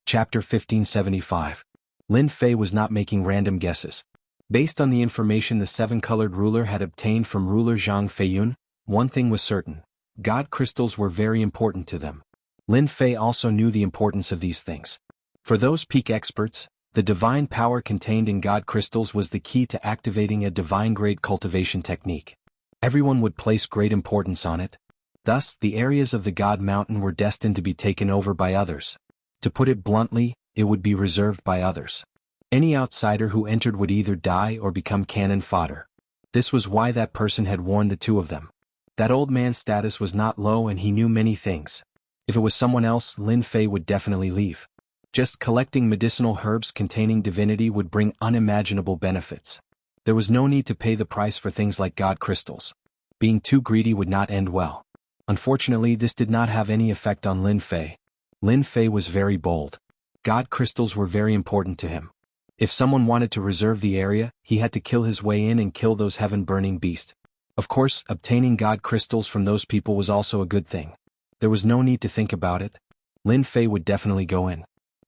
Chapter 1575. Lin Fei was not making random guesses. Based on the information the seven-colored ruler had obtained from ruler Zhang Feiyun, one thing was certain: God crystals were very important to them. Lin Fei also knew the importance of these things. For those peak experts, the divine power contained in God crystals was the key to activating a divine-grade cultivation technique. Everyone would place great importance on it. Thus, the areas of the God Mountain were destined to be taken over by others. To put it bluntly, it would be reserved by others. Any outsider who entered would either die or become cannon fodder. This was why that person had warned the two of them. That old man's status was not low and he knew many things. If it was someone else, Lin Fei would definitely leave. Just collecting medicinal herbs containing divinity would bring unimaginable benefits. There was no need to pay the price for things like God crystals. Being too greedy would not end well. Unfortunately, this did not have any effect on Lin Fei. Lin Fei was very bold. God crystals were very important to him. If someone wanted to reserve the area, he had to kill his way in and kill those heaven-burning beasts. Of course, obtaining God crystals from those people was also a good thing. There was no need to think about it. Lin Fei would definitely go in.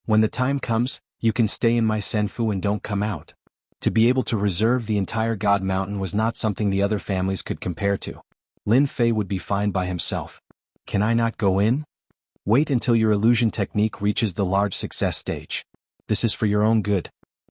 When the time comes, you can stay in my senfu and don't come out. To be able to reserve the entire God Mountain was not something the other families could compare to. Lin Fei would be fine by himself. Can I not go in? Wait until your illusion technique reaches the large success stage. This is for your own good.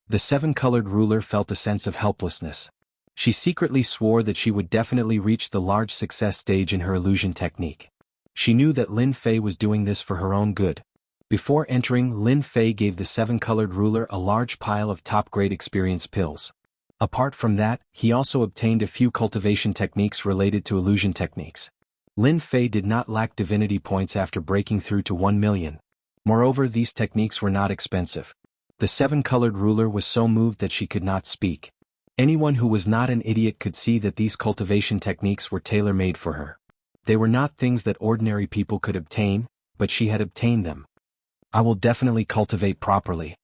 The seven-colored ruler felt a sense of helplessness. She secretly swore that she would definitely reach the large success stage in her illusion technique. She knew that Lin Fei was doing this for her own good. Before entering, Lin Fei gave the seven-colored ruler a large pile of top-grade experience pills. Apart from that, he also obtained a few cultivation techniques related to illusion techniques. Lin Fei did not lack divinity points after breaking through to 1 million. Moreover, these techniques were not expensive. The seven-colored ruler was so moved that she could not speak. Anyone who was not an idiot could see that these cultivation techniques were tailor-made for her. They were not things that ordinary people could obtain, but she had obtained them. I will definitely cultivate properly.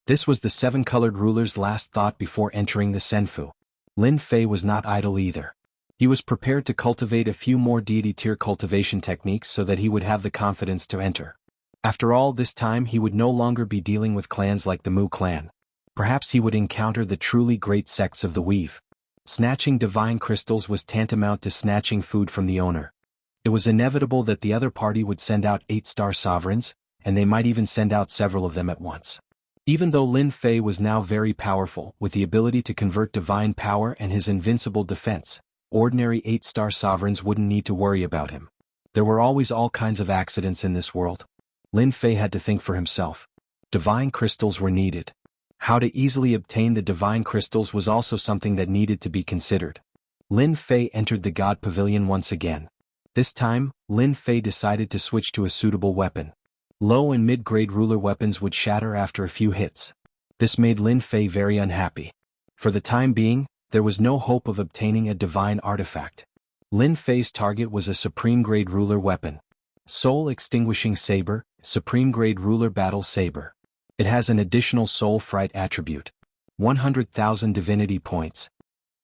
This was the seven-colored ruler's last thought before entering the senfu. Lin Fei was not idle either. He was prepared to cultivate a few more deity-tier cultivation techniques so that he would have the confidence to enter. After all this time he would no longer be dealing with clans like the Mu clan. Perhaps he would encounter the truly great sects of the Weave. Snatching divine crystals was tantamount to snatching food from the owner. It was inevitable that the other party would send out 8-star sovereigns, and they might even send out several of them at once. Even though Lin Fei was now very powerful, with the ability to convert divine power and his invincible defense, ordinary 8-star sovereigns wouldn't need to worry about him. There were always all kinds of accidents in this world. Lin Fei had to think for himself. Divine crystals were needed. How to easily obtain the divine crystals was also something that needed to be considered. Lin Fei entered the God Pavilion once again. This time, Lin Fei decided to switch to a suitable weapon. Low and mid-grade ruler weapons would shatter after a few hits. This made Lin Fei very unhappy. For the time being, there was no hope of obtaining a divine artifact. Lin Fei's target was a supreme-grade ruler weapon. Soul Extinguishing Saber, Supreme-grade ruler battle saber. It has an additional soul fright attribute. 100,000 divinity points.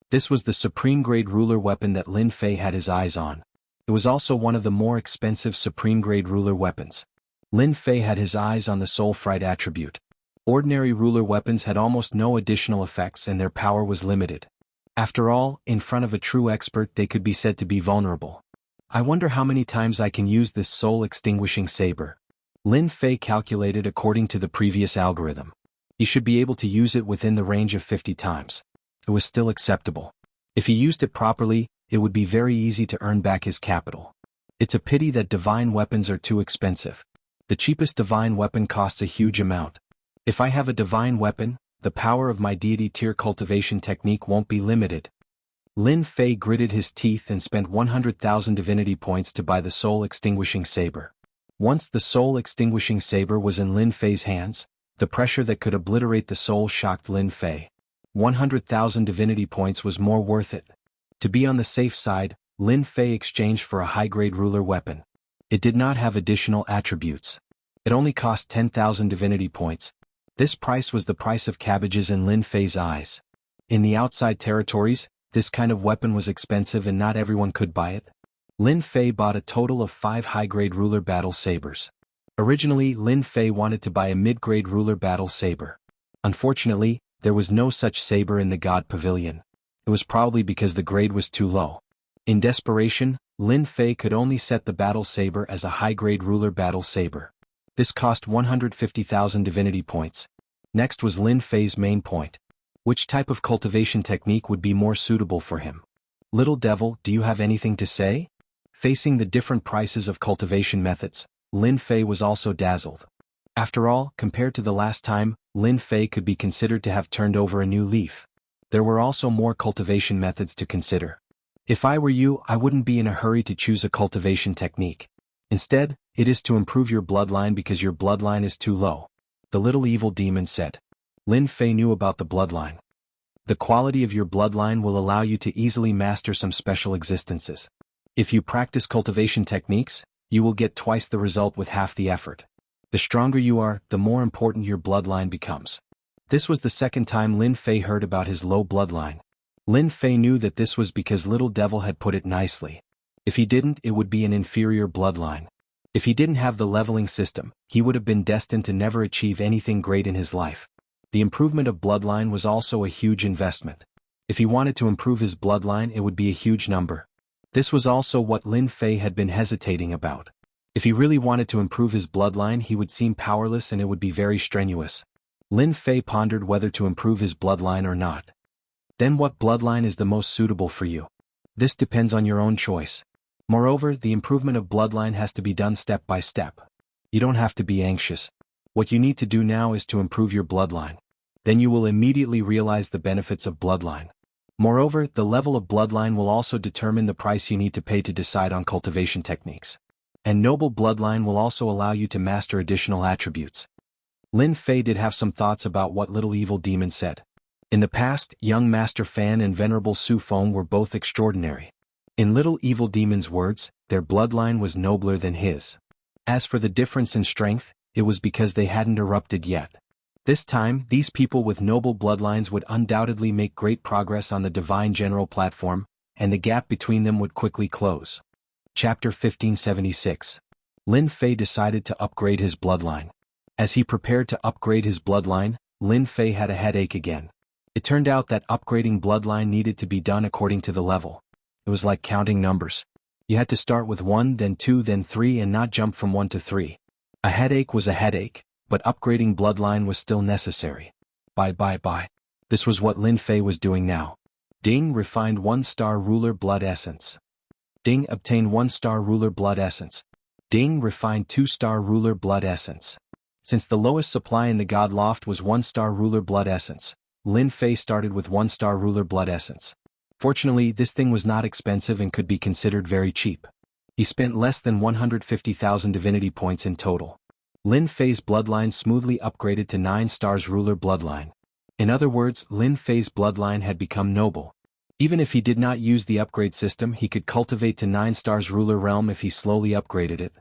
This was the supreme-grade ruler weapon that Lin Fei had his eyes on. It was also one of the more expensive supreme-grade ruler weapons. Lin Fei had his eyes on the soul fright attribute. Ordinary ruler weapons had almost no additional effects and their power was limited. After all, in front of a true expert they could be said to be vulnerable. I wonder how many times I can use this soul extinguishing saber. Lin Fei calculated according to the previous algorithm. He should be able to use it within the range of 50 times. It was still acceptable. If he used it properly, it would be very easy to earn back his capital. It's a pity that divine weapons are too expensive. The cheapest divine weapon costs a huge amount. If I have a divine weapon, the power of my deity tier cultivation technique won't be limited. Lin Fei gritted his teeth and spent 100,000 divinity points to buy the soul extinguishing saber. Once the soul extinguishing saber was in Lin Fei's hands, the pressure that could obliterate the soul shocked Lin Fei. 100,000 divinity points was more worth it. To be on the safe side, Lin Fei exchanged for a high-grade ruler weapon. It did not have additional attributes. It only cost 10,000 divinity points. This price was the price of cabbages in Lin Fei's eyes. In the outside territories, this kind of weapon was expensive and not everyone could buy it. Lin Fei bought a total of 5 high-grade ruler battle sabers. Originally, Lin Fei wanted to buy a mid-grade ruler battle saber. Unfortunately, there was no such saber in the God Pavilion. It was probably because the grade was too low. In desperation, Lin Fei could only set the battle saber as a high-grade ruler battle saber. This cost 150,000 divinity points. Next was Lin Fei's main point. Which type of cultivation technique would be more suitable for him? Little devil, do you have anything to say? Facing the different prices of cultivation methods, Lin Fei was also dazzled. After all, compared to the last time, Lin Fei could be considered to have turned over a new leaf. There were also more cultivation methods to consider. If I were you, I wouldn't be in a hurry to choose a cultivation technique. Instead, it is to improve your bloodline because your bloodline is too low. The little evil demon said. Lin Fei knew about the bloodline. The quality of your bloodline will allow you to easily master some special existences. If you practice cultivation techniques, you will get twice the result with half the effort. The stronger you are, the more important your bloodline becomes. This was the second time Lin Fei heard about his low bloodline. Lin Fei knew that this was because Little Devil had put it nicely. If he didn't, it would be an inferior bloodline. If he didn't have the leveling system, he would have been destined to never achieve anything great in his life. The improvement of bloodline was also a huge investment. If he wanted to improve his bloodline, it would be a huge number. This was also what Lin Fei had been hesitating about. If he really wanted to improve his bloodline, he would seem powerless and it would be very strenuous. Lin Fei pondered whether to improve his bloodline or not. Then what bloodline is the most suitable for you? This depends on your own choice. Moreover, the improvement of bloodline has to be done step by step. You don't have to be anxious. What you need to do now is to improve your bloodline. Then you will immediately realize the benefits of bloodline. Moreover, the level of bloodline will also determine the price you need to pay to decide on cultivation techniques. And noble bloodline will also allow you to master additional attributes. Lin Fei did have some thoughts about what Little Evil Demon said. In the past, young Master Fan and Venerable Su Feng were both extraordinary. In Little Evil Demon's words, their bloodline was nobler than his. As for the difference in strength, it was because they hadn't erupted yet. This time, these people with noble bloodlines would undoubtedly make great progress on the Divine General platform, and the gap between them would quickly close. Chapter 1576. Lin Fei decided to upgrade his bloodline. As he prepared to upgrade his bloodline, Lin Fei had a headache again. It turned out that upgrading bloodline needed to be done according to the level. It was like counting numbers. You had to start with 1, then 2, then 3 and not jump from 1 to 3. A headache was a headache, but upgrading bloodline was still necessary. Bye. This was what Lin Fei was doing now. Ding, refined 1-star ruler blood essence. Ding, obtain 1-star ruler blood essence. Ding, refined 2-star ruler blood essence. Since the lowest supply in the God Loft was 1-star ruler blood essence, Lin Fei started with 1-star ruler blood essence. Fortunately, this thing was not expensive and could be considered very cheap. He spent less than 150,000 divinity points in total. Lin Fei's bloodline smoothly upgraded to 9 stars ruler bloodline. In other words, Lin Fei's bloodline had become noble. Even if he did not use the upgrade system, he could cultivate to 9 stars ruler realm if he slowly upgraded it.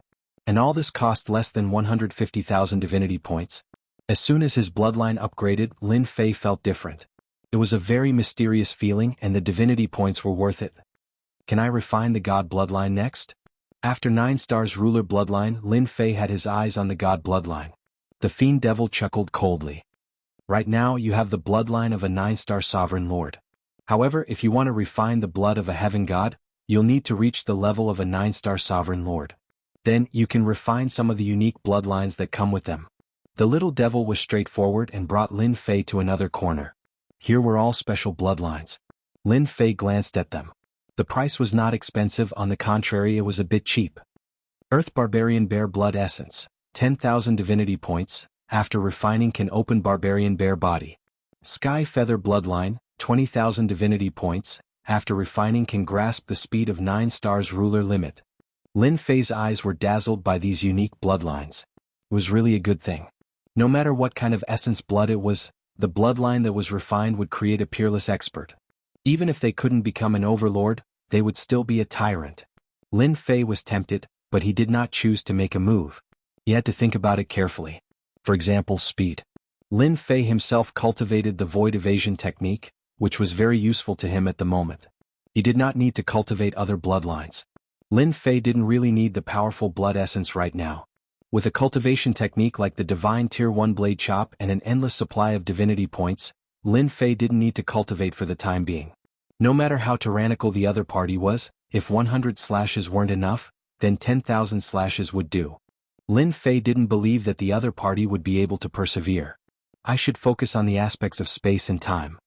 And all this cost less than 150,000 divinity points. As soon as his bloodline upgraded, Lin Fei felt different. It was a very mysterious feeling and the divinity points were worth it. Can I refine the God bloodline next? After 9 stars ruler bloodline, Lin Fei had his eyes on the God bloodline. The fiend devil chuckled coldly. Right now you have the bloodline of a 9-star sovereign lord. However, if you want to refine the blood of a heaven god, you'll need to reach the level of a 9-star sovereign lord. Then, you can refine some of the unique bloodlines that come with them. The little devil was straightforward and brought Lin Fei to another corner. Here were all special bloodlines. Lin Fei glanced at them. The price was not expensive, on the contrary it was a bit cheap. Earth Barbarian Bear Blood Essence, 10,000 divinity points, after refining can open Barbarian Bear Body. Sky Feather Bloodline, 20,000 divinity points, after refining can grasp the speed of 9 stars ruler limit. Lin Fei's eyes were dazzled by these unique bloodlines. It was really a good thing. No matter what kind of essence blood it was, the bloodline that was refined would create a peerless expert. Even if they couldn't become an overlord, they would still be a tyrant. Lin Fei was tempted, but he did not choose to make a move. He had to think about it carefully. For example, speed. Lin Fei himself cultivated the void evasion technique, which was very useful to him at the moment. He did not need to cultivate other bloodlines. Lin Fei didn't really need the powerful blood essence right now. With a cultivation technique like the Divine Tier 1 Blade Chop and an endless supply of divinity points, Lin Fei didn't need to cultivate for the time being. No matter how tyrannical the other party was, if 100 slashes weren't enough, then 10,000 slashes would do. Lin Fei didn't believe that the other party would be able to persevere. I should focus on the aspects of space and time.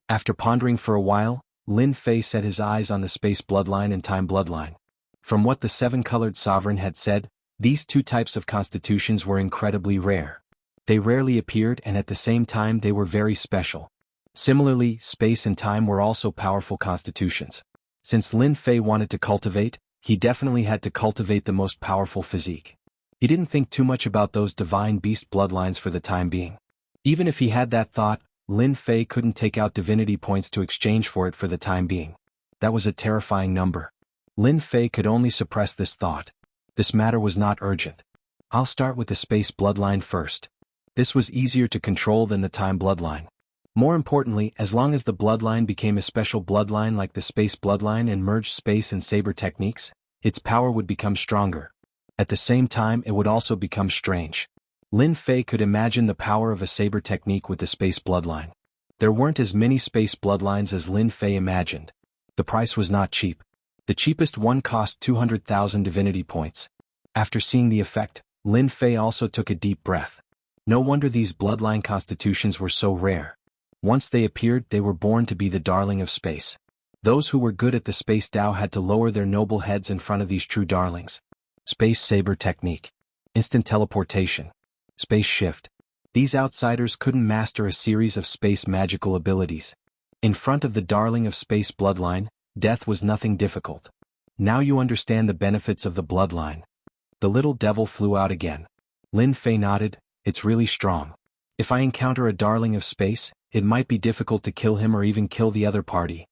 After pondering for a while, Lin Fei set his eyes on the space bloodline and time bloodline. From what the seven-colored sovereign had said, these two types of constitutions were incredibly rare. They rarely appeared, and at the same time they were very special. Similarly, space and time were also powerful constitutions. Since Lin Fei wanted to cultivate, he definitely had to cultivate the most powerful physique. He didn't think too much about those divine beast bloodlines for the time being. Even if he had that thought, Lin Fei couldn't take out divinity points to exchange for it for the time being. That was a terrifying number. Lin Fei could only suppress this thought. This matter was not urgent. I'll start with the space bloodline first. This was easier to control than the time bloodline. More importantly, as long as the bloodline became a special bloodline like the space bloodline and merged space and saber techniques, its power would become stronger. At the same time, it would also become strange. Lin Fei could imagine the power of a saber technique with the space bloodline. There weren't as many space bloodlines as Lin Fei imagined. The price was not cheap. The cheapest one cost 200,000 divinity points. After seeing the effect, Lin Fei also took a deep breath. No wonder these bloodline constitutions were so rare. Once they appeared, they were born to be the darling of space. Those who were good at the space Tao had to lower their noble heads in front of these true darlings. Space saber technique. Instant teleportation. Space shift. These outsiders couldn't master a series of space magical abilities. In front of the darling of space bloodline, death was nothing difficult. Now you understand the benefits of the bloodline. The little devil flew out again. Lin Fei nodded. It's really strong. If I encounter a darling of space, it might be difficult to kill him or even kill the other party.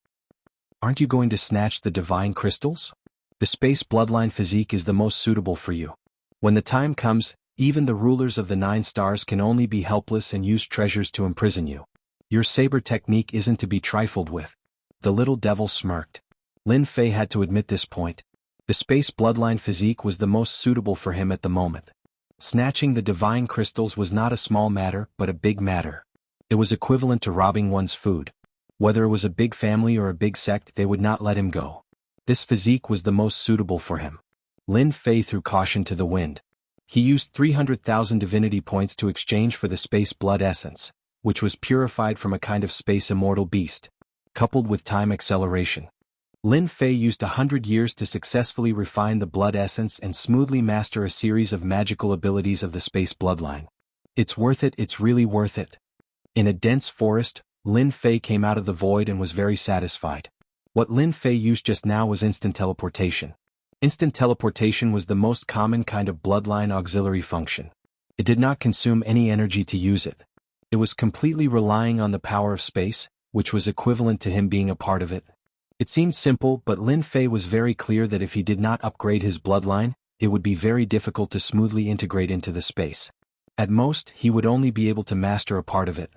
Aren't you going to snatch the divine crystals? The space bloodline physique is the most suitable for you. When the time comes, even the rulers of the 9 stars can only be helpless and use treasures to imprison you. Your saber technique isn't to be trifled with. The little devil smirked. Lin Fei had to admit this point. The space bloodline physique was the most suitable for him at the moment. Snatching the divine crystals was not a small matter, but a big matter. It was equivalent to robbing one's food. Whether it was a big family or a big sect, they would not let him go. This physique was the most suitable for him. Lin Fei threw caution to the wind. He used 300,000 divinity points to exchange for the space blood essence, which was purified from a kind of space immortal beast, coupled with time acceleration. Lin Fei used 100 years to successfully refine the blood essence and smoothly master a series of magical abilities of the space bloodline. It's worth it, it's really worth it. In a dense forest, Lin Fei came out of the void and was very satisfied. What Lin Fei used just now was instant teleportation. Instant teleportation was the most common kind of bloodline auxiliary function. It did not consume any energy to use it. It was completely relying on the power of space, which was equivalent to him being a part of it. It seemed simple, but Lin Fei was very clear that if he did not upgrade his bloodline, it would be very difficult to smoothly integrate into the space. At most, he would only be able to master a part of it.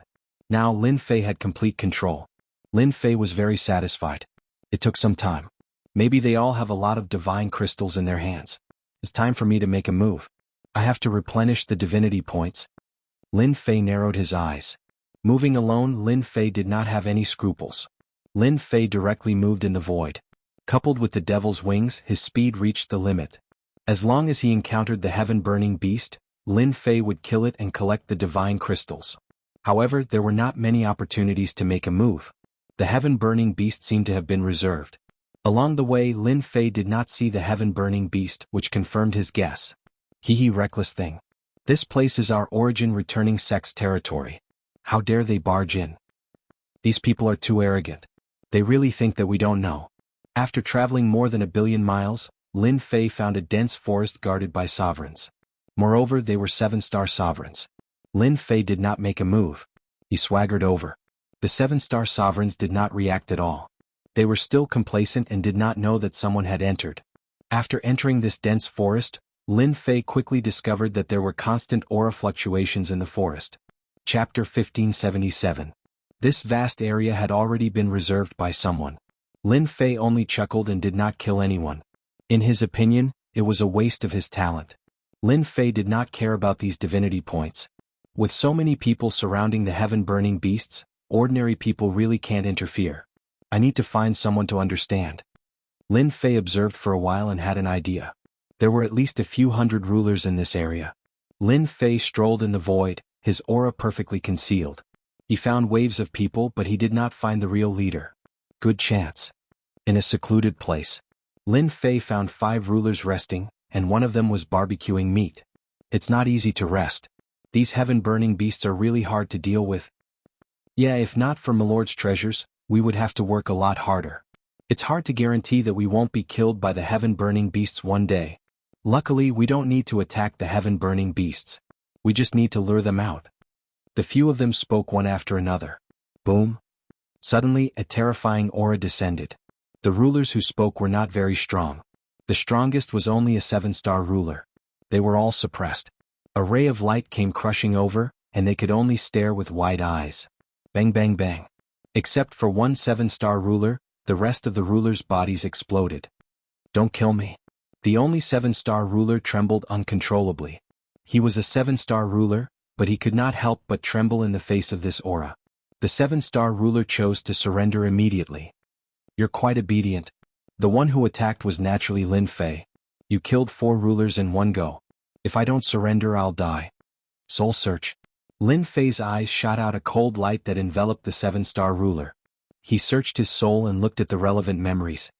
Now Lin Fei had complete control. Lin Fei was very satisfied. It took some time. Maybe they all have a lot of divine crystals in their hands. It's time for me to make a move. I have to replenish the divinity points. Lin Fei narrowed his eyes. Moving alone, Lin Fei did not have any scruples. Lin Fei directly moved in the void. Coupled with the devil's wings, his speed reached the limit. As long as he encountered the heaven-burning beast, Lin Fei would kill it and collect the divine crystals. However, there were not many opportunities to make a move. The heaven-burning beast seemed to have been reserved. Along the way, Lin Fei did not see the heaven-burning beast, which confirmed his guess. Reckless thing. This place is our origin returning sect's territory. How dare they barge in? These people are too arrogant. They really think that we don't know. After traveling more than 1 billion miles, Lin Fei found a dense forest guarded by sovereigns. Moreover, they were 7-star sovereigns. Lin Fei did not make a move. He swaggered over. The 7-star sovereigns did not react at all. They were still complacent and did not know that someone had entered. After entering this dense forest, Lin Fei quickly discovered that there were constant aura fluctuations in the forest. Chapter 1577. This vast area had already been reserved by someone. Lin Fei only chuckled and did not kill anyone. In his opinion, it was a waste of his talent. Lin Fei did not care about these divinity points. With so many people surrounding the heaven-burning beasts, ordinary people really can't interfere. I need to find someone to understand. Lin Fei observed for a while and had an idea. There were at least a few hundred rulers in this area. Lin Fei strolled in the void, his aura perfectly concealed. He found waves of people, but he did not find the real leader. Good chance. In a secluded place, Lin Fei found 5 rulers resting, and one of them was barbecuing meat. It's not easy to rest. These heaven-burning beasts are really hard to deal with. Yeah, if not for Milord's treasures, we would have to work a lot harder. It's hard to guarantee that we won't be killed by the heaven-burning beasts one day. Luckily, we don't need to attack the heaven-burning beasts. We just need to lure them out. The few of them spoke one after another. Boom. Suddenly, a terrifying aura descended. The rulers who spoke were not very strong. The strongest was only a 7-star ruler. They were all suppressed. A ray of light came crushing over, and they could only stare with wide eyes. Bang bang bang. Except for one 7-star ruler, the rest of the rulers' bodies exploded. Don't kill me. The only 7-star ruler trembled uncontrollably. He was a 7-star ruler, but he could not help but tremble in the face of this aura. The 7-star ruler chose to surrender immediately. You're quite obedient. The one who attacked was naturally Lin Fei. You killed 4 rulers in one go. If I don't surrender, I'll die. Soul search. Lin Fei's eyes shot out a cold light that enveloped the 7-star ruler. He searched his soul and looked at the relevant memories.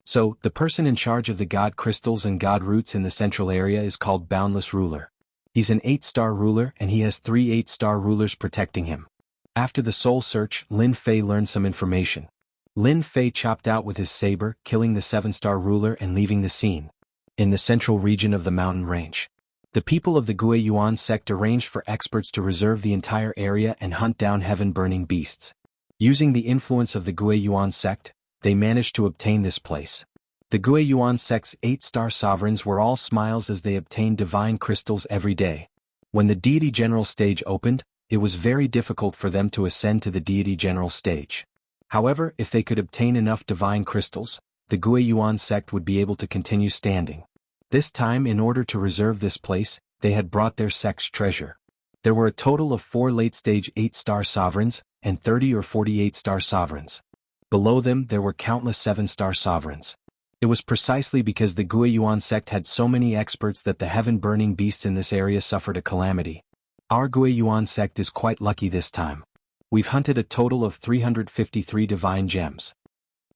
So, the person in charge of the god crystals and god roots in the central area is called Boundless Ruler. He's an 8-star ruler and he has 3 8-star rulers protecting him. After the soul search, Lin Fei learned some information. Lin Fei chopped out with his saber, killing the 7-star ruler and leaving the scene. In the central region of the mountain range, the people of the Gui Yuan sect arranged for experts to reserve the entire area and hunt down heaven-burning beasts. Using the influence of the Gui Yuan sect, they managed to obtain this place. The Gui Yuan sect's 8-star sovereigns were all smiles as they obtained divine crystals every day. When the deity general stage opened, it was very difficult for them to ascend to the deity general stage. However, if they could obtain enough divine crystals, the Gui Yuan sect would be able to continue standing. This time, in order to reserve this place, they had brought their sect's treasure. There were a total of 4 late-stage 8-star sovereigns, and 30 or 48-star sovereigns. Below them there were countless 7-star sovereigns. It was precisely because the Gui Yuan sect had so many experts that the heaven-burning beasts in this area suffered a calamity. Our Gui Yuan sect is quite lucky this time. We've hunted a total of 353 divine gems.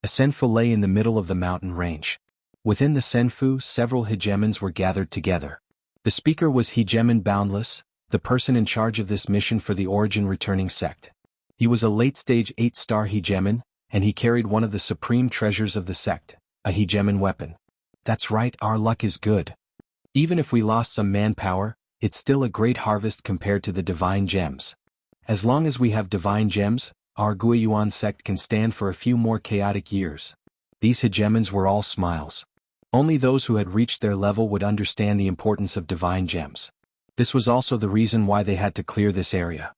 A senfu lay in the middle of the mountain range. Within the senfu, several hegemons were gathered together. The speaker was Hegemon Boundless, the person in charge of this mission for the Origin Returning sect. He was a late-stage 8-star hegemon, and he carried one of the supreme treasures of the sect, a hegemon weapon. That's right, our luck is good. Even if we lost some manpower, it's still a great harvest compared to the divine gems. As long as we have divine gems, our Gui Yuan sect can stand for a few more chaotic years. These hegemons were all smiles. Only those who had reached their level would understand the importance of divine gems. This was also the reason why they had to clear this area.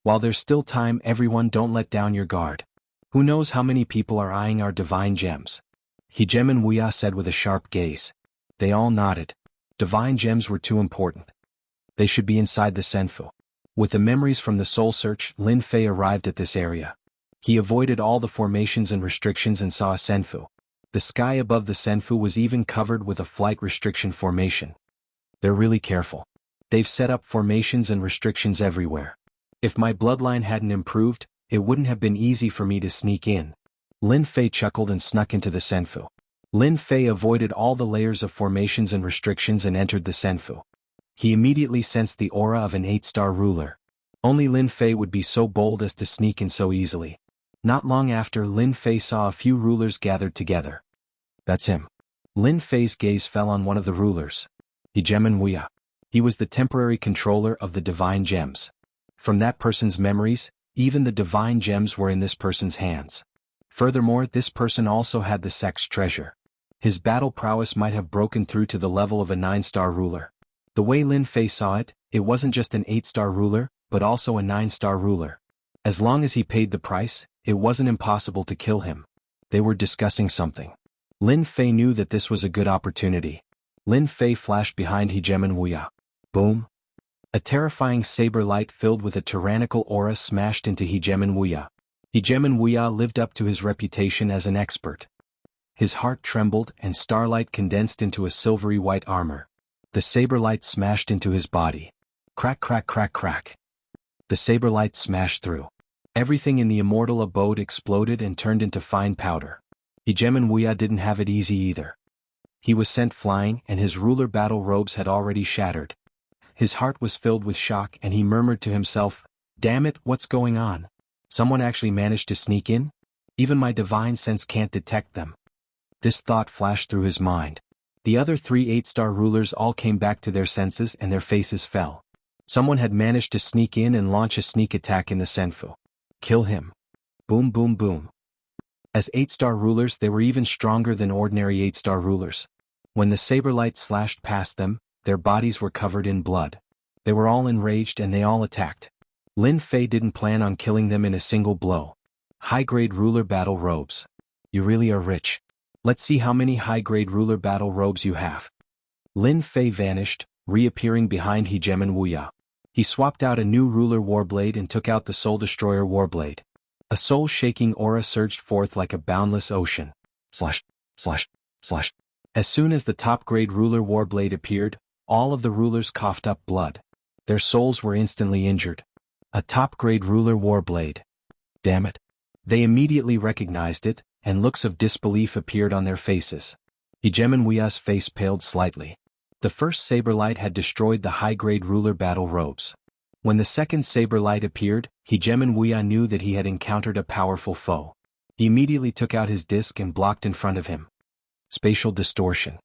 While there's still time, everyone, don't let down your guard. Who knows how many people are eyeing our divine gems? Hegemon Wuxia said with a sharp gaze. They all nodded. Divine gems were too important. They should be inside the senfu. With the memories from the soul search, Lin Fei arrived at this area. He avoided all the formations and restrictions and saw a senfu. The sky above the senfu was even covered with a flight restriction formation. They're really careful. They've set up formations and restrictions everywhere. If my bloodline hadn't improved, it wouldn't have been easy for me to sneak in. Lin Fei chuckled and snuck into the senfu. Lin Fei avoided all the layers of formations and restrictions and entered the senfu. He immediately sensed the aura of an 8-star ruler. Only Lin Fei would be so bold as to sneak in so easily. Not long after, Lin Fei saw a few rulers gathered together. That's him. Lin Fei's gaze fell on one of the rulers. Hegemon Wuxia. He was the temporary controller of the divine gems. From that person's memories, even the divine gems were in this person's hands. Furthermore, this person also had the sect's treasure. His battle prowess might have broken through to the level of a 9-star ruler. The way Lin Fei saw it, it wasn't just an 8-star ruler, but also a 9-star ruler. As long as he paid the price, it wasn't impossible to kill him. They were discussing something. Lin Fei knew that this was a good opportunity. Lin Fei flashed behind Hegemon Wuya. Boom! A terrifying saber light filled with a tyrannical aura smashed into Hegemon Wuya. Hegemon Wuya lived up to his reputation as an expert. His heart trembled and starlight condensed into a silvery white armor. The saber light smashed into his body. Crack, crack, crack, crack. The saber light smashed through. Everything in the immortal abode exploded and turned into fine powder. Hegemon Wuya didn't have it easy either. He was sent flying and his ruler battle robes had already shattered. His heart was filled with shock and he murmured to himself, "Damn it, what's going on? Someone actually managed to sneak in? Even my divine sense can't detect them." This thought flashed through his mind. The other 3 8-star rulers all came back to their senses and their faces fell. Someone had managed to sneak in and launch a sneak attack in the Senfu. Kill him. Boom, boom, boom. As 8-star rulers, they were even stronger than ordinary 8-star rulers. When the saber light slashed past them, their bodies were covered in blood. They were all enraged and they all attacked. Lin Fei didn't plan on killing them in a single blow. High-grade ruler battle robes. You really are rich. Let's see how many high-grade ruler battle robes you have. Lin Fei vanished, reappearing behind Hegemon Wuya. He swapped out a new ruler warblade and took out the Soul Destroyer warblade. A soul-shaking aura surged forth like a boundless ocean. Slash, slash, slash. As soon as the top-grade ruler warblade appeared, all of the rulers coughed up blood. Their souls were instantly injured. A top-grade ruler warblade. Damn it. They immediately recognized it, and looks of disbelief appeared on their faces. Hegemon Wuya's face paled slightly. The first saber light had destroyed the high-grade ruler battle robes. When the second saber light appeared, Hegemon Wuya knew that he had encountered a powerful foe. He immediately took out his disc and blocked in front of him. Spatial Distortion.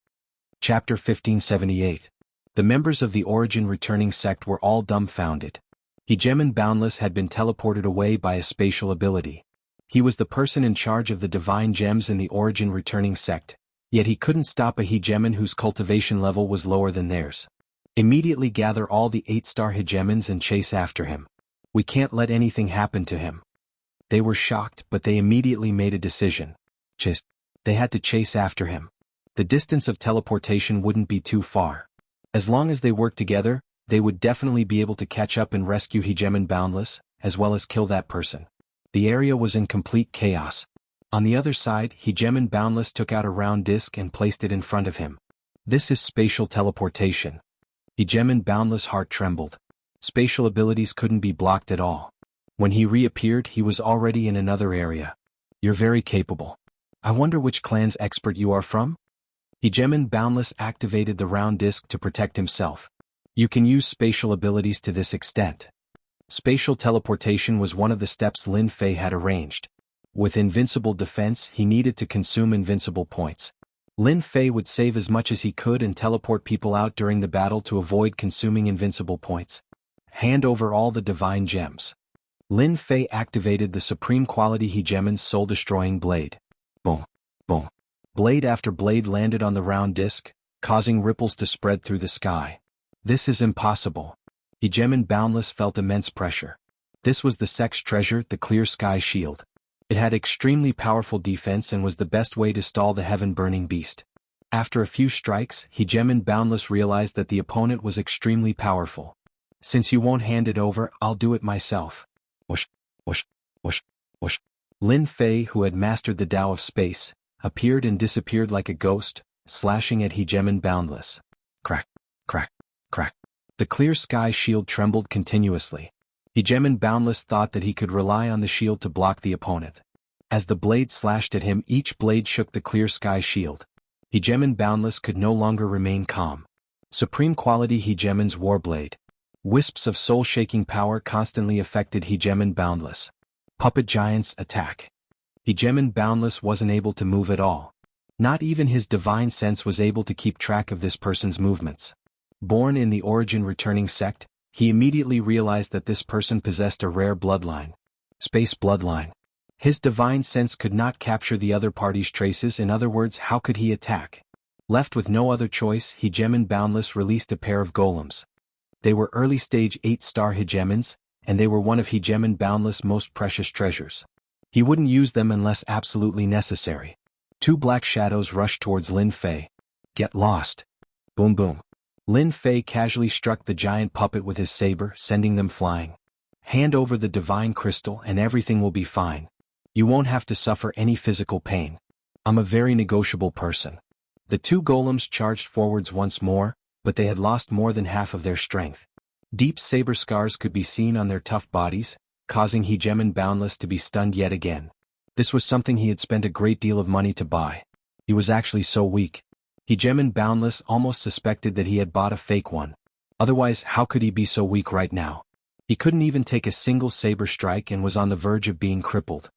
Chapter 1578. The members of the Origin returning sect were all dumbfounded. Hegemon Boundless had been teleported away by a spatial ability. He was the person in charge of the divine gems in the Origin returning sect, yet he couldn't stop a Hegemon whose cultivation level was lower than theirs. Immediately gather all the 8-star Hegemons and chase after him. We can't let anything happen to him. They were shocked, but they immediately made a decision. They had to chase after him. The distance of teleportation wouldn't be too far. As long as they worked together, they would definitely be able to catch up and rescue Hegemon Boundless, as well as kill that person. The area was in complete chaos. On the other side, Hegemon Boundless took out a round disc and placed it in front of him. This is spatial teleportation. Hegemon Boundless' heart trembled. Spatial abilities couldn't be blocked at all. When he reappeared, he was already in another area. You're very capable. I wonder which clan's expert you are from? Hegemon Boundless activated the round disc to protect himself. You can use spatial abilities to this extent. Spatial teleportation was one of the steps Lin Fei had arranged. With invincible defense, he needed to consume invincible points. Lin Fei would save as much as he could and teleport people out during the battle to avoid consuming invincible points. Hand over all the divine gems. Lin Fei activated the supreme quality Hegemon's soul-destroying blade. Boom, boom. Blade after blade landed on the round disc, causing ripples to spread through the sky. This is impossible. Hegemon Boundless felt immense pressure. This was the sect's treasure, the Clear Sky Shield. It had extremely powerful defense and was the best way to stall the heaven-burning beast. After a few strikes, Hegemon Boundless realized that the opponent was extremely powerful. Since you won't hand it over, I'll do it myself. Whoosh, whoosh, whoosh, whoosh. Lin Fei, who had mastered the Tao of Space, appeared and disappeared like a ghost, slashing at Hegemon Boundless. Crack, crack, crack. The Clear Sky Shield trembled continuously. Hegemon Boundless thought that he could rely on the shield to block the opponent. As the blade slashed at him, each blade shook the Clear Sky Shield. Hegemon Boundless could no longer remain calm. Supreme quality Hegemon's Warblade. Wisps of soul-shaking power constantly affected Hegemon Boundless. Puppet Giant's attack. Hegemon Boundless wasn't able to move at all. Not even his divine sense was able to keep track of this person's movements. Born in the Origin returning sect, he immediately realized that this person possessed a rare bloodline. Space bloodline. His divine sense could not capture the other party's traces. In other words, how could he attack? Left with no other choice, Hegemon Boundless released a pair of golems. They were early-stage 8-star Hegemons, and they were one of Hegemon Boundless' most precious treasures. He wouldn't use them unless absolutely necessary. Two black shadows rushed towards Lin Fei. Get lost. Boom boom. Lin Fei casually struck the giant puppet with his saber, sending them flying. Hand over the divine crystal and everything will be fine. You won't have to suffer any physical pain. I'm a very negotiable person. The two golems charged forwards once more, but they had lost more than half of their strength. Deep saber scars could be seen on their tough bodies, causing Hegemon Boundless to be stunned yet again. This was something he had spent a great deal of money to buy. He was actually so weak. Hegemon Boundless almost suspected that he had bought a fake one. Otherwise, how could he be so weak right now? He couldn't even take a single saber strike and was on the verge of being crippled.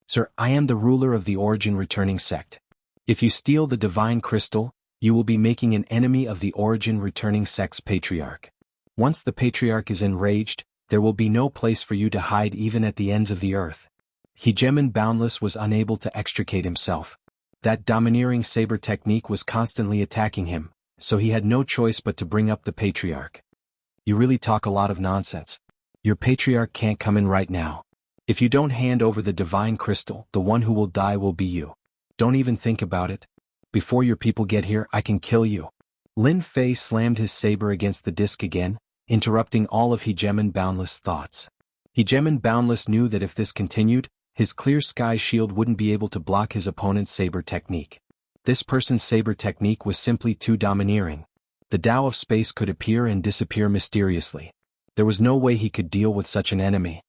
Sir, I am the ruler of the Origin Returning Sect. If you steal the divine crystal, you will be making an enemy of the Origin Returning Sect's patriarch. Once the patriarch is enraged, there will be no place for you to hide even at the ends of the earth. Hegemon Boundless was unable to extricate himself. That domineering saber technique was constantly attacking him, so he had no choice but to bring up the patriarch. You really talk a lot of nonsense. Your patriarch can't come in right now. If you don't hand over the divine crystal, the one who will die will be you. Don't even think about it. Before your people get here, I can kill you. Lin Fei slammed his saber against the disc again, interrupting all of Hegemon Boundless' thoughts. Hegemon Boundless knew that if this continued, his clear sky shield wouldn't be able to block his opponent's saber technique. This person's saber technique was simply too domineering. The Tao of space could appear and disappear mysteriously. There was no way he could deal with such an enemy.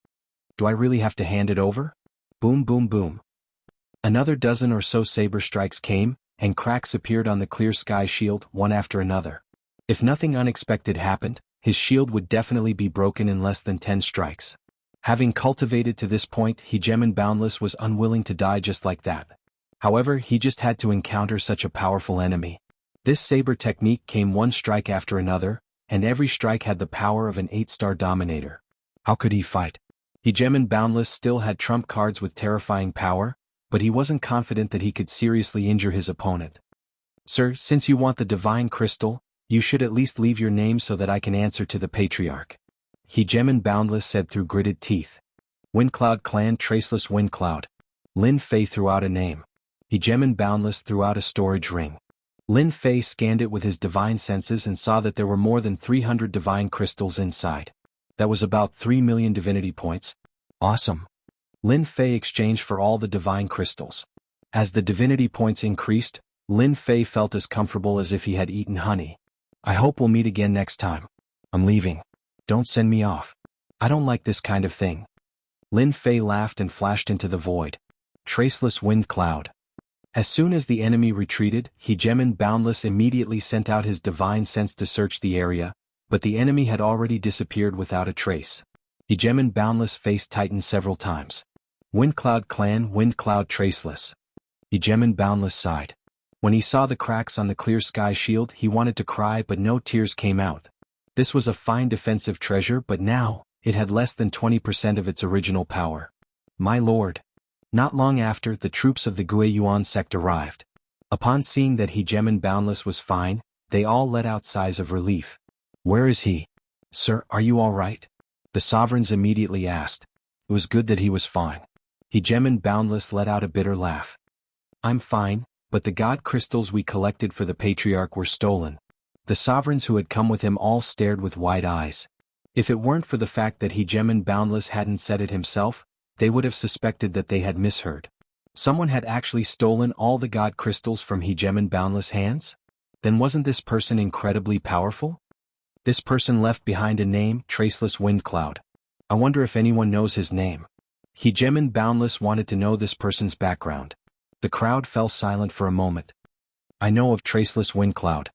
Do I really have to hand it over? Boom boom boom. Another dozen or so saber strikes came, and cracks appeared on the clear sky shield, one after another. If nothing unexpected happened, his shield would definitely be broken in less than 10 strikes. Having cultivated to this point, Hegemon Boundless was unwilling to die just like that. However, he just had to encounter such a powerful enemy. This saber technique came one strike after another, and every strike had the power of an 8-star dominator. How could he fight? Hegemon Boundless still had trump cards with terrifying power, but he wasn't confident that he could seriously injure his opponent. Sir, since you want the divine crystal, you should at least leave your name so that I can answer to the patriarch. Hegemon Boundless said through gritted teeth. Windcloud Clan Traceless Windcloud. Lin Fei threw out a name. Hegemon Boundless threw out a storage ring. Lin Fei scanned it with his divine senses and saw that there were more than 300 divine crystals inside. That was about 3 million divinity points. Awesome. Lin Fei exchanged for all the divine crystals. As the divinity points increased, Lin Fei felt as comfortable as if he had eaten honey. I hope we'll meet again next time. I'm leaving. Don't send me off. I don't like this kind of thing. Lin Fei laughed and flashed into the void. Traceless wind cloud. As soon as the enemy retreated, Hegemon Boundless immediately sent out his divine sense to search the area, but the enemy had already disappeared without a trace. Hegemon Boundless' face tightened several times. Windcloud Clan Windcloud Traceless. Hegemon Boundless sighed. When he saw the cracks on the clear sky shield, he wanted to cry but no tears came out. This was a fine defensive treasure, but now, it had less than 20% of its original power. My lord. Not long after, the troops of the Guiyuan sect arrived. Upon seeing that Hegemon Boundless was fine, they all let out sighs of relief. Where is he? Sir, are you all right? The sovereigns immediately asked. It was good that he was fine. Hegemon Boundless let out a bitter laugh. I'm fine, but the god crystals we collected for the patriarch were stolen. The sovereigns who had come with him all stared with wide eyes. If it weren't for the fact that Hegemon Boundless hadn't said it himself, they would have suspected that they had misheard. Someone had actually stolen all the god crystals from Hegemon Boundless' hands? Then wasn't this person incredibly powerful? This person left behind a name, Traceless Windcloud. I wonder if anyone knows his name. Hegemon Boundless wanted to know this person's background. The crowd fell silent for a moment. I know of Traceless Windcloud.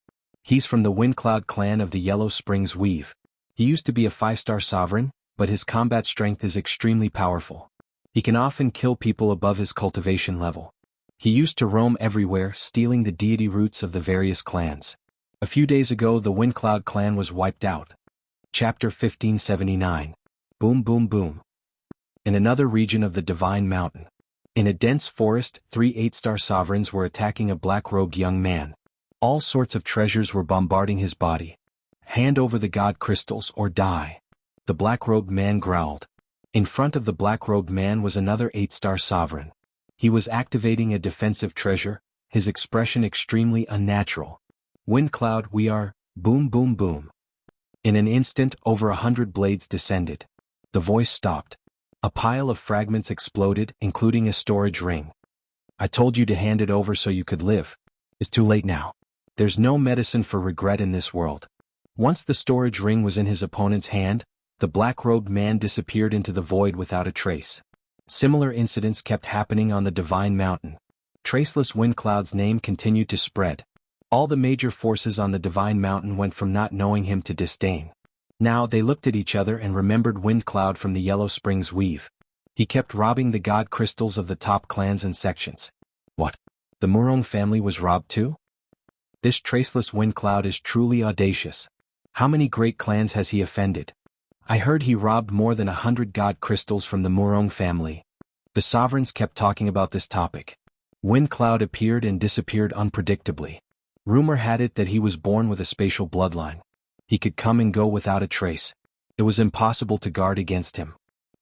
He's from the Windcloud clan of the Yellow Springs Weave. He used to be a 5-star sovereign, but his combat strength is extremely powerful. He can often kill people above his cultivation level. He used to roam everywhere, stealing the deity roots of the various clans. A few days ago the Windcloud clan was wiped out. Chapter 1579. Boom boom boom. In another region of the Divine Mountain. In a dense forest, 3 8-star sovereigns were attacking a black-robed young man. All sorts of treasures were bombarding his body. Hand over the god crystals or die. The black-robed man growled. In front of the black-robed man was another 8-star sovereign. He was activating a defensive treasure, his expression extremely unnatural. Wind cloud we are, boom boom boom. In an instant over 100 blades descended. The voice stopped. A pile of fragments exploded, including a storage ring. I told you to hand it over so you could live. It's too late now. There's no medicine for regret in this world. Once the storage ring was in his opponent's hand, the black-robed man disappeared into the void without a trace. Similar incidents kept happening on the Divine Mountain. Traceless Wind Cloud's name continued to spread. All the major forces on the Divine Mountain went from not knowing him to disdain. Now they looked at each other and remembered Wind Cloud from the Yellow Springs Weave. He kept robbing the god crystals of the top clans and sections. What? The Murong family was robbed too? This Traceless Wind Cloud is truly audacious. How many great clans has he offended? I heard he robbed more than 100 god crystals from the Murong family. The sovereigns kept talking about this topic. Wind Cloud appeared and disappeared unpredictably. Rumor had it that he was born with a spatial bloodline. He could come and go without a trace. It was impossible to guard against him.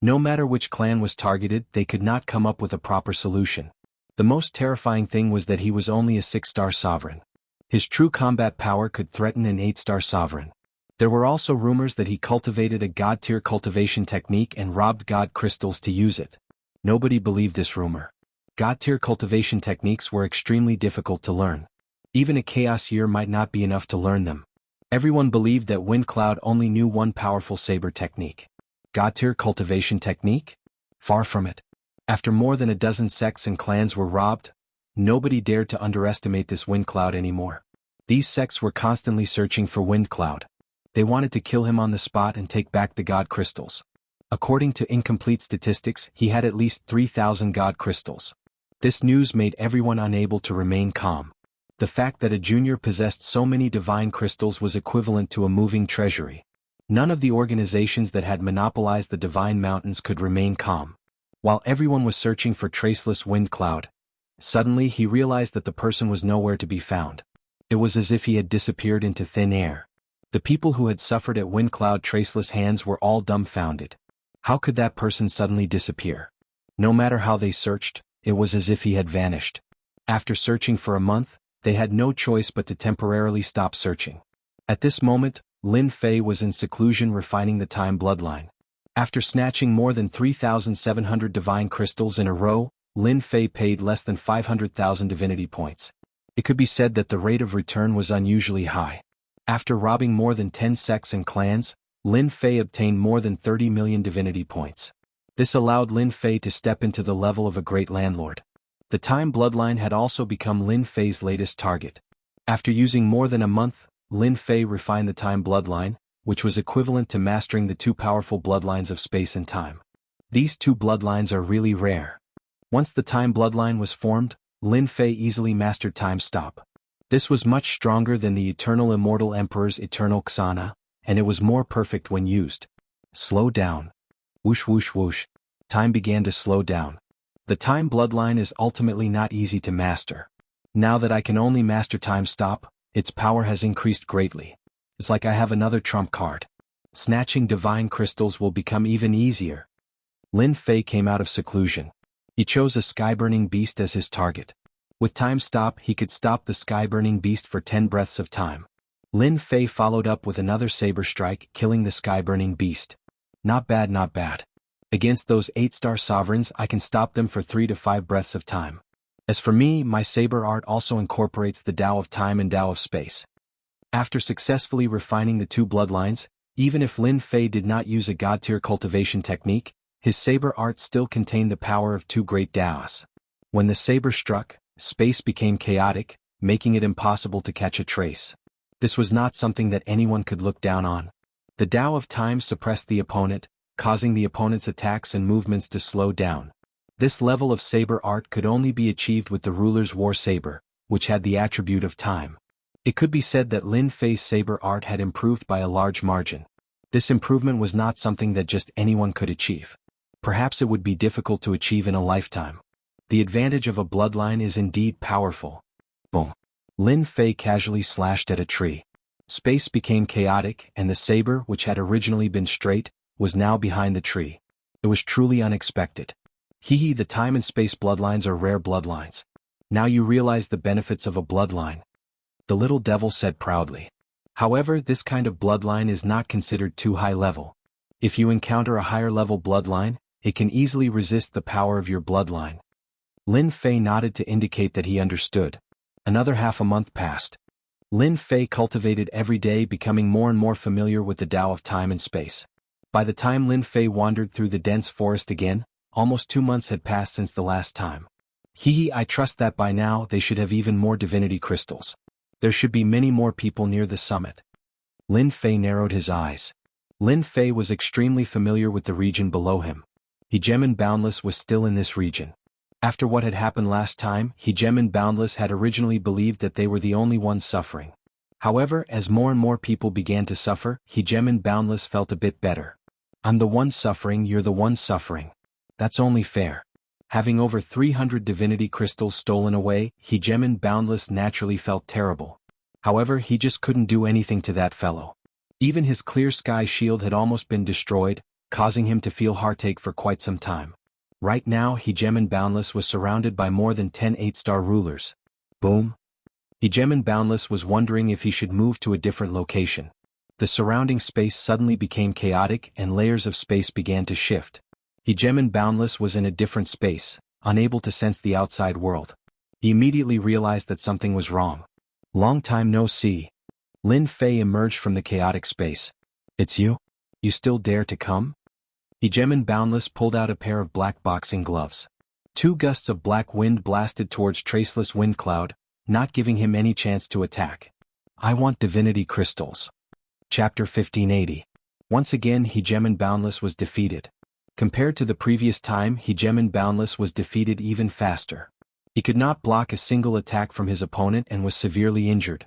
No matter which clan was targeted, they could not come up with a proper solution. The most terrifying thing was that he was only a 6-star sovereign. His true combat power could threaten an 8-star sovereign. There were also rumors that he cultivated a god-tier cultivation technique and robbed god crystals to use it. Nobody believed this rumor. God-tier cultivation techniques were extremely difficult to learn. Even a chaos year might not be enough to learn them. Everyone believed that Wind Cloud only knew one powerful saber technique. God-tier cultivation technique? Far from it. After more than a dozen sects and clans were robbed, nobody dared to underestimate this Wind Cloud anymore. These sects were constantly searching for Wind Cloud. They wanted to kill him on the spot and take back the god crystals. According to incomplete statistics, he had at least 3,000 god crystals. This news made everyone unable to remain calm. The fact that a junior possessed so many divine crystals was equivalent to a moving treasury. None of the organizations that had monopolized the Divine Mountains could remain calm. While everyone was searching for Traceless Wind Cloud, suddenly he realized that the person was nowhere to be found. It was as if he had disappeared into thin air. The people who had suffered at Wind Cloud Traceless hands were all dumbfounded. How could that person suddenly disappear? No matter how they searched, it was as if he had vanished. After searching for a month, they had no choice but to temporarily stop searching. At this moment, Lin Fei was in seclusion refining the time bloodline. After snatching more than 3,700 divine crystals in a row, Lin Fei paid less than 500,000 divinity points. It could be said that the rate of return was unusually high. After robbing more than 10 sects and clans, Lin Fei obtained more than 30 million divinity points. This allowed Lin Fei to step into the level of a great landlord. The time bloodline had also become Lin Fei's latest target. After using more than a month, Lin Fei refined the time bloodline, which was equivalent to mastering the two powerful bloodlines of space and time. These two bloodlines are really rare. Once the time bloodline was formed, Lin Fei easily mastered time stop. This was much stronger than the eternal immortal emperor's eternal Xana, and it was more perfect when used. Slow down. Whoosh whoosh whoosh. Time began to slow down. The time bloodline is ultimately not easy to master. Now that I can only master time stop, its power has increased greatly. It's like I have another trump card. Snatching divine crystals will become even easier. Lin Fei came out of seclusion. He chose a sky-burning beast as his target. With time stop, he could stop the sky-burning beast for 10 breaths of time. Lin Fei followed up with another saber strike, killing the sky-burning beast. Not bad, not bad. Against those 8-star sovereigns, I can stop them for 3 to 5 breaths of time. As for me, my saber art also incorporates the Tao of time and Tao of space. After successfully refining the two bloodlines, even if Lin Fei did not use a god-tier cultivation technique, his saber art still contained the power of two great Taos. When the saber struck, space became chaotic, making it impossible to catch a trace. This was not something that anyone could look down on. The Tao of time suppressed the opponent, causing the opponent's attacks and movements to slow down. This level of saber art could only be achieved with the ruler's war saber, which had the attribute of time. It could be said that Lin Fei's saber art had improved by a large margin. This improvement was not something that just anyone could achieve. Perhaps it would be difficult to achieve in a lifetime. The advantage of a bloodline is indeed powerful. Boom. Lin Fei casually slashed at a tree. Space became chaotic, and the saber, which had originally been straight, was now behind the tree. It was truly unexpected. The time and space bloodlines are rare bloodlines. Now you realize the benefits of a bloodline. the little devil said proudly. However, this kind of bloodline is not considered too high level. If you encounter a higher level bloodline, it can easily resist the power of your bloodline. Lin Fei nodded to indicate that he understood. Another half a month passed. Lin Fei cultivated every day, becoming more and more familiar with the Tao of time and space. By the time Lin Fei wandered through the dense forest again, almost 2 months had passed since the last time. I trust that by now they should have even more divinity crystals. There should be many more people near the summit. Lin Fei narrowed his eyes. Lin Fei was extremely familiar with the region below him. Hegemen Boundless was still in this region. After what had happened last time, Hegemen Boundless had originally believed that they were the only ones suffering. However, as more and more people began to suffer, Hegemen Boundless felt a bit better. I'm the one suffering, you're the one suffering. That's only fair. Having over 300 divinity crystals stolen away, Hegemen Boundless naturally felt terrible. However, he just couldn't do anything to that fellow. Even his clear sky shield had almost been destroyed, causing him to feel heartache for quite some time. Right now, Hegemen Boundless was surrounded by more than 10 8-star rulers. Boom. Hegemen Boundless was wondering if he should move to a different location. The surrounding space suddenly became chaotic and layers of space began to shift. Hegemen Boundless was in a different space, unable to sense the outside world. He immediately realized that something was wrong. Long time no see. Lin Fei emerged from the chaotic space. It's you? You still dare to come? Hegemen Boundless pulled out a pair of black boxing gloves. 2 gusts of black wind blasted towards Traceless Wind Cloud, not giving him any chance to attack. I want divinity crystals. Chapter 1580. Once again, Hegemen Boundless was defeated. Compared to the previous time, Hegemen Boundless was defeated even faster. He could not block a single attack from his opponent and was severely injured.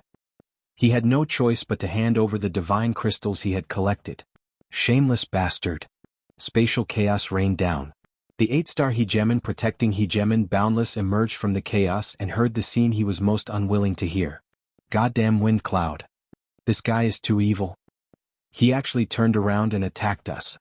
He had no choice but to hand over the divine crystals he had collected. Shameless bastard. Spatial chaos rained down. The 8-star Hegemen protecting Hegemen Boundless emerged from the chaos and heard the scene he was most unwilling to hear. Goddamn Wind Cloud. This guy is too evil. He actually turned around and attacked us.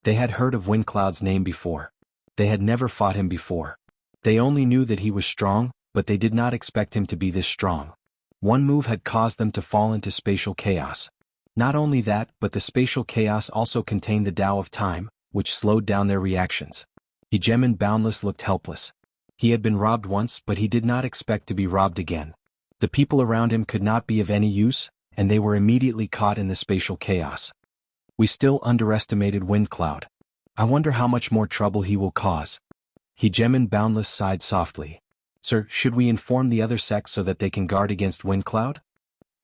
They had heard of Wind Cloud's name before. They had never fought him before. They only knew that he was strong, but they did not expect him to be this strong. One move had caused them to fall into spatial chaos. Not only that, but the spatial chaos also contained the Tao of time, which slowed down their reactions. Hegemen Boundless looked helpless. He had been robbed once, but he did not expect to be robbed again. The people around him could not be of any use, and they were immediately caught in the spatial chaos. We still underestimated Wind Cloud. I wonder how much more trouble he will cause. Hegemen Boundless sighed softly. Sir, should we inform the other sects so that they can guard against Wind Cloud?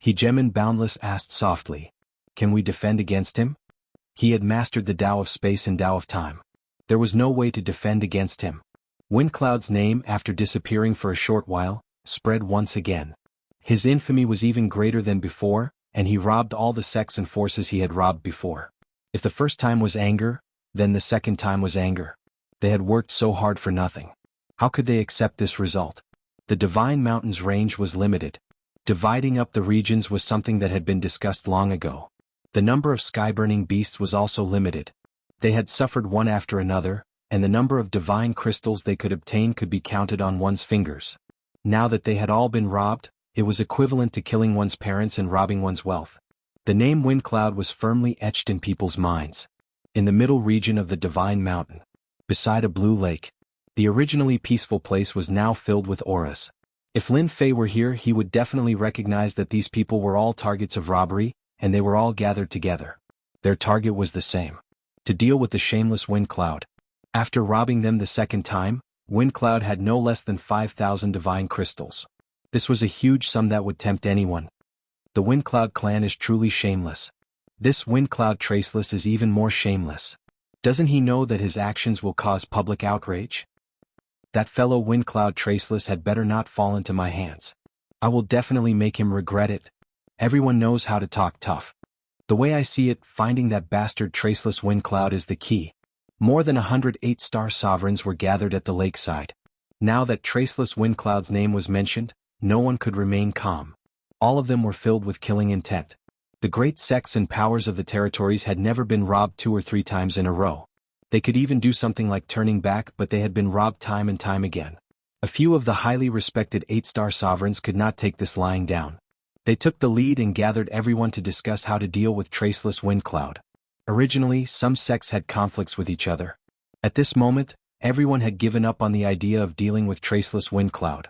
Hegemen Boundless asked softly. Can we defend against him? He had mastered the Tao of space and Tao of time. There was no way to defend against him. Wind Cloud's name, after disappearing for a short while, spread once again. His infamy was even greater than before, and he robbed all the sects and forces he had robbed before. If the first time was anger, then the second time was anger. They had worked so hard for nothing. How could they accept this result? The Divine Mountain's range was limited. Dividing up the regions was something that had been discussed long ago. The number of sky-burning beasts was also limited. They had suffered one after another, and the number of divine crystals they could obtain could be counted on one's fingers. Now that they had all been robbed, it was equivalent to killing one's parents and robbing one's wealth. The name Wind Cloud was firmly etched in people's minds. In the middle region of the Divine Mountain, beside a blue lake, the originally peaceful place was now filled with auras. If Lin Fei were here, he would definitely recognize that these people were all targets of robbery, and they were all gathered together. Their target was the same: to deal with the shameless Wind Cloud. After robbing them the second time, Wind Cloud had no less than 5,000 divine crystals. This was a huge sum that would tempt anyone. The Wind Cloud clan is truly shameless. This Wind Cloud Traceless is even more shameless. Doesn't he know that his actions will cause public outrage? That fellow Wind Cloud Traceless had better not fall into my hands. I will definitely make him regret it. Everyone knows how to talk tough. The way I see it, finding that bastard Traceless Wind Cloud is the key. More than 100 8-star sovereigns were gathered at the lakeside. Now that Traceless Wind Cloud's name was mentioned, no one could remain calm. All of them were filled with killing intent. The great sects and powers of the territories had never been robbed 2 or 3 times in a row. They could even do something like turning back, but they had been robbed time and time again. A few of the highly respected 8-star sovereigns could not take this lying down. They took the lead and gathered everyone to discuss how to deal with Traceless Wind Cloud. Originally, some sects had conflicts with each other. At this moment, everyone had given up on the idea of dealing with Traceless Wind Cloud.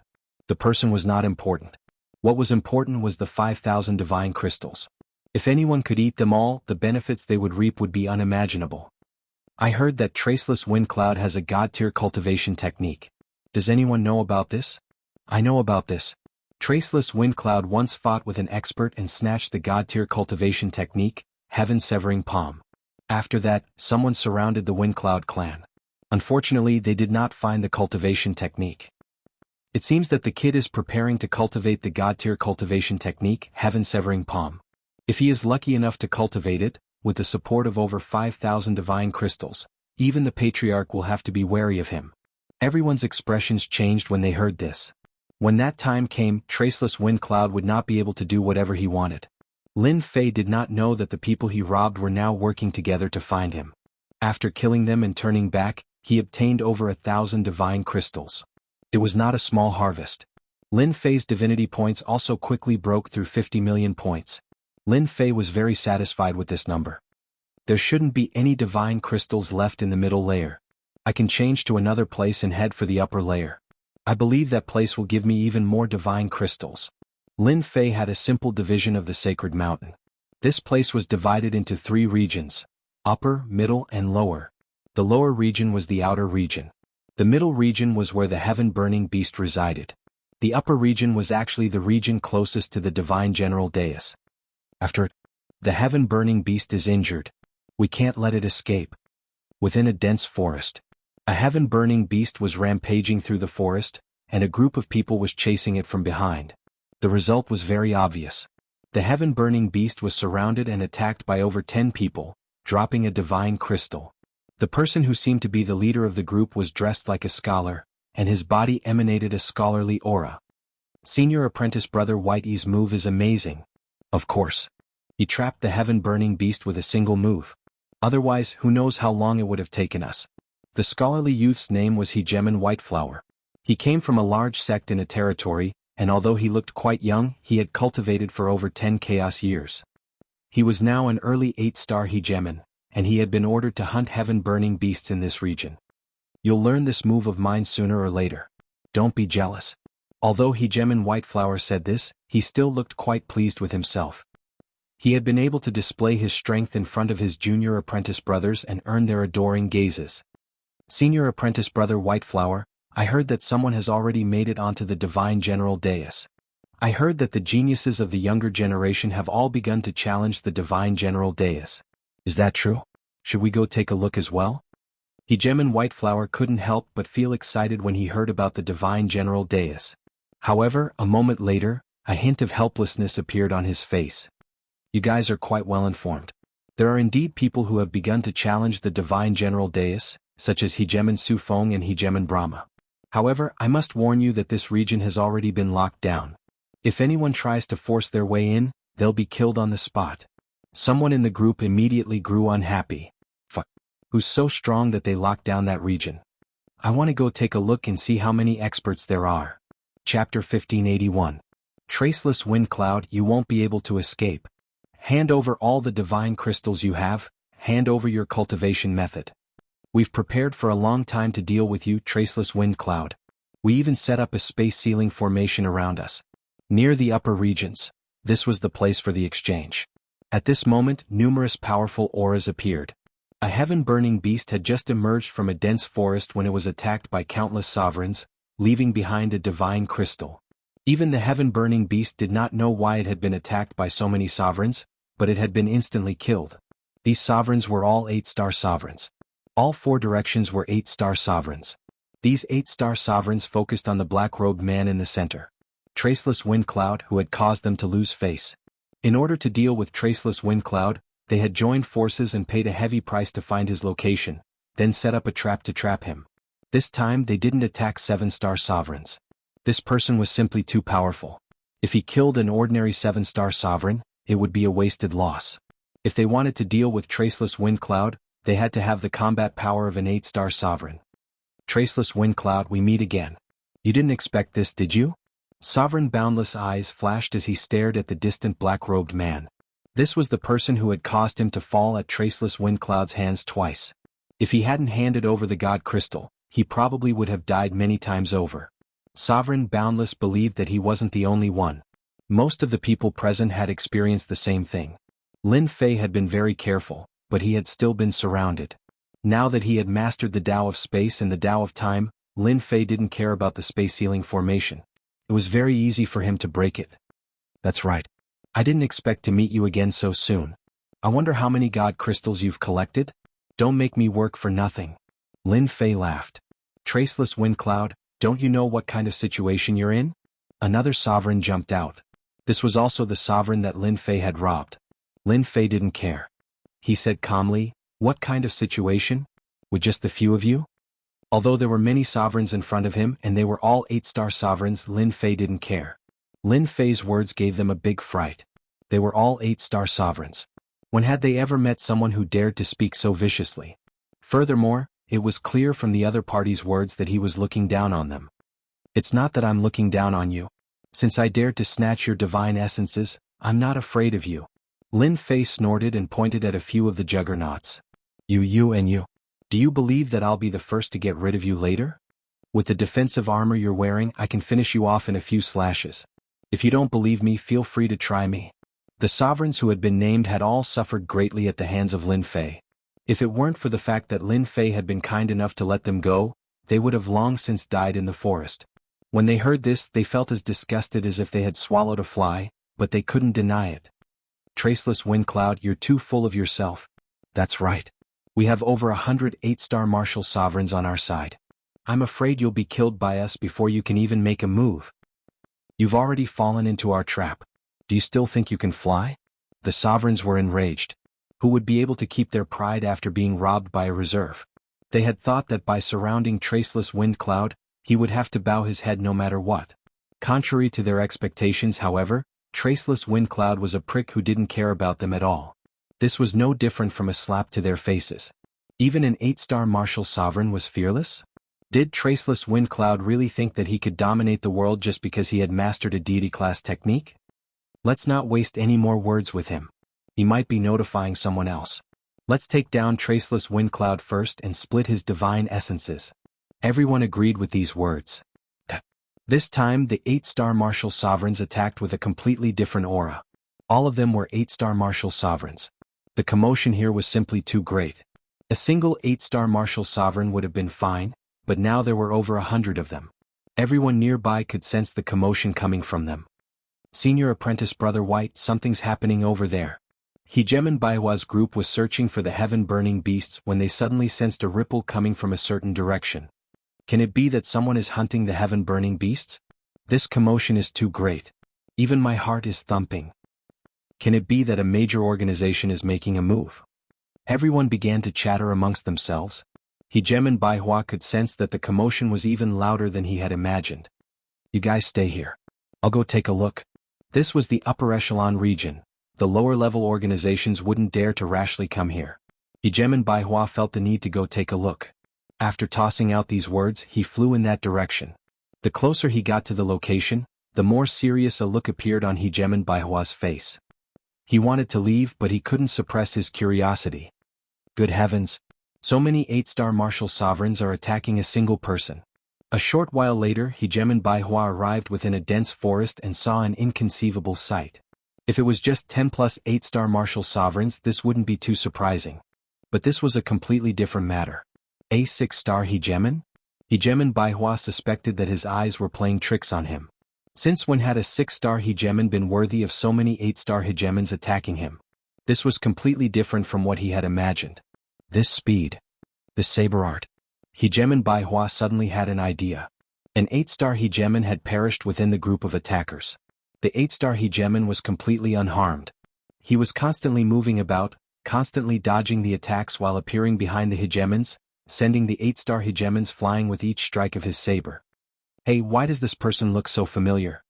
The person was not important. What was important was the 5,000 divine crystals. If anyone could eat them all, the benefits they would reap would be unimaginable. I heard that Traceless Wind Cloud has a god-tier cultivation technique. Does anyone know about this? I know about this. Traceless Wind Cloud once fought with an expert and snatched the god-tier cultivation technique, Heaven-Severing Palm. After that, someone surrounded the Wind Cloud clan. Unfortunately, they did not find the cultivation technique. It seems that the kid is preparing to cultivate the god-tier cultivation technique, Heaven-Severing Palm. If he is lucky enough to cultivate it, with the support of over 5,000 divine crystals, even the patriarch will have to be wary of him. Everyone's expressions changed when they heard this. When that time came, Traceless Wind Cloud would not be able to do whatever he wanted. Lin Fei did not know that the people he robbed were now working together to find him. After killing them and turning back, he obtained over 1,000 divine crystals. It was not a small harvest. Lin Fei's divinity points also quickly broke through 50 million points. Lin Fei was very satisfied with this number. There shouldn't be any divine crystals left in the middle layer. I can change to another place and head for the upper layer. I believe that place will give me even more divine crystals. Lin Fei had a simple division of the sacred mountain. This place was divided into 3 regions: upper, middle, and lower. The lower region was the outer region. The middle region was where the heaven-burning beast resided. The upper region was actually the region closest to the divine general dais. After the heaven-burning beast is injured, we can't let it escape. Within a dense forest, a heaven-burning beast was rampaging through the forest, and a group of people was chasing it from behind. The result was very obvious. The heaven-burning beast was surrounded and attacked by over 10 people, dropping a divine crystal. The person who seemed to be the leader of the group was dressed like a scholar, and his body emanated a scholarly aura. Senior Apprentice Brother Whitey's move is amazing. Of course. He trapped the heaven-burning beast with a single move. Otherwise, who knows how long it would have taken us. The scholarly youth's name was Hegeman Whiteflower. He came from a large sect in a territory, and although he looked quite young, he had cultivated for over 10 chaos years. He was now an early 8-star Hegeman, and he had been ordered to hunt heaven-burning beasts in this region. You'll learn this move of mine sooner or later. Don't be jealous. Although Hegeman Whiteflower said this, he still looked quite pleased with himself. He had been able to display his strength in front of his junior apprentice brothers and earn their adoring gazes. Senior Apprentice Brother Whiteflower, I heard that someone has already made it onto the divine general dais. I heard that the geniuses of the younger generation have all begun to challenge the divine general dais. Is that true? Should we go take a look as well? Hegeman Whiteflower couldn't help but feel excited when he heard about the divine general dais. However, a moment later, a hint of helplessness appeared on his face. You guys are quite well informed. There are indeed people who have begun to challenge the divine general dais, such as Hegeman Sufeng and Hegeman Brahma. However, I must warn you that this region has already been locked down. If anyone tries to force their way in, they'll be killed on the spot. Someone in the group immediately grew unhappy. Who's so strong that they locked down that region? I want to go take a look and see how many experts there are. Chapter 1581. Traceless Wind Cloud, you won't be able to escape. Hand over all the divine crystals you have, hand over your cultivation method. We've prepared for a long time to deal with you, Traceless Wind Cloud. We even set up a space ceiling formation around us. Near the upper regions, this was the place for the exchange. At this moment, numerous powerful auras appeared. A heaven-burning beast had just emerged from a dense forest when it was attacked by countless sovereigns, leaving behind a divine crystal. Even the heaven-burning beast did not know why it had been attacked by so many sovereigns, but it had been instantly killed. These sovereigns were all 8-star sovereigns. All 4 directions were 8-star sovereigns. These 8-star sovereigns focused on the black-robed man in the center. Traceless Wind Cloud, who had caused them to lose face. In order to deal with Traceless Wind Cloud, they had joined forces and paid a heavy price to find his location, then set up a trap to trap him. This time they didn't attack 7-star sovereigns. This person was simply too powerful. If he killed an ordinary 7-star sovereign, it would be a wasted loss. If they wanted to deal with Traceless Wind Cloud, they had to have the combat power of an 8-star sovereign. Traceless Wind Cloud, we meet again. You didn't expect this, did you? Sovereign Boundless eyes flashed as he stared at the distant black-robed man. This was the person who had caused him to fall at Traceless Windcloud's hands twice. If he hadn't handed over the God Crystal, he probably would have died many times over. Sovereign Boundless believed that he wasn't the only one. Most of the people present had experienced the same thing. Lin Fei had been very careful, but he had still been surrounded. Now that he had mastered the Tao of Space and the Tao of Time, Lin Fei didn't care about the space ceiling formation. It was very easy for him to break it. That's right. I didn't expect to meet you again so soon. I wonder how many God Crystals you've collected? Don't make me work for nothing. Lin Fei laughed. Traceless Windcloud, don't you know what kind of situation you're in? Another sovereign jumped out. This was also the sovereign that Lin Fei had robbed. Lin Fei didn't care. He said calmly, what kind of situation? With just a few of you? Although there were many sovereigns in front of him and they were all 8-star sovereigns, Lin Fei didn't care. Lin Fei's words gave them a big fright. They were all 8-star sovereigns. When had they ever met someone who dared to speak so viciously? Furthermore, it was clear from the other party's words that he was looking down on them. It's not that I'm looking down on you. Since I dared to snatch your divine essences, I'm not afraid of you. Lin Fei snorted and pointed at a few of the juggernauts. You and you. Do you believe that I'll be the first to get rid of you later? With the defensive armor you're wearing, I can finish you off in a few slashes. If you don't believe me, feel free to try me. The sovereigns who had been named had all suffered greatly at the hands of Lin Fei. If it weren't for the fact that Lin Fei had been kind enough to let them go, they would have long since died in the forest. When they heard this, they felt as disgusted as if they had swallowed a fly, but they couldn't deny it. Traceless Windcloud, you're too full of yourself. That's right. We have over 100 8-star martial sovereigns on our side. I'm afraid you'll be killed by us before you can even make a move. You've already fallen into our trap. Do you still think you can fly? The sovereigns were enraged. Who would be able to keep their pride after being robbed by a reserve? They had thought that by surrounding Traceless Windcloud, he would have to bow his head no matter what. Contrary to their expectations, however, Traceless Windcloud was a prick who didn't care about them at all. This was no different from a slap to their faces. Even an 8-star martial sovereign was fearless? Did Traceless Windcloud really think that he could dominate the world just because he had mastered a deity-class technique? Let's not waste any more words with him. He might be notifying someone else. Let's take down Traceless Windcloud first and split his divine essences. Everyone agreed with these words. This time, the 8-star martial sovereigns attacked with a completely different aura. All of them were 8-star martial sovereigns. The commotion here was simply too great. A single 8-star martial sovereign would have been fine, but now there were over 100 of them. Everyone nearby could sense the commotion coming from them. Senior Apprentice Brother White, something's happening over there. Hegeman Baihua's group was searching for the heaven-burning beasts when they suddenly sensed a ripple coming from a certain direction. Can it be that someone is hunting the heaven-burning beasts? This commotion is too great. Even my heart is thumping. Can it be that a major organization is making a move? Everyone began to chatter amongst themselves. Hegeman Baihua could sense that the commotion was even louder than he had imagined. You guys stay here. I'll go take a look. This was the upper echelon region. The lower-level organizations wouldn't dare to rashly come here. Hegeman Baihua felt the need to go take a look. After tossing out these words, he flew in that direction. The closer he got to the location, the more serious a look appeared on Hegeman Baihua's face. He wanted to leave, but he couldn't suppress his curiosity. Good heavens! So many 8-star martial sovereigns are attacking a single person. A short while later, Hegeman Baihua arrived within a dense forest and saw an inconceivable sight. If it was just 10 plus 8-star martial sovereigns, this wouldn't be too surprising. But this was a completely different matter. A 6-star Hegeman? Hegeman Baihua suspected that his eyes were playing tricks on him. Since when had a 6-star Hegeman been worthy of so many 8-star Hegemans attacking him? This was completely different from what he had imagined. This speed. This saber art. Hegeman Baihua suddenly had an idea. An 8-star Hegeman had perished within the group of attackers. The 8-star Hegeman was completely unharmed. He was constantly moving about, constantly dodging the attacks while appearing behind the Hegemans, sending the 8-star Hegemans flying with each strike of his saber. Hey, why does this person look so familiar?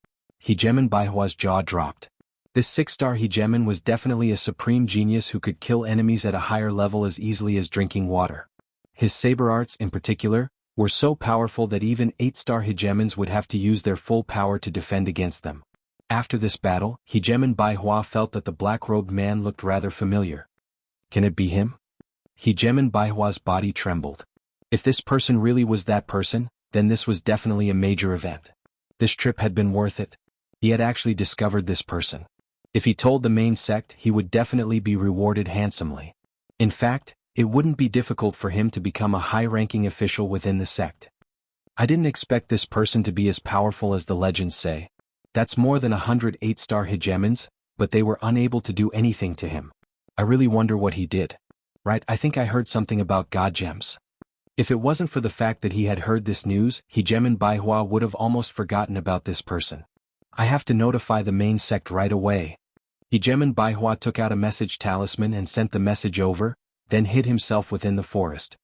Hegeman Baihua's jaw dropped. This 6-star Hegeman was definitely a supreme genius who could kill enemies at a higher level as easily as drinking water. His saber arts, in particular, were so powerful that even 8-star hegemons would have to use their full power to defend against them. After this battle, Hegemon Baihua felt that the black-robed man looked rather familiar. Can it be him? Hegemon Baihua's body trembled. If this person really was that person, then this was definitely a major event. This trip had been worth it. He had actually discovered this person. If he told the main sect, he would definitely be rewarded handsomely. In fact, it wouldn't be difficult for him to become a high-ranking official within the sect. I didn't expect this person to be as powerful as the legends say. That's more than 100 8-star hegemons, but they were unable to do anything to him. I really wonder what he did. Right, I think I heard something about god gems. If it wasn't for the fact that he had heard this news, Hegemon Baihua would have almost forgotten about this person. I have to notify the main sect right away. Hegemon Baihua took out a message talisman and sent the message over, then hid himself within the forest.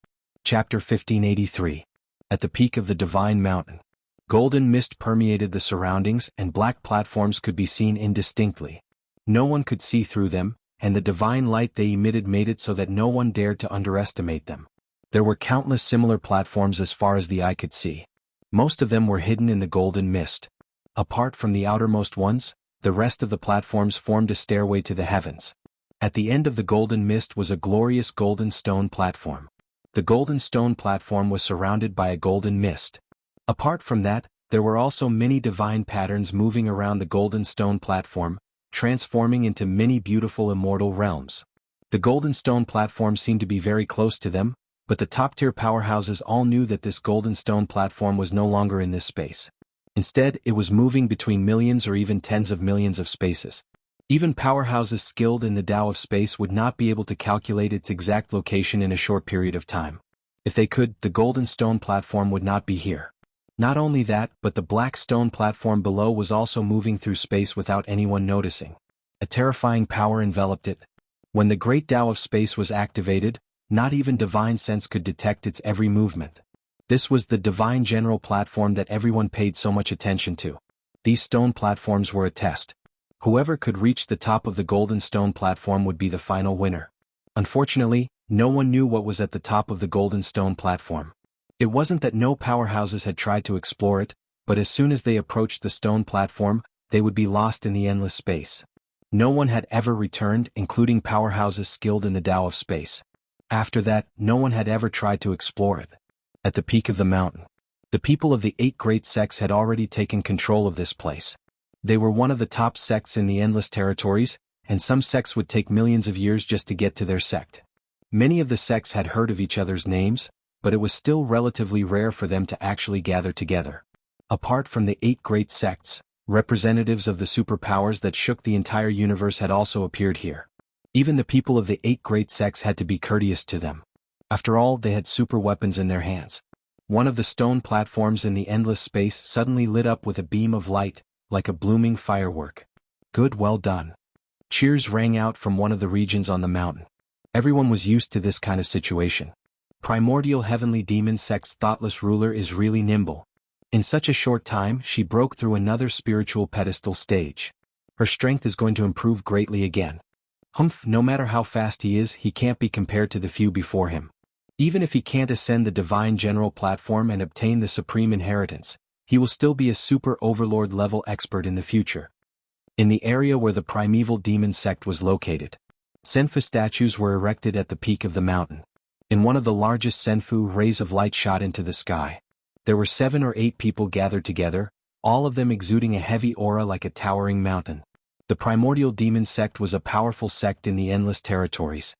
Chapter 1583. At the peak of the Divine Mountain. Golden mist permeated the surroundings and black platforms could be seen indistinctly. No one could see through them, and the divine light they emitted made it so that no one dared to underestimate them. There were countless similar platforms as far as the eye could see. Most of them were hidden in the golden mist. Apart from the outermost ones, the rest of the platforms formed a stairway to the heavens. At the end of the golden mist was a glorious golden stone platform. The golden stone platform was surrounded by a golden mist. Apart from that, there were also many divine patterns moving around the golden stone platform, transforming into many beautiful immortal realms. The golden stone platform seemed to be very close to them, but the top-tier powerhouses all knew that this golden stone platform was no longer in this space. Instead, it was moving between millions or even tens of millions of spaces. Even powerhouses skilled in the Tao of space would not be able to calculate its exact location in a short period of time. If they could, the golden stone platform would not be here. Not only that, but the black stone platform below was also moving through space without anyone noticing. A terrifying power enveloped it. When the great Tao of space was activated, not even divine sense could detect its every movement. This was the divine general platform that everyone paid so much attention to. These stone platforms were a test. Whoever could reach the top of the golden stone platform would be the final winner. Unfortunately, no one knew what was at the top of the golden stone platform. It wasn't that no powerhouses had tried to explore it, but as soon as they approached the stone platform, they would be lost in the endless space. No one had ever returned, including powerhouses skilled in the Tao of space. After that, no one had ever tried to explore it. At the peak of the mountain, the people of the 8 great sects had already taken control of this place. They were one of the top sects in the endless territories, and some sects would take millions of years just to get to their sect. Many of the sects had heard of each other's names, but it was still relatively rare for them to actually gather together. Apart from the 8 great sects, representatives of the superpowers that shook the entire universe had also appeared here. Even the people of the 8 great sects had to be courteous to them. After all, they had super weapons in their hands. One of the stone platforms in the endless space suddenly lit up with a beam of light, like a blooming firework. Good, well done. Cheers rang out from one of the regions on the mountain. Everyone was used to this kind of situation. Primordial Heavenly Demon Sect's thoughtless ruler is really nimble. In such a short time, she broke through another spiritual pedestal stage. Her strength is going to improve greatly again. Humph, no matter how fast he is, he can't be compared to the few before him. Even if he can't ascend the divine general platform and obtain the supreme inheritance, he will still be a super overlord level expert in the future. In the area where the primeval demon sect was located, Senfu statues were erected at the peak of the mountain. In one of the largest Senfu, rays of light shot into the sky. There were 7 or 8 people gathered together, all of them exuding a heavy aura like a towering mountain. The primordial demon sect was a powerful sect in the endless territories.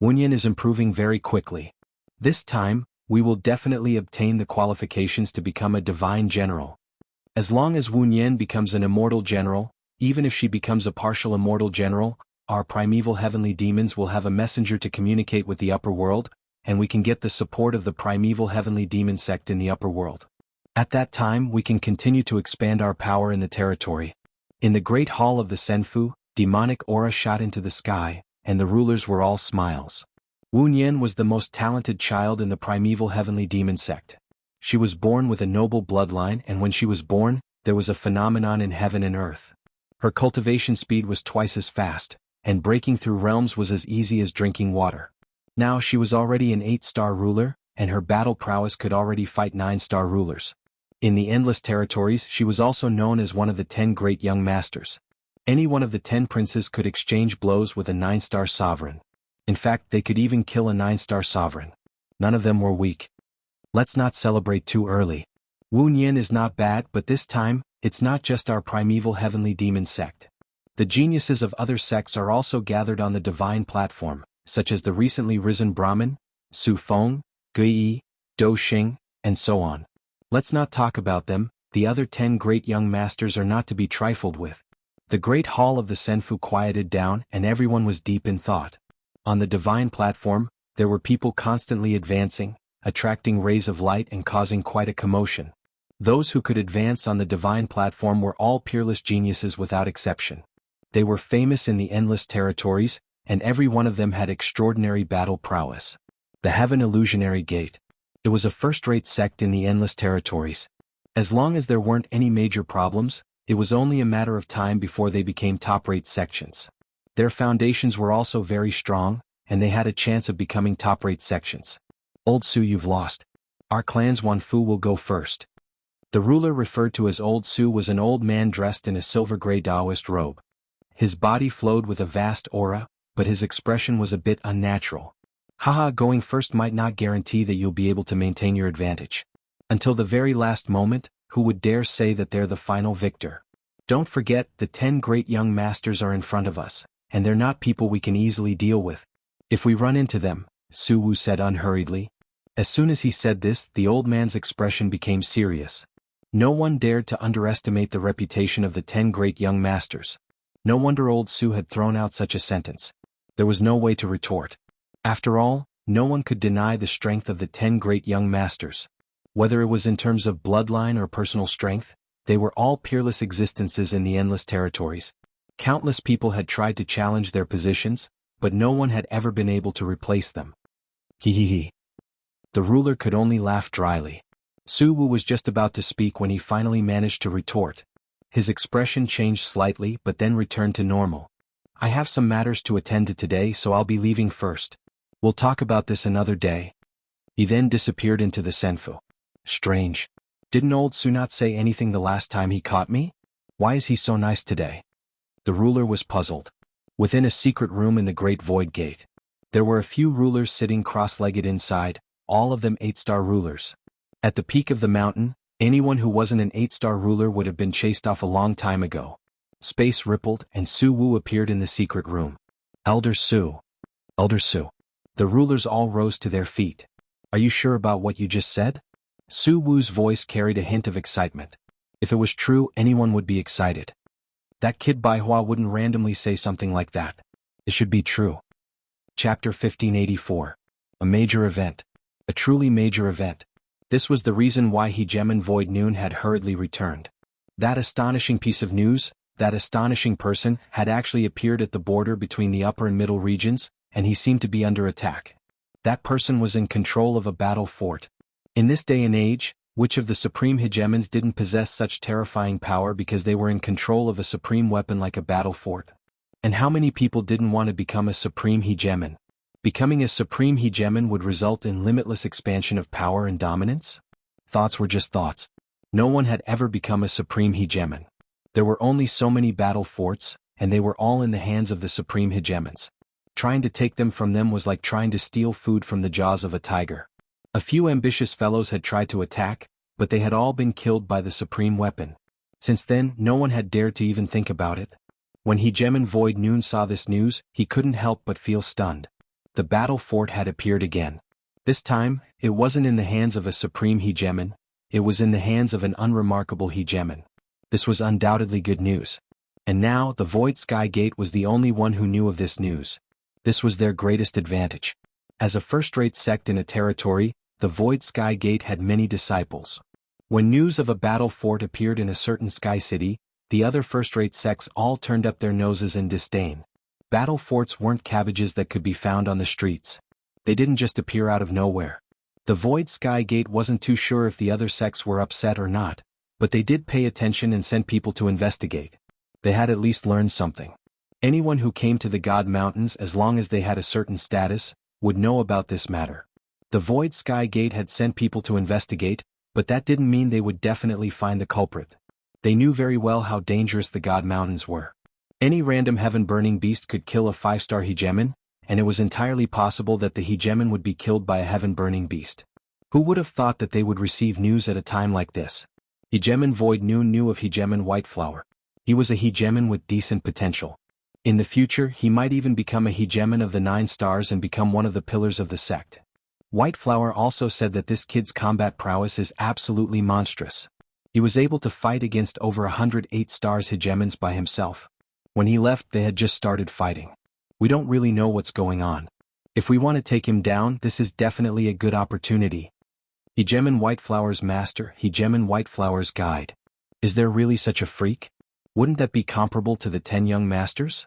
Wunyan is improving very quickly. This time, we will definitely obtain the qualifications to become a divine general. As long as Wunyan becomes an immortal general, even if she becomes a partial immortal general, our primeval heavenly demons will have a messenger to communicate with the upper world, and we can get the support of the primeval heavenly demon sect in the upper world. At that time, we can continue to expand our power in the territory. In the great hall of the Senfu, demonic aura shot into the sky, and the rulers were all smiles. Wunyan was the most talented child in the primeval heavenly demon sect. She was born with a noble bloodline, and when she was born, there was a phenomenon in heaven and earth. Her cultivation speed was twice as fast, and breaking through realms was as easy as drinking water. Now she was already an 8-star ruler, and her battle prowess could already fight 9-star rulers. In the Endless Territories, she was also known as one of the 10 great young masters. Any one of the 10 princes could exchange blows with a 9-star sovereign. In fact, they could even kill a 9-star sovereign. None of them were weak. Let's not celebrate too early. Wu Nian is not bad, but this time, it's not just our primeval heavenly demon sect. The geniuses of other sects are also gathered on the divine platform, such as the recently risen Brahmin, Su Feng, Gui Yi, Dou Xing, and so on. Let's not talk about them. The other 10 great young masters are not to be trifled with. The great hall of the Senfu quieted down and everyone was deep in thought. On the divine platform, there were people constantly advancing, attracting rays of light and causing quite a commotion. Those who could advance on the divine platform were all peerless geniuses without exception. They were famous in the Endless Territories, and every one of them had extraordinary battle prowess. The Heaven Illusionary Gate. It was a first-rate sect in the Endless Territories. As long as there weren't any major problems, it was only a matter of time before they became top-rate sections. Their foundations were also very strong, and they had a chance of becoming top-rate sections. Old Su, you've lost. Our clan's Wanfu will go first. The ruler referred to as Old Su was an old man dressed in a silver-gray Taoist robe. His body flowed with a vast aura, but his expression was a bit unnatural. Haha, going first might not guarantee that you'll be able to maintain your advantage. Until the very last moment, who would dare say that they're the final victor? Don't forget, the 10 great young masters are in front of us, and they're not people we can easily deal with. If we run into them, Su Wu said unhurriedly. As soon as he said this, the old man's expression became serious. No one dared to underestimate the reputation of the 10 great young masters. No wonder Old Su had thrown out such a sentence. There was no way to retort. After all, no one could deny the strength of the 10 great young masters. Whether it was in terms of bloodline or personal strength, they were all peerless existences in the Endless Territories. Countless people had tried to challenge their positions, but no one had ever been able to replace them. He. The ruler could only laugh dryly. Su Wu was just about to speak when he finally managed to retort. His expression changed slightly but then returned to normal. I have some matters to attend to today, so I'll be leaving first. We'll talk about this another day. He then disappeared into the Senfu. Strange. Didn't Old Su not say anything the last time he caught me? Why is he so nice today? The ruler was puzzled. Within a secret room in the Great Void Gate, there were a few rulers sitting cross-legged inside, all of them 8-star rulers. At the peak of the mountain, anyone who wasn't an 8-star ruler would have been chased off a long time ago. Space rippled and Su Wu appeared in the secret room. Elder Su. Elder Su. The rulers all rose to their feet. Are you sure about what you just said? Su Wu's voice carried a hint of excitement. If it was true, anyone would be excited. That kid Bai Hua wouldn't randomly say something like that. It should be true. Chapter 1584. A major event. A truly major event. This was the reason why Hegemon Void Noon had hurriedly returned. That astonishing piece of news, that astonishing person, had actually appeared at the border between the upper and middle regions, and he seemed to be under attack. That person was in control of a battle fort. In this day and age, which of the supreme hegemons didn't possess such terrifying power because they were in control of a supreme weapon like a battle fort? And how many people didn't want to become a supreme hegemon? Becoming a supreme hegemon would result in limitless expansion of power and dominance? Thoughts were just thoughts. No one had ever become a supreme hegemon. There were only so many battle forts, and they were all in the hands of the supreme hegemons. Trying to take them from them was like trying to steal food from the jaws of a tiger. A few ambitious fellows had tried to attack, but they had all been killed by the supreme weapon. Since then, no one had dared to even think about it. When Hegemon Void Noon saw this news, he couldn't help but feel stunned. The battle fort had appeared again. This time, it wasn't in the hands of a supreme hegemon, it was in the hands of an unremarkable hegemon. This was undoubtedly good news. And now, the Void Sky Gate was the only one who knew of this news. This was their greatest advantage. As a first-rate sect in a territory, the Void Sky Gate had many disciples. When news of a battle fort appeared in a certain sky city, the other first-rate sects all turned up their noses in disdain. Battle forts weren't cabbages that could be found on the streets. They didn't just appear out of nowhere. The Void Sky Gate wasn't too sure if the other sects were upset or not, but they did pay attention and sent people to investigate. They had at least learned something. Anyone who came to the God Mountains, as long as they had a certain status, would know about this matter. The Void Sky Gate had sent people to investigate, but that didn't mean they would definitely find the culprit. They knew very well how dangerous the God Mountains were. Any random heaven-burning beast could kill a 5-star hegemon, and it was entirely possible that the hegemon would be killed by a heaven-burning beast. Who would have thought that they would receive news at a time like this? Hegemon Void Noon knew of Hegemon Whiteflower. He was a hegemon with decent potential. In the future, he might even become a hegemon of the 9 stars and become one of the pillars of the sect. Whiteflower also said that this kid's combat prowess is absolutely monstrous. He was able to fight against over 108 stars hegemons by himself. When he left, they had just started fighting. We don't really know what's going on. If we want to take him down, this is definitely a good opportunity. Hegemon Whiteflower's master, Hegemon Whiteflower's guide. Is there really such a freak? Wouldn't that be comparable to the 10 young masters?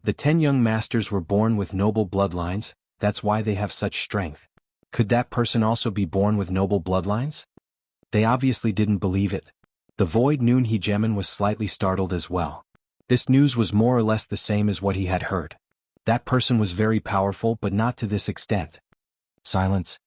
The 10 young masters were born with noble bloodlines, that's why they have such strength. Could that person also be born with noble bloodlines? They obviously didn't believe it. The Void Noon hegemon was slightly startled as well. This news was more or less the same as what he had heard. That person was very powerful, but not to this extent. Silence.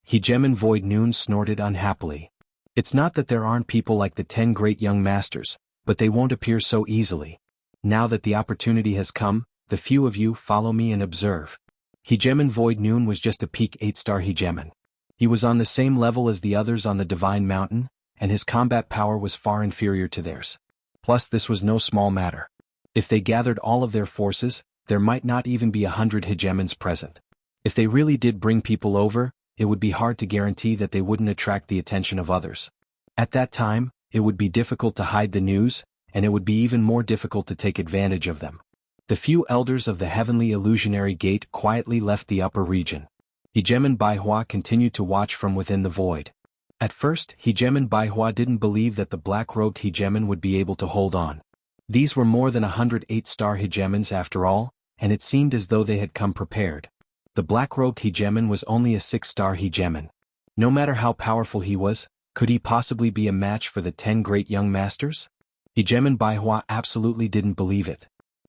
Hegemon Void Noon snorted unhappily. It's not that there aren't people like the 10 great young masters, but they won't appear so easily. Now that the opportunity has come, the few of you follow me and observe. Hegemon Void Noon was just a peak 8-star hegemon. He was on the same level as the others on the Divine Mountain, and his combat power was far inferior to theirs. Plus, this was no small matter. If they gathered all of their forces, there might not even be 100 hegemons present. If they really did bring people over, it would be hard to guarantee that they wouldn't attract the attention of others. At that time, it would be difficult to hide the news, and it would be even more difficult to take advantage of them. The few elders of the Heavenly Illusionary Gate quietly left the upper region. Hegemon Baihua continued to watch from within the void. At first, Hegemon Baihua didn't believe that the black-robed hegemon would be able to hold on. These were more than 108-star hegemons after all, and it seemed as though they had come prepared. The black-robed hegemon was only a 6-star hegemon. No matter how powerful he was, could he possibly be a match for the 10 great young masters? Hegemon Baihua absolutely didn't believe it.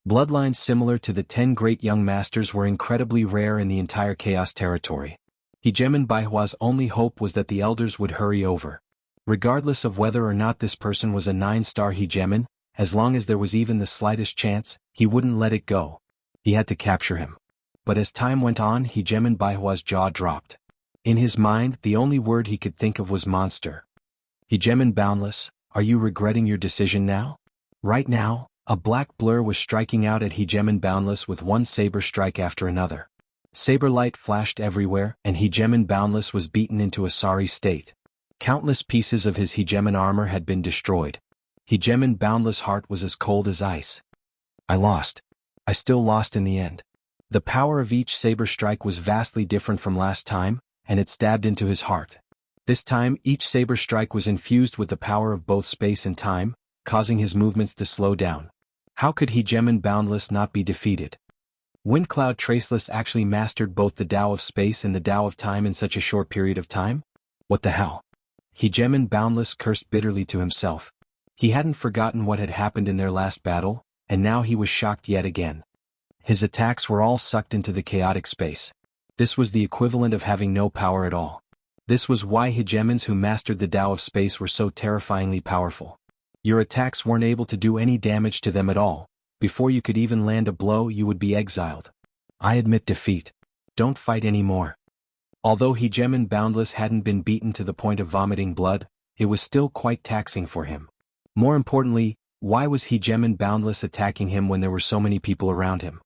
Bloodlines similar to the 10 great young masters were incredibly rare in the entire Chaos territory. Hegemon Baihua's only hope was that the elders would hurry over. Regardless of whether or not this person was a 9-star hegemon, as long as there was even the slightest chance, he wouldn't let it go. He had to capture him. But as time went on, Hegemon Baihua's jaw dropped. In his mind, the only word he could think of was monster. Hegemon Boundless, are you regretting your decision now? Right now, a black blur was striking out at Hegemon Boundless with one saber strike after another. Saber light flashed everywhere, and Hegemon Boundless was beaten into a sorry state. Countless pieces of his Hegemon armor had been destroyed. Hegemon Boundless' heart was as cold as ice. I lost. I still lost in the end. The power of each saber strike was vastly different from last time, and it stabbed into his heart. This time, each saber strike was infused with the power of both space and time, causing his movements to slow down. How could Hegemon Boundless not be defeated? Windcloud Traceless actually mastered both the Tao of space and the Tao of time in such a short period of time? What the hell? Hegemon Boundless cursed bitterly to himself. He hadn't forgotten what had happened in their last battle, and now he was shocked yet again. His attacks were all sucked into the chaotic space. This was the equivalent of having no power at all. This was why hegemons who mastered the Tao of space were so terrifyingly powerful. Your attacks weren't able to do any damage to them at all. Before you could even land a blow, you would be exiled. I admit defeat. Don't fight anymore. Although Hegemon Boundless hadn't been beaten to the point of vomiting blood, it was still quite taxing for him. More importantly, why was Hegemon Boundless attacking him when there were so many people around him?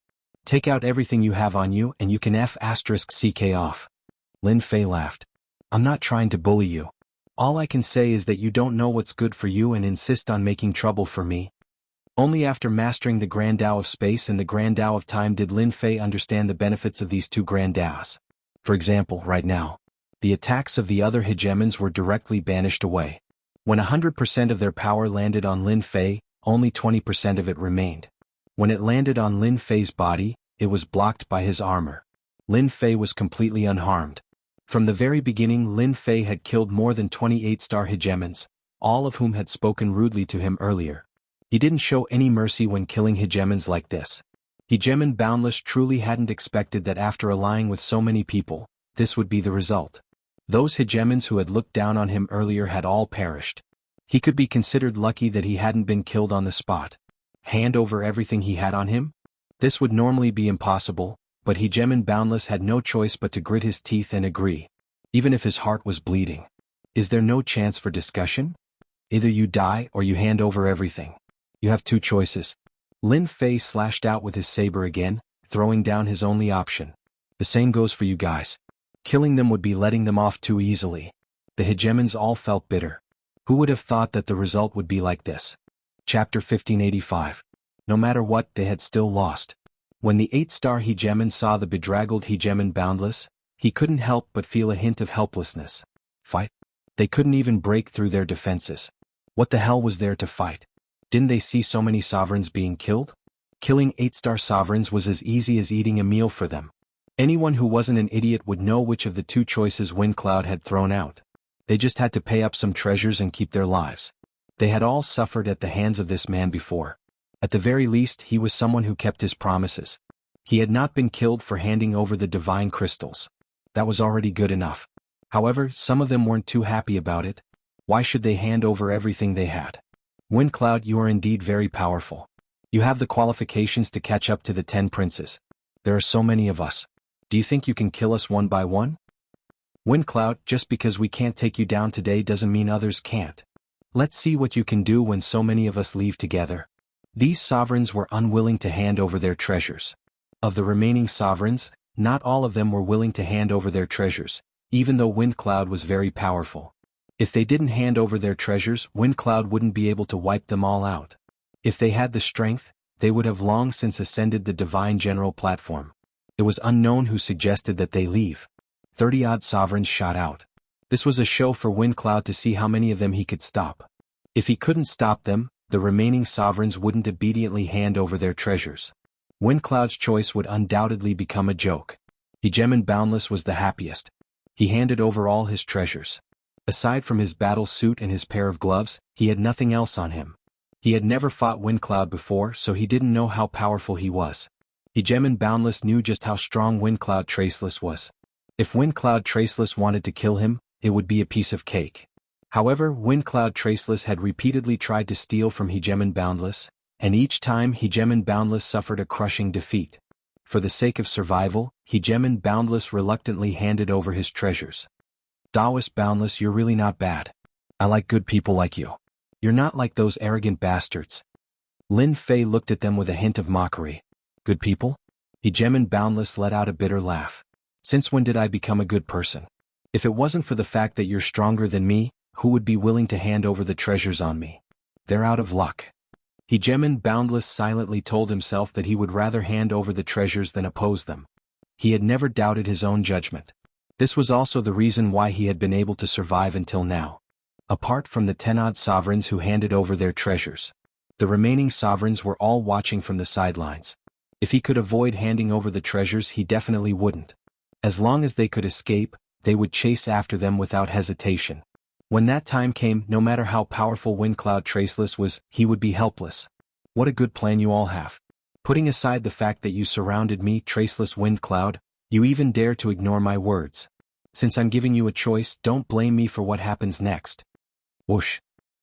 Take out everything you have on you and you can F***CK off. Lin Fei laughed. I'm not trying to bully you. All I can say is that you don't know what's good for you and insist on making trouble for me. Only after mastering the Grand Tao of space and the Grand Tao of time did Lin Fei understand the benefits of these two Grand Taos. For example, right now, the attacks of the other hegemons were directly banished away. When 100% of their power landed on Lin Fei, only 20% of it remained. When it landed on Lin Fei's body, it was blocked by his armor. Lin Fei was completely unharmed. From the very beginning, Lin Fei had killed more than 28-star hegemons, all of whom had spoken rudely to him earlier. He didn't show any mercy when killing hegemons like this. Hegemon Boundless truly hadn't expected that after allying with so many people, this would be the result. Those hegemons who had looked down on him earlier had all perished. He could be considered lucky that he hadn't been killed on the spot. Hand over everything he had on him? This would normally be impossible, but Hegemon Boundless had no choice but to grit his teeth and agree. Even if his heart was bleeding. Is there no chance for discussion? Either you die or you hand over everything. You have two choices. Lin Fei slashed out with his saber again, throwing down his only option. The same goes for you guys. Killing them would be letting them off too easily. The hegemons all felt bitter. Who would have thought that the result would be like this? Chapter 1585. No matter what, they had still lost. When the 8-star hegemon saw the bedraggled hegemon Boundless, he couldn't help but feel a hint of helplessness. Fight? They couldn't even break through their defenses. What the hell was there to fight? Didn't they see so many sovereigns being killed? Killing 8-star sovereigns was as easy as eating a meal for them. Anyone who wasn't an idiot would know which of the two choices Windcloud had thrown out. They just had to pay up some treasures and keep their lives. They had all suffered at the hands of this man before. At the very least, he was someone who kept his promises. He had not been killed for handing over the divine crystals. That was already good enough. However, some of them weren't too happy about it. Why should they hand over everything they had? Windcloud, you are indeed very powerful. You have the qualifications to catch up to the 10 princes. There are so many of us. Do you think you can kill us one by one? Windcloud, just because we can't take you down today doesn't mean others can't. Let's see what you can do when so many of us leave together. These sovereigns were unwilling to hand over their treasures. Of the remaining sovereigns, not all of them were willing to hand over their treasures, even though Windcloud was very powerful. If they didn't hand over their treasures, Windcloud wouldn't be able to wipe them all out. If they had the strength, they would have long since ascended the divine general platform. It was unknown who suggested that they leave. 30-odd sovereigns shot out. This was a show for Windcloud to see how many of them he could stop. If he couldn't stop them, the remaining sovereigns wouldn't obediently hand over their treasures. Windcloud's choice would undoubtedly become a joke. Hegemon Boundless was the happiest. He handed over all his treasures. Aside from his battle suit and his pair of gloves, he had nothing else on him. He had never fought Windcloud before, so he didn't know how powerful he was. Hegemon Boundless knew just how strong Windcloud Traceless was. If Windcloud Traceless wanted to kill him, it would be a piece of cake. However, Windcloud Traceless had repeatedly tried to steal from Hegemon Boundless, and each time Hegemon Boundless suffered a crushing defeat. For the sake of survival, Hegemon Boundless reluctantly handed over his treasures. Taoist Boundless, you're really not bad. I like good people like you. You're not like those arrogant bastards. Lin Fei looked at them with a hint of mockery. Good people? Hegemon Boundless let out a bitter laugh. Since when did I become a good person? If it wasn't for the fact that you're stronger than me, who would be willing to hand over the treasures on me? They're out of luck. Hegemon Boundless silently told himself that he would rather hand over the treasures than oppose them. He had never doubted his own judgment. This was also the reason why he had been able to survive until now. Apart from the 10-odd sovereigns who handed over their treasures, the remaining sovereigns were all watching from the sidelines. If he could avoid handing over the treasures, he definitely wouldn't. As long as they could escape, they would chase after them without hesitation. When that time came, no matter how powerful Windcloud Traceless was, he would be helpless. What a good plan you all have. Putting aside the fact that you surrounded me, Traceless Windcloud, you even dare to ignore my words. Since I'm giving you a choice, don't blame me for what happens next. Whoosh.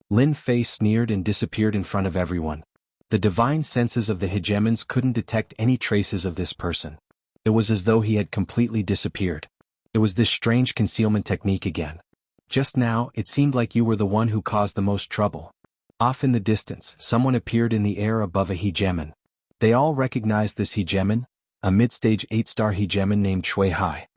Lin Fei sneered and disappeared in front of everyone. The divine senses of the hegemons couldn't detect any traces of this person. It was as though he had completely disappeared. It was this strange concealment technique again. Just now, it seemed like you were the one who caused the most trouble. Off in the distance, someone appeared in the air above a hegemon. They all recognized this hegemon, a mid-stage 8-star hegemon named Shui Hai.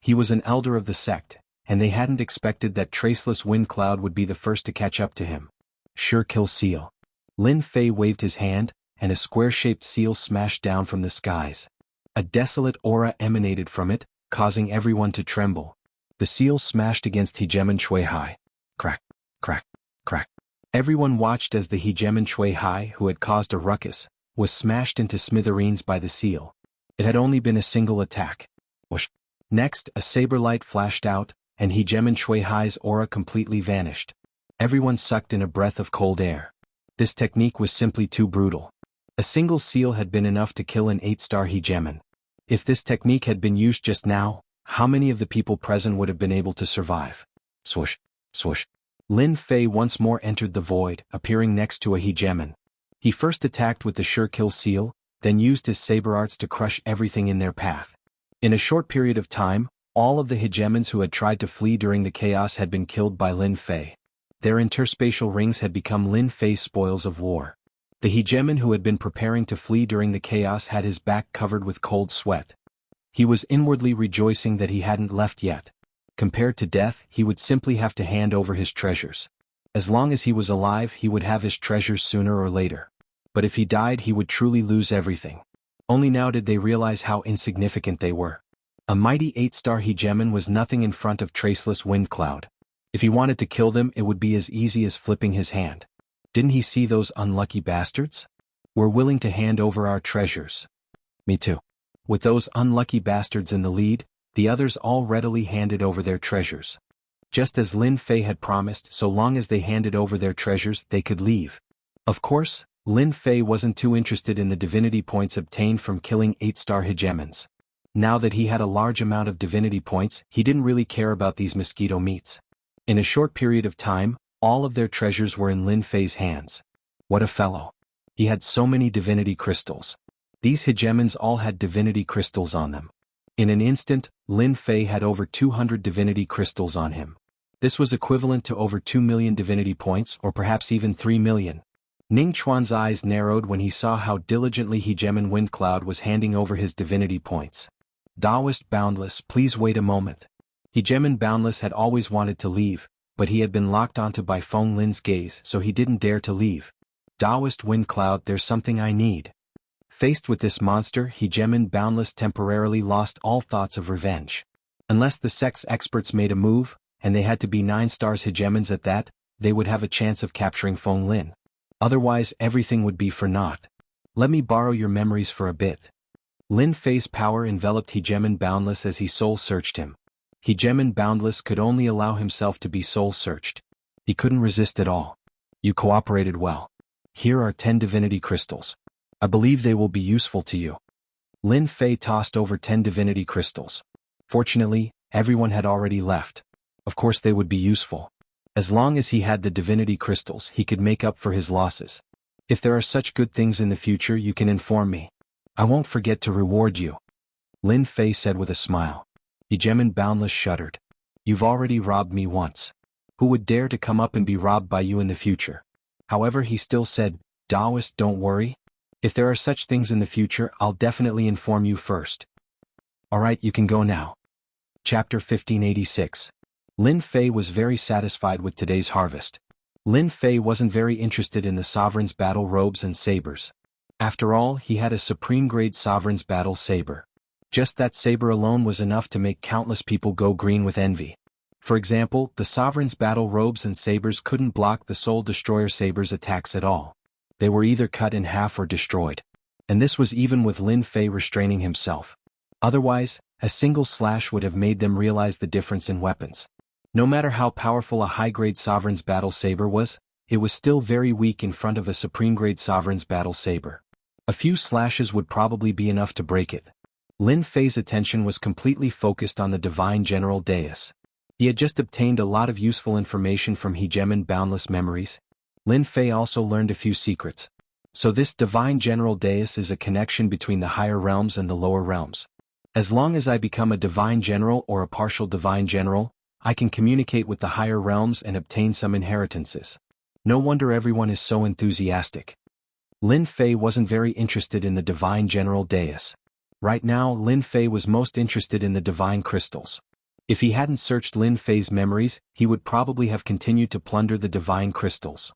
He was an elder of the sect, and they hadn't expected that Traceless Windcloud would be the first to catch up to him. Sure kill seal. Lin Fei waved his hand, and a square-shaped seal smashed down from the skies. A desolate aura emanated from it, causing everyone to tremble. The seal smashed against Hegemon Shui Hai. Crack, crack, crack. Everyone watched as the Hegemon Shui Hai, who had caused a ruckus, was smashed into smithereens by the seal. It had only been a single attack. Whoosh. Next, a saber light flashed out, and Hegemon Shui Hai's aura completely vanished. Everyone sucked in a breath of cold air. This technique was simply too brutal. A single seal had been enough to kill an 8-star hegemon. If this technique had been used just now, how many of the people present would have been able to survive? Swoosh, swoosh. Lin Fei once more entered the void, appearing next to a hegemon. He first attacked with the sure kill seal, then used his saber arts to crush everything in their path. In a short period of time, all of the hegemons who had tried to flee during the chaos had been killed by Lin Fei. Their interspatial rings had become Lin Fei's spoils of war. The hegemon who had been preparing to flee during the chaos had his back covered with cold sweat. He was inwardly rejoicing that he hadn't left yet. Compared to death, he would simply have to hand over his treasures. As long as he was alive, he would have his treasures sooner or later. But if he died, he would truly lose everything. Only now did they realize how insignificant they were. A mighty 8-star hegemon was nothing in front of Traceless Wind Cloud. If he wanted to kill them, it would be as easy as flipping his hand. Didn't he see those unlucky bastards? We're willing to hand over our treasures. Me too. With those unlucky bastards in the lead, the others all readily handed over their treasures. Just as Lin Fei had promised, so long as they handed over their treasures, they could leave. Of course, Lin Fei wasn't too interested in the divinity points obtained from killing 8-star hegemons. Now that he had a large amount of divinity points, he didn't really care about these mosquito meats. In a short period of time, all of their treasures were in Lin Fei's hands. What a fellow. He had so many divinity crystals. These hegemons all had divinity crystals on them. In an instant, Lin Fei had over 200 divinity crystals on him. This was equivalent to over 2 million divinity points, or perhaps even 3 million. Ning Chuan's eyes narrowed when he saw how diligently Hegemon Windcloud was handing over his divinity points. Taoist Boundless, please wait a moment. Hegemon Boundless had always wanted to leave, but he had been locked onto by Feng Lin's gaze, so he didn't dare to leave. Taoist Windcloud, there's something I need. Faced with this monster, Hegemon Boundless temporarily lost all thoughts of revenge. Unless the sex experts made a move, and they had to be 9 stars hegemons at that, they would have a chance of capturing Feng Lin. Otherwise, everything would be for naught. Let me borrow your memories for a bit. Lin Fei's power enveloped Hegemon Boundless as he soul-searched him. Hegemon Boundless could only allow himself to be soul-searched. He couldn't resist at all. You cooperated well. Here are 10 divinity crystals. I believe they will be useful to you. Lin Fei tossed over 10 divinity crystals. Fortunately, everyone had already left. Of course they would be useful. As long as he had the divinity crystals, he could make up for his losses. If there are such good things in the future, you can inform me. I won't forget to reward you. Lin Fei said with a smile. Hegemon Boundless shuddered. You've already robbed me once. Who would dare to come up and be robbed by you in the future? However, he still said, Taoist, don't worry. If there are such things in the future, I'll definitely inform you first. Alright, you can go now. Chapter 1586. Lin Fei was very satisfied with today's harvest. Lin Fei wasn't very interested in the Sovereign's battle robes and sabers. After all, he had a supreme-grade Sovereign's battle saber. Just that saber alone was enough to make countless people go green with envy. For example, the Sovereign's battle robes and sabers couldn't block the Soul Destroyer saber's attacks at all. They were either cut in half or destroyed. And this was even with Lin Fei restraining himself. Otherwise, a single slash would have made them realize the difference in weapons. No matter how powerful a high-grade Sovereign's battle saber was, it was still very weak in front of a supreme-grade Sovereign's battle saber. A few slashes would probably be enough to break it. Lin Fei's attention was completely focused on the Divine General Deus. He had just obtained a lot of useful information from Hegemon Boundless memories. Lin Fei also learned a few secrets. So this Divine General Deus is a connection between the higher realms and the lower realms. As long as I become a Divine General or a partial Divine General, I can communicate with the higher realms and obtain some inheritances. No wonder everyone is so enthusiastic. Lin Fei wasn't very interested in the Divine General Deus. Right now, Lin Fei was most interested in the Divine Crystals. If he hadn't searched Lin Fei's memories, he would probably have continued to plunder the Divine Crystals.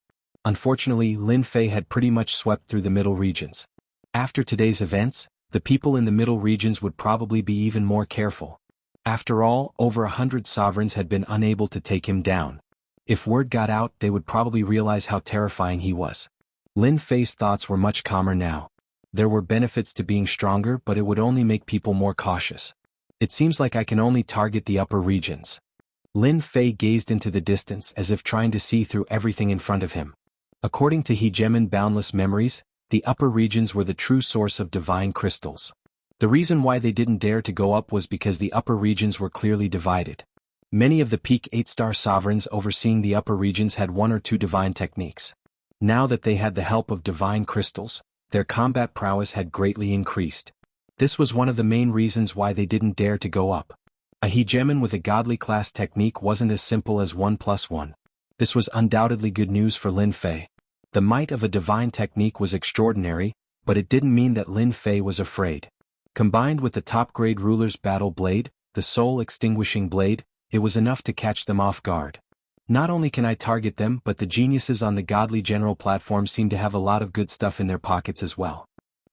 Unfortunately, Lin Fei had pretty much swept through the middle regions. After today's events, the people in the middle regions would probably be even more careful. After all, over 100 sovereigns had been unable to take him down. If word got out, they would probably realize how terrifying he was. Lin Fei's thoughts were much calmer now. There were benefits to being stronger, but it would only make people more cautious. It seems like I can only target the upper regions. Lin Fei gazed into the distance as if trying to see through everything in front of him. According to Hegemon Boundless memories, the upper regions were the true source of divine crystals. The reason why they didn't dare to go up was because the upper regions were clearly divided. Many of the peak 8-star sovereigns overseeing the upper regions had one or two divine techniques. Now that they had the help of divine crystals, their combat prowess had greatly increased. This was one of the main reasons why they didn't dare to go up. A hegemon with a godly class technique wasn't as simple as 1+1. This was undoubtedly good news for Lin Fei. The might of a divine technique was extraordinary, but it didn't mean that Lin Fei was afraid. Combined with the top-grade ruler's battle blade, the soul-extinguishing blade, it was enough to catch them off guard. Not only can I target them, but the geniuses on the godly general platform seem to have a lot of good stuff in their pockets as well.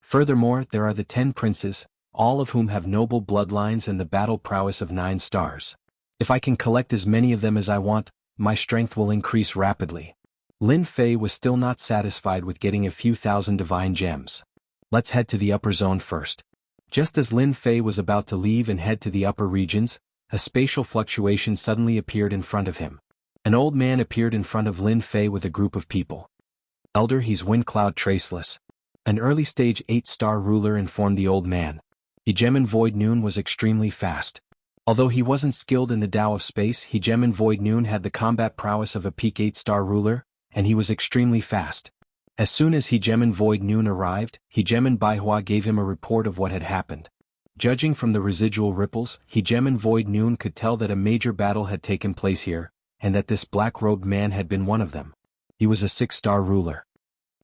Furthermore, there are the 10 princes, all of whom have noble bloodlines and the battle prowess of 9 stars. If I can collect as many of them as I want, my strength will increase rapidly. Lin Fei was still not satisfied with getting a few thousand divine gems. Let's head to the upper zone first. Just as Lin Fei was about to leave and head to the upper regions, a spatial fluctuation suddenly appeared in front of him. An old man appeared in front of Lin Fei with a group of people. Elder, he's Windcloud Traceless. An early-stage 8-star ruler informed the old man. Hegemon Void Noon was extremely fast. Although he wasn't skilled in the Tao of space, Hegemon Void Noon had the combat prowess of a peak 8-star ruler, and he was extremely fast. As soon as Hegemon Void Noon arrived, Hegemon Baihua gave him a report of what had happened. Judging from the residual ripples, Hegemon Void Noon could tell that a major battle had taken place here, and that this black-robed man had been one of them. He was a 6-star ruler.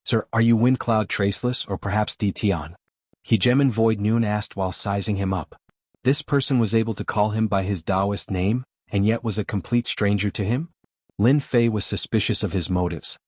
Sir, are you Windcloud Traceless or perhaps Dtion? Hegemon Void Noon asked while sizing him up. This person was able to call him by his Taoist name, and yet was a complete stranger to him? Lin Fei was suspicious of his motives.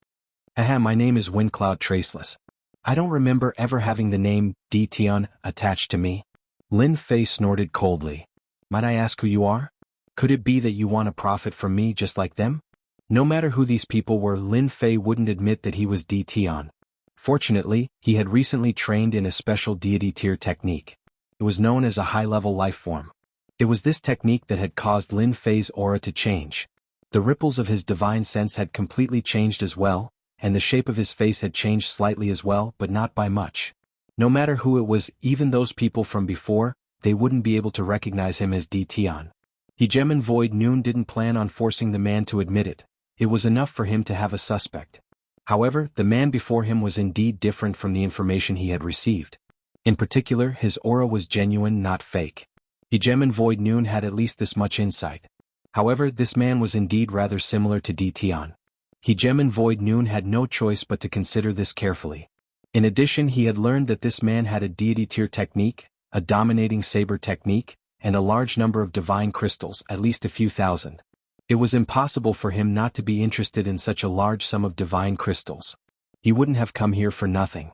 My name is Windcloud Traceless. I don't remember ever having the name Dtion attached to me. Lin Fei snorted coldly. Might I ask who you are? Could it be that you want to profit from me just like them? No matter who these people were, Lin Fei wouldn't admit that he was Dtion. Fortunately, he had recently trained in a special deity tier technique. It was known as a high-level life form. It was this technique that had caused Lin Fei's aura to change. The ripples of his divine sense had completely changed as well, and the shape of his face had changed slightly as well, but not by much. No matter who it was, even those people from before, they wouldn't be able to recognize him as Dtion. Hegemon Void Noon didn't plan on forcing the man to admit it. It was enough for him to have a suspect. However, the man before him was indeed different from the information he had received. In particular, his aura was genuine, not fake. Hegemon Void Noon had at least this much insight. However, this man was indeed rather similar to Dtion. Hegemon Void Noon had no choice but to consider this carefully. In addition, he had learned that this man had a deity tier technique, a dominating saber technique, and a large number of divine crystals, at least a few thousand. It was impossible for him not to be interested in such a large sum of divine crystals. He wouldn't have come here for nothing.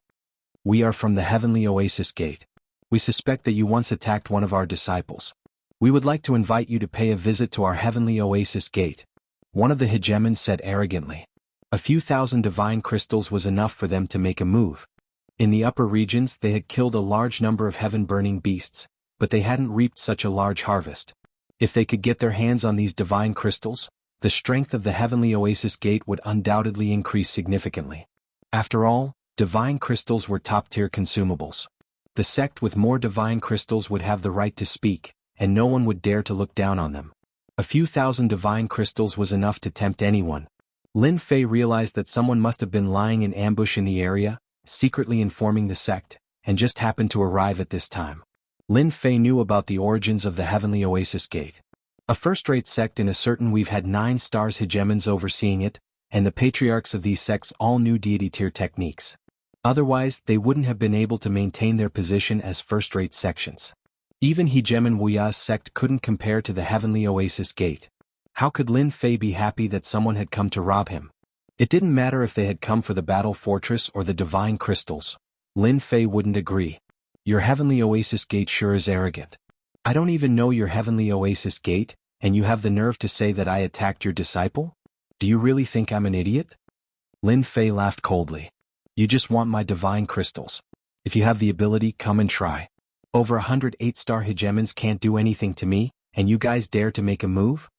We are from the Heavenly Oasis Gate. We suspect that you once attacked one of our disciples. We would like to invite you to pay a visit to our Heavenly Oasis Gate. One of the hegemons said arrogantly. A few thousand divine crystals was enough for them to make a move. In the upper regions they had killed a large number of heaven-burning beasts, but they hadn't reaped such a large harvest. If they could get their hands on these divine crystals, the strength of the Heavenly Oasis Gate would undoubtedly increase significantly. After all, divine crystals were top-tier consumables. The sect with more divine crystals would have the right to speak, and no one would dare to look down on them. A few thousand divine crystals was enough to tempt anyone. Lin Fei realized that someone must have been lying in ambush in the area, secretly informing the sect, and just happened to arrive at this time. Lin Fei knew about the origins of the Heavenly Oasis Gate. A first-rate sect in a certain we've had 9 stars hegemons overseeing it, and the patriarchs of these sects all knew deity tier techniques. Otherwise, they wouldn't have been able to maintain their position as first-rate sections. Even Hegemon Wuxia's sect couldn't compare to the Heavenly Oasis Gate. How could Lin Fei be happy that someone had come to rob him? It didn't matter if they had come for the battle fortress or the divine crystals. Lin Fei wouldn't agree. Your Heavenly Oasis Gate sure is arrogant. I don't even know your Heavenly Oasis Gate, and you have the nerve to say that I attacked your disciple? Do you really think I'm an idiot? Lin Fei laughed coldly. You just want my divine crystals. If you have the ability, come and try. Over 100 8-star hegemons can't do anything to me, and you guys dare to make a move?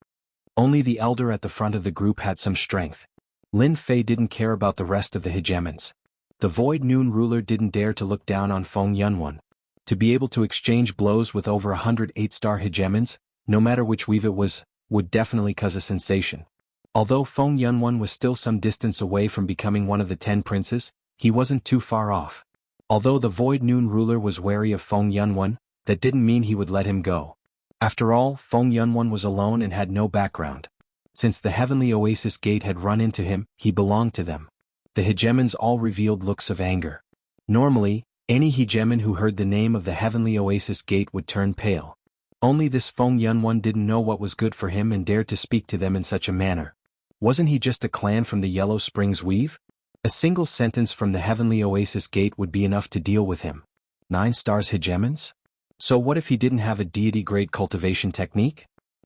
Only the elder at the front of the group had some strength. Lin Fei didn't care about the rest of the hegemons. The Void Noon ruler didn't dare to look down on Feng Yunwan. To be able to exchange blows with over 100 8-star hegemons, no matter which weave it was, would definitely cause a sensation. Although Feng Yunwan was still some distance away from becoming one of the 10 princes, he wasn't too far off. Although the Void Noon ruler was wary of Feng Yunwan, that didn't mean he would let him go. After all, Feng Yunwan was alone and had no background. Since the Heavenly Oasis Gate had run into him, he belonged to them. The hegemons all revealed looks of anger. Normally, any hegemon who heard the name of the Heavenly Oasis Gate would turn pale. Only this Feng Yunwan didn't know what was good for him and dared to speak to them in such a manner. Wasn't he just a clan from the Yellow Springs Weave? A single sentence from the Heavenly Oasis Gate would be enough to deal with him. 9 stars hegemons? So what if he didn't have a deity-grade cultivation technique?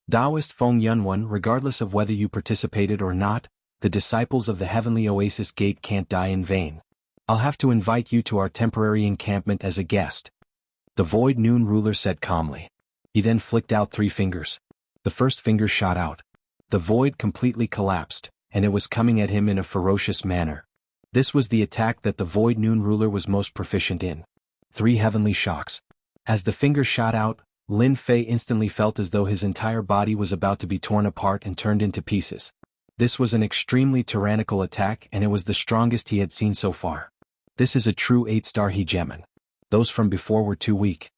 Taoist Feng Yunwan, regardless of whether you participated or not, the disciples of the Heavenly Oasis Gate can't die in vain. I'll have to invite you to our temporary encampment as a guest. The Void Noon ruler said calmly. He then flicked out 3 fingers. The first finger shot out. The void completely collapsed, and it was coming at him in a ferocious manner. This was the attack that the Void Noon ruler was most proficient in. 3 heavenly shocks. As the finger shot out, Lin Fei instantly felt as though his entire body was about to be torn apart and turned into pieces. This was an extremely tyrannical attack, and it was the strongest he had seen so far. This is a true 8-star hegemon. Those from before were too weak.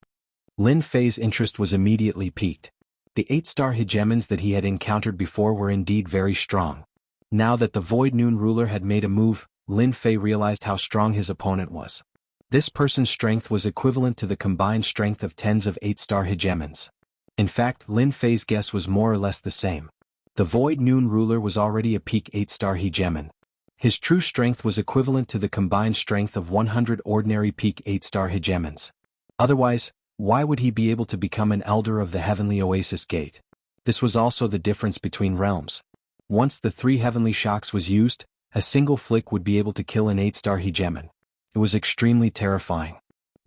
Lin Fei's interest was immediately piqued. The 8-star hegemons that he had encountered before were indeed very strong. Now that the Void Noon ruler had made a move, Lin Fei realized how strong his opponent was. This person's strength was equivalent to the combined strength of tens of 8-star hegemons. In fact, Lin Fei's guess was more or less the same. The Void Noon ruler was already a peak 8-star hegemon. His true strength was equivalent to the combined strength of 100 ordinary peak 8-star hegemons. Otherwise, why would he be able to become an elder of the Heavenly Oasis Gate? This was also the difference between realms. Once the 3 heavenly shocks was used, a single flick would be able to kill an 8-star hegemon. It was extremely terrifying.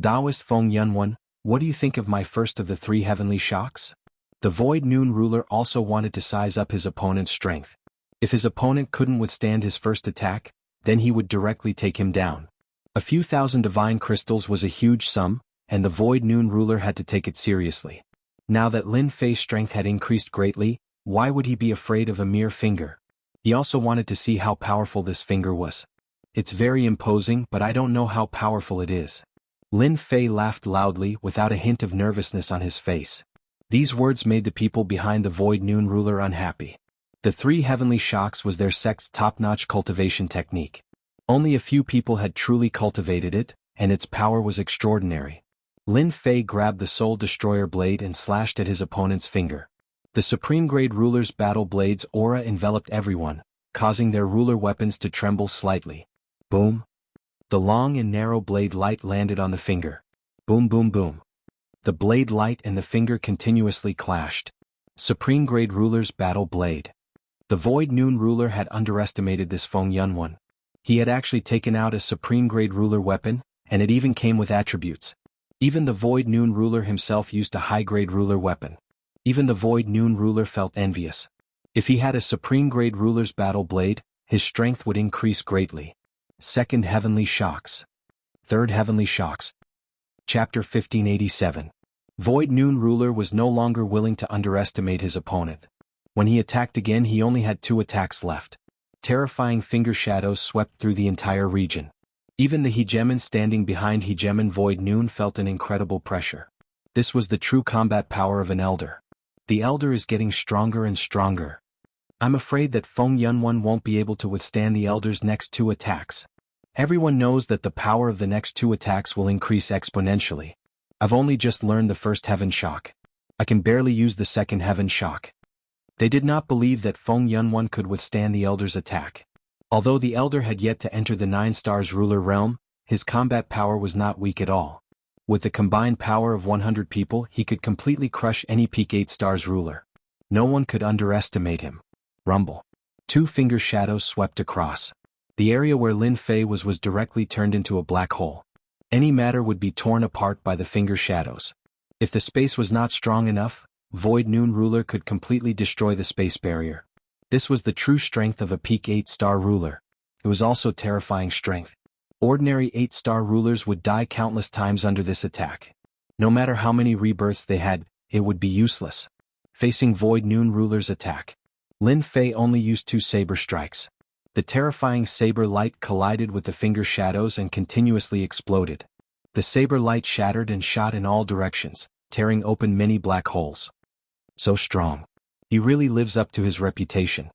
Taoist Feng Yunwan, what do you think of my first of the 3 heavenly shocks? The Void Noon ruler also wanted to size up his opponent's strength. If his opponent couldn't withstand his first attack, then he would directly take him down. A few thousand divine crystals was a huge sum, and the Void Noon ruler had to take it seriously. Now that Lin Fei's strength had increased greatly, why would he be afraid of a mere finger? He also wanted to see how powerful this finger was. It's very imposing, but I don't know how powerful it is. Lin Fei laughed loudly without a hint of nervousness on his face. These words made the people behind the Void Noon ruler unhappy. The 3 heavenly shocks was their sect's top-notch cultivation technique. Only a few people had truly cultivated it, and its power was extraordinary. Lin Fei grabbed the Soul Destroyer blade and slashed at his opponent's finger. The Supreme Grade ruler's battle blade's aura enveloped everyone, causing their ruler weapons to tremble slightly. Boom. The long and narrow blade light landed on the finger. Boom boom boom. The blade light and the finger continuously clashed. Supreme Grade ruler's battle blade. The Void Noon ruler had underestimated this Feng Yunwan. He had actually taken out a Supreme Grade ruler weapon, and it even came with attributes. Even the Void Noon ruler himself used a high-grade ruler weapon. Even the Void Noon ruler felt envious. If he had a Supreme Grade ruler's battle blade, his strength would increase greatly. Second Heavenly Shocks. Third Heavenly Shocks. Chapter 1587. Void Noon ruler was no longer willing to underestimate his opponent. When he attacked again, he only had 2 attacks left. Terrifying finger shadows swept through the entire region. Even the hegemon standing behind hegemon Void Noon felt an incredible pressure. This was the true combat power of an elder. The elder is getting stronger and stronger. I'm afraid that Feng Yunwan won't be able to withstand the elder's next 2 attacks. Everyone knows that the power of the next 2 attacks will increase exponentially. I've only just learned the first heaven shock. I can barely use the second heaven shock. They did not believe that Feng Yunwan could withstand the elder's attack. Although the elder had yet to enter the 9 stars ruler realm, his combat power was not weak at all. With the combined power of 100 people, he could completely crush any peak 8 stars ruler. No one could underestimate him. Rumble. 2 finger shadows swept across. The area where Lin Fei was directly turned into a black hole. Any matter would be torn apart by the finger shadows. If the space was not strong enough, Void Noon ruler could completely destroy the space barrier. This was the true strength of a peak 8-star ruler. It was also terrifying strength. Ordinary 8-star rulers would die countless times under this attack. No matter how many rebirths they had, it would be useless. Facing Void Noon Ruler's attack, Lin Fei only used 2 saber strikes. The terrifying saber light collided with the finger shadows and continuously exploded. The saber light shattered and shot in all directions, tearing open many black holes. So strong. He really lives up to his reputation.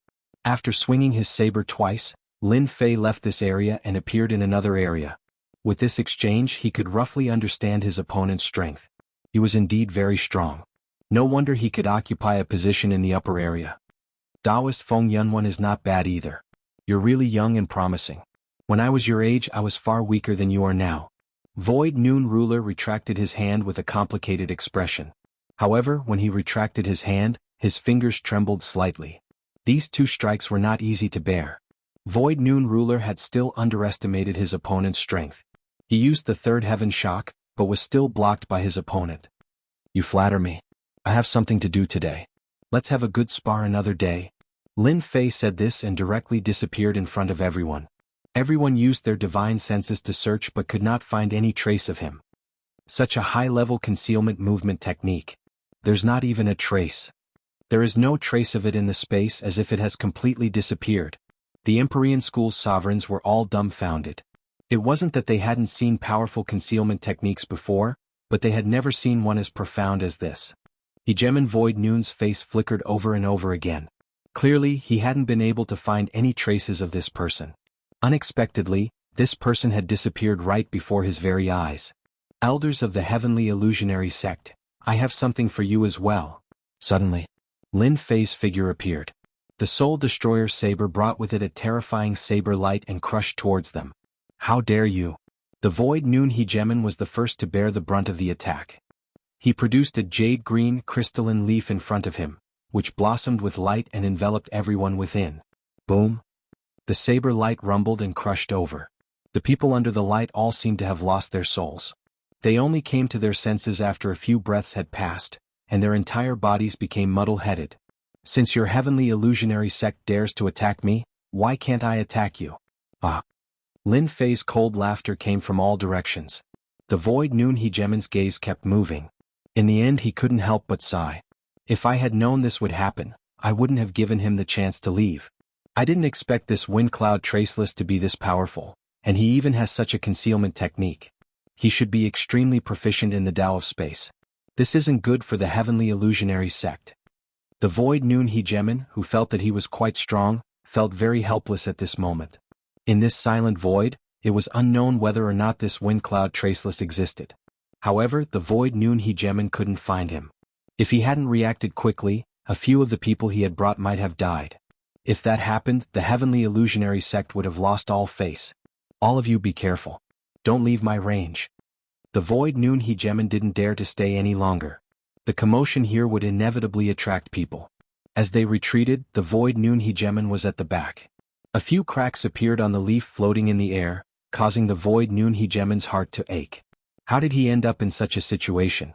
After swinging his saber twice, Lin Fei left this area and appeared in another area. With this exchange, he could roughly understand his opponent's strength. He was indeed very strong. No wonder he could occupy a position in the upper area. Taoist Feng Yunwan is not bad either. You're really young and promising. When I was your age, I was far weaker than you are now. Void Noon Ruler retracted his hand with a complicated expression. However, when he retracted his hand, his fingers trembled slightly. These 2 strikes were not easy to bear. Void Noon Ruler had still underestimated his opponent's strength. He used the 3rd heaven shock, but was still blocked by his opponent. You flatter me. I have something to do today. Let's have a good spar another day. Lin Fei said this and directly disappeared in front of everyone. Everyone used their divine senses to search but could not find any trace of him. Such a high-level concealment movement technique. There's not even a trace. There is no trace of it in the space, as if it has completely disappeared. The Empyrean School's sovereigns were all dumbfounded. It wasn't that they hadn't seen powerful concealment techniques before, but they had never seen one as profound as this. Hegemon Void Noon's face flickered over and over again. Clearly, he hadn't been able to find any traces of this person. Unexpectedly, this person had disappeared right before his very eyes. Elders of the Heavenly Illusionary Sect, I have something for you as well. Suddenly, Lin Fei's figure appeared. The Soul Destroyer saber brought with it a terrifying saber light and crushed towards them. How dare you! The Void Noon Hegemon was the first to bear the brunt of the attack. He produced a jade-green crystalline leaf in front of him, which blossomed with light and enveloped everyone within. Boom! The saber light rumbled and crushed over. The people under the light all seemed to have lost their souls. They only came to their senses after a few breaths had passed, and their entire bodies became muddle-headed. Since your Heavenly Illusionary Sect dares to attack me, why can't I attack you? Ah! Lin Fei's cold laughter came from all directions. The Void Noon Hegemon's gaze kept moving. In the end, he couldn't help but sigh. If I had known this would happen, I wouldn't have given him the chance to leave. I didn't expect this Wind Cloud Traceless to be this powerful, and he even has such a concealment technique. He should be extremely proficient in the Tao of Space. This isn't good for the Heavenly Illusionary Sect. The Void Noon Hegemon, who felt that he was quite strong, felt very helpless at this moment. In this silent void, it was unknown whether or not this Wind Cloud Traceless existed. However, the Void Noon Hegemon couldn't find him. If he hadn't reacted quickly, a few of the people he had brought might have died. If that happened, the Heavenly Illusionary Sect would have lost all face. All of you be careful. Don't leave my range. The Void Noon Hegemon didn't dare to stay any longer. The commotion here would inevitably attract people. As they retreated, the Void Noon Hegemon was at the back. A few cracks appeared on the leaf floating in the air, causing the Void Noon Hegemon's heart to ache. How did he end up in such a situation?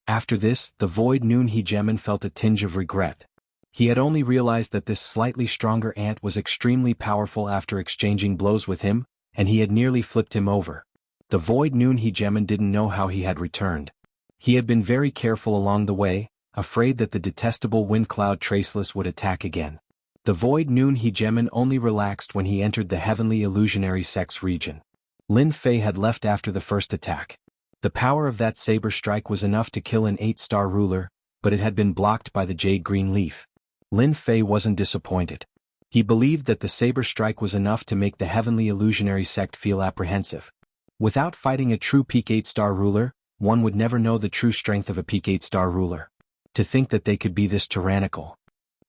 After this, the Void Noon Hegemon felt a tinge of regret. He had only realized that this slightly stronger ant was extremely powerful after exchanging blows with him, and he had nearly flipped him over. The Void Noon Hegemon didn't know how he had returned. He had been very careful along the way, afraid that the detestable Wind Cloud Traceless would attack again. The Void Noon Hegemon only relaxed when he entered the Heavenly Illusionary Sect's region. Lin Fei had left after the first attack. The power of that saber strike was enough to kill an 8-star ruler, but it had been blocked by the jade-green leaf. Lin Fei wasn't disappointed. He believed that the saber strike was enough to make the Heavenly Illusionary Sect feel apprehensive. Without fighting a true peak 8-star ruler, one would never know the true strength of a peak 8-star ruler. To think that they could be this tyrannical.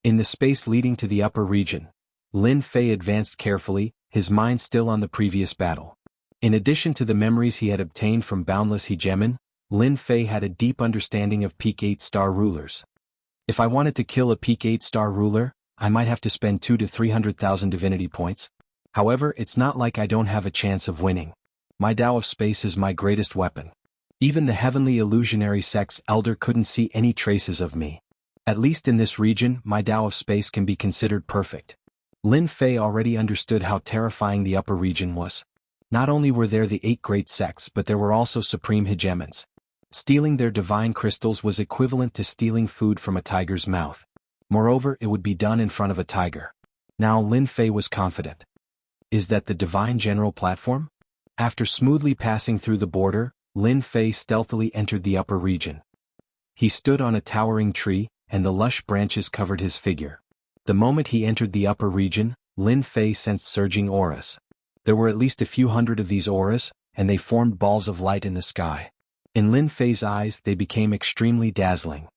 In the space leading to the upper region, Lin Fei advanced carefully, his mind still on the previous battle. In addition to the memories he had obtained from Boundless Hegemon, Lin Fei had a deep understanding of peak 8-star rulers. If I wanted to kill a peak 8-star ruler, I might have to spend 200,000 to 300,000 divinity points. However, it's not like I don't have a chance of winning. My Tao of Space is my greatest weapon. Even the Heavenly Illusionary Sect's elder couldn't see any traces of me. At least in this region, my Tao of Space can be considered perfect. Lin Fei already understood how terrifying the upper region was. Not only were there the 8 great sects, but there were also supreme hegemons. Stealing their divine crystals was equivalent to stealing food from a tiger's mouth. Moreover, it would be done in front of a tiger. Now Lin Fei was confident. Is that the divine general platform? After smoothly passing through the border, Lin Fei stealthily entered the upper region. He stood on a towering tree, and the lush branches covered his figure. The moment he entered the upper region, Lin Fei sensed surging auras. There were at least a few hundred of these auras, and they formed balls of light in the sky. In Lin Fei's eyes they became extremely dazzling.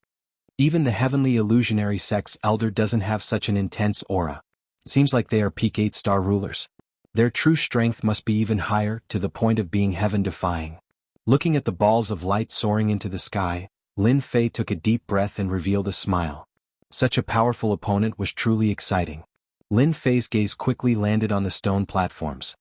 Even the heavenly illusionary sect's elder doesn't have such an intense aura. It seems like they are peak 8-star rulers. Their true strength must be even higher, to the point of being heaven-defying. Looking at the balls of light soaring into the sky, Lin Fei took a deep breath and revealed a smile. Such a powerful opponent was truly exciting. Lin Fei's gaze quickly landed on the stone platforms.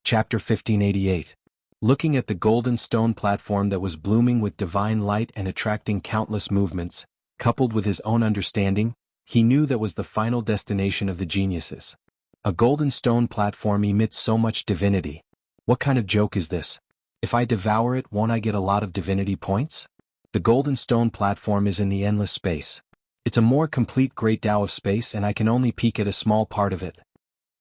Chapter 1588. Looking at the golden stone platform that was blooming with divine light and attracting countless movements, coupled with his own understanding, he knew that was the final destination of the geniuses. A golden stone platform emits so much divinity. What kind of joke is this? If I devour it, won't I get a lot of divinity points? The golden stone platform is in the endless space. It's a more complete great Tao of space, and I can only peek at a small part of it.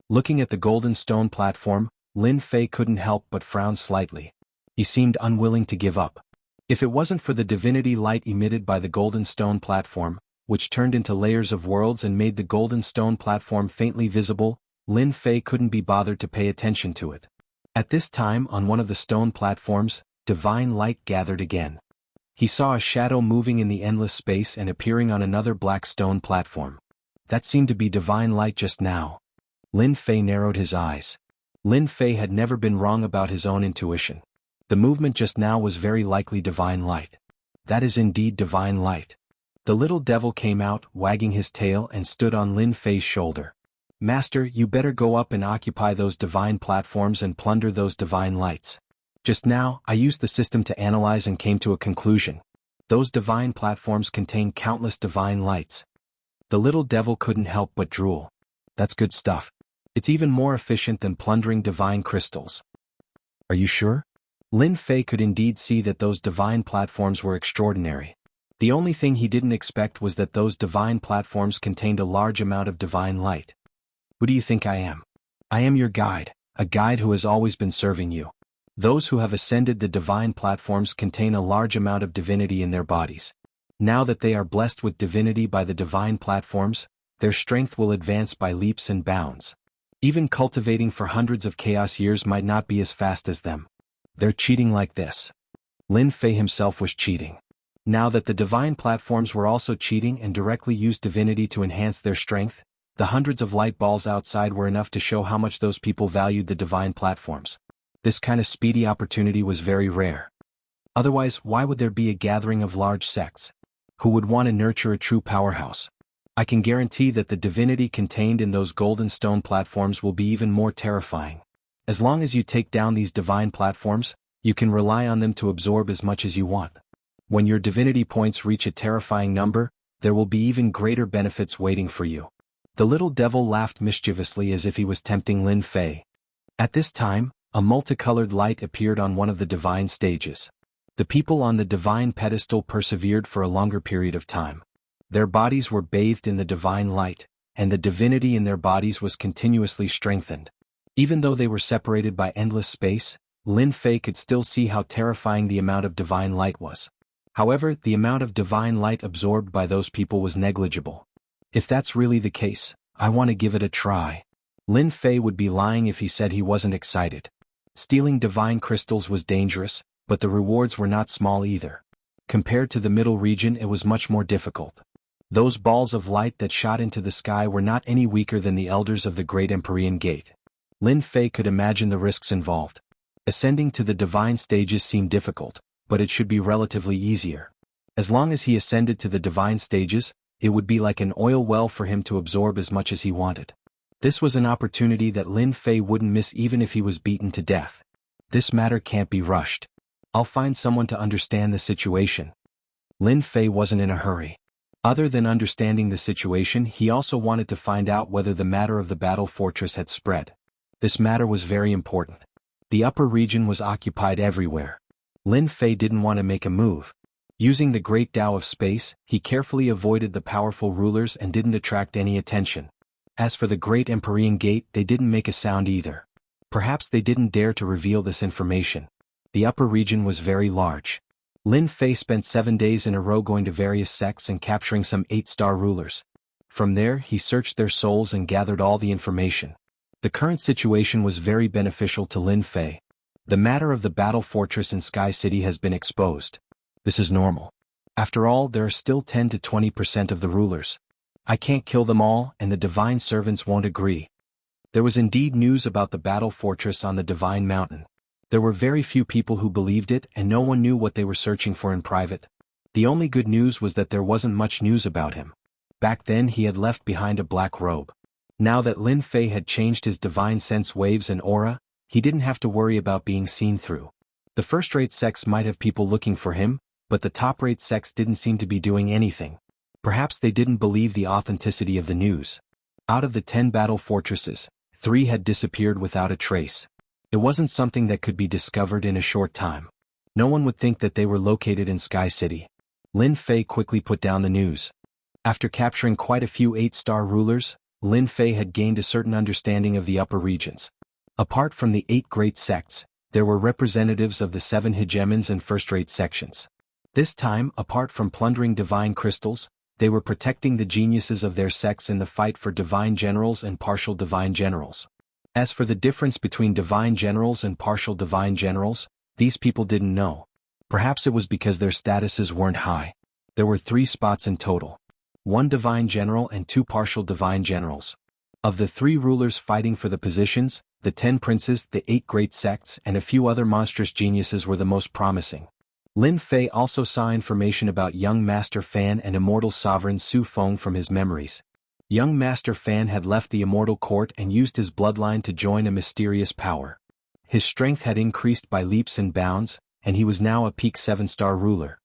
Looking at the golden stone platform, Lin Fei couldn't help but frown slightly. He seemed unwilling to give up. If it wasn't for the divinity light emitted by the golden stone platform, which turned into layers of worlds and made the golden stone platform faintly visible, Lin Fei couldn't be bothered to pay attention to it. At this time, on one of the stone platforms, divine light gathered again. He saw a shadow moving in the endless space and appearing on another black stone platform. That seemed to be divine light just now. Lin Fei narrowed his eyes. Lin Fei had never been wrong about his own intuition. The movement just now was very likely divine light. That is indeed divine light. The little devil came out, wagging his tail, and stood on Lin Fei's shoulder. Master, you better go up and occupy those divine platforms and plunder those divine lights. Just now, I used the system to analyze and came to a conclusion. Those divine platforms contain countless divine lights. The little devil couldn't help but drool. That's good stuff. It's even more efficient than plundering divine crystals. Are you sure? Lin Fei could indeed see that those divine platforms were extraordinary. The only thing he didn't expect was that those divine platforms contained a large amount of divine light. Who do you think I am? I am your guide, a guide who has always been serving you. Those who have ascended the divine platforms contain a large amount of divinity in their bodies. Now that they are blessed with divinity by the divine platforms, their strength will advance by leaps and bounds. Even cultivating for hundreds of chaos years might not be as fast as them. They're cheating like this. Lin Fei himself was cheating. Now that the divine platforms were also cheating and directly used divinity to enhance their strength, the hundreds of light balls outside were enough to show how much those people valued the divine platforms. This kind of speedy opportunity was very rare. Otherwise, why would there be a gathering of large sects? Who would want to nurture a true powerhouse? I can guarantee that the divinity contained in those golden stone platforms will be even more terrifying. As long as you take down these divine platforms, you can rely on them to absorb as much as you want. When your divinity points reach a terrifying number, there will be even greater benefits waiting for you. The little devil laughed mischievously as if he was tempting Lin Fei. At this time, a multicolored light appeared on one of the divine stages. The people on the divine pedestal persevered for a longer period of time. Their bodies were bathed in the divine light, and the divinity in their bodies was continuously strengthened. Even though they were separated by endless space, Lin Fei could still see how terrifying the amount of divine light was. However, the amount of divine light absorbed by those people was negligible. If that's really the case, I want to give it a try. Lin Fei would be lying if he said he wasn't excited. Stealing divine crystals was dangerous, but the rewards were not small either. Compared to the middle region, it was much more difficult. Those balls of light that shot into the sky were not any weaker than the elders of the Great Empyrean Gate. Lin Fei could imagine the risks involved. Ascending to the divine stages seemed difficult, but it should be relatively easier. As long as he ascended to the divine stages, it would be like an oil well for him to absorb as much as he wanted. This was an opportunity that Lin Fei wouldn't miss even if he was beaten to death. This matter can't be rushed. I'll find someone to understand the situation. Lin Fei wasn't in a hurry. Other than understanding the situation, he also wanted to find out whether the matter of the battle fortress had spread. This matter was very important. The upper region was occupied everywhere. Lin Fei didn't want to make a move, Using the great Tao of space, he carefully avoided the powerful rulers and didn't attract any attention. As for the Great Empyrean Gate, they didn't make a sound either. Perhaps they didn't dare to reveal this information. The upper region was very large. Lin Fei spent 7 days in a row going to various sects and capturing some 8-star rulers. From there, he searched their souls and gathered all the information. The current situation was very beneficial to Lin Fei. The matter of the battle fortress in Sky City has been exposed. This is normal. After all, there are still 10 to 20% of the rulers. I can't kill them all, and the divine servants won't agree. There was indeed news about the battle fortress on the Divine Mountain. There were very few people who believed it, and no one knew what they were searching for in private. The only good news was that there wasn't much news about him. Back then he had left behind a black robe. Now that Lin Fei had changed his divine sense waves and aura, he didn't have to worry about being seen through. The first-rate sects might have people looking for him, but the top-rate sects didn't seem to be doing anything. Perhaps they didn't believe the authenticity of the news. Out of the 10 battle fortresses, 3 had disappeared without a trace. It wasn't something that could be discovered in a short time. No one would think that they were located in Sky City. Lin Fei quickly put down the news. After capturing quite a few 8-star rulers, Lin Fei had gained a certain understanding of the upper regions. Apart from the 8 great sects, there were representatives of the 7 hegemons and first-rate sections. This time, apart from plundering divine crystals, they were protecting the geniuses of their sects in the fight for divine generals and partial divine generals. As for the difference between divine generals and partial divine generals, these people didn't know. Perhaps it was because their statuses weren't high. There were 3 spots in total. 1 divine general and 2 partial divine generals. Of the 3 rulers fighting for the positions, the 10 princes, the 8 great sects, and a few other monstrous geniuses were the most promising. Lin Fei also saw information about young Master Fan and immortal sovereign Su Feng from his memories. Young Master Fan had left the immortal court and used his bloodline to join a mysterious power. His strength had increased by leaps and bounds, and he was now a peak 7-star ruler.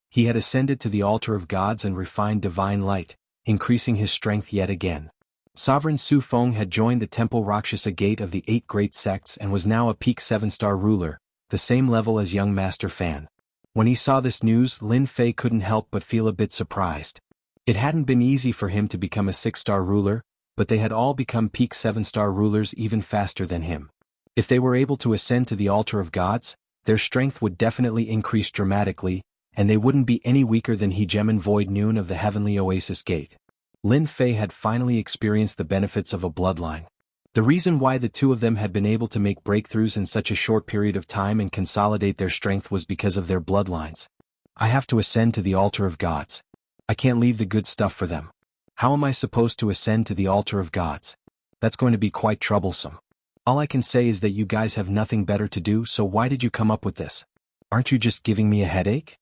He had ascended to the altar of gods and refined divine light, increasing his strength yet again. Sovereign Su Feng had joined the Temple Rakshasa Gate of the 8 great sects and was now a peak 7-star ruler, the same level as young Master Fan. When he saw this news, Lin Fei couldn't help but feel a bit surprised. It hadn't been easy for him to become a 6-star ruler, but they had all become peak 7-star rulers even faster than him. If they were able to ascend to the altar of gods, their strength would definitely increase dramatically, and they wouldn't be any weaker than Hegemon Void Noon of the Heavenly Oasis Gate. Lin Fei had finally experienced the benefits of a bloodline. The reason why the 2 of them had been able to make breakthroughs in such a short period of time and consolidate their strength was because of their bloodlines. I have to ascend to the altar of gods. I can't leave the good stuff for them. How am I supposed to ascend to the altar of gods? That's going to be quite troublesome. All I can say is that you guys have nothing better to do, so why did you come up with this? Aren't you just giving me a headache?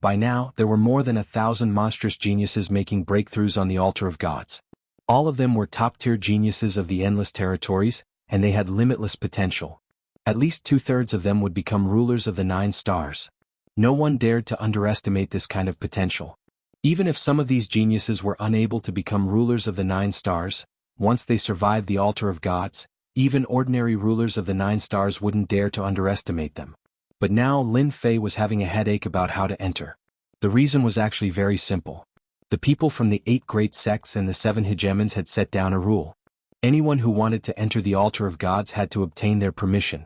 By now, there were more than 1,000 monstrous geniuses making breakthroughs on the altar of gods. All of them were top-tier geniuses of the endless territories, and they had limitless potential. At least 2/3 of them would become rulers of the 9 stars. No one dared to underestimate this kind of potential. Even if some of these geniuses were unable to become rulers of the 9 stars, once they survived the altar of gods, even ordinary rulers of the 9 stars wouldn't dare to underestimate them. But now Lin Fei was having a headache about how to enter. The reason was actually very simple. The people from the 8 great sects and the 7 hegemons had set down a rule. Anyone who wanted to enter the altar of gods had to obtain their permission.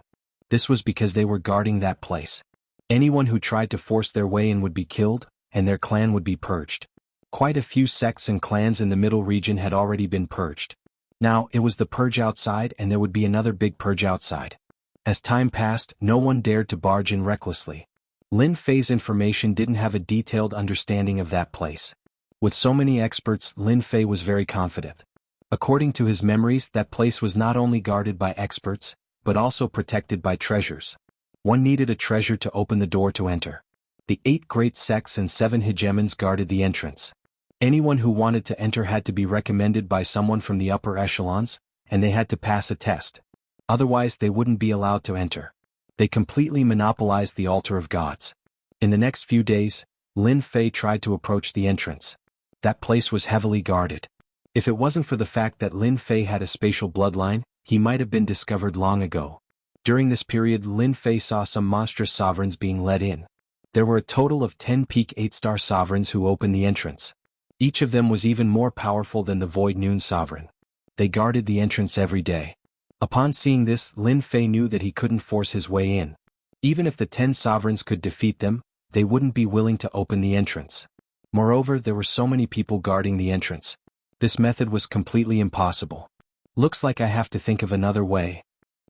This was because they were guarding that place. Anyone who tried to force their way in would be killed, and their clan would be purged. Quite a few sects and clans in the middle region had already been purged. Now, it was the purge outside and there would be another big purge outside. As time passed, no one dared to barge in recklessly. Lin Fei's information didn't have a detailed understanding of that place. With so many experts, Lin Fei was very confident. According to his memories, that place was not only guarded by experts, but also protected by treasures. One needed a treasure to open the door to enter. The 8 great sects and 7 hegemons guarded the entrance. Anyone who wanted to enter had to be recommended by someone from the upper echelons, and they had to pass a test. Otherwise they wouldn't be allowed to enter. They completely monopolized the altar of gods. In the next few days, Lin Fei tried to approach the entrance. That place was heavily guarded. If it wasn't for the fact that Lin Fei had a spatial bloodline, he might have been discovered long ago. During this period, Lin Fei saw some monstrous sovereigns being let in. There were a total of 10 peak 8-star sovereigns who opened the entrance. Each of them was even more powerful than the Void Noon Sovereign. They guarded the entrance every day. Upon seeing this, Lin Fei knew that he couldn't force his way in. Even if the 10 sovereigns could defeat them, they wouldn't be willing to open the entrance. Moreover, there were so many people guarding the entrance. This method was completely impossible. Looks like I have to think of another way.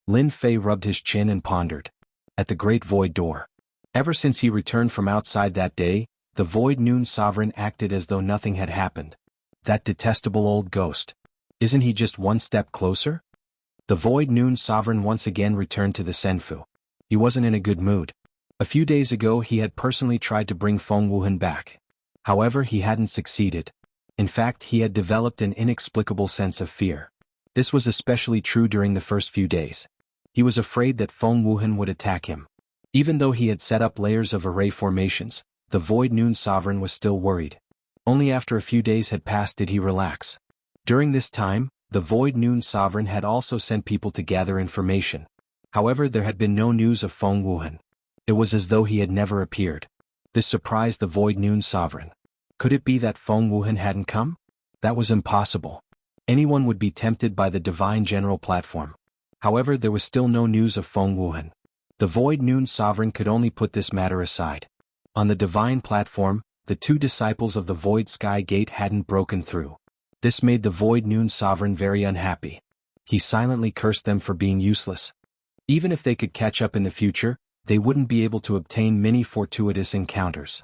Lin Fei rubbed his chin and pondered. At the Great Void Door. Ever since he returned from outside that day, the Void Noon Sovereign acted as though nothing had happened. That detestable old ghost. Isn't he just one step closer? The Void Noon Sovereign once again returned to the Senfu. He wasn't in a good mood. A few days ago he had personally tried to bring Feng Wuhan back. However, he hadn't succeeded. In fact, he had developed an inexplicable sense of fear. This was especially true during the first few days. He was afraid that Feng Wuhan would attack him. Even though he had set up layers of array formations, the Void Noon Sovereign was still worried. Only after a few days had passed did he relax. During this time, the Void Noon Sovereign had also sent people to gather information. However, there had been no news of Feng Wuhan. It was as though he had never appeared. This surprised the Void Noon Sovereign. Could it be that Feng Wuhan hadn't come? That was impossible. Anyone would be tempted by the Divine General platform. However, there was still no news of Feng Wuhan. The Void Noon Sovereign could only put this matter aside. On the Divine platform, the 2 disciples of the Void Sky Gate hadn't broken through. This made the Void Noon Sovereign very unhappy. He silently cursed them for being useless. Even if they could catch up in the future, they wouldn't be able to obtain many fortuitous encounters.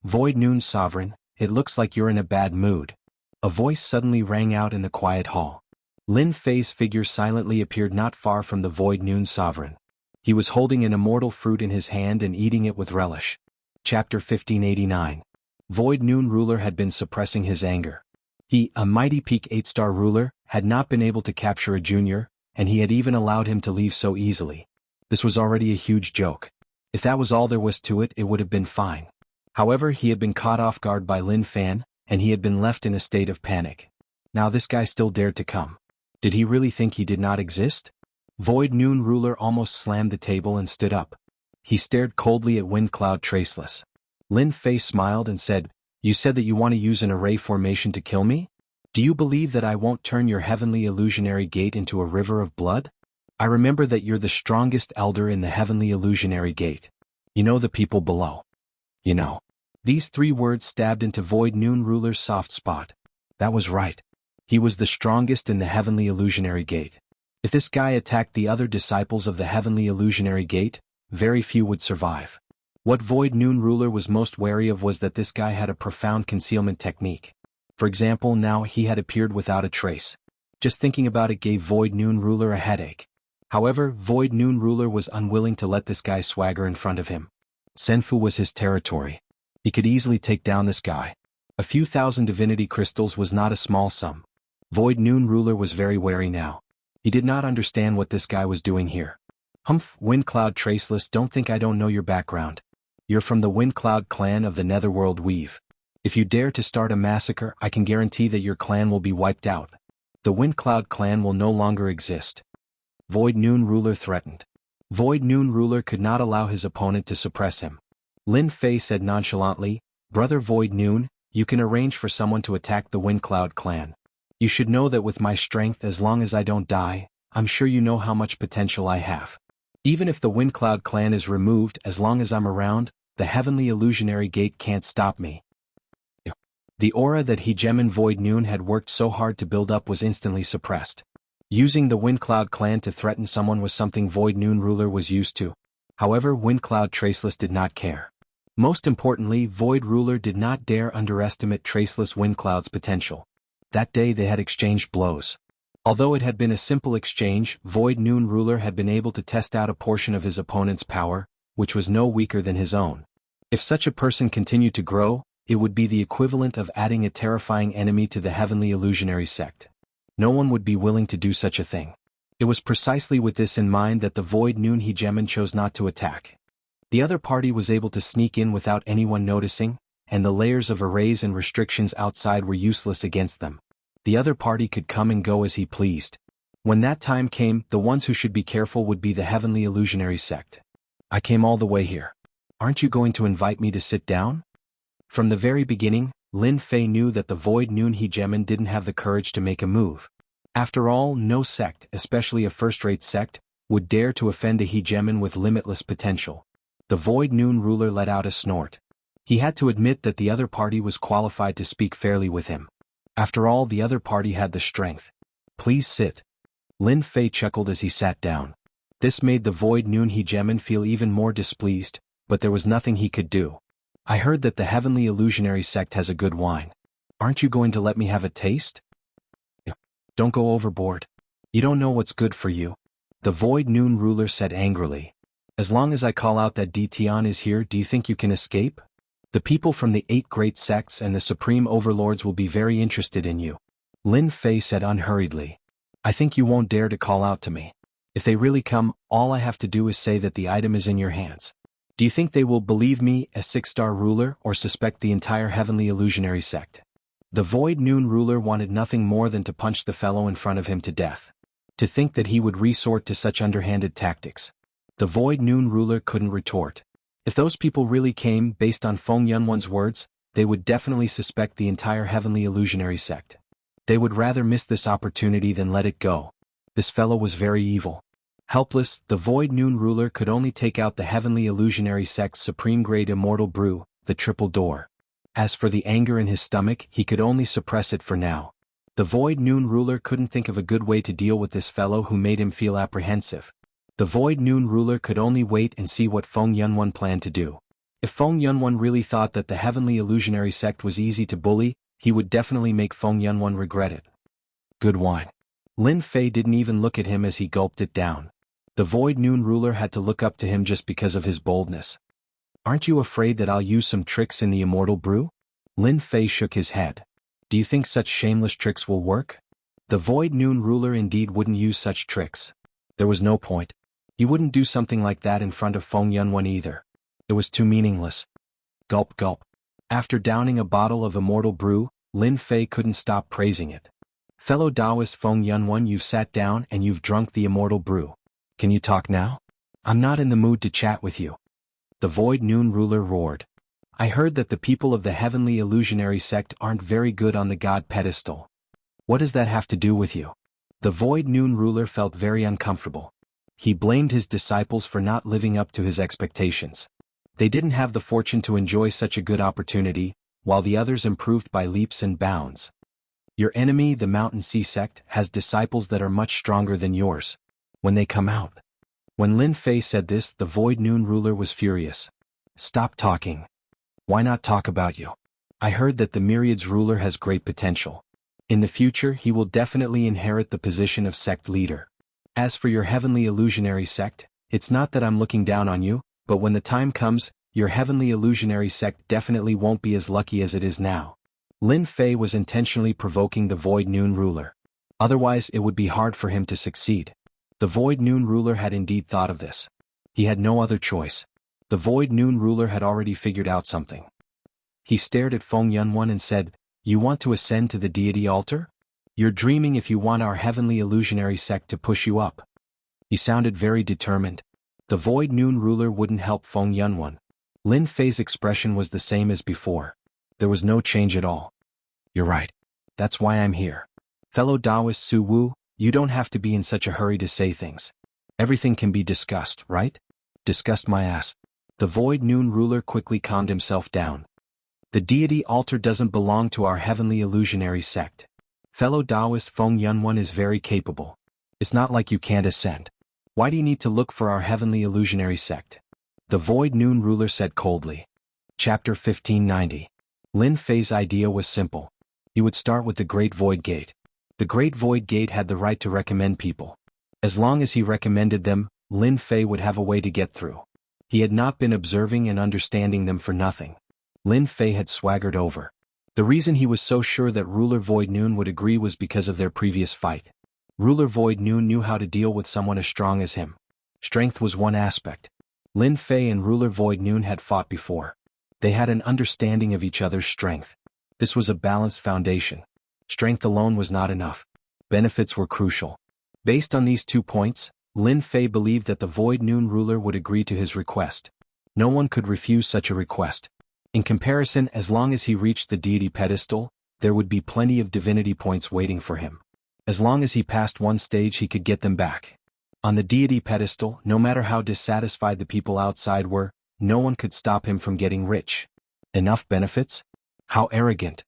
Void Noon Sovereign, it looks like you're in a bad mood. A voice suddenly rang out in the quiet hall. Lin Fei's figure silently appeared not far from the Void Noon Sovereign. He was holding an immortal fruit in his hand and eating it with relish. Chapter 1589. Void Noon Ruler had been suppressing his anger. He, a mighty peak 8-star ruler, had not been able to capture a junior, and he had even allowed him to leave so easily. This was already a huge joke. If that was all there was to it, it would have been fine. However, he had been caught off guard by Lin Fan, and he had been left in a state of panic. Now this guy still dared to come. Did he really think he did not exist? Void Noon Ruler almost slammed the table and stood up. He stared coldly at Wind Cloud Traceless. Lin Fei smiled and said, "You said that you want to use an array formation to kill me? Do you believe that I won't turn your heavenly illusionary gate into a river of blood? I remember that you're the strongest elder in the heavenly illusionary gate. You know the people below. You know." These 3 words stabbed into Void Noon Ruler's soft spot. That was right. He was the strongest in the heavenly illusionary gate. If this guy attacked the other disciples of the heavenly illusionary gate, very few would survive. What Void Noon Ruler was most wary of was that this guy had a profound concealment technique. For example, now he had appeared without a trace. Just thinking about it gave Void Noon Ruler a headache. However, Void Noon Ruler was unwilling to let this guy swagger in front of him. Senfu was his territory. He could easily take down this guy. A few thousand divinity crystals was not a small sum. Void Noon Ruler was very wary now. He did not understand what this guy was doing here. "Humph, Wind Cloud Traceless, don't think I don't know your background. You're from the Wind Cloud clan of the Netherworld Weave. If you dare to start a massacre, I can guarantee that your clan will be wiped out. The Wind Cloud clan will no longer exist." Void Noon Ruler threatened. Void Noon Ruler could not allow his opponent to suppress him. Lin Fei said nonchalantly, "Brother Void Noon, you can arrange for someone to attack the Wind Cloud clan. You should know that with my strength, as long as I don't die, I'm sure you know how much potential I have. Even if the Wind Cloud clan is removed, as long as I'm around, the heavenly illusionary gate can't stop me." The aura that Hegemon Void Noon had worked so hard to build up was instantly suppressed. Using the Wind Cloud clan to threaten someone was something Void Noon Ruler was used to. However, Wind Cloud Traceless did not care. Most importantly, Void Ruler did not dare underestimate Traceless Wind Cloud's potential. That day they had exchanged blows. Although it had been a simple exchange, Void Noon Ruler had been able to test out a portion of his opponent's power, which was no weaker than his own. If such a person continued to grow, it would be the equivalent of adding a terrifying enemy to the heavenly illusionary sect. No one would be willing to do such a thing. It was precisely with this in mind that the Void Noon Hegemon chose not to attack. The other party was able to sneak in without anyone noticing, and the layers of arrays and restrictions outside were useless against them. The other party could come and go as he pleased. When that time came, the ones who should be careful would be the heavenly illusionary sect. "I came all the way here. Aren't you going to invite me to sit down? From the very beginning, Lin Fei knew that the Void Noon Hegemon didn't have the courage to make a move. After all, no sect, especially a first-rate sect, would dare to offend a hegemon with limitless potential. The Void Noon ruler let out a snort. He had to admit that the other party was qualified to speak fairly with him. After all, the other party had the strength. Please sit. Lin Fei chuckled as he sat down. This made the Void Noon Hegemon feel even more displeased, but there was nothing he could do. I heard that the Heavenly Illusionary Sect has a good wine. Aren't you going to let me have a taste? Don't go overboard. You don't know what's good for you. The Void Noon ruler said angrily. As long as I call out that Tian is here, do you think you can escape? The people from the 8 great sects and the supreme overlords will be very interested in you. Lin Fei said unhurriedly. I think you won't dare to call out to me. If they really come, all I have to do is say that the item is in your hands. Do you think they will believe me as 6-star ruler or suspect the entire Heavenly Illusionary Sect? The Void Noon ruler wanted nothing more than to punch the fellow in front of him to death. To think that he would resort to such underhanded tactics. The Void Noon ruler couldn't retort. If those people really came based on Feng Yunwan's words, they would definitely suspect the entire Heavenly Illusionary Sect. They would rather miss this opportunity than let it go. This fellow was very evil. Helpless, the Void Noon ruler could only take out the Heavenly Illusionary Sect's supreme-grade immortal brew, the Triple Door. As for the anger in his stomach, he could only suppress it for now. The Void Noon ruler couldn't think of a good way to deal with this fellow who made him feel apprehensive. The Void Noon ruler could only wait and see what Feng Yunwan planned to do. If Feng Yunwan really thought that the Heavenly Illusionary Sect was easy to bully, he would definitely make Feng Yunwan regret it. Good wine. Lin Fei didn't even look at him as he gulped it down. The Void Noon ruler had to look up to him just because of his boldness. Aren't you afraid that I'll use some tricks in the immortal brew? Lin Fei shook his head. Do you think such shameless tricks will work? The Void Noon ruler indeed wouldn't use such tricks. There was no point. He wouldn't do something like that in front of Feng Yunwan either. It was too meaningless. Gulp gulp. After downing a bottle of immortal brew, Lin Fei couldn't stop praising it. Fellow Taoist Feng Yunwan, you've sat down and you've drunk the immortal brew. Can you talk now? I'm not in the mood to chat with you. The Void Noon ruler roared. I heard that the people of the Heavenly Illusionary Sect aren't very good on the god pedestal. What does that have to do with you? The Void Noon ruler felt very uncomfortable. He blamed his disciples for not living up to his expectations. They didn't have the fortune to enjoy such a good opportunity, while the others improved by leaps and bounds. Your enemy, the Mountain Sea Sect, has disciples that are much stronger than yours. When they come out. When Lin Fei said this, the Void Noon ruler was furious. Stop talking. Why not talk about you? I heard that the Myriad's ruler has great potential. In the future, he will definitely inherit the position of sect leader. As for your Heavenly Illusionary Sect, it's not that I'm looking down on you, but when the time comes, your Heavenly Illusionary Sect definitely won't be as lucky as it is now. Lin Fei was intentionally provoking the Void Noon ruler. Otherwise, it would be hard for him to succeed. The Void Noon ruler had indeed thought of this. He had no other choice. The Void Noon ruler had already figured out something. He stared at Feng Yunwan and said, You want to ascend to the deity altar? You're dreaming if you want our Heavenly Illusionary Sect to push you up. He sounded very determined. The Void Noon ruler wouldn't help Feng Yunwan. Lin Fei's expression was the same as before. There was no change at all. You're right. That's why I'm here. Fellow Taoist Su Wu, you don't have to be in such a hurry to say things. Everything can be discussed, right? Discussed my ass. The Void Noon ruler quickly calmed himself down. The deity altar doesn't belong to our Heavenly Illusionary Sect. Fellow Taoist Feng Yunwan is very capable. It's not like you can't ascend. Why do you need to look for our Heavenly Illusionary Sect? The Void Noon ruler said coldly. Chapter 1590. Lin Fei's idea was simple. He would start with the Great Void Gate. The Great Void Gate had the right to recommend people. As long as he recommended them, Lin Fei would have a way to get through. He had not been observing and understanding them for nothing. Lin Fei had swaggered over. The reason he was so sure that Ruler Void Noon would agree was because of their previous fight. Ruler Void Noon knew how to deal with someone as strong as him. Strength was one aspect. Lin Fei and Ruler Void Noon had fought before. They had an understanding of each other's strength. This was a balanced foundation. Strength alone was not enough. Benefits were crucial. Based on these 2 points, Lin Fei believed that the Void Noon ruler would agree to his request. No one could refuse such a request. In comparison, as long as he reached the deity pedestal, there would be plenty of divinity points waiting for him. As long as he passed one stage, he could get them back. On the deity pedestal, no matter how dissatisfied the people outside were, no one could stop him from getting rich. Enough benefits? How arrogant.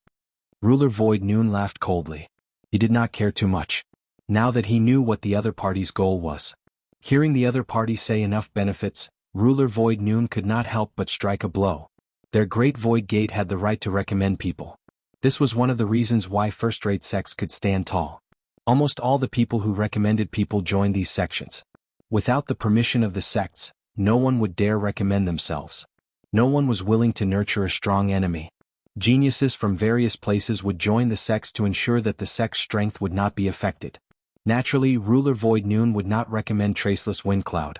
Ruler Void Noon laughed coldly. He did not care too much. Now that he knew what the other party's goal was. Hearing the other party say enough benefits, Ruler Void Noon could not help but strike a blow. Their great Void Gate had the right to recommend people. This was one of the reasons why first-rate sects could stand tall. Almost all the people who recommended people joined these sections. Without the permission of the sects, no one would dare recommend themselves. No one was willing to nurture a strong enemy. Geniuses from various places would join the sects to ensure that the sect's strength would not be affected. Naturally, Ruler Void Noon would not recommend Traceless Windcloud.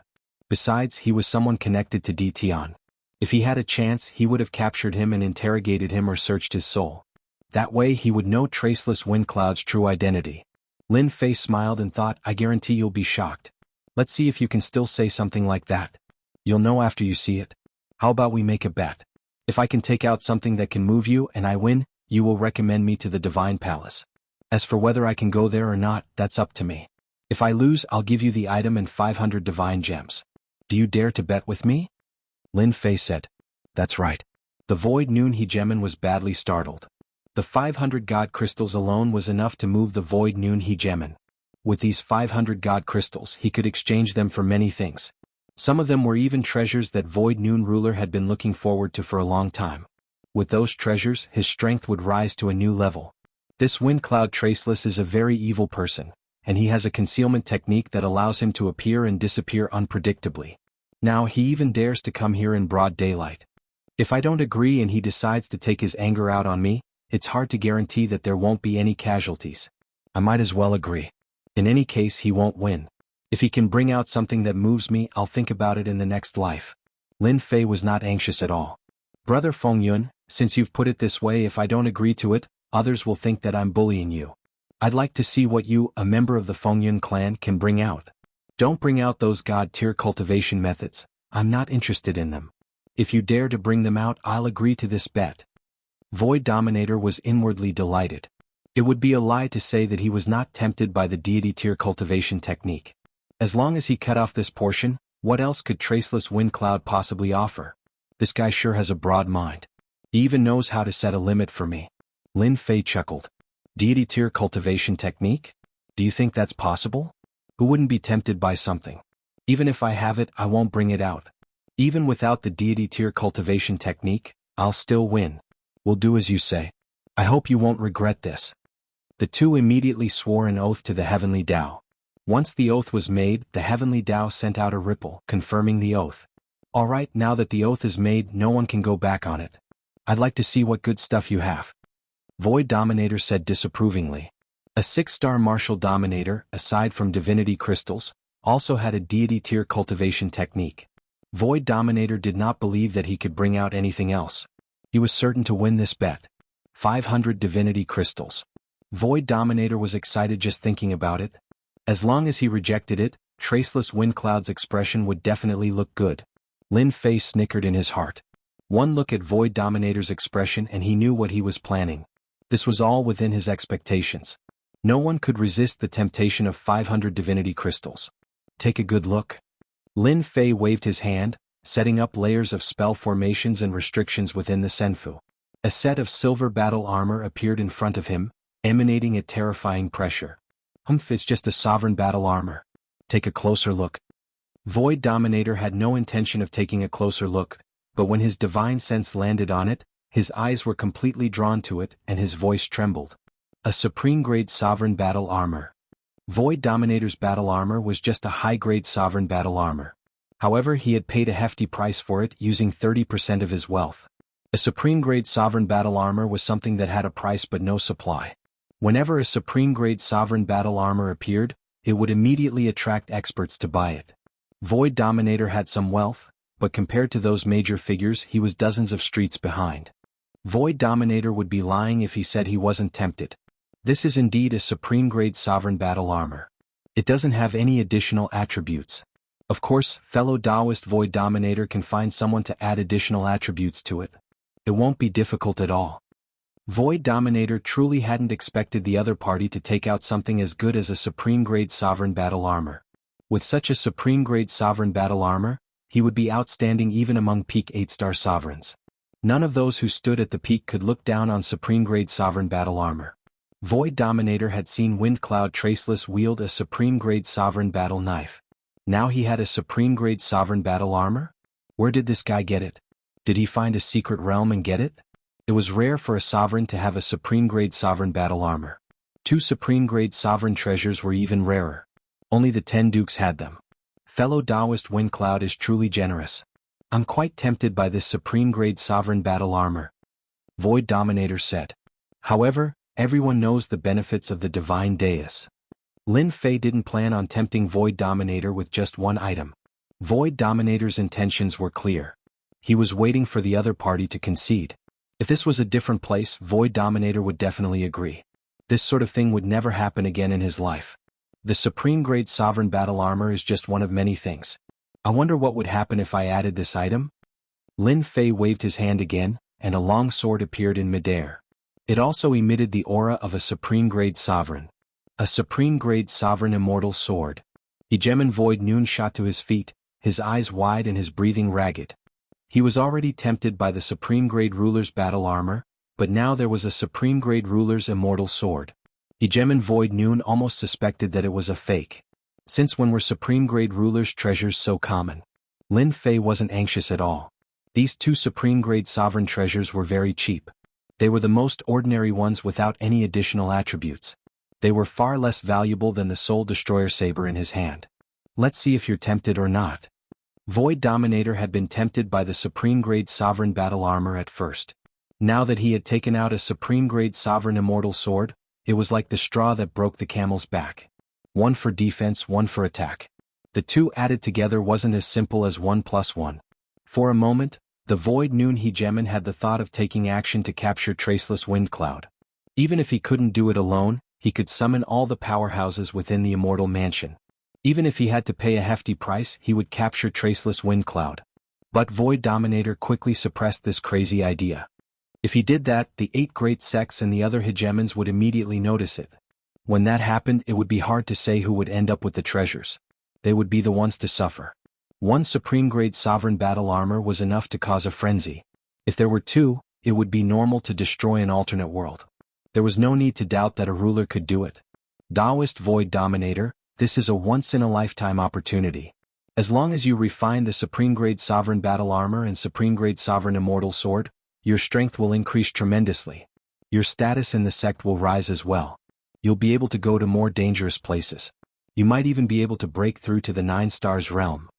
Besides, he was someone connected to Dtion. If he had a chance, he would have captured him and interrogated him or searched his soul. That way he would know Traceless Windcloud's true identity. Lin Fei smiled and thought, I guarantee you'll be shocked. Let's see if you can still say something like that. You'll know after you see it. How about we make a bet? If I can take out something that can move you and I win, you will recommend me to the Divine Palace. As for whether I can go there or not, that's up to me. If I lose, I'll give you the item and 500 divine gems. Do you dare to bet with me? Lin Fei said. That's right. The Void Noon Hegemon was badly startled. The 500 God Crystals alone was enough to move the Void Noon Hegemon. With these 500 God Crystals, he could exchange them for many things. Some of them were even treasures that Void Noon Ruler had been looking forward to for a long time. With those treasures, his strength would rise to a new level. This Windcloud Traceless is a very evil person, and he has a concealment technique that allows him to appear and disappear unpredictably. Now he even dares to come here in broad daylight. If I don't agree and he decides to take his anger out on me, it's hard to guarantee that there won't be any casualties. I might as well agree. In any case, he won't win. If he can bring out something that moves me, I'll think about it in the next life. Lin Fei was not anxious at all. Brother Feng Yun, since you've put it this way, if I don't agree to it, others will think that I'm bullying you. I'd like to see what you, a member of the Feng Yun clan, can bring out. Don't bring out those god-tier cultivation methods. I'm not interested in them. If you dare to bring them out, I'll agree to this bet. Void Dominator was inwardly delighted. It would be a lie to say that he was not tempted by the deity-tier cultivation technique. As long as he cut off this portion, what else could Traceless Windcloud possibly offer? This guy sure has a broad mind. He even knows how to set a limit for me. Lin Fei chuckled. Deity-tier cultivation technique? Do you think that's possible? Who wouldn't be tempted by something? Even if I have it, I won't bring it out. Even without the deity-tier cultivation technique, I'll still win. We'll do as you say. I hope you won't regret this. The two immediately swore an oath to the Heavenly Tao. Once the oath was made, the Heavenly Tao sent out a ripple, confirming the oath. All right, now that the oath is made, no one can go back on it. I'd like to see what good stuff you have. Void Dominator said disapprovingly. A 6-star martial dominator, aside from divinity crystals, also had a deity-tier cultivation technique. Void Dominator did not believe that he could bring out anything else. He was certain to win this bet. 500 divinity crystals. Void Dominator was excited just thinking about it. As long as he rejected it, Traceless Windcloud's expression would definitely look good. Lin Fei snickered in his heart. One look at Void Dominator's expression and he knew what he was planning. This was all within his expectations. No one could resist the temptation of 500 divinity crystals. Take a good look. Lin Fei waved his hand, setting up layers of spell formations and restrictions within the Senfu. A set of silver battle armor appeared in front of him, emanating a terrifying pressure. It's just a sovereign battle armor. Take a closer look. Void Dominator had no intention of taking a closer look, but when his divine sense landed on it, his eyes were completely drawn to it and his voice trembled. A supreme-grade sovereign battle armor. Void Dominator's battle armor was just a high-grade sovereign battle armor. However, he had paid a hefty price for it, using 30% of his wealth. A supreme-grade sovereign battle armor was something that had a price but no supply. Whenever a supreme-grade sovereign battle armor appeared, it would immediately attract experts to buy it. Void Dominator had some wealth, but compared to those major figures, he was dozens of streets behind. Void Dominator would be lying if he said he wasn't tempted. This is indeed a supreme-grade sovereign battle armor. It doesn't have any additional attributes. Of course, fellow Taoist Void Dominator can find someone to add additional attributes to it. It won't be difficult at all. Void Dominator truly hadn't expected the other party to take out something as good as a Supreme-grade Sovereign Battle Armor. With such a Supreme-grade Sovereign Battle Armor, he would be outstanding even among peak 8-star Sovereigns. None of those who stood at the peak could look down on Supreme-grade Sovereign Battle Armor. Void Dominator had seen Windcloud Traceless wield a Supreme-grade Sovereign Battle Knife. Now he had a Supreme-grade Sovereign Battle Armor? Where did this guy get it? Did he find a secret realm and get it? It was rare for a Sovereign to have a Supreme-grade Sovereign Battle Armor. 2 Supreme-grade Sovereign treasures were even rarer. Only the 10 Dukes had them. Fellow Taoist Windcloud is truly generous. I'm quite tempted by this Supreme-grade Sovereign Battle Armor, Void Dominator said. However, everyone knows the benefits of the Divine Dais. Lin Fei didn't plan on tempting Void Dominator with just one item. Void Dominator's intentions were clear. He was waiting for the other party to concede. If this was a different place, Void Dominator would definitely agree. This sort of thing would never happen again in his life. The Supreme-grade Sovereign Battle Armor is just one of many things. I wonder what would happen if I added this item? Lin Fei waved his hand again, and a long sword appeared in midair. It also emitted the aura of a Supreme-grade Sovereign. A Supreme-grade Sovereign Immortal Sword. Hegemon Void Noon shot to his feet, his eyes wide and his breathing ragged. He was already tempted by the Supreme-grade Ruler's Battle Armor, but now there was a Supreme-grade Ruler's Immortal Sword. Hegemon Void Noon almost suspected that it was a fake. Since when were Supreme-grade Ruler's treasures so common? Lin Fei wasn't anxious at all. These 2 Supreme-grade Sovereign treasures were very cheap. They were the most ordinary ones without any additional attributes. They were far less valuable than the Soul Destroyer Saber in his hand. Let's see if you're tempted or not. Void Dominator had been tempted by the Supreme-grade Sovereign Battle Armor at first. Now that he had taken out a Supreme-grade Sovereign Immortal Sword, it was like the straw that broke the camel's back. 1 for defense, 1 for attack. The 2 added together wasn't as simple as 1 plus 1. For a moment, the Void Noon Hegemon had the thought of taking action to capture Traceless Windcloud. Even if he couldn't do it alone, he could summon all the powerhouses within the Immortal Mansion. Even if he had to pay a hefty price, he would capture Traceless Windcloud. But Void Dominator quickly suppressed this crazy idea. If he did that, the 8 great sects and the other hegemons would immediately notice it. When that happened, it would be hard to say who would end up with the treasures. They would be the ones to suffer. 1 Supreme-grade Sovereign Battle Armor was enough to cause a frenzy. If there were 2, it would be normal to destroy an alternate world. There was no need to doubt that a ruler could do it. Taoist Void Dominator, this is a once-in-a-lifetime opportunity. As long as you refine the Supreme-grade Sovereign Battle Armor and Supreme-grade Sovereign Immortal Sword, your strength will increase tremendously. Your status in the sect will rise as well. You'll be able to go to more dangerous places. You might even be able to break through to the 9 stars realm.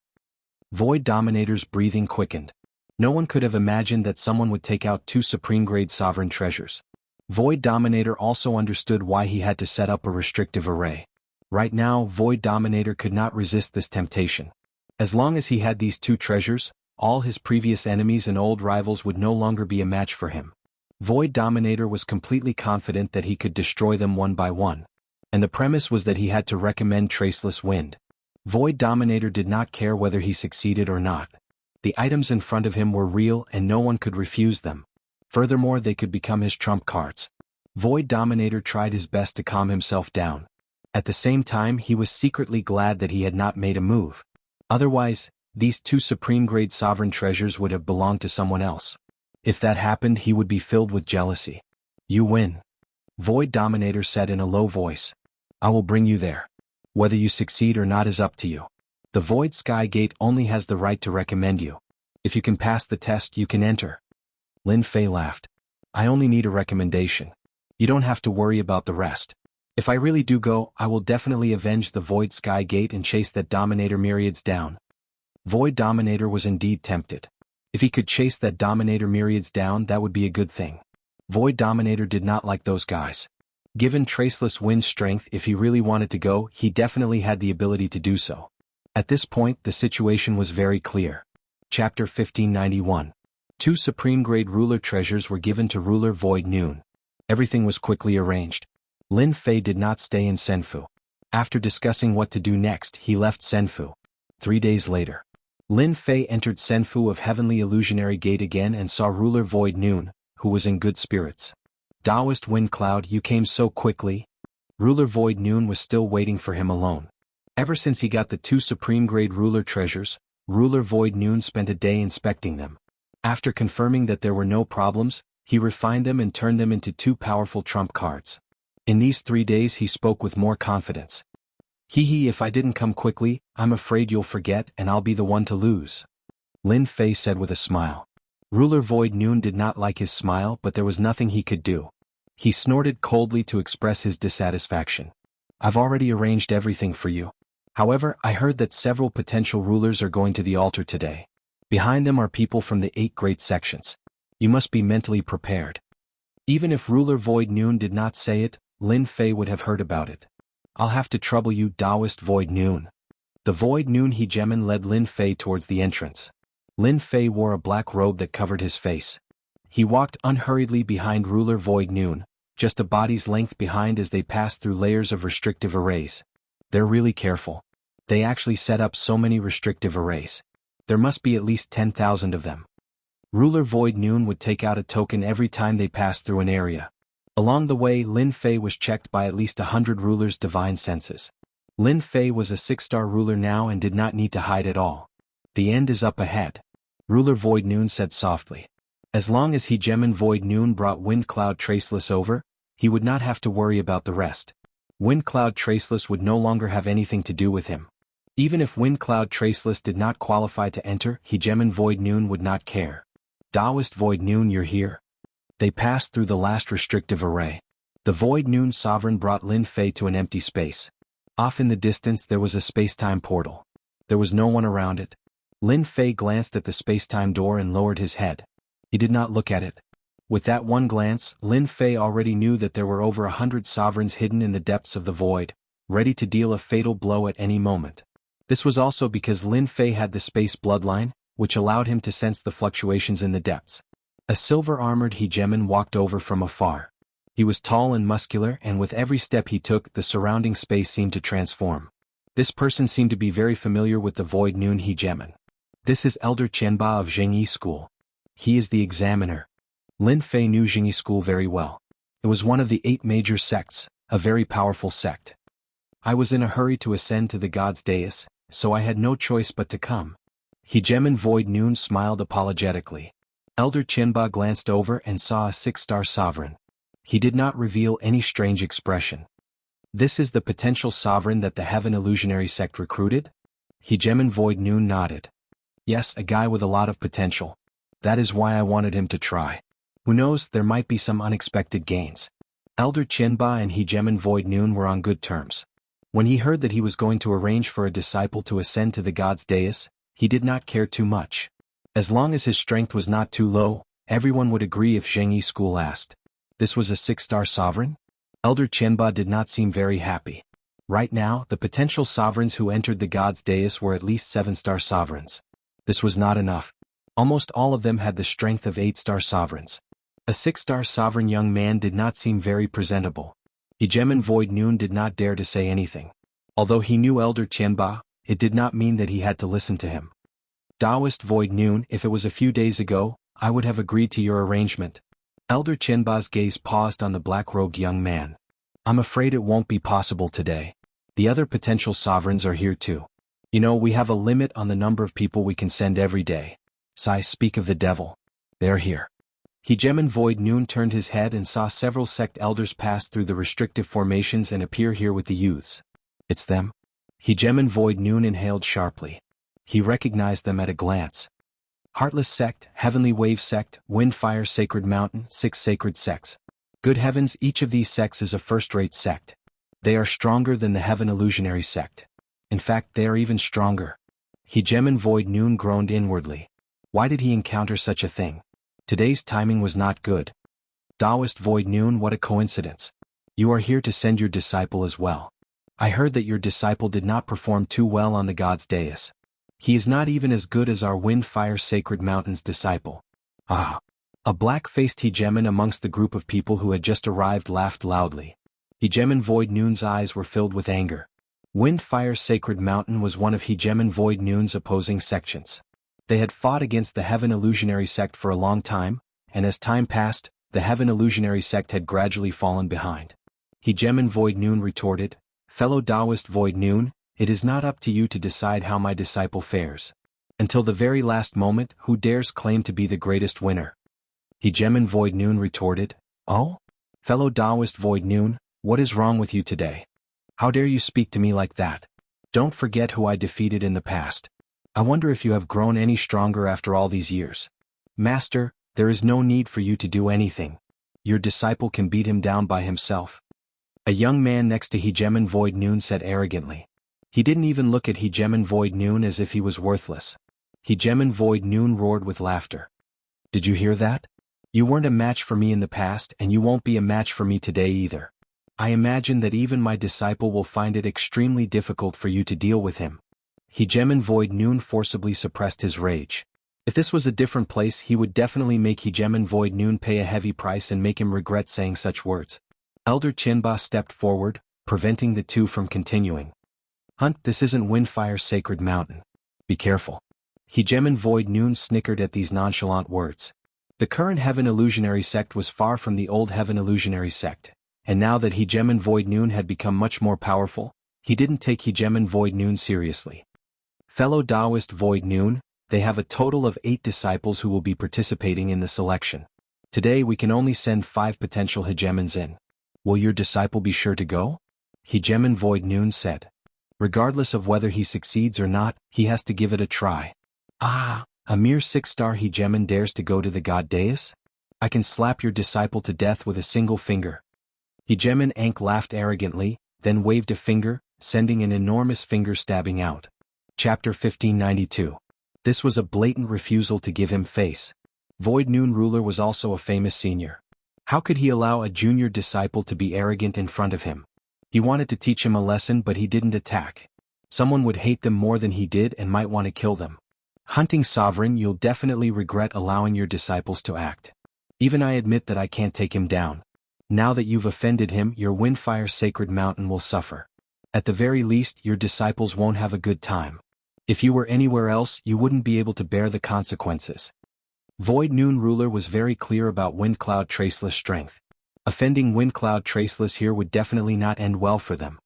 Void Dominator's breathing quickened. No one could have imagined that someone would take out 2 Supreme-grade Sovereign treasures. Void Dominator also understood why he had to set up a restrictive array. Right now, Void Dominator could not resist this temptation. As long as he had these 2 treasures, all his previous enemies and old rivals would no longer be a match for him. Void Dominator was completely confident that he could destroy them one by one. And the premise was that he had to recommend Traceless Wind. Void Dominator did not care whether he succeeded or not. The items in front of him were real and no one could refuse them. Furthermore, they could become his trump cards. Void Dominator tried his best to calm himself down. At the same time, he was secretly glad that he had not made a move. Otherwise, these 2 Supreme-grade Sovereign treasures would have belonged to someone else. If that happened, he would be filled with jealousy. You win. Void Dominator said in a low voice. I will bring you there. Whether you succeed or not is up to you. The Void Sky Gate only has the right to recommend you. If you can pass the test, you can enter. Lin Fei laughed. I only need a recommendation. You don't have to worry about the rest. If I really do go, I will definitely avenge the Void Sky Gate and chase that Dominator Myriads down. Void Dominator was indeed tempted. If he could chase that Dominator Myriads down, that would be a good thing. Void Dominator did not like those guys. Given Traceless Wind's strength, if he really wanted to go, he definitely had the ability to do so. At this point, the situation was very clear. Chapter 1591. 2 Supreme-grade Ruler treasures were given to Ruler Void Noon. Everything was quickly arranged. Lin Fei did not stay in Senfu. After discussing what to do next, he left Senfu. 3 days later. Lin Fei entered Senfu of Heavenly Illusionary Gate again and saw Ruler Void Noon, who was in good spirits. Taoist Wind Cloud, you came so quickly. Ruler Void Noon was still waiting for him alone. Ever since he got the 2 supreme grade ruler treasures, Ruler Void Noon spent a day inspecting them. After confirming that there were no problems, he refined them and turned them into 2 powerful trump cards. In these 3 days he spoke with more confidence. If I didn't come quickly, I'm afraid you'll forget and I'll be the one to lose. Lin Fei said with a smile. Ruler Void Noon did not like his smile, but there was nothing he could do. He snorted coldly to express his dissatisfaction. I've already arranged everything for you. However, I heard that several potential rulers are going to the altar today. Behind them are people from the 8 great sections. You must be mentally prepared. Even if Ruler Void Noon did not say it, Lin Fei would have heard about it. I'll have to trouble you, Taoist Void Noon. The Void Noon Hegemon led Lin Fei towards the entrance. Lin Fei wore a black robe that covered his face. He walked unhurriedly behind Ruler Void Noon, just a body's length behind as they passed through layers of restrictive arrays. They're really careful. They actually set up so many restrictive arrays. There must be at least 10,000 of them. Ruler Void Noon would take out a token every time they passed through an area. Along the way, Lin Fei was checked by at least 100 rulers' divine senses. Lin Fei was a 6-star ruler now and did not need to hide at all. The end is up ahead. Ruler Void Noon said softly. As long as Hegemon Void Noon brought Wind Cloud Traceless over, he would not have to worry about the rest. Wind Cloud Traceless would no longer have anything to do with him. Even if Wind Cloud Traceless did not qualify to enter, Hegemon Void Noon would not care. Taoist Void Noon, you're here. They passed through the last restrictive array. The Void Noon Sovereign brought Lin Fei to an empty space. Off in the distance there was a space-time portal. There was no one around it. Lin Fei glanced at the space-time door and lowered his head. He did not look at it. With that one glance, Lin Fei already knew that there were over 100 sovereigns hidden in the depths of the void, ready to deal a fatal blow at any moment. This was also because Lin Fei had the space bloodline, which allowed him to sense the fluctuations in the depths. A silver-armored Hegemon walked over from afar. He was tall and muscular, and with every step he took, the surrounding space seemed to transform. This person seemed to be very familiar with the Void Noon Hegemon. This is Elder Qianba of Jianghu School. He is the examiner. Lin Fei knew Jianghu School very well. It was one of the 8 major sects, a very powerful sect. I was in a hurry to ascend to the god's dais, so I had no choice but to come. Hegemon Void Noon smiled apologetically. Elder Qianba glanced over and saw a 6-star sovereign. He did not reveal any strange expression. This is the potential sovereign that the Heaven Illusionary sect recruited? Hegemon Void Noon nodded. Yes, a guy with a lot of potential. That is why I wanted him to try. Who knows, there might be some unexpected gains. Elder Qianba and Hegemon Void Noon were on good terms. When he heard that he was going to arrange for a disciple to ascend to the god's dais, he did not care too much. As long as his strength was not too low, everyone would agree if Jianghu School asked. This was a 6-star sovereign? Elder Qianba did not seem very happy. Right now, the potential sovereigns who entered the god's dais were at least 7-star sovereigns. This was not enough. Almost all of them had the strength of 8-star sovereigns. A 6-star sovereign young man did not seem very presentable. Hegemon Void Noon did not dare to say anything. Although he knew Elder Qianba, it did not mean that he had to listen to him. Taoist Void Noon, if it was a few days ago, I would have agreed to your arrangement. Elder Qianba's gaze paused on the black-robed young man. I'm afraid it won't be possible today. The other potential sovereigns are here too. You know, we have a limit on the number of people we can send every day. I speak of the devil. They're here. Hegemon Void Noon turned his head and saw several sect elders pass through the restrictive formations and appear here with the youths. It's them? Hegemon Void Noon inhaled sharply. He recognized them at a glance. Heartless Sect, Heavenly Wave Sect, Windfire Sacred Mountain, 6 sacred sects. Good heavens, each of these sects is a first-rate sect. They are stronger than the Heaven Illusionary sect. In fact, they are even stronger. Hegemon Void Noon groaned inwardly. Why did he encounter such a thing? Today's timing was not good. Taoist Void Noon, what a coincidence. You are here to send your disciple as well. I heard that your disciple did not perform too well on the god's dais. He is not even as good as our Windfire Sacred Mountain's disciple. Ah! A black-faced Hegemon amongst the group of people who had just arrived laughed loudly. Hegemon Void Noon's eyes were filled with anger. Wind-Fire Sacred Mountain was one of Hegemon Void Noon's opposing sections. They had fought against the Heaven Illusionary sect for a long time, and as time passed, the Heaven Illusionary sect had gradually fallen behind. Hegemon Void Noon retorted, "Fellow Taoist Void Noon, it is not up to you to decide how my disciple fares. Until the very last moment, who dares claim to be the greatest winner?" Hegemon Void Noon retorted, "Oh? Fellow Taoist Void Noon, what is wrong with you today? How dare you speak to me like that? Don't forget who I defeated in the past. I wonder if you have grown any stronger after all these years. Master, there is no need for you to do anything. Your disciple can beat him down by himself." A young man next to Hegemon Void Noon said arrogantly. He didn't even look at Hegemon Void Noon as if he was worthless. Hegemon Void Noon roared with laughter. "Did you hear that? You weren't a match for me in the past and you won't be a match for me today either. I imagine that even my disciple will find it extremely difficult for you to deal with him." Hegemon Void Noon forcibly suppressed his rage. If this was a different place, he would definitely make Hegemon Void Noon pay a heavy price and make him regret saying such words. Elder Chinba stepped forward, preventing the two from continuing. "Hunt, this isn't Windfire Sacred Mountain. Be careful." Hegemon Void Noon snickered at these nonchalant words. The current Heaven Illusionary sect was far from the old Heaven Illusionary sect, and now that Hegemon Void Noon had become much more powerful, he didn't take Hegemon Void Noon seriously. "Fellow Taoist Void Noon, they have a total of 8 disciples who will be participating in the selection. Today we can only send 5 potential Hegemons in. Will your disciple be sure to go?" Hegemon Void Noon said. "Regardless of whether he succeeds or not, he has to give it a try." "Ah, a mere 6-star Hegemon dares to go to the God Dais? I can slap your disciple to death with a single finger." Hegemon Ankh laughed arrogantly, then waved a finger, sending an enormous finger stabbing out. Chapter 1592. This was a blatant refusal to give him face. Void Noon Ruler was also a famous senior. How could he allow a junior disciple to be arrogant in front of him? He wanted to teach him a lesson, but he didn't attack. Someone would hate them more than he did and might want to kill them. "Hunting Sovereign, you'll definitely regret allowing your disciples to act. Even I admit that I can't take him down. Now that you've offended him, your Windfire Sacred Mountain will suffer. At the very least, your disciples won't have a good time. If you were anywhere else, you wouldn't be able to bear the consequences." Void Noon Ruler was very clear about Windcloud Traceless strength. Offending Windcloud Traceless here would definitely not end well for them.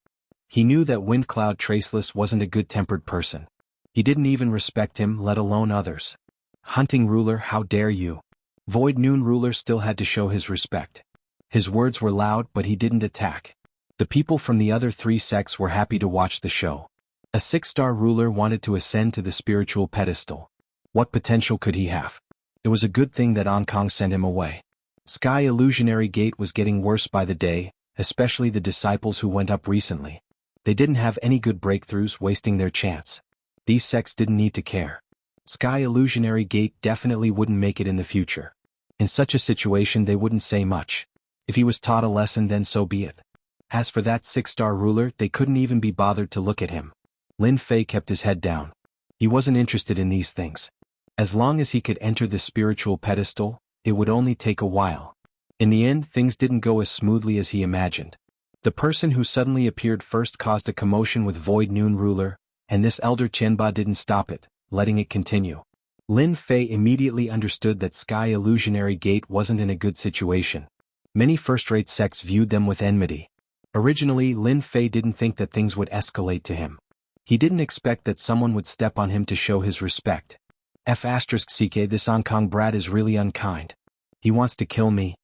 He knew that Windcloud Traceless wasn't a good-tempered person. He didn't even respect him, let alone others. "Hunting Ruler, how dare you?" Void Noon Ruler still had to show his respect. His words were loud, but he didn't attack. The people from the other 3 sects were happy to watch the show. A 6-star ruler wanted to ascend to the spiritual pedestal. What potential could he have? It was a good thing that Ankang sent him away. Sky Illusionary Gate was getting worse by the day, especially the disciples who went up recently. They didn't have any good breakthroughs, wasting their chance. These sects didn't need to care. Sky Illusionary Gate definitely wouldn't make it in the future. In such a situation they wouldn't say much. If he was taught a lesson, then so be it. As for that 6-star ruler, they couldn't even be bothered to look at him. Lin Fei kept his head down. He wasn't interested in these things. As long as he could enter the spiritual pedestal, it would only take a while. In the end, things didn't go as smoothly as he imagined. The person who suddenly appeared first caused a commotion with Void Noon Ruler, and this Elder Chenba didn't stop it, letting it continue. Lin Fei immediately understood that Sky Illusionary Gate wasn't in a good situation. Many first-rate sects viewed them with enmity. Originally, Lin Fei didn't think that things would escalate to him. He didn't expect that someone would step on him to show his respect. F***ck, this Ankang brat is really unkind. He wants to kill me.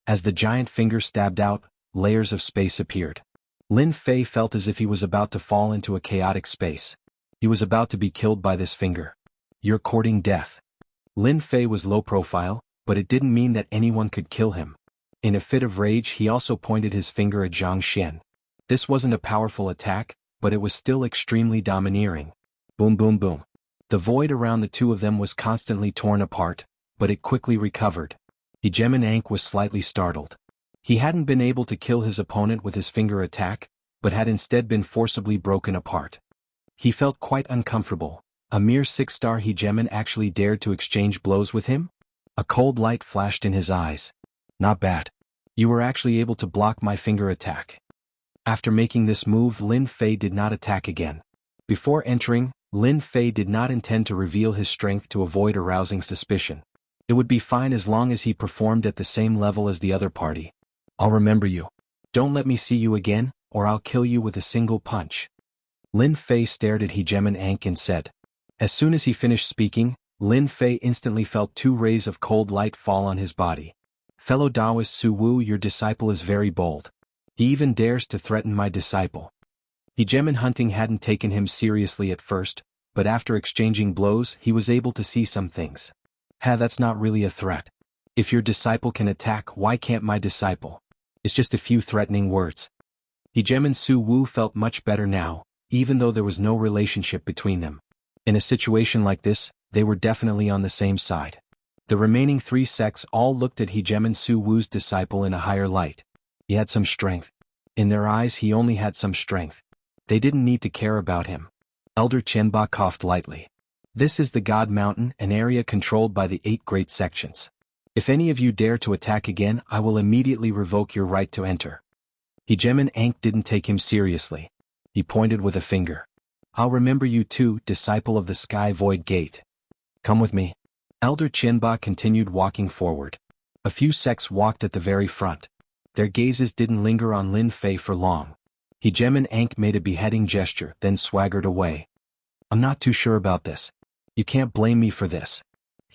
As the giant finger stabbed out, layers of space appeared. Lin Fei felt as if he was about to fall into a chaotic space. He was about to be killed by this finger. "You're courting death." Lin Fei was low profile, but it didn't mean that anyone could kill him. In a fit of rage, he also pointed his finger at Zhang Xian. This wasn't a powerful attack, but it was still extremely domineering. Boom boom boom. The void around the two of them was constantly torn apart, but it quickly recovered. Hegemon Ankh was slightly startled. He hadn't been able to kill his opponent with his finger attack, but had instead been forcibly broken apart. He felt quite uncomfortable. A mere 6-star Hegemon actually dared to exchange blows with him? A cold light flashed in his eyes. "Not bad. You were actually able to block my finger attack." After making this move, Lin Fei did not attack again. Before entering, Lin Fei did not intend to reveal his strength to avoid arousing suspicion. It would be fine as long as he performed at the same level as the other party. I'll remember you. Don't let me see you again, or I'll kill you with a single punch. Lin Fei stared at Hegemon Ankh and said. As soon as he finished speaking, Lin Fei instantly felt 2 rays of cold light fall on his body. Fellow Taoist Su Wu, your disciple is very bold. He even dares to threaten my disciple. Hegemon Hunting hadn't taken him seriously at first, but after exchanging blows he was able to see some things. That's not really a threat. If your disciple can attack, why can't my disciple? It's just a few threatening words. Hegemon Su Wu felt much better now, even though there was no relationship between them. In a situation like this, they were definitely on the same side. The remaining 3 sects all looked at Hegemon Su Wu's disciple in a higher light. He had some strength. In their eyes he only had some strength. They didn't need to care about him. Elder Qianba coughed lightly. This is the God Mountain, an area controlled by the 8 great sections. If any of you dare to attack again, I will immediately revoke your right to enter. Hegemon Ankh didn't take him seriously. He pointed with a finger. I'll remember you too, disciple of the Sky Void Gate. Come with me. Elder Qianba continued walking forward. A few sects walked at the very front. Their gazes didn't linger on Lin Fei for long. Hegemon Ankh made a beheading gesture, then swaggered away. I'm not too sure about this. You can't blame me for this.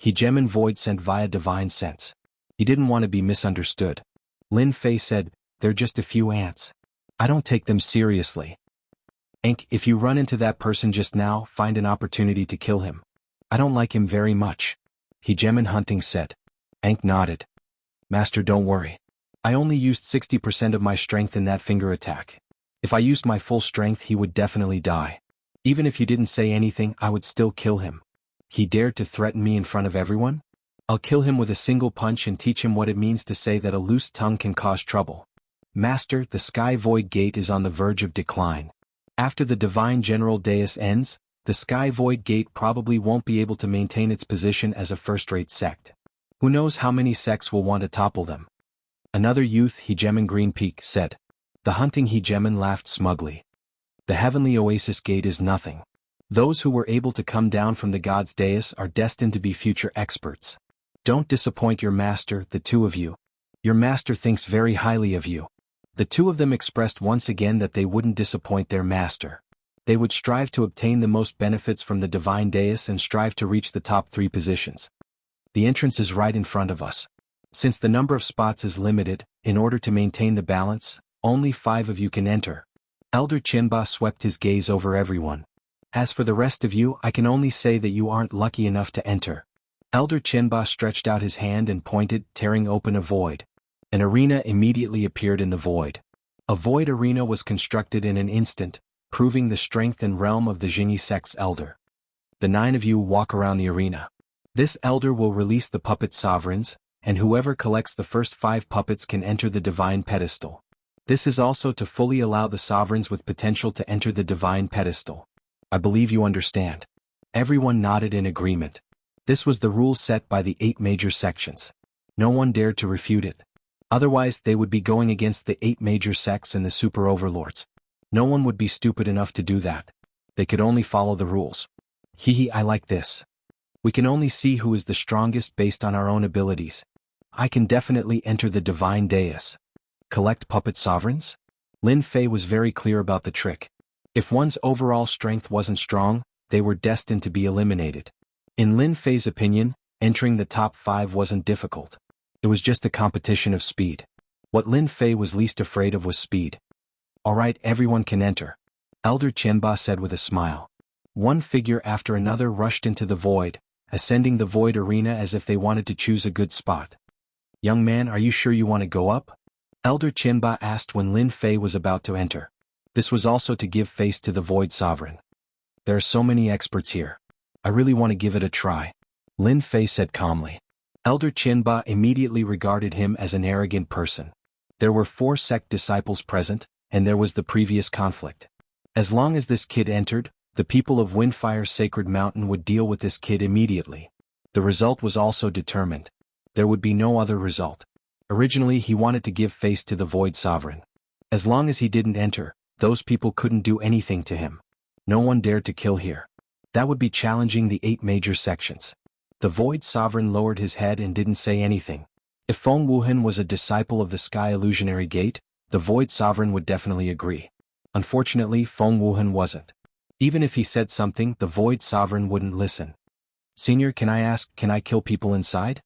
Hegemon Void sent via divine sense. He didn't want to be misunderstood. Lin Fei said, they're just a few ants. I don't take them seriously. Ankh, if you run into that person just now, find an opportunity to kill him. I don't like him very much. Hegemon Hunting said. Ankh nodded. Master, don't worry. I only used 60% of my strength in that finger attack. If I used my full strength, he would definitely die. Even if you didn't say anything, I would still kill him. He dared to threaten me in front of everyone? I'll kill him with a single punch and teach him what it means to say that a loose tongue can cause trouble. Master, the Sky Void Gate is on the verge of decline. After the Divine General Deus ends, the Sky Void Gate probably won't be able to maintain its position as a first-rate sect. Who knows how many sects will want to topple them? Another youth, Hegemon Green Peak, said. The hunting Hegemon laughed smugly. The Heavenly Oasis Gate is nothing. Those who were able to come down from the God's dais are destined to be future experts. Don't disappoint your master, the 2 of you. Your master thinks very highly of you. The 2 of them expressed once again that they wouldn't disappoint their master. They would strive to obtain the most benefits from the divine dais and strive to reach the top 3 positions. The entrance is right in front of us. Since the number of spots is limited, in order to maintain the balance, only 5 of you can enter. Elder Qianba swept his gaze over everyone. As for the rest of you, I can only say that you aren't lucky enough to enter. Elder Qianba stretched out his hand and pointed, tearing open a void. An arena immediately appeared in the void. A void arena was constructed in an instant, proving the strength and realm of the Jingyi sect's elder. The 9 of you walk around the arena. This elder will release the puppet sovereigns, and whoever collects the first 5 puppets can enter the divine pedestal. This is also to fully allow the sovereigns with potential to enter the divine pedestal. I believe you understand. Everyone nodded in agreement. This was the rule set by the 8 major sections. No one dared to refute it. Otherwise they would be going against the 8 major sects and the super overlords. No one would be stupid enough to do that. They could only follow the rules. Hehe, I like this. We can only see who is the strongest based on our own abilities. I can definitely enter the divine dais. Collect puppet sovereigns? Lin Fei was very clear about the trick. If one's overall strength wasn't strong, they were destined to be eliminated. In Lin Fei's opinion, entering the top 5 wasn't difficult. It was just a competition of speed. What Lin Fei was least afraid of was speed. Alright, everyone can enter. Elder Qianba said with a smile. One figure after another rushed into the void, ascending the void arena as if they wanted to choose a good spot. Young man, are you sure you want to go up? Elder Qianba asked when Lin Fei was about to enter. This was also to give face to the Void Sovereign. There are so many experts here. I really want to give it a try. Lin Fei said calmly. Elder Qianba immediately regarded him as an arrogant person. There were 4 sect disciples present, and there was the previous conflict. As long as this kid entered, the people of Windfire's Sacred Mountain would deal with this kid immediately. The result was also determined. There would be no other result. Originally he wanted to give face to the Void Sovereign. As long as he didn't enter, those people couldn't do anything to him. No one dared to kill here. That would be challenging the 8 major sections. The Void Sovereign lowered his head and didn't say anything. If Feng Wuhan was a disciple of the Sky Illusionary Gate, the Void Sovereign would definitely agree. Unfortunately, Feng Wuhan wasn't. Even if he said something, the Void Sovereign wouldn't listen. Senior, can I kill people inside?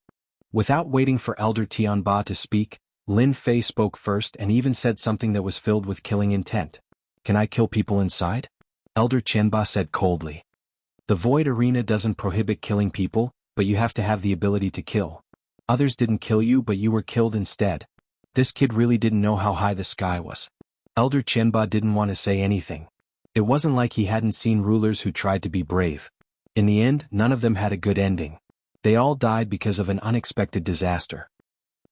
Without waiting for Elder Tianba to speak, Lin Fei spoke first and even said something that was filled with killing intent. Can I kill people inside? Elder Tianba said coldly. The Void Arena doesn't prohibit killing people, but you have to have the ability to kill. Others didn't kill you, but you were killed instead. This kid really didn't know how high the sky was. Elder Tianba didn't want to say anything. It wasn't like he hadn't seen rulers who tried to be brave. In the end, none of them had a good ending. They all died because of an unexpected disaster.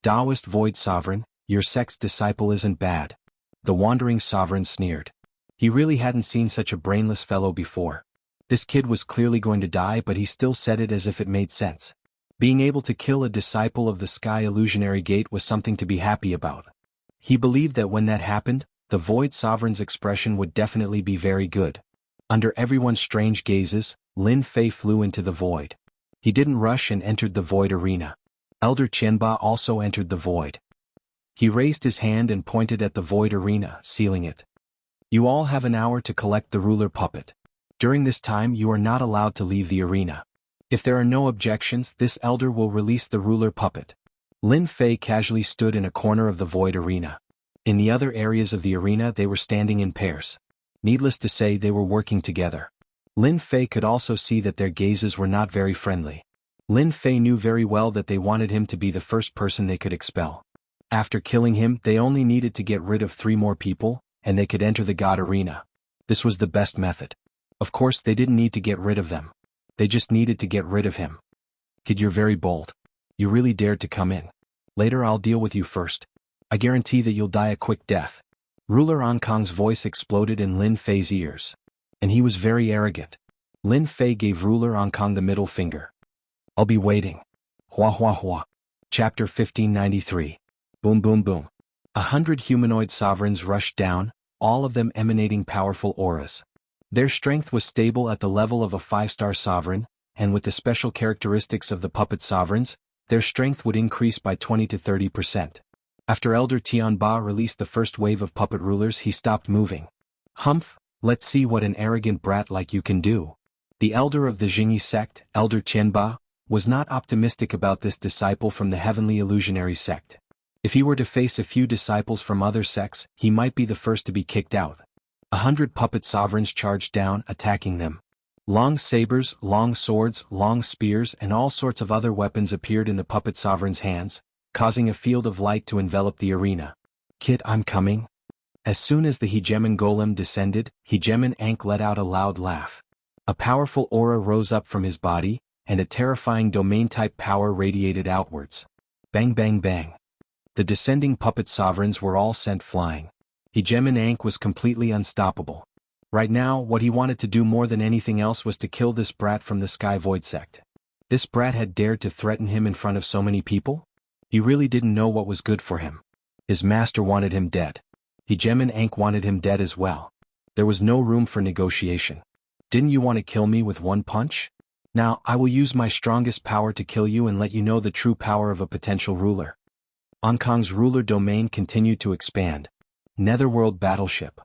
Taoist Void Sovereign, your sect's disciple isn't bad. The Wandering Sovereign sneered. He really hadn't seen such a brainless fellow before. This kid was clearly going to die, but he still said it as if it made sense. Being able to kill a disciple of the Sky Illusionary Gate was something to be happy about. He believed that when that happened, the Void Sovereign's expression would definitely be very good. Under everyone's strange gazes, Lin Fei flew into the void. He didn't rush and entered the void arena. Elder Tianba also entered the void. He raised his hand and pointed at the void arena, sealing it. You all have an hour to collect the ruler puppet. During this time you are not allowed to leave the arena. If there are no objections, this elder will release the ruler puppet. Lin Fei casually stood in a corner of the void arena. In the other areas of the arena they were standing in pairs. Needless to say, they were working together. Lin Fei could also see that their gazes were not very friendly. Lin Fei knew very well that they wanted him to be the first person they could expel. After killing him, they only needed to get rid of 3 more people, and they could enter the God Arena. This was the best method. Of course, they didn't need to get rid of them. They just needed to get rid of him. Kid, you're very bold. You really dared to come in. Later I'll deal with you first. I guarantee that you'll die a quick death. Ruler Ankang's voice exploded in Lin Fei's ears. And he was very arrogant. Lin Fei gave Ruler Ankang the middle finger. I'll be waiting. Hua hua hua. Chapter 1593. Boom boom boom. 100 humanoid sovereigns rushed down, all of them emanating powerful auras. Their strength was stable at the level of a 5-star sovereign, and with the special characteristics of the puppet sovereigns, their strength would increase by 20 to 30%. After Elder Tianba released the first wave of puppet rulers, he stopped moving. Humph, let's see what an arrogant brat like you can do. The elder of the Jingyi sect, Elder Tianba, was not optimistic about this disciple from the Heavenly Illusionary sect. If he were to face a few disciples from other sects, he might be the first to be kicked out. 100 puppet sovereigns charged down, attacking them. Long sabers, long swords, long spears, and all sorts of other weapons appeared in the puppet sovereign's hands, causing a field of light to envelop the arena. Kid, I'm coming. As soon as the Hegemon Golem descended, Hegemon Ankh let out a loud laugh. A powerful aura rose up from his body, and a terrifying domain-type power radiated outwards. Bang bang bang. The descending puppet sovereigns were all sent flying. Hegemon Ankh was completely unstoppable. Right now, what he wanted to do more than anything else was to kill this brat from the Sky Void sect. This brat had dared to threaten him in front of so many people? He really didn't know what was good for him. His master wanted him dead. Hegemon Ankh wanted him dead as well. There was no room for negotiation. Didn't you want to kill me with one punch? Now, I will use my strongest power to kill you and let you know the true power of a potential ruler. Ankang's ruler domain continued to expand. Netherworld battleship.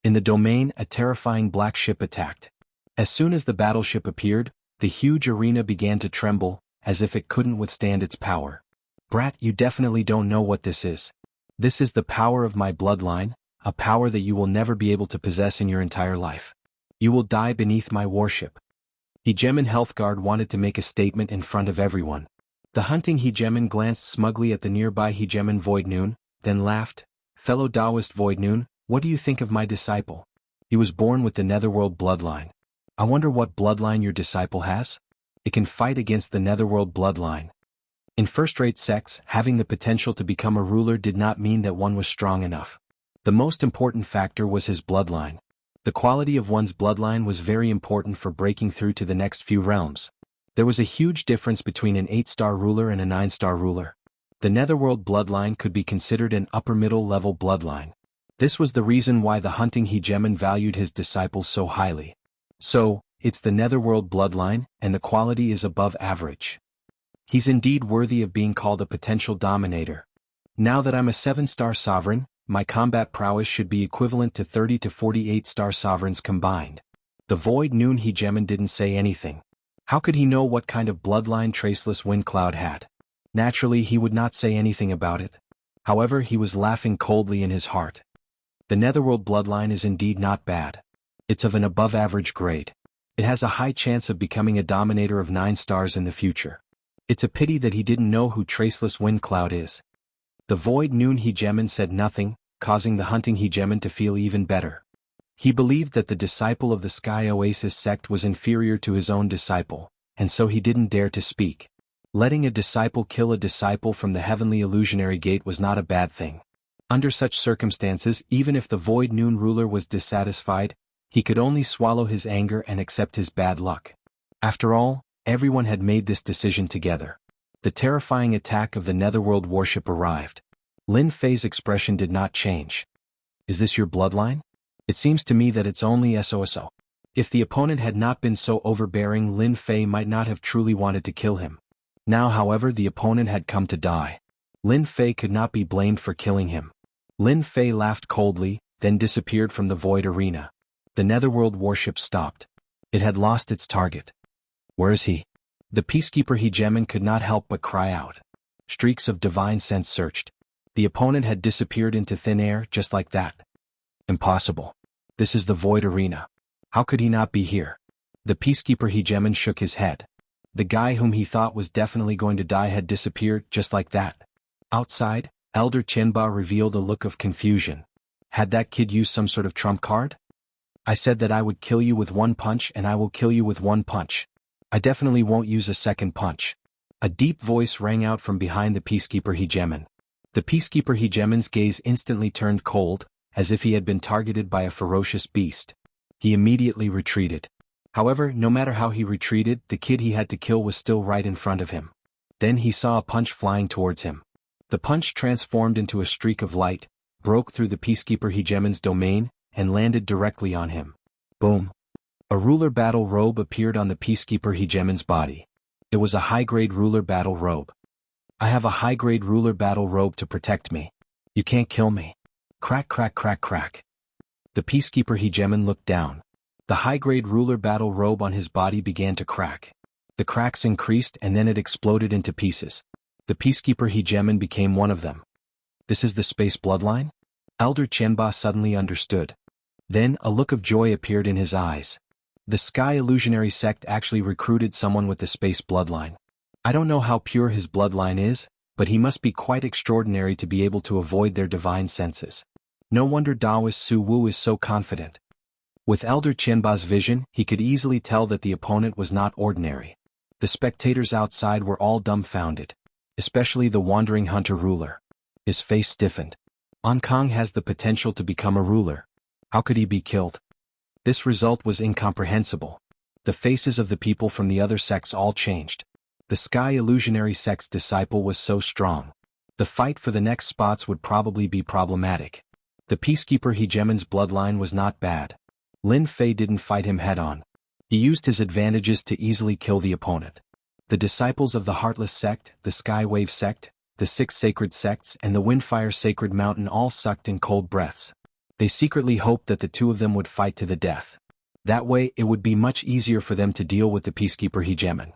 In the domain, a terrifying black ship attacked. As soon as the battleship appeared, the huge arena began to tremble, as if it couldn't withstand its power. Brat, you definitely don't know what this is. This is the power of my bloodline, a power that you will never be able to possess in your entire life. You will die beneath my worship. Hegemon Healthguard wanted to make a statement in front of everyone. The hunting Hegemon glanced smugly at the nearby Hegemon Void Noon, then laughed. Fellow Taoist Void Noon, what do you think of my disciple? He was born with the Netherworld bloodline. I wonder what bloodline your disciple has? It can fight against the Netherworld bloodline. In first-rate sects, having the potential to become a ruler did not mean that one was strong enough. The most important factor was his bloodline. The quality of one's bloodline was very important for breaking through to the next few realms. There was a huge difference between an 8-star ruler and a 9-star ruler. The Netherworld bloodline could be considered an upper-middle level bloodline. This was the reason why the hunting hegemon valued his disciples so highly. So, it's the netherworld bloodline, and the quality is above average. He's indeed worthy of being called a potential dominator. Now that I'm a 7-star sovereign, my combat prowess should be equivalent to 30 to 48-star sovereigns combined. The Void Noon hegemon didn't say anything. How could he know what kind of bloodline Traceless Windcloud had? Naturally, he would not say anything about it. However, he was laughing coldly in his heart. The netherworld bloodline is indeed not bad. It's of an above-average grade. It has a high chance of becoming a dominator of 9 stars in the future. It's a pity that he didn't know who Traceless Windcloud is. The Void Noon hegemon said nothing, causing the hunting hegemon to feel even better. He believed that the disciple of the Sky Oasis sect was inferior to his own disciple, and so he didn't dare to speak. Letting a disciple kill a disciple from the Heavenly Illusionary Gate was not a bad thing. Under such circumstances, even if the Void Noon ruler was dissatisfied, he could only swallow his anger and accept his bad luck. After all, everyone had made this decision together. The terrifying attack of the Netherworld warship arrived. Lin Fei's expression did not change. Is this your bloodline? It seems to me that it's only SOSO. If the opponent had not been so overbearing, Lin Fei might not have truly wanted to kill him. Now, however, the opponent had come to die. Lin Fei could not be blamed for killing him. Lin Fei laughed coldly, then disappeared from the void arena. The Netherworld warship stopped. It had lost its target. Where is he? The Peacekeeper hegemon could not help but cry out. Streaks of divine sense searched. The opponent had disappeared into thin air just like that. Impossible. This is the void arena. How could he not be here? The Peacekeeper hegemon shook his head. The guy whom he thought was definitely going to die had disappeared just like that. Outside, Elder Qianba revealed a look of confusion. Had that kid used some sort of trump card? I said that I would kill you with one punch, and I will kill you with one punch. I definitely won't use a second punch. A deep voice rang out from behind the Peacekeeper hegemon. The Peacekeeper hegemon's gaze instantly turned cold, as if he had been targeted by a ferocious beast. He immediately retreated. However, no matter how he retreated, the kid he had to kill was still right in front of him. Then he saw a punch flying towards him. The punch transformed into a streak of light, broke through the Peacekeeper hegemon's domain, and landed directly on him. Boom. A ruler battle robe appeared on the Peacekeeper hegemon's body. It was a high-grade ruler battle robe. I have a high-grade ruler battle robe to protect me. You can't kill me. Crack, crack, crack, crack. The Peacekeeper hegemon looked down. The high-grade ruler battle robe on his body began to crack. The cracks increased and then it exploded into pieces. The Peacekeeper hegemon became one of them. This is the space bloodline? Elder Qianba suddenly understood. Then a look of joy appeared in his eyes. The Sky Illusionary sect actually recruited someone with the space bloodline. I don't know how pure his bloodline is, but he must be quite extraordinary to be able to avoid their divine senses. No wonder Taoist Su Wu is so confident. With Elder Qianba's vision, he could easily tell that the opponent was not ordinary. The spectators outside were all dumbfounded, especially the wandering hunter ruler. His face stiffened. Kong has the potential to become a ruler. How could he be killed? This result was incomprehensible. The faces of the people from the other sects all changed. The Sky Illusionary sect's disciple was so strong. The fight for the next spots would probably be problematic. The Peacekeeper hegemon's bloodline was not bad. Lin Fei didn't fight him head-on. He used his advantages to easily kill the opponent. The disciples of the Heartless sect, the Sky Wave sect, the 6 sacred sects and the Windfire Sacred Mountain all sucked in cold breaths. They secretly hoped that the two of them would fight to the death. That way it would be much easier for them to deal with the Peacekeeper hegemon.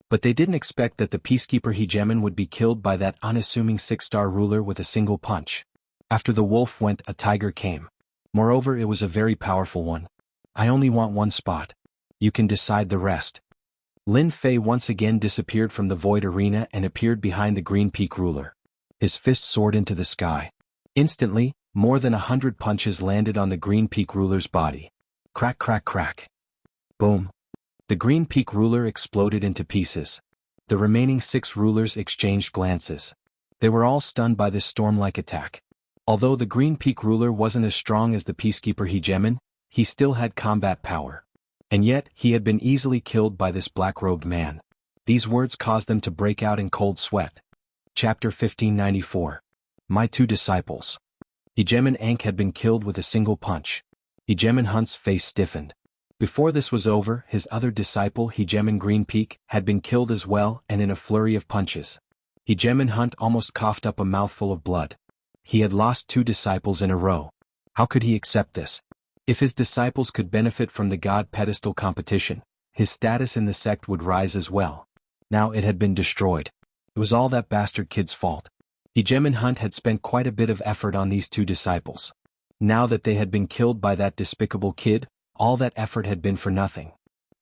But they didn't expect that the Peacekeeper hegemon would be killed by that unassuming 6-star ruler with a single punch. After the wolf went, a tiger came. Moreover, it was a very powerful one. I only want one spot. You can decide the rest. Lin Fei once again disappeared from the void arena and appeared behind the Green Peak ruler. His fist soared into the sky. Instantly, more than 100 punches landed on the Green Peak ruler's body. Crack, crack, crack. Boom. The Green Peak ruler exploded into pieces. The remaining 6 rulers exchanged glances. They were all stunned by this storm-like attack. Although the Green Peak ruler wasn't as strong as the Peacekeeper hegemon, he still had combat power. And yet, he had been easily killed by this black-robed man. These words caused them to break out in cold sweat. Chapter 1594. My 2 disciples. Hegeman Ankh had been killed with a single punch. Hegeman Hunt's face stiffened. Before this was over, his other disciple Hegeman Greenpeak had been killed as well, and in a flurry of punches. Hegeman Hunt almost coughed up a mouthful of blood. He had lost 2 disciples in a row. How could he accept this? If his disciples could benefit from the god pedestal competition, his status in the sect would rise as well. Now it had been destroyed. It was all that bastard kid's fault. Hegeman Hunt had spent quite a bit of effort on these 2 disciples. Now that they had been killed by that despicable kid, all that effort had been for nothing.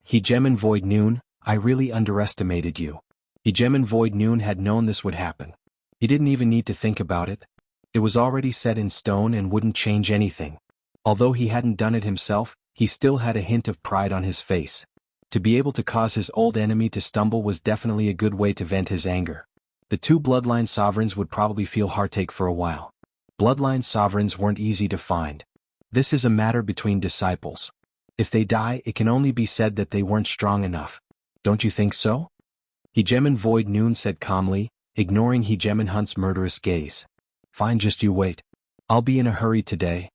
Hegeman Void Noon, I really underestimated you. Hegeman Void Noon had known this would happen. He didn't even need to think about it. It was already set in stone and wouldn't change anything. Although he hadn't done it himself, he still had a hint of pride on his face. To be able to cause his old enemy to stumble was definitely a good way to vent his anger. The 2 bloodline sovereigns would probably feel heartache for a while. Bloodline sovereigns weren't easy to find. This is a matter between disciples. If they die, it can only be said that they weren't strong enough. Don't you think so? Hegeman Void Noon said calmly, ignoring Hegeman Hunt's murderous gaze. Fine, just you wait. I'll be in a hurry today.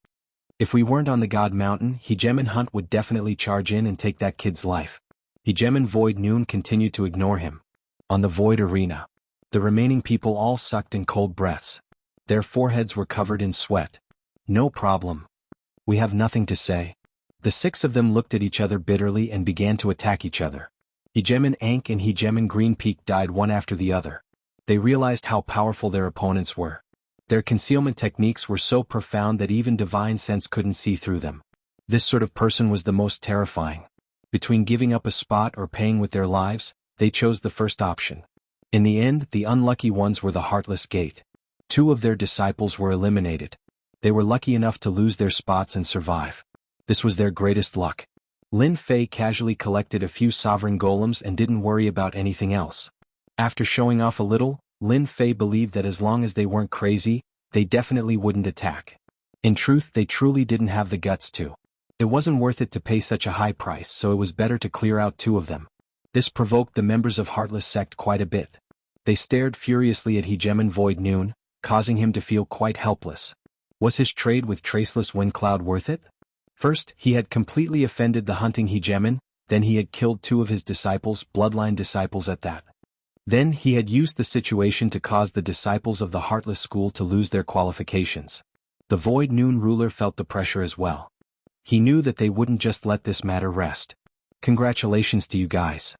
If we weren't on the God Mountain, Hegeman Hunt would definitely charge in and take that kid's life. Hegeman Void Noon continued to ignore him. On the Void Arena, the remaining people all sucked in cold breaths. Their foreheads were covered in sweat. No problem. We have nothing to say. The 6 of them looked at each other bitterly and began to attack each other. Hegeman Ankh and Hegeman Greenpeak died one after the other. They realized how powerful their opponents were. Their concealment techniques were so profound that even divine sense couldn't see through them. This sort of person was the most terrifying. Between giving up a spot or paying with their lives, they chose the first option. In the end, the unlucky ones were the Heartless Gate. 2 of their disciples were eliminated. They were lucky enough to lose their spots and survive. This was their greatest luck. Lin Fei casually collected a few sovereign golems and didn't worry about anything else. After showing off a little, Lin Fei believed that as long as they weren't crazy, they definitely wouldn't attack. In truth, they truly didn't have the guts to. It wasn't worth it to pay such a high price, so it was better to clear out 2 of them. This provoked the members of Heartless Sect quite a bit. They stared furiously at Hegeman Void Noon, causing him to feel quite helpless. Was his trade with Traceless Windcloud worth it? First, he had completely offended the hunting Hegeman, then he had killed 2 of his disciples, bloodline disciples at that. Then he had used the situation to cause the disciples of the Heartless School to lose their qualifications. The Void Noon ruler felt the pressure as well. He knew that they wouldn't just let this matter rest. Congratulations to you guys.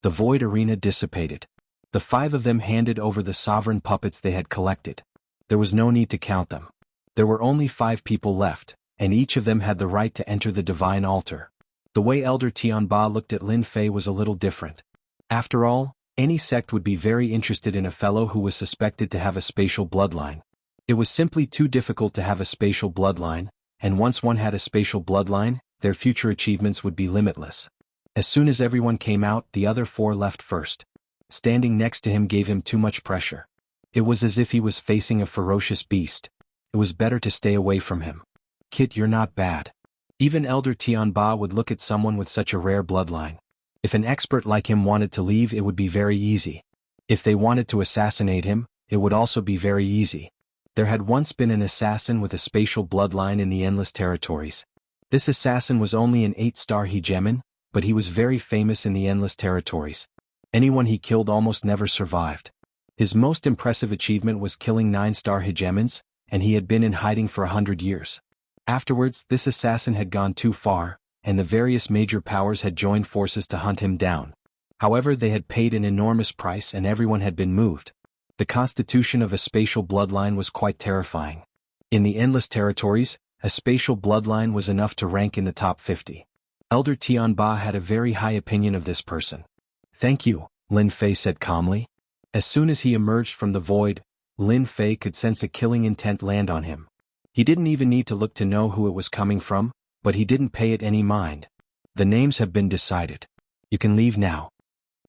The Void Arena dissipated. The 5 of them handed over the sovereign puppets they had collected. There was no need to count them. There were only 5 people left, and each of them had the right to enter the divine altar. The way Elder Tianba looked at Lin Fei was a little different. After all, any sect would be very interested in a fellow who was suspected to have a spatial bloodline. It was simply too difficult to have a spatial bloodline, and once one had a spatial bloodline, their future achievements would be limitless. As soon as everyone came out, the other 4 left first. Standing next to him gave him too much pressure. It was as if he was facing a ferocious beast. It was better to stay away from him. Kit, you're not bad. Even Elder Tianba would look at someone with such a rare bloodline. If an expert like him wanted to leave, it would be very easy. If they wanted to assassinate him, it would also be very easy. There had once been an assassin with a spatial bloodline in the Endless Territories. This assassin was only an 8-star Hegeman, but he was very famous in the Endless Territories. Anyone he killed almost never survived. His most impressive achievement was killing 9-star Hegemans, and he had been in hiding for 100 years. Afterwards, this assassin had gone too far, and the various major powers had joined forces to hunt him down. However, they had paid an enormous price and everyone had been moved. The constitution of a spatial bloodline was quite terrifying. In the Endless Territories, a spatial bloodline was enough to rank in the top 50. Elder Tianba had a very high opinion of this person. Thank you, Lin Fei said calmly. As soon as he emerged from the void, Lin Fei could sense a killing intent land on him. He didn't even need to look to know who it was coming from, but he didn't pay it any mind. The names have been decided. You can leave now.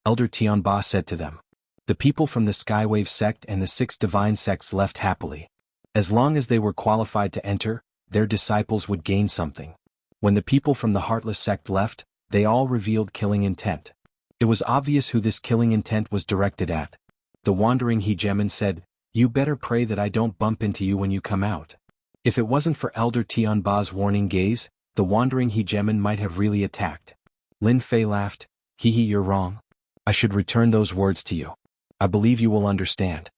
Elder Tianba said to them. The people from the Skywave sect and the 6 divine sects left happily. As long as they were qualified to enter, their disciples would gain something. When the people from the Heartless sect left, they all revealed killing intent. It was obvious who this killing intent was directed at. The wandering Hegeman said, "You better pray that I don't bump into you when you come out." If it wasn't for Elder Tianba's warning gaze, the wandering hegemon might have really attacked. Lin Fei laughed. Hee, you're wrong. I should return those words to you. I believe you will understand.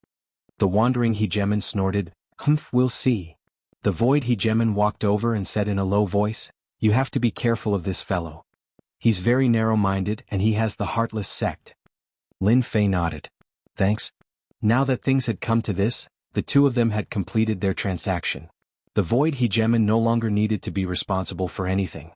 The wandering hegemon snorted. We'll see. The void hegemon walked over and said in a low voice, you have to be careful of this fellow. He's very narrow-minded and he has the heartless sect. Lin Fei nodded. Thanks. Now that things had come to this, the two of them had completed their transaction. The void hegemon no longer needed to be responsible for anything.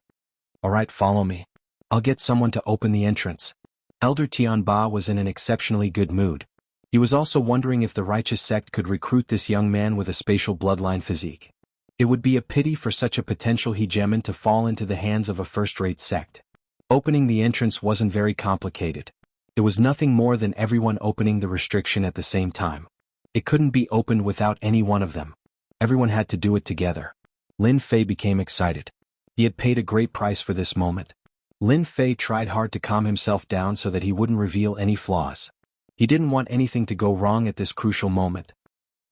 Alright, follow me. I'll get someone to open the entrance. Elder Tianba was in an exceptionally good mood. He was also wondering if the righteous sect could recruit this young man with a spatial bloodline physique. It would be a pity for such a potential hegemon to fall into the hands of a first-rate sect. Opening the entrance wasn't very complicated. It was nothing more than everyone opening the restriction at the same time. It couldn't be opened without any one of them. Everyone had to do it together. Lin Fei became excited. He had paid a great price for this moment. Lin Fei tried hard to calm himself down so that he wouldn't reveal any flaws. He didn't want anything to go wrong at this crucial moment.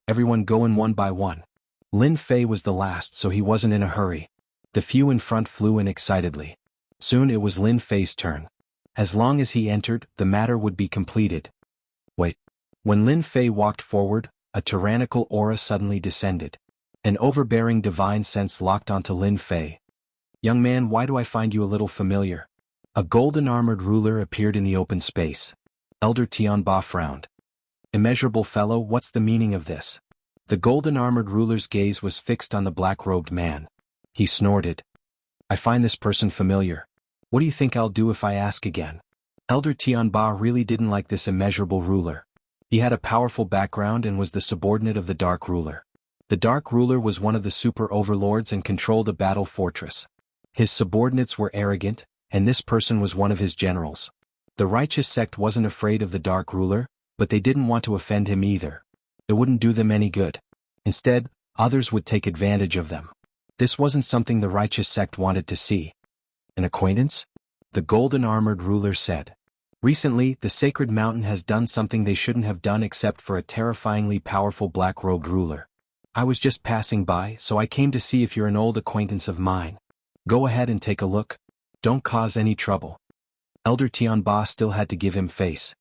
Everyone go in one by one. Lin Fei was the last, so he wasn't in a hurry. The few in front flew in excitedly. Soon it was Lin Fei's turn. As long as he entered, the matter would be completed. Wait. When Lin Fei walked forward, a tyrannical aura suddenly descended. An overbearing divine sense locked onto Lin Fei. Young man, why do I find you a little familiar? A golden-armored ruler appeared in the open space. Elder Tianba frowned. Immeasurable fellow, what's the meaning of this? The golden-armored ruler's gaze was fixed on the black-robed man. He snorted. I find this person familiar. What do you think I'll do if I ask again? Elder Tianba really didn't like this immeasurable ruler. He had a powerful background and was the subordinate of the Dark Ruler. The Dark Ruler was one of the super overlords and controlled a battle fortress. His subordinates were arrogant, and this person was one of his generals. The righteous sect wasn't afraid of the Dark Ruler, but they didn't want to offend him either. It wouldn't do them any good. Instead, others would take advantage of them. This wasn't something the righteous sect wanted to see. An acquaintance? The golden-armored ruler said. Recently, the sacred mountain has done something they shouldn't have done except for a terrifyingly powerful black-robed ruler. I was just passing by, so I came to see if you're an old acquaintance of mine. Go ahead and take a look. Don't cause any trouble. Elder Tianba still had to give him face.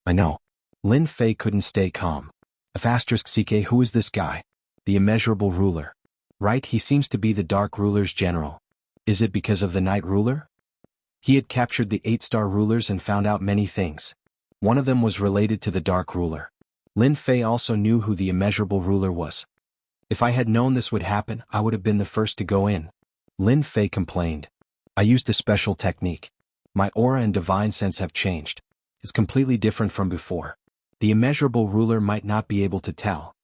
I know. Lin Fei couldn't stay calm. *CK, who is this guy? The immeasurable ruler. Right, he seems to be the Dark Ruler's general. Is it because of the Night Ruler? He had captured the 8-star rulers and found out many things. One of them was related to the Dark Ruler. Lin Fei also knew who the immeasurable ruler was. If I had known this would happen, I would have been the first to go in. Lin Fei complained. I used a special technique. My aura and divine sense have changed. It's completely different from before. The immeasurable ruler might not be able to tell.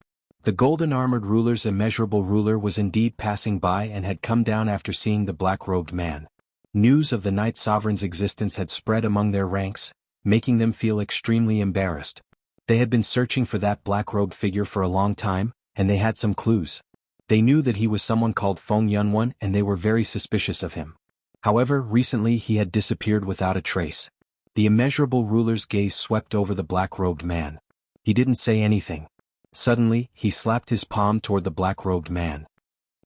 The golden-armored ruler's immeasurable ruler was indeed passing by and had come down after seeing the black-robed man. News of the Night Sovereign's existence had spread among their ranks, making them feel extremely embarrassed. They had been searching for that black-robed figure for a long time, and they had some clues. They knew that he was someone called Feng Yunwen and they were very suspicious of him. However, recently he had disappeared without a trace. The immeasurable ruler's gaze swept over the black-robed man. He didn't say anything. Suddenly, he slapped his palm toward the black-robed man.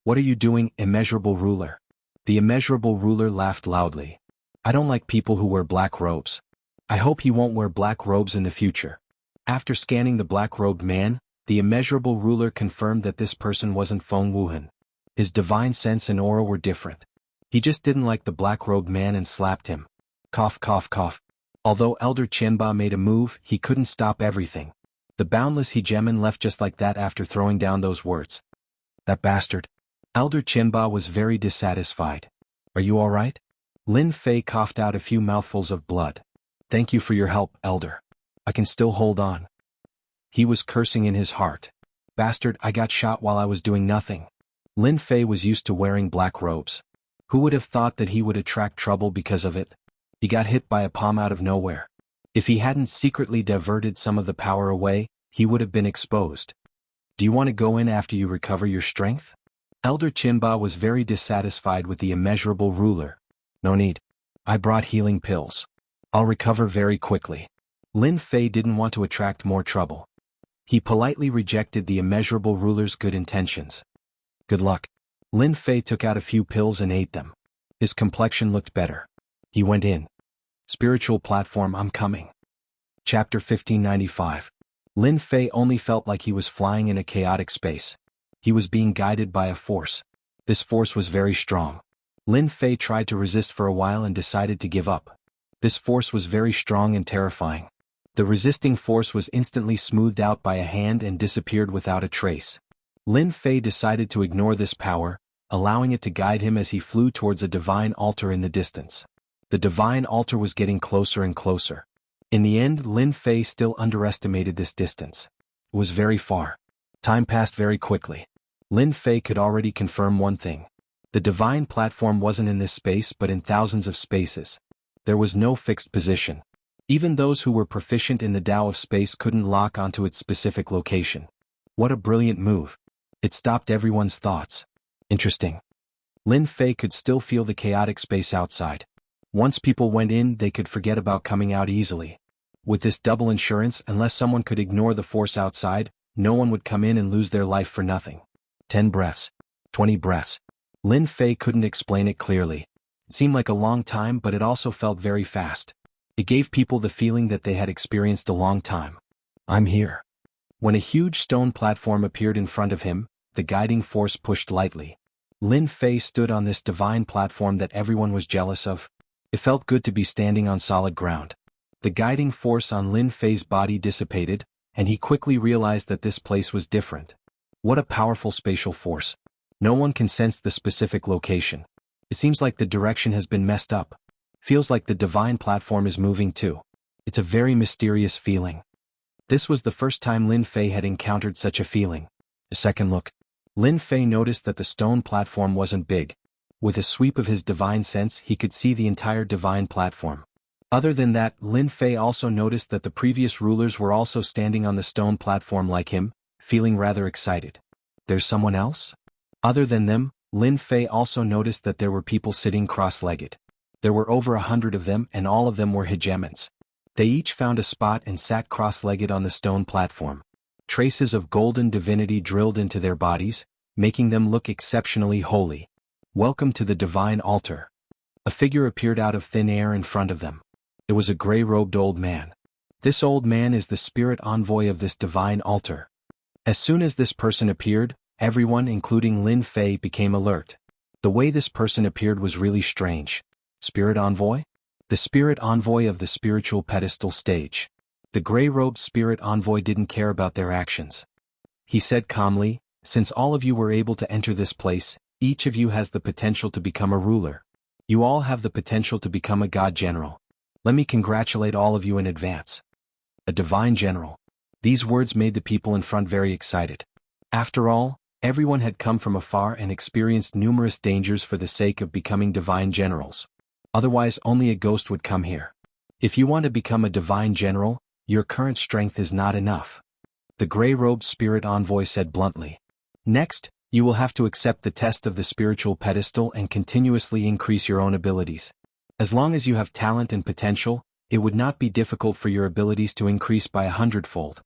What are you doing, immeasurable ruler? The immeasurable ruler laughed loudly. I don't like people who wear black robes. I hope he won't wear black robes in the future. After scanning the black-robed man, the immeasurable ruler confirmed that this person wasn't Feng Wuhan. His divine sense and aura were different. He just didn't like the black-robed man and slapped him. Cough, cough, cough. Although Elder Tianba made a move, he couldn't stop everything. The boundless hegemon left just like that after throwing down those words. That bastard. Elder Tianba was very dissatisfied. Are you all right? Lin Fei coughed out a few mouthfuls of blood. Thank you for your help, Elder. I can still hold on. He was cursing in his heart. Bastard, I got shot while I was doing nothing. Lin Fei was used to wearing black robes. Who would have thought that he would attract trouble because of it? He got hit by a palm out of nowhere. If he hadn't secretly diverted some of the power away, he would have been exposed. Do you want to go in after you recover your strength? Elder Tianba was very dissatisfied with the immeasurable ruler. No need. I brought healing pills. I'll recover very quickly. Lin Fei didn't want to attract more trouble. He politely rejected the immeasurable ruler's good intentions. Good luck. Lin Fei took out a few pills and ate them. His complexion looked better. He went in. Spiritual platform, I'm coming. Chapter 1595. Lin Fei only felt like he was flying in a chaotic space. He was being guided by a force. This force was very strong. Lin Fei tried to resist for a while and decided to give up. This force was very strong and terrifying. The resisting force was instantly smoothed out by a hand and disappeared without a trace. Lin Fei decided to ignore this power, allowing it to guide him as he flew towards a divine altar in the distance. The divine altar was getting closer and closer. In the end, Lin Fei still underestimated this distance. It was very far. Time passed very quickly. Lin Fei could already confirm one thing. The divine platform wasn't in this space but in thousands of spaces. There was no fixed position. Even those who were proficient in the Tao of space couldn't lock onto its specific location. What a brilliant move. It stopped everyone's thoughts. Interesting. Lin Fei could still feel the chaotic space outside. Once people went in, they could forget about coming out easily. With this double insurance, unless someone could ignore the force outside, no one would come in and lose their life for nothing. 10 breaths. 20 breaths. Lin Fei couldn't explain it clearly. It seemed like a long time, but it also felt very fast. It gave people the feeling that they had experienced a long time. I'm here. When a huge stone platform appeared in front of him, the guiding force pushed lightly. Lin Fei stood on this divine platform that everyone was jealous of. It felt good to be standing on solid ground. The guiding force on Lin Fei's body dissipated, and he quickly realized that this place was different. What a powerful spatial force. No one can sense the specific location. It seems like the direction has been messed up. Feels like the divine platform is moving too. It's a very mysterious feeling. This was the first time Lin Fei had encountered such a feeling. A second look. Lin Fei noticed that the stone platform wasn't big. With a sweep of his divine sense, he could see the entire divine platform. Other than that, Lin Fei also noticed that the previous rulers were also standing on the stone platform like him, feeling rather excited. There's someone else? Other than them, Lin Fei also noticed that there were people sitting cross-legged. There were over 100 of them, and all of them were hegemons. They each found a spot and sat cross-legged on the stone platform. Traces of golden divinity drilled into their bodies, making them look exceptionally holy. Welcome to the divine altar. A figure appeared out of thin air in front of them. It was a gray-robed old man. This old man is the spirit envoy of this divine altar. As soon as this person appeared, everyone, including Lin Fei, became alert. The way this person appeared was really strange. Spirit envoy? The spirit envoy of the spiritual pedestal stage. The gray-robed spirit envoy didn't care about their actions. He said calmly, "Since all of you were able to enter this place, each of you has the potential to become a ruler. You all have the potential to become a god general. Let me congratulate all of you in advance." A divine general. These words made the people in front very excited. After all, everyone had come from afar and experienced numerous dangers for the sake of becoming divine generals. Otherwise, only a ghost would come here. If you want to become a divine general, your current strength is not enough. The gray-robed spirit envoy said bluntly. Next, you will have to accept the test of the spiritual pedestal and continuously increase your own abilities. As long as you have talent and potential, it would not be difficult for your abilities to increase by 100-fold.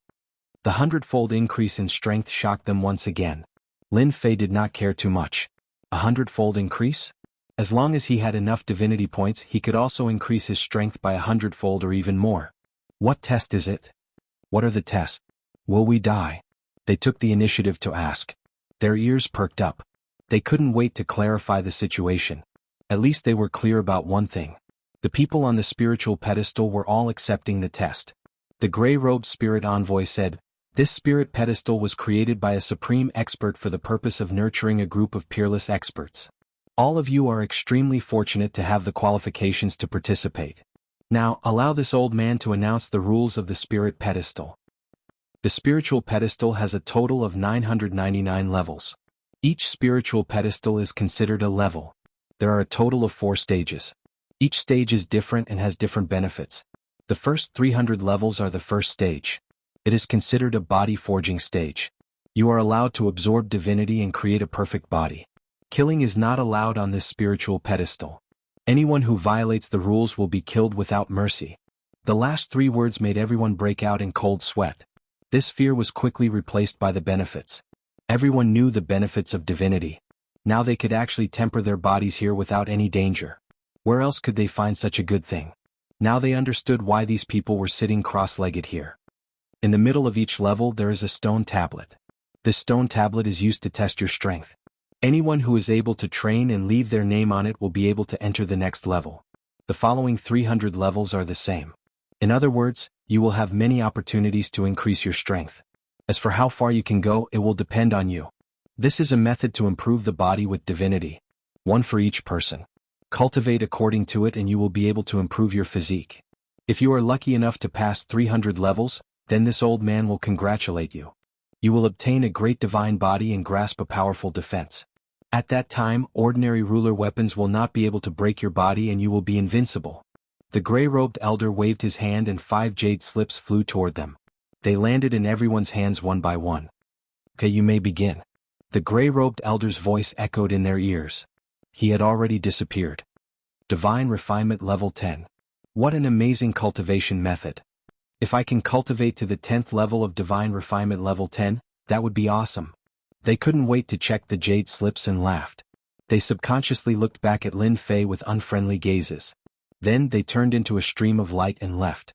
The 100-fold increase in strength shocked them once again. Lin Fei did not care too much. 100-fold increase? As long as he had enough divinity points, he could also increase his strength by 100-fold or even more. What test is it? What are the tests? Will we die? They took the initiative to ask. Their ears perked up. They couldn't wait to clarify the situation. At least they were clear about one thing. The people on the spiritual pedestal were all accepting the test. The gray-robed spirit envoy said, "This spirit pedestal was created by a supreme expert for the purpose of nurturing a group of peerless experts. All of you are extremely fortunate to have the qualifications to participate. Now, allow this old man to announce the rules of the spirit pedestal." The spiritual pedestal has a total of 999 levels. Each spiritual pedestal is considered a level. There are a total of 4 stages. Each stage is different and has different benefits. The first 300 levels are the first stage. It is considered a body forging stage. You are allowed to absorb divinity and create a perfect body. Killing is not allowed on this spiritual pedestal. Anyone who violates the rules will be killed without mercy. The last 3 words made everyone break out in cold sweat. This fear was quickly replaced by the benefits. Everyone knew the benefits of divinity. Now they could actually temper their bodies here without any danger. Where else could they find such a good thing? Now they understood why these people were sitting cross-legged here. In the middle of each level there is a stone tablet. This stone tablet is used to test your strength. Anyone who is able to train and leave their name on it will be able to enter the next level. The following 300 levels are the same. In other words, you will have many opportunities to increase your strength. As for how far you can go, it will depend on you. This is a method to improve the body with divinity. One for each person. Cultivate according to it and you will be able to improve your physique. If you are lucky enough to pass 300 levels, then this old man will congratulate you. You will obtain a great divine body and grasp a powerful defense. At that time, ordinary ruler weapons will not be able to break your body and you will be invincible. The gray-robed elder waved his hand and 5 jade slips flew toward them. They landed in everyone's hands one by one. Okay, you may begin. The gray-robed elder's voice echoed in their ears. He had already disappeared. Divine Refinement Level 10. What an amazing cultivation method. If I can cultivate to the 10th level of Divine Refinement Level 10, that would be awesome. They couldn't wait to check the jade slips and laughed. They subconsciously looked back at Lin Fei with unfriendly gazes. Then they turned into a stream of light and left.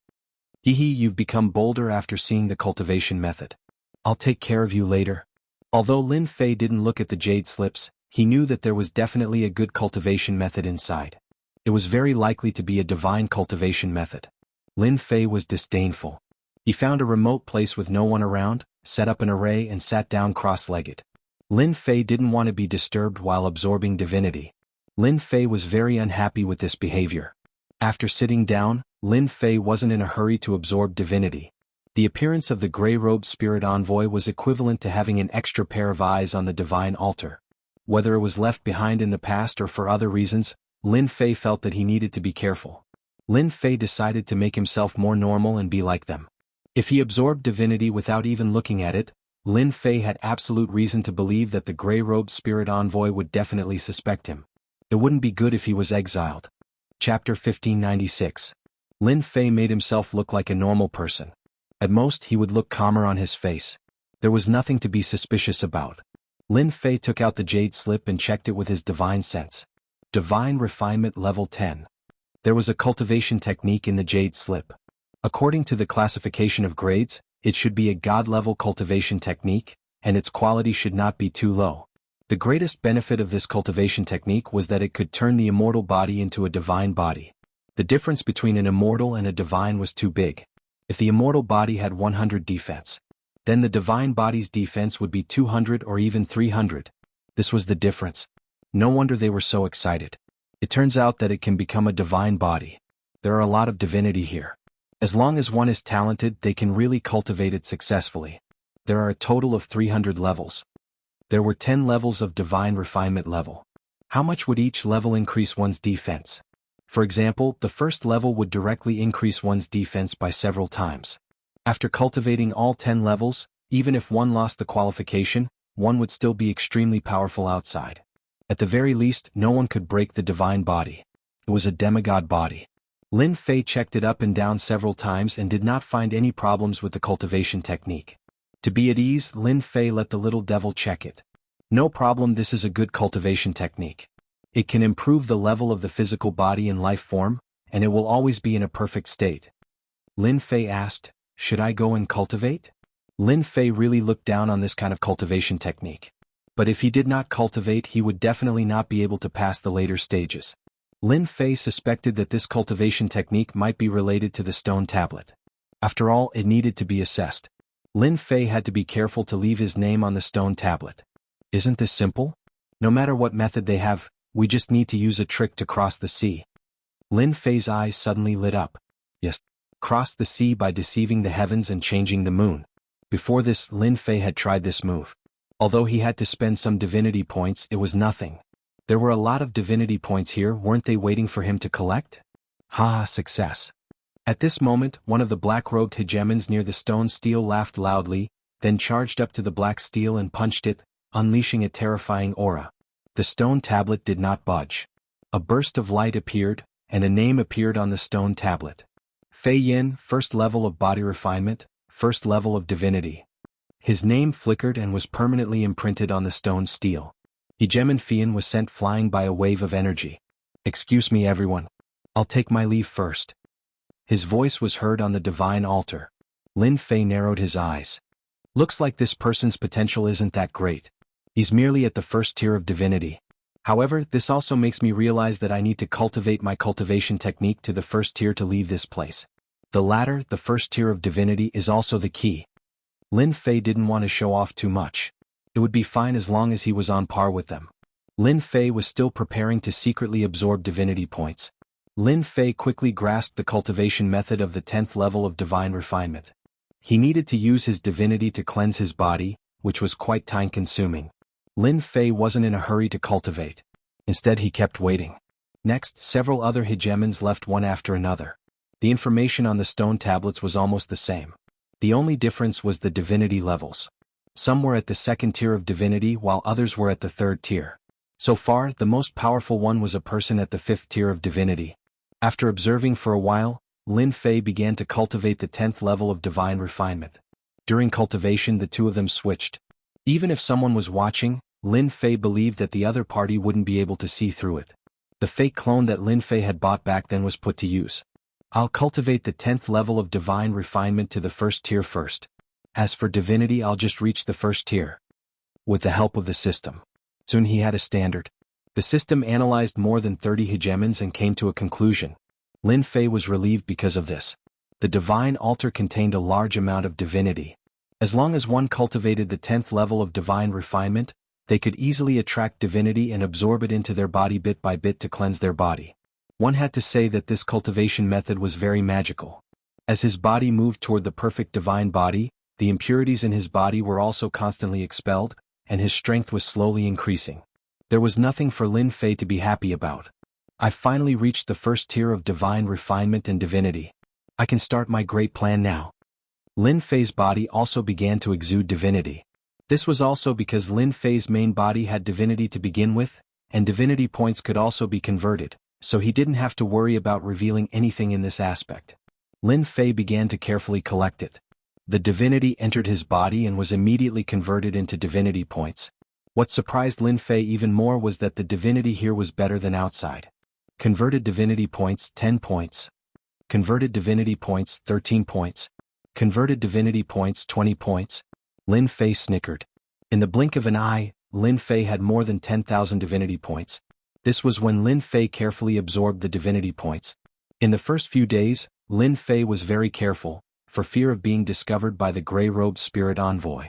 Hee hee, you've become bolder after seeing the cultivation method. I'll take care of you later. Although Lin Fei didn't look at the jade slips, he knew that there was definitely a good cultivation method inside. It was very likely to be a divine cultivation method. Lin Fei was disdainful. He found a remote place with no one around, set up an array and sat down cross-legged. Lin Fei didn't want to be disturbed while absorbing divinity. Lin Fei was very unhappy with this behavior. After sitting down, Lin Fei wasn't in a hurry to absorb divinity. The appearance of the gray-robed spirit envoy was equivalent to having an extra pair of eyes on the divine altar. Whether it was left behind in the past or for other reasons, Lin Fei felt that he needed to be careful. Lin Fei decided to make himself more normal and be like them. If he absorbed divinity without even looking at it, Lin Fei had absolute reason to believe that the gray-robed spirit envoy would definitely suspect him. It wouldn't be good if he was exiled. Chapter 1596. Lin Fei made himself look like a normal person. At most, he would look calmer on his face. There was nothing to be suspicious about. Lin Fei took out the jade slip and checked it with his divine sense. Divine Refinement Level 10. There was a cultivation technique in the jade slip. According to the classification of grades, it should be a god-level cultivation technique, and its quality should not be too low. The greatest benefit of this cultivation technique was that it could turn the immortal body into a divine body. The difference between an immortal and a divine was too big. If the immortal body had 100 defense, then the divine body's defense would be 200 or even 300. This was the difference. No wonder they were so excited. It turns out that it can become a divine body. There are a lot of divinity here. As long as one is talented, they can really cultivate it successfully. There are a total of 300 levels. There were 10 levels of Divine Refinement level. How much would each level increase one's defense? For example, the first level would directly increase one's defense by several times. After cultivating all 10 levels, even if one lost the qualification, one would still be extremely powerful outside. At the very least, no one could break the divine body. It was a demigod body. Lin Fei checked it up and down several times and did not find any problems with the cultivation technique. To be at ease, Lin Fei let the little devil check it. No problem, this is a good cultivation technique. It can improve the level of the physical body and life form, and it will always be in a perfect state. Lin Fei asked, should I go and cultivate? Lin Fei really looked down on this kind of cultivation technique. But if he did not cultivate, he would definitely not be able to pass the later stages. Lin Fei suspected that this cultivation technique might be related to the stone tablet. After all, it needed to be assessed. Lin Fei had to be careful to leave his name on the stone tablet. Isn't this simple? No matter what method they have, we just need to use a trick to cross the sea. Lin Fei's eyes suddenly lit up. Yes, cross the sea by deceiving the heavens and changing the moon. Before this, Lin Fei had tried this move. Although he had to spend some divinity points, it was nothing. There were a lot of divinity points here, weren't they waiting for him to collect? Ha, success. At this moment, one of the black-robed hegemons near the stone steel laughed loudly, then charged up to the black steel and punched it, unleashing a terrifying aura. The stone tablet did not budge. A burst of light appeared, and a name appeared on the stone tablet. Fei Yin, first level of body refinement, first level of divinity. His name flickered and was permanently imprinted on the stone steel. Hegemon Fian was sent flying by a wave of energy. "Excuse me, everyone. I'll take my leave first." His voice was heard on the divine altar. Lin Fei narrowed his eyes. "Looks like this person's potential isn't that great. He's merely at the first tier of divinity. However, this also makes me realize that I need to cultivate my cultivation technique to the first tier to leave this place. The latter, the first tier of divinity, is also the key." Lin Fei didn't want to show off too much. It would be fine as long as he was on par with them. Lin Fei was still preparing to secretly absorb divinity points. Lin Fei quickly grasped the cultivation method of the 10th level of divine refinement. He needed to use his divinity to cleanse his body, which was quite time-consuming. Lin Fei wasn't in a hurry to cultivate. Instead, he kept waiting. Next, several other hegemons left one after another. The information on the stone tablets was almost the same. The only difference was the divinity levels. Some were at the second tier of divinity while others were at the third tier. So far, the most powerful one was a person at the 5th tier of divinity. After observing for a while, Lin Fei began to cultivate the 10th level of divine refinement. During cultivation, the two of them switched. Even if someone was watching, Lin Fei believed that the other party wouldn't be able to see through it. The fake clone that Lin Fei had bought back then was put to use. "I'll cultivate the 10th level of divine refinement to the first tier first. As for divinity, I'll just reach the first tier." With the help of the system. Soon he had a standard. The system analyzed more than 30 hegemons and came to a conclusion. Lin Fei was relieved because of this. The divine altar contained a large amount of divinity. As long as one cultivated the 10th level of divine refinement, they could easily attract divinity and absorb it into their body bit by bit to cleanse their body. One had to say that this cultivation method was very magical. As his body moved toward the perfect divine body, the impurities in his body were also constantly expelled, and his strength was slowly increasing. There was nothing for Lin Fei to be happy about. "I finally reached the first tier of divine refinement and divinity. I can start my great plan now." Lin Fei's body also began to exude divinity. This was also because Lin Fei's main body had divinity to begin with, and divinity points could also be converted, so he didn't have to worry about revealing anything in this aspect. Lin Fei began to carefully collect it. The divinity entered his body and was immediately converted into divinity points. What surprised Lin Fei even more was that the divinity here was better than outside. Converted divinity points 10 points. Converted divinity points 13 points. Converted divinity points 20 points. Lin Fei snickered. In the blink of an eye, Lin Fei had more than 10,000 divinity points. This was when Lin Fei carefully absorbed the divinity points. In the first few days, Lin Fei was very careful, for fear of being discovered by the gray-robed spirit envoy.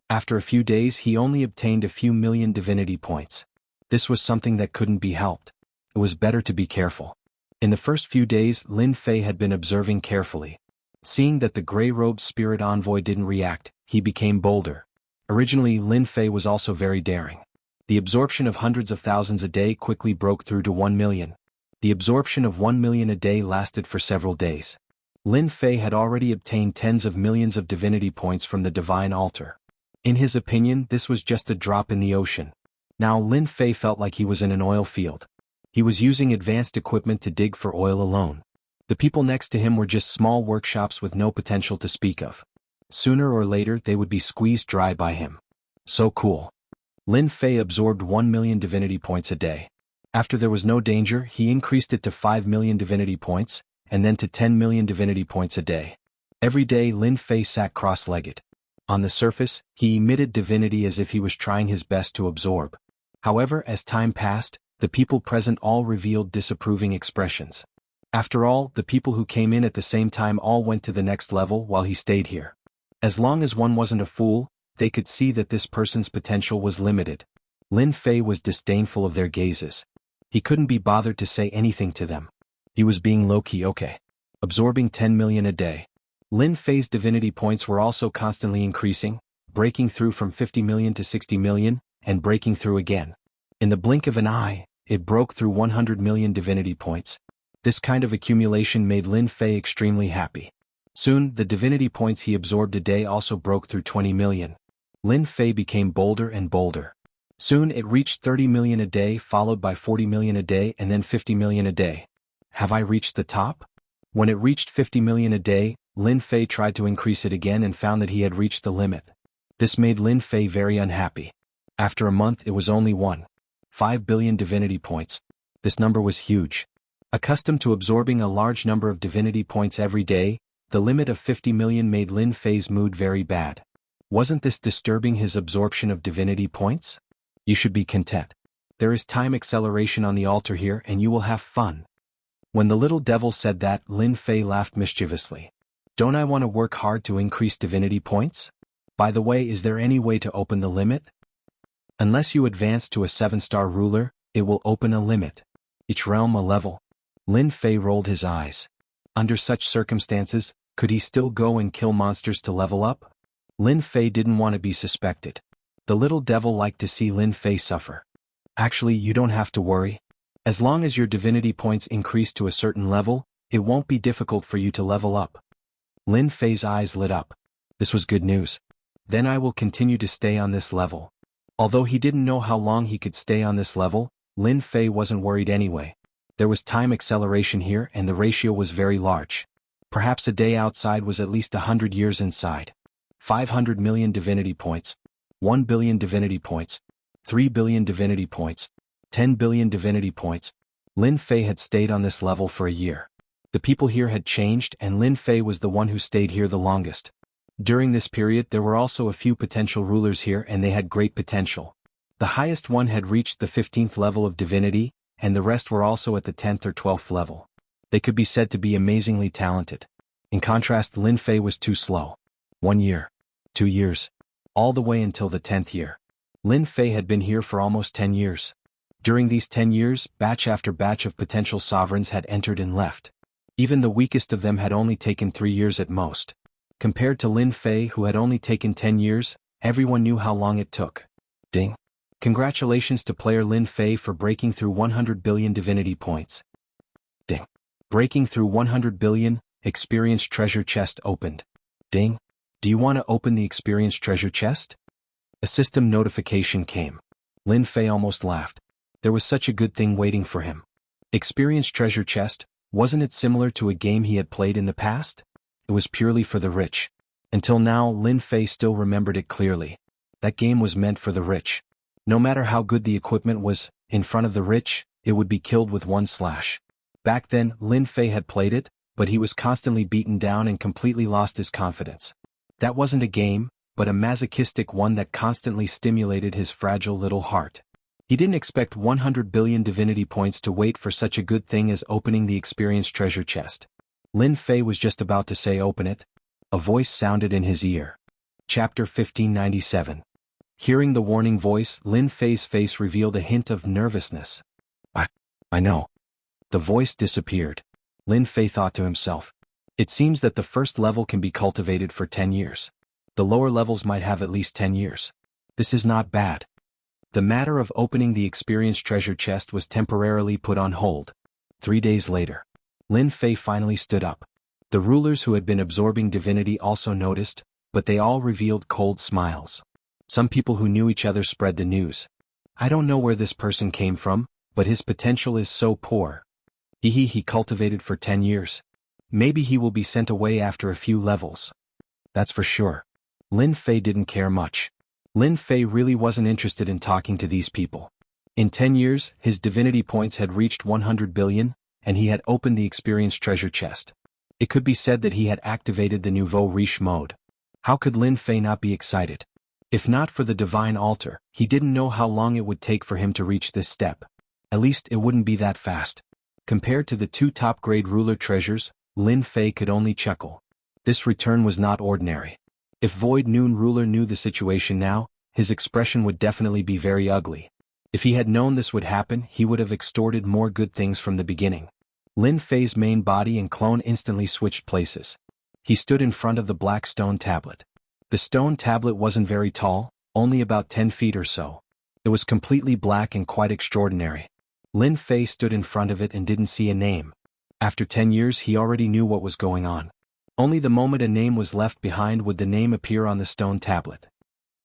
After a few days, he only obtained a few million divinity points. This was something that couldn't be helped. It was better to be careful. In the first few days, Lin Fei had been observing carefully. Seeing that the gray-robed spirit envoy didn't react, he became bolder. Originally, Lin Fei was also very daring. The absorption of hundreds of thousands a day quickly broke through to 1 million. The absorption of 1 million a day lasted for several days. Lin Fei had already obtained tens of millions of divinity points from the divine altar. In his opinion, this was just a drop in the ocean. Now Lin Fei felt like he was in an oil field. He was using advanced equipment to dig for oil alone. The people next to him were just small workshops with no potential to speak of. Sooner or later they would be squeezed dry by him. So cool. Lin Fei absorbed 1 million divinity points a day. After there was no danger, he increased it to 5 million divinity points, and then to 10 million divinity points a day. Every day Lin Fei sat cross-legged. On the surface, he emitted divinity as if he was trying his best to absorb. However, as time passed, the people present all revealed disapproving expressions. After all, the people who came in at the same time all went to the next level while he stayed here. As long as one wasn't a fool, they could see that this person's potential was limited. Lin Fei was disdainful of their gazes. He couldn't be bothered to say anything to them. He was being low-key okay. Absorbing 10 million a day. Lin Fei's divinity points were also constantly increasing, breaking through from 50 million to 60 million, and breaking through again. In the blink of an eye, it broke through 100 million divinity points. This kind of accumulation made Lin Fei extremely happy. Soon, the divinity points he absorbed a day also broke through 20 million. Lin Fei became bolder and bolder. Soon it reached 30 million a day, followed by 40 million a day and then 50 million a day. Have I reached the top? When it reached 50 million a day, Lin Fei tried to increase it again and found that he had reached the limit. This made Lin Fei very unhappy. After a month it was only 1.5 billion divinity points. This number was huge. Accustomed to absorbing a large number of divinity points every day, the limit of 50 million made Lin Fei's mood very bad. Wasn't this disturbing his absorption of divinity points? You should be content. There is time acceleration on the altar here and you will have fun. When the little devil said that, Lin Fei laughed mischievously. Don't I want to work hard to increase divinity points? By the way, is there any way to open the limit? Unless you advance to a 7-star ruler, it will open a limit. Each realm a level. Lin Fei rolled his eyes. Under such circumstances, could he still go and kill monsters to level up? Lin Fei didn't want to be suspected. The little devil liked to see Lin Fei suffer. Actually, you don't have to worry. As long as your divinity points increase to a certain level, it won't be difficult for you to level up. Lin Fei's eyes lit up. This was good news. Then I will continue to stay on this level. Although he didn't know how long he could stay on this level, Lin Fei wasn't worried anyway. There was time acceleration here and the ratio was very large. Perhaps a day outside was at least 100 years inside. 500 million divinity points. 1 billion divinity points. 3 billion divinity points. 10 billion divinity points. Lin Fei had stayed on this level for a year. The people here had changed and Lin Fei was the one who stayed here the longest. During this period there were also a few potential rulers here and they had great potential. The highest one had reached the 15th level of divinity, and the rest were also at the 10th or 12th level. They could be said to be amazingly talented. In contrast, Lin Fei was too slow. 1 year. 2 years. All the way until the 10th year. Lin Fei had been here for almost 10 years. During these 10 years, batch after batch of potential sovereigns had entered and left. Even the weakest of them had only taken 3 years at most. Compared to Lin Fei, who had only taken 10 years, everyone knew how long it took. Ding. Congratulations to player Lin Fei for breaking through 100 billion divinity points. Ding. Breaking through 100 billion, experience treasure chest opened. Ding. Do you want to open the experience treasure chest? A system notification came. Lin Fei almost laughed. There was such a good thing waiting for him. Experience treasure chest, wasn't it similar to a game he had played in the past? It was purely for the rich. Until now, Lin Fei still remembered it clearly. That game was meant for the rich. No matter how good the equipment was, in front of the rich, it would be killed with one slash. Back then, Lin Fei had played it, but he was constantly beaten down and completely lost his confidence. That wasn't a game, but a masochistic one that constantly stimulated his fragile little heart. He didn't expect 100 billion divinity points to wait for such a good thing as opening the experience treasure chest. Lin Fei was just about to say open it. A voice sounded in his ear. Chapter 1597. Hearing the warning voice, Lin Fei's face revealed a hint of nervousness. I know. The voice disappeared. Lin Fei thought to himself. It seems that the first level can be cultivated for 10 years. The lower levels might have at least 10 years. This is not bad. The matter of opening the experience treasure chest was temporarily put on hold. 3 days later. Lin Fei finally stood up. The rulers who had been absorbing divinity also noticed, but they all revealed cold smiles. Some people who knew each other spread the news. I don't know where this person came from, but his potential is so poor. He cultivated for 10 years. Maybe he will be sent away after a few levels. That's for sure. Lin Fei didn't care much. Lin Fei really wasn't interested in talking to these people. In 10 years, his divinity points had reached 100 billion, and he had opened the experience treasure chest. It could be said that he had activated the nouveau riche mode. How could Lin Fei not be excited? If not for the divine altar, he didn't know how long it would take for him to reach this step. At least it wouldn't be that fast. Compared to the 2 top-grade ruler treasures, Lin Fei could only chuckle. This return was not ordinary. If Void Noon ruler knew the situation now, his expression would definitely be very ugly. If he had known this would happen, he would have extorted more good things from the beginning. Lin Fei's main body and clone instantly switched places. He stood in front of the black stone tablet. The stone tablet wasn't very tall, only about 10 feet or so. It was completely black and quite extraordinary. Lin Fei stood in front of it and didn't see a name. After 10 years he already knew what was going on. Only the moment a name was left behind would the name appear on the stone tablet.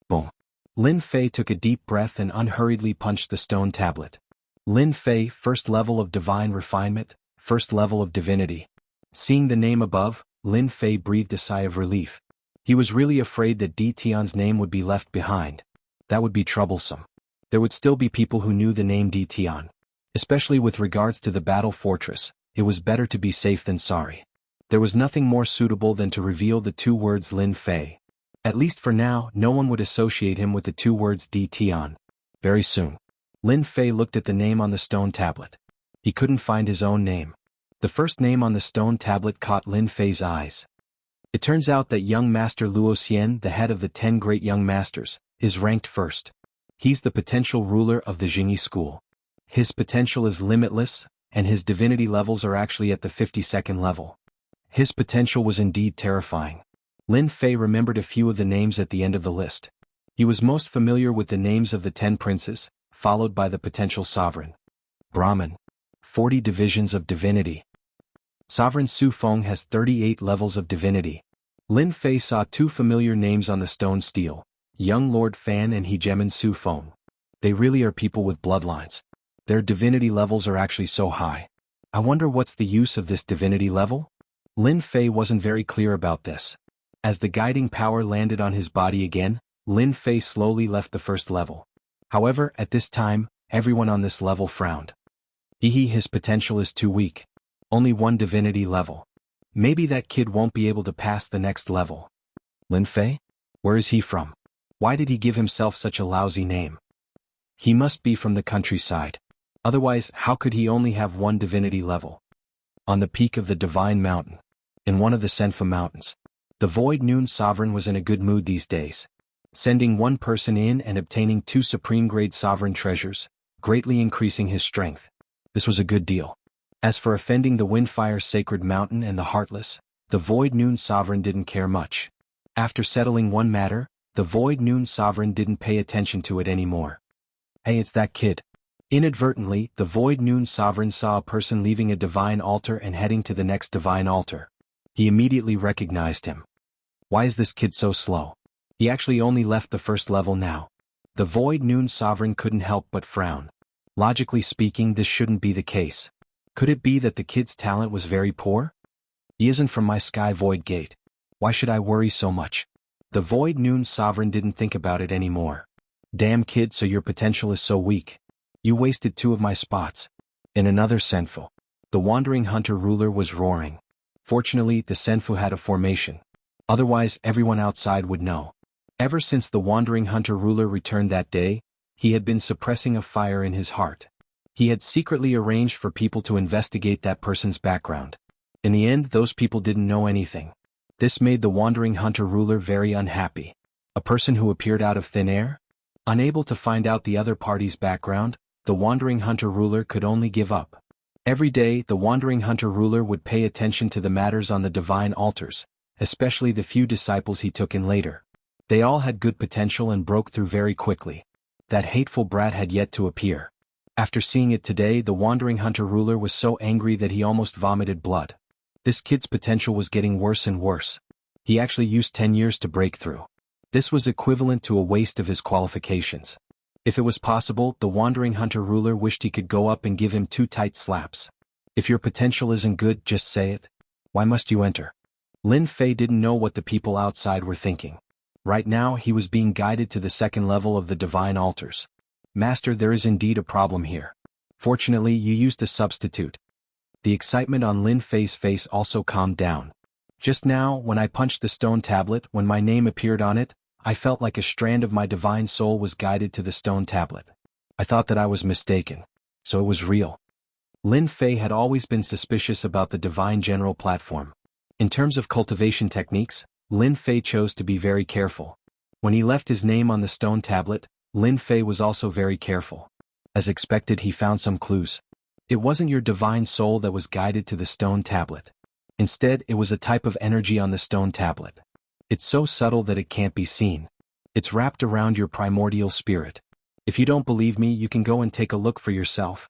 Boom. Lin Fei took a deep breath and unhurriedly punched the stone tablet. Lin Fei, first level of divine refinement, first level of divinity. Seeing the name above, Lin Fei breathed a sigh of relief. He was really afraid that Di Tian's name would be left behind. That would be troublesome. There would still be people who knew the name Di Tian. Especially with regards to the battle fortress, it was better to be safe than sorry. There was nothing more suitable than to reveal the two words Lin Fei. At least for now, no one would associate him with the two words Di Tian. Very soon, Lin Fei looked at the name on the stone tablet. He couldn't find his own name. The first name on the stone tablet caught Lin Fei's eyes. It turns out that young master Luo Xian, the head of the 10 great young masters, is ranked first. He's the potential ruler of the Jianghu school. His potential is limitless, and his divinity levels are actually at the 52nd level. His potential was indeed terrifying. Lin Fei remembered a few of the names at the end of the list. He was most familiar with the names of the 10 princes, followed by the potential sovereign. Brahman. 40 divisions of divinity. Sovereign Su Feng has 38 levels of divinity. Lin Fei saw two familiar names on the stone stele, Young Lord Fan and Hegemon Su Feng. They really are people with bloodlines. Their divinity levels are actually so high. I wonder what's the use of this divinity level? Lin Fei wasn't very clear about this. As the guiding power landed on his body again, Lin Fei slowly left the first level. However, at this time, everyone on this level frowned. His potential is too weak. Only one divinity level. Maybe that kid won't be able to pass the next level. Lin Fei? Where is he from? Why did he give himself such a lousy name? He must be from the countryside. Otherwise, how could he only have one divinity level? On the peak of the Divine Mountain, in one of the Senfa Mountains, the Void Noon Sovereign was in a good mood these days. Sending one person in and obtaining 2 supreme-grade sovereign treasures, greatly increasing his strength. This was a good deal. As for offending the Windfire Sacred Mountain and the Heartless, the Void Noon Sovereign didn't care much. After settling one matter, the Void Noon Sovereign didn't pay attention to it anymore. Hey, it's that kid. Inadvertently, the Void Noon Sovereign saw a person leaving a divine altar and heading to the next divine altar. He immediately recognized him. Why is this kid so slow? He actually only left the first level now. The Void Noon Sovereign couldn't help but frown. Logically speaking, this shouldn't be the case. Could it be that the kid's talent was very poor? He isn't from my Sky Void Gate. Why should I worry so much? The Void Noon Sovereign didn't think about it anymore. Damn kid, so your potential is so weak. You wasted 2 of my spots. In another Senfu, the Wandering Hunter ruler was roaring. Fortunately, the Senfu had a formation. Otherwise, everyone outside would know. Ever since the Wandering Hunter ruler returned that day, he had been suppressing a fire in his heart. He had secretly arranged for people to investigate that person's background. In the end, those people didn't know anything. This made the Wandering Hunter ruler very unhappy. A person who appeared out of thin air? Unable to find out the other party's background, the Wandering Hunter ruler could only give up. Every day, the Wandering Hunter ruler would pay attention to the matters on the divine altars, especially the few disciples he took in later. They all had good potential and broke through very quickly. That hateful brat had yet to appear. After seeing it today, the Wandering Hunter ruler was so angry that he almost vomited blood. This kid's potential was getting worse and worse. He actually used 10 years to break through. This was equivalent to a waste of his qualifications. If it was possible, the Wandering Hunter ruler wished he could go up and give him 2 tight slaps. If your potential isn't good, just say it. Why must you enter? Lin Fei didn't know what the people outside were thinking. Right now, he was being guided to the 2nd level of the divine altars. Master, there is indeed a problem here. Fortunately, you used a substitute. The excitement on Lin Fei's face also calmed down. Just now, when I punched the stone tablet, when my name appeared on it, I felt like a strand of my divine soul was guided to the stone tablet. I thought that I was mistaken. So it was real. Lin Fei had always been suspicious about the divine general platform. In terms of cultivation techniques, Lin Fei chose to be very careful. When he left his name on the stone tablet, Lin Fei was also very careful. As expected, he found some clues. It wasn't your divine soul that was guided to the stone tablet. Instead, it was a type of energy on the stone tablet. It's so subtle that it can't be seen. It's wrapped around your primordial spirit. If you don't believe me, you can go and take a look for yourself.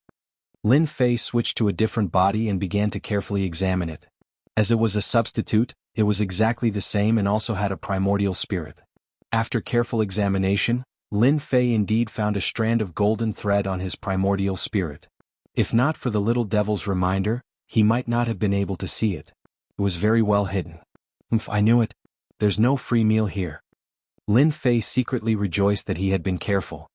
Lin Fei switched to a different body and began to carefully examine it. As it was a substitute, it was exactly the same and also had a primordial spirit. After careful examination, Lin Fei indeed found a strand of golden thread on his primordial spirit. If not for the little devil's reminder, he might not have been able to see it. It was very well hidden. I knew it. There's no free meal here. Lin Fei secretly rejoiced that he had been careful.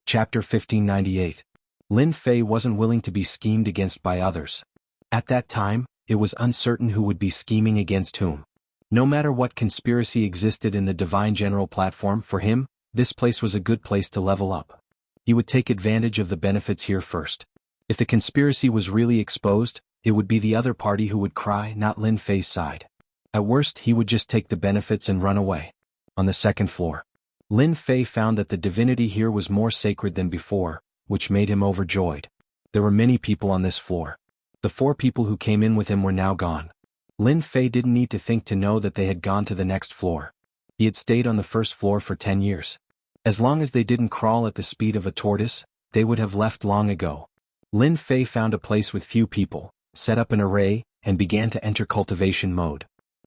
Chapter 1598. Lin Fei wasn't willing to be schemed against by others. At that time, it was uncertain who would be scheming against whom. No matter what conspiracy existed in the Divine General platform, for him, this place was a good place to level up. He would take advantage of the benefits here first. If the conspiracy was really exposed, it would be the other party who would cry, not Lin Fei's side. At worst, he would just take the benefits and run away. On the second floor, Lin Fei found that the divinity here was more sacred than before, which made him overjoyed. There were many people on this floor. The 4 people who came in with him were now gone. Lin Fei didn't need to think to know that they had gone to the next floor. He had stayed on the first floor for 10 years. As long as they didn't crawl at the speed of a tortoise, they would have left long ago. Lin Fei found a place with few people, set up an array, and began to enter cultivation mode.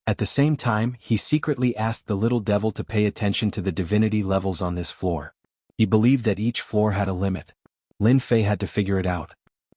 At the same time, he secretly asked the little devil to pay attention to the divinity levels on this floor. He believed that each floor had a limit. Lin Fei had to figure it out.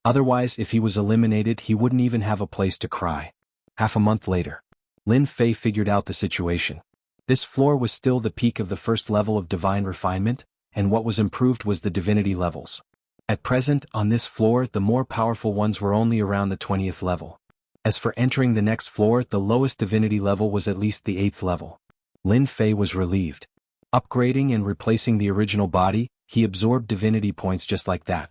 Otherwise, if he was eliminated, he wouldn't even have a place to cry. Half a month later, Lin Fei figured out the situation. This floor was still the peak of the first level of divine refinement, and what was improved was the divinity levels. At present, on this floor, the more powerful ones were only around the 20th level. As for entering the next floor, the lowest divinity level was at least the 8th level. Lin Fei was relieved. Upgrading and replacing the original body, he absorbed divinity points just like that.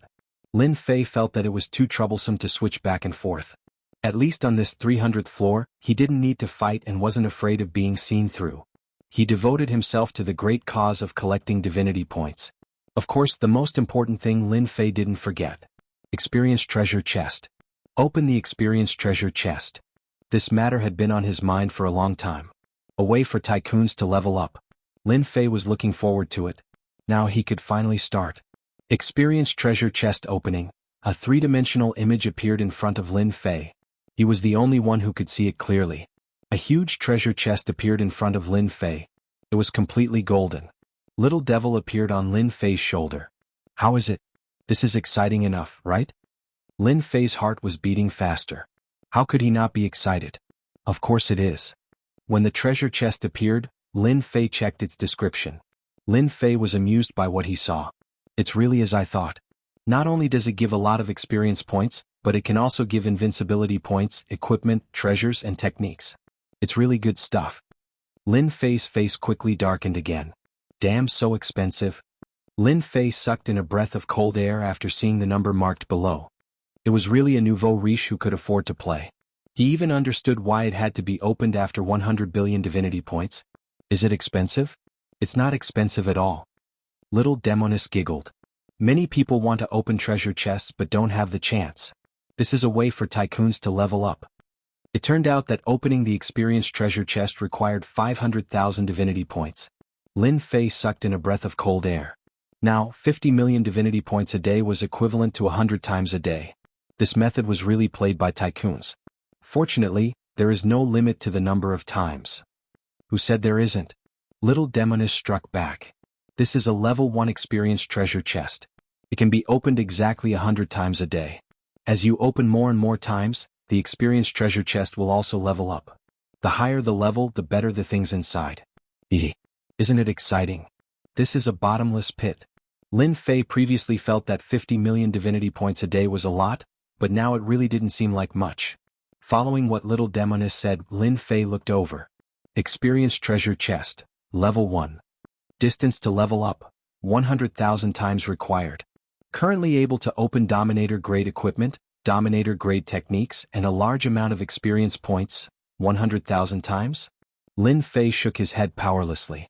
Lin Fei felt that it was too troublesome to switch back and forth. At least on this 300th floor, he didn't need to fight and wasn't afraid of being seen through. He devoted himself to the great cause of collecting divinity points. Of course, the most important thing Lin Fei didn't forget. Experience treasure chest. Open the experience treasure chest. This matter had been on his mind for a long time. A way for tycoons to level up. Lin Fei was looking forward to it. Now he could finally start. Experience treasure chest opening. A 3-dimensional image appeared in front of Lin Fei. He was the only one who could see it clearly. A huge treasure chest appeared in front of Lin Fei. It was completely golden. Little devil appeared on Lin Fei's shoulder. How is it? This is exciting enough, right? Lin Fei's heart was beating faster. How could he not be excited? Of course it is. When the treasure chest appeared, Lin Fei checked its description. Lin Fei was amused by what he saw. It's really as I thought. Not only does it give a lot of experience points, but it can also give invincibility points, equipment, treasures, and techniques. It's really good stuff. Lin Fei's face quickly darkened again. Damn, so expensive. Lin Fei sucked in a breath of cold air after seeing the number marked below. It was really a nouveau riche who could afford to play. He even understood why it had to be opened after 100 billion divinity points. Is it expensive? It's not expensive at all. Little Demoness giggled. Many people want to open treasure chests but don't have the chance. This is a way for tycoons to level up. It turned out that opening the experienced treasure chest required 500,000 divinity points. Lin Fei sucked in a breath of cold air. Now, 50 million divinity points a day was equivalent to 100 times a day. This method was really played by tycoons. Fortunately, there is no limit to the number of times. Who said there isn't? Little Demoness struck back. This is a level 1 experienced treasure chest. It can be opened exactly 100 times a day. As you open more and more times, the experienced treasure chest will also level up. The higher the level, the better the things inside. Isn't it exciting? This is a bottomless pit. Lin Fei previously felt that 50 million divinity points a day was a lot, but now it really didn't seem like much. Following what Little Demoness said, Lin Fei looked over. Experienced treasure chest, level 1. Distance to level up, 100,000 times required. Currently able to open Dominator-grade equipment, Dominator-grade techniques, and a large amount of experience points, 100,000 times? Lin Fei shook his head powerlessly.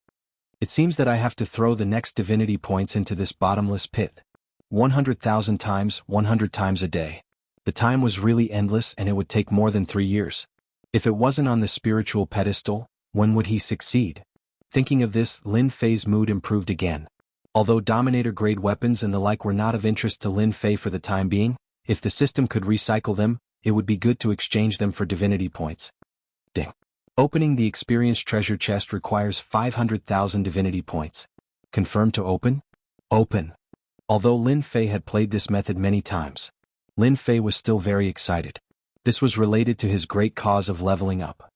It seems that I have to throw the next divinity points into this bottomless pit. 100,000 times, 100 times a day. The time was really endless and it would take more than 3 years. If it wasn't on the spiritual pedestal, when would he succeed? Thinking of this, Lin Fei's mood improved again. Although Dominator-grade weapons and the like were not of interest to Lin Fei for the time being, if the system could recycle them, it would be good to exchange them for divinity points. Ding. Opening the experienced treasure chest requires 500,000 divinity points. Confirmed to open? Open. Although Lin Fei had played this method many times, Lin Fei was still very excited. This was related to his great cause of leveling up.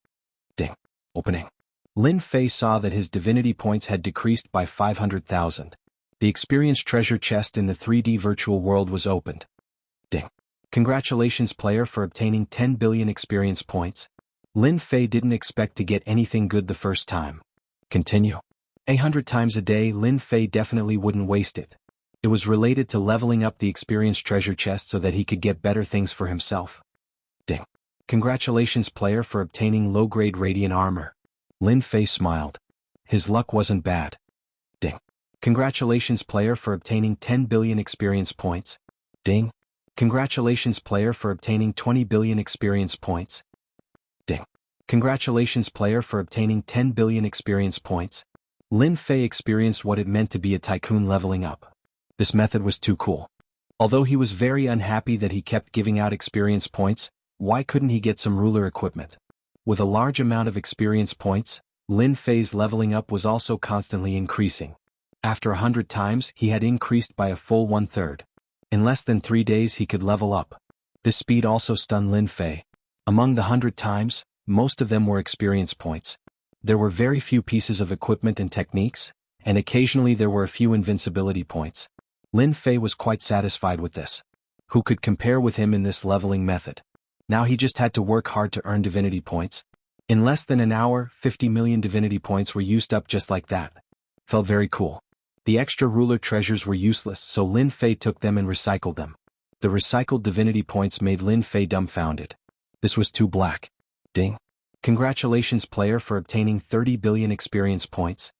Ding. Opening. Lin Fei saw that his divinity points had decreased by 500,000. The experience treasure chest in the 3D virtual world was opened. Ding. Congratulations player for obtaining 10 billion experience points. Lin Fei didn't expect to get anything good the first time. Continue. 100 times a day. Lin Fei definitely wouldn't waste it. It was related to leveling up the experience treasure chest so that he could get better things for himself. Ding. Congratulations player for obtaining low-grade radiant armor. Lin Fei smiled. His luck wasn't bad. Ding. Congratulations player for obtaining 10 billion experience points. Ding. Congratulations player for obtaining 20 billion experience points. Ding. Congratulations player for obtaining 10 billion experience points. Lin Fei experienced what it meant to be a tycoon leveling up. This method was too cool. Although he was very unhappy that he kept giving out experience points, why couldn't he get some ruler equipment? With a large amount of experience points, Lin Fei's leveling up was also constantly increasing. After 100 times, he had increased by a full 1/3. In less than 3 days he could level up. This speed also stunned Lin Fei. Among the 100 times, most of them were experience points. There were very few pieces of equipment and techniques, and occasionally there were a few invincibility points. Lin Fei was quite satisfied with this. Who could compare with him in this leveling method? Now he just had to work hard to earn divinity points. In less than an hour, 50 million divinity points were used up just like that. Felt very cool. The extra ruler treasures were useless, so Lin Fei took them and recycled them. The recycled divinity points made Lin Fei dumbfounded. This was too black. Ding. Congratulations player for obtaining 30 billion experience points.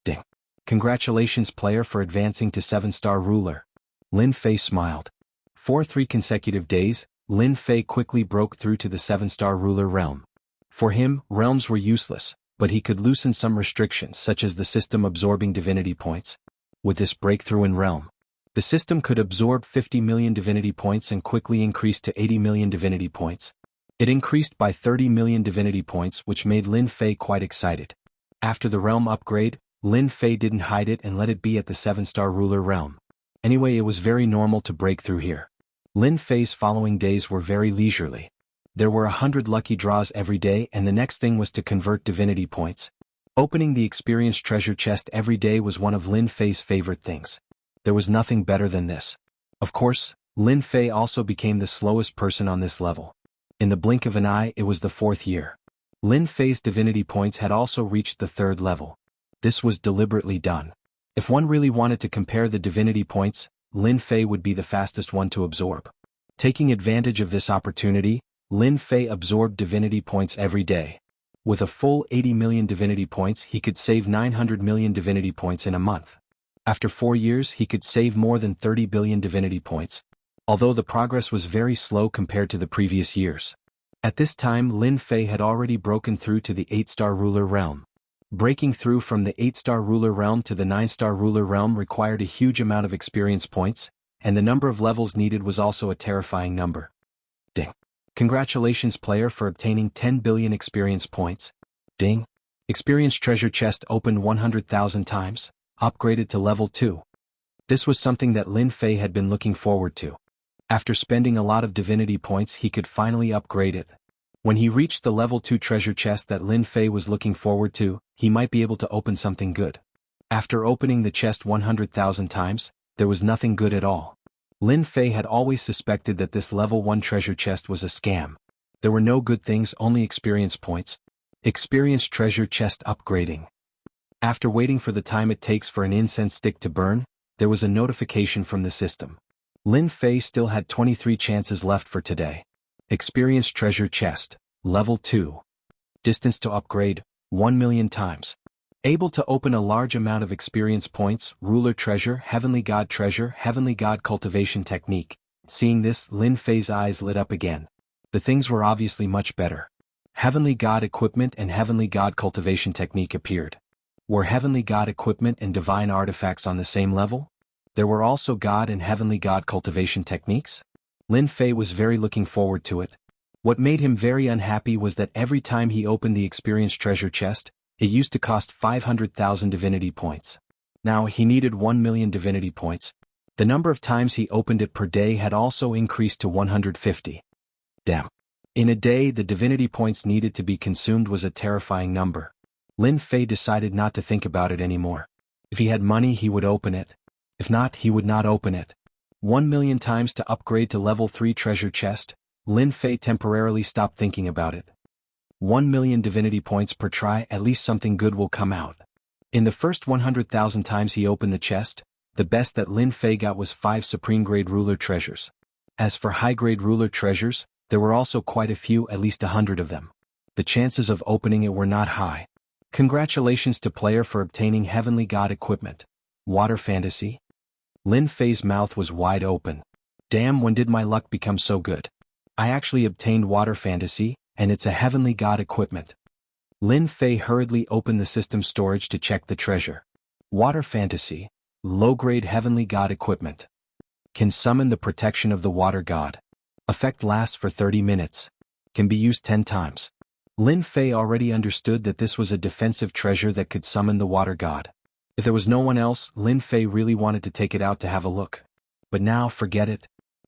Ding. Congratulations player for advancing to 7-star ruler. Lin Fei smiled. For 3 consecutive days, Lin Fei quickly broke through to the 7-star ruler realm. For him, realms were useless, but he could loosen some restrictions such as the system absorbing divinity points. With this breakthrough in realm, the system could absorb 50 million divinity points and quickly increase to 80 million divinity points. It increased by 30 million divinity points, which made Lin Fei quite excited. After the realm upgrade, Lin Fei didn't hide it and let it be at the 7-star ruler realm. Anyway, it was very normal to break through here. Lin Fei's following days were very leisurely. There were 100 lucky draws every day, and the next thing was to convert divinity points. Opening the experience treasure chest every day was one of Lin Fei's favorite things. There was nothing better than this. Of course, Lin Fei also became the slowest person on this level. In the blink of an eye, it was the 4th year. Lin Fei's divinity points had also reached the 3rd level. This was deliberately done. If one really wanted to compare the divinity points, Lin Fei would be the fastest one to absorb. Taking advantage of this opportunity, Lin Fei absorbed divinity points every day. With a full 80 million divinity points, he could save 900 million divinity points in a month. After 4 years, he could save more than 30 billion divinity points, although the progress was very slow compared to the previous years. At this time, Lin Fei had already broken through to the 8-star ruler realm. Breaking through from the 8-star ruler realm to the 9-star ruler realm required a huge amount of experience points, and the number of levels needed was also a terrifying number. Ding. Congratulations player for obtaining 10 billion experience points. Ding. Experience treasure chest opened 100,000 times, upgraded to level 2. This was something that Lin Fei had been looking forward to. After spending a lot of divinity points, he could finally upgrade it. When he reached the level 2 treasure chest that Lin Fei was looking forward to, he might be able to open something good. After opening the chest 100,000 times, there was nothing good at all. Lin Fei had always suspected that this level 1 treasure chest was a scam. There were no good things, only experience points. Experience treasure chest upgrading. After waiting for the time it takes for an incense stick to burn, there was a notification from the system. Lin Fei still had 23 chances left for today. Experience treasure chest, level 2. Distance to upgrade, 1 million times. Able to open a large amount of experience points, ruler treasure, heavenly god cultivation technique. Seeing this, Lin Fei's eyes lit up again. The things were obviously much better. Heavenly god equipment and heavenly god cultivation technique appeared. Were heavenly god equipment and divine artifacts on the same level? There were also god and heavenly god cultivation techniques? Lin Fei was very looking forward to it. What made him very unhappy was that every time he opened the experience treasure chest, it used to cost 500,000 divinity points. Now he needed 1 million divinity points. The number of times he opened it per day had also increased to 150. Damn. In a day, the divinity points needed to be consumed was a terrifying number. Lin Fei decided not to think about it anymore. If he had money he would open it. If not, he would not open it. 1,000,000 times to upgrade to level 3 treasure chest. Lin Fei temporarily stopped thinking about it. 1,000,000 divinity points per try, at least something good will come out. In the first 100,000 times he opened the chest, the best that Lin Fei got was 5 supreme grade ruler treasures. As for high grade ruler treasures, there were also quite a few, at least 100 of them. The chances of opening it were not high. Congratulations to player for obtaining Heavenly God equipment. Water fantasy? Lin Fei's mouth was wide open. Damn, when did my luck become so good? I actually obtained water fantasy, and it's a Heavenly God equipment. Lin Fei hurriedly opened the system storage to check the treasure. Water fantasy, low-grade Heavenly God equipment. Can summon the protection of the water god. Effect lasts for 30 minutes. Can be used 10 times. Lin Fei already understood that this was a defensive treasure that could summon the water god. If there was no one else, Lin Fei really wanted to take it out to have a look. But now, forget it.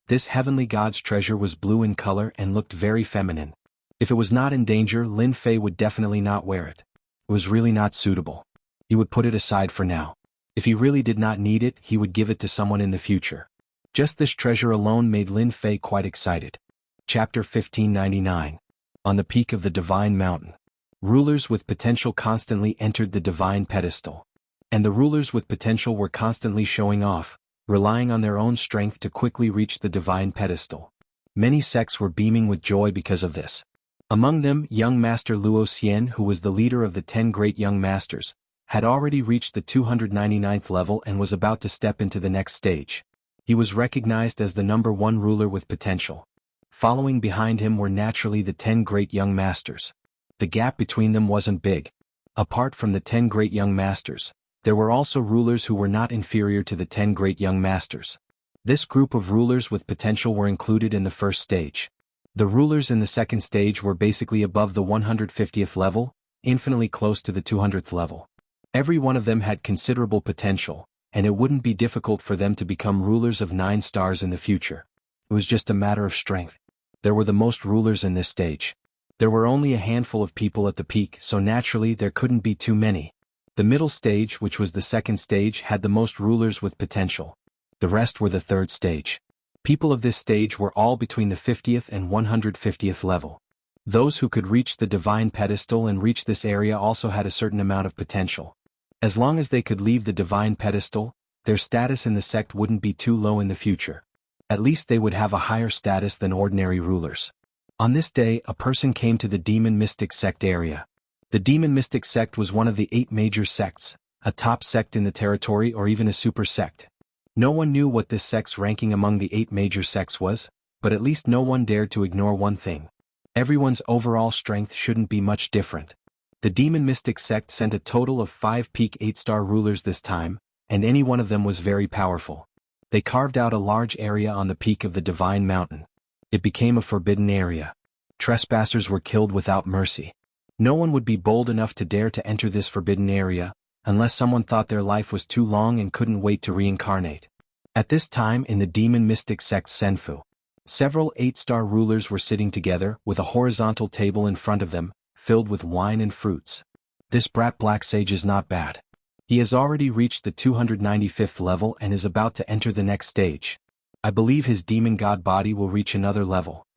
This Heavenly God's treasure was blue in color and looked very feminine. If it was not in danger, Lin Fei would definitely not wear it. It was really not suitable. He would put it aside for now. If he really did not need it, he would give it to someone in the future. Just this treasure alone made Lin Fei quite excited. Chapter 1599. On the peak of the Divine Mountain. Rulers with potential constantly entered the Divine Pedestal. And the rulers with potential were constantly showing off, relying on their own strength to quickly reach the Divine Pedestal. Many sects were beaming with joy because of this. Among them, young Master Luo Xian, who was the leader of the 10 great young masters, had already reached the 299th level and was about to step into the next stage. He was recognized as the number 1 ruler with potential. Following behind him were naturally the 10 great young masters. The gap between them wasn't big. Apart from the 10 great young masters, there were also rulers who were not inferior to the 10 great young masters. This group of rulers with potential were included in the first stage. The rulers in the second stage were basically above the 150th level, infinitely close to the 200th level. Every one of them had considerable potential, and it wouldn't be difficult for them to become rulers of 9 stars in the future. It was just a matter of strength. There were the most rulers in this stage. There were only a handful of people at the peak, so naturally there couldn't be too many. The middle stage, which was the second stage, had the most rulers with potential. The rest were the third stage. People of this stage were all between the 50th and 150th level. Those who could reach the Divine Pedestal and reach this area also had a certain amount of potential. As long as they could leave the Divine Pedestal, their status in the sect wouldn't be too low in the future. At least they would have a higher status than ordinary rulers. On this day, a person came to the Demon Mystic Sect area. The Demon Mystic Sect was one of the 8 major sects, a top sect in the territory or even a super sect. No one knew what this sect's ranking among the 8 major sects was, but at least no one dared to ignore one thing. Everyone's overall strength shouldn't be much different. The Demon Mystic Sect sent a total of 5 peak 8-star rulers this time, and any one of them was very powerful. They carved out a large area on the peak of the Divine Mountain. It became a forbidden area. Trespassers were killed without mercy. No one would be bold enough to dare to enter this forbidden area, unless someone thought their life was too long and couldn't wait to reincarnate. At this time in the Demon Mystic Sect's Senfu, several 8-star rulers were sitting together with a horizontal table in front of them, filled with wine and fruits. This brat Black Sage is not bad. He has already reached the 295th level and is about to enter the next stage. I believe his demon god body will reach another level.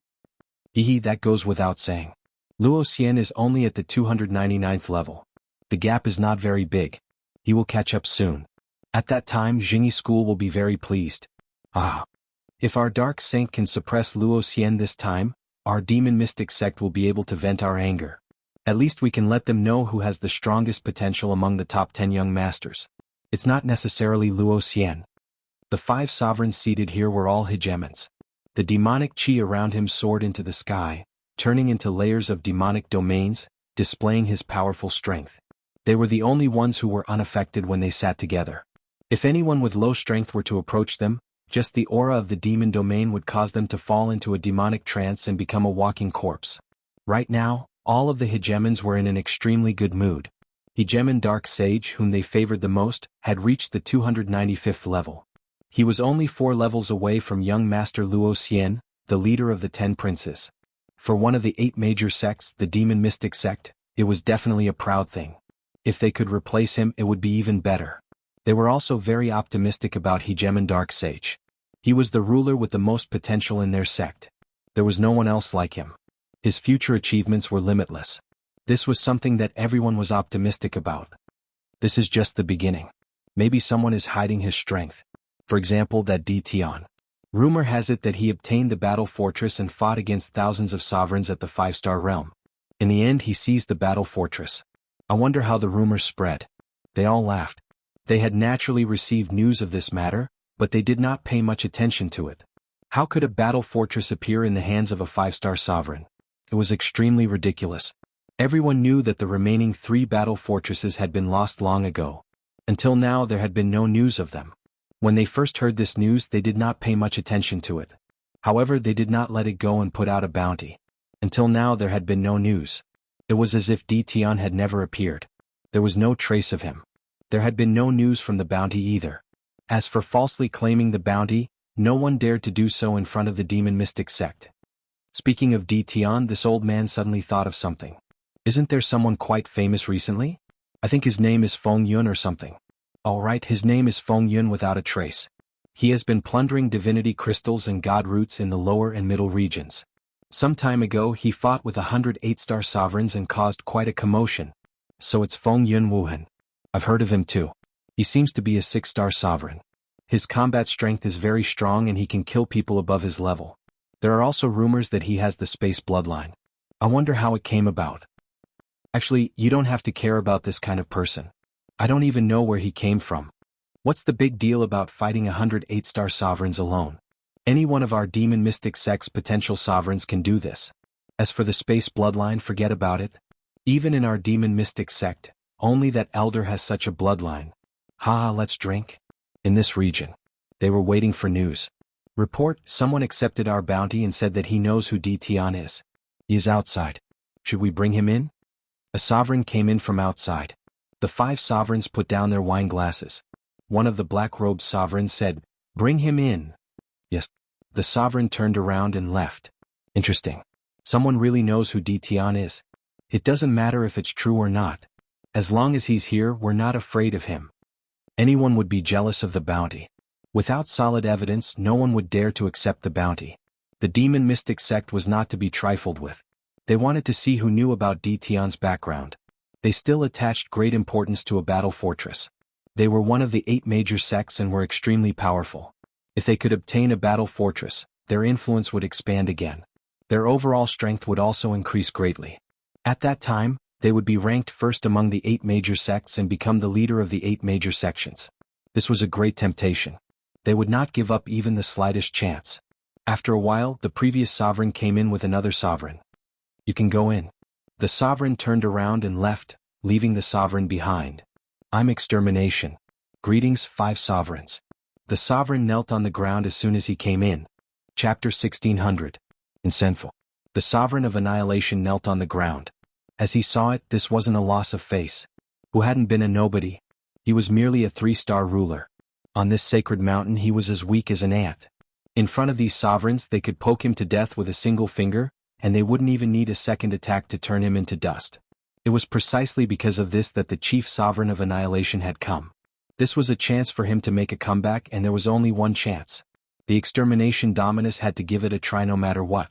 That goes without saying. Luo Xian is only at the 299th level. The gap is not very big. He will catch up soon. At that time Jingyi School will be very pleased. If our Dark Saint can suppress Luo Xian this time, our Demon Mystic Sect will be able to vent our anger. At least we can let them know who has the strongest potential among the top 10 young masters. It's not necessarily Luo Xian. The 5 sovereigns seated here were all hegemons. The demonic chi around him soared into the sky, turning into layers of demonic domains, displaying his powerful strength. They were the only ones who were unaffected when they sat together. If anyone with low strength were to approach them, just the aura of the demon domain would cause them to fall into a demonic trance and become a walking corpse. Right now, all of the hegemons were in an extremely good mood. Hegemon Dark Sage, whom they favored the most, had reached the 295th level. He was only 4 levels away from young Master Luo Xian, the leader of the 10 princes. For one of the 8 major sects, the Demon Mystic Sect, it was definitely a proud thing. If they could replace him, it would be even better. They were also very optimistic about Hegemon Darksage. He was the ruler with the most potential in their sect. There was no one else like him. His future achievements were limitless. This was something that everyone was optimistic about. This is just the beginning. Maybe someone is hiding his strength. For example, that Dition. Rumor has it that he obtained the battle fortress and fought against thousands of sovereigns at the 5-star realm. In the end, he seized the battle fortress. I wonder how the rumors spread. They all laughed. They had naturally received news of this matter, but they did not pay much attention to it. How could a battle fortress appear in the hands of a 5-star sovereign? It was extremely ridiculous. Everyone knew that the remaining 3 battle fortresses had been lost long ago. Until now there had been no news of them. When they first heard this news, they did not pay much attention to it. However, they did not let it go and put out a bounty. Until now there had been no news. It was as if Dition had never appeared. There was no trace of him. There had been no news from the bounty either. As for falsely claiming the bounty, no one dared to do so in front of the demon mystic sect. Speaking of Dition, this old man suddenly thought of something. Isn't there someone quite famous recently? I think his name is Feng Yun or something. Alright, his name is Feng Yun without a trace. He has been plundering divinity crystals and god roots in the lower and middle regions. Some time ago he fought with 108-star sovereigns and caused quite a commotion. So it's Feng Yun Wuhan. I've heard of him too. He seems to be a 6-star sovereign. His combat strength is very strong and he can kill people above his level. There are also rumors that he has the space bloodline. I wonder how it came about. Actually, you don't have to care about this kind of person. I don't even know where he came from. What's the big deal about fighting 108-star sovereigns alone? Any one of our demon mystic sect's potential sovereigns can do this. As for the space bloodline, forget about it. Even in our demon mystic sect, only that elder has such a bloodline. Haha, let's drink. In this region. They were waiting for news. Report, someone accepted our bounty and said that he knows who Dition is. He is outside. Should we bring him in? A sovereign came in from outside. The 5 sovereigns put down their wine glasses. One of the black-robed sovereigns said, "Bring him in." Yes. The sovereign turned around and left. Interesting. Someone really knows who Dition is. It doesn't matter if it's true or not. As long as he's here, we're not afraid of him. Anyone would be jealous of the bounty. Without solid evidence, no one would dare to accept the bounty. The demon mystic sect was not to be trifled with. They wanted to see who knew about Dition's background. They still attached great importance to a battle fortress. They were one of the 8 major sects and were extremely powerful. If they could obtain a battle fortress, their influence would expand again. Their overall strength would also increase greatly. At that time, they would be ranked first among the 8 major sects and become the leader of the 8 major sections. This was a great temptation. They would not give up even the slightest chance. After a while, the previous sovereign came in with another sovereign. You can go in. The sovereign turned around and left, leaving the sovereign behind. I'm Extermination. Greetings, 5 sovereigns. The sovereign knelt on the ground as soon as he came in. Chapter 1600. Insenful. The sovereign of Annihilation knelt on the ground. As he saw it, this wasn't a loss of face. Who hadn't been a nobody. He was merely a 3-star ruler. On this sacred mountain he was as weak as an ant. In front of these sovereigns they could poke him to death with a single finger, and they wouldn't even need a second attack to turn him into dust. It was precisely because of this that the chief sovereign of Annihilation had come. This was a chance for him to make a comeback, and there was only one chance. The Extermination Dominus had to give it a try no matter what.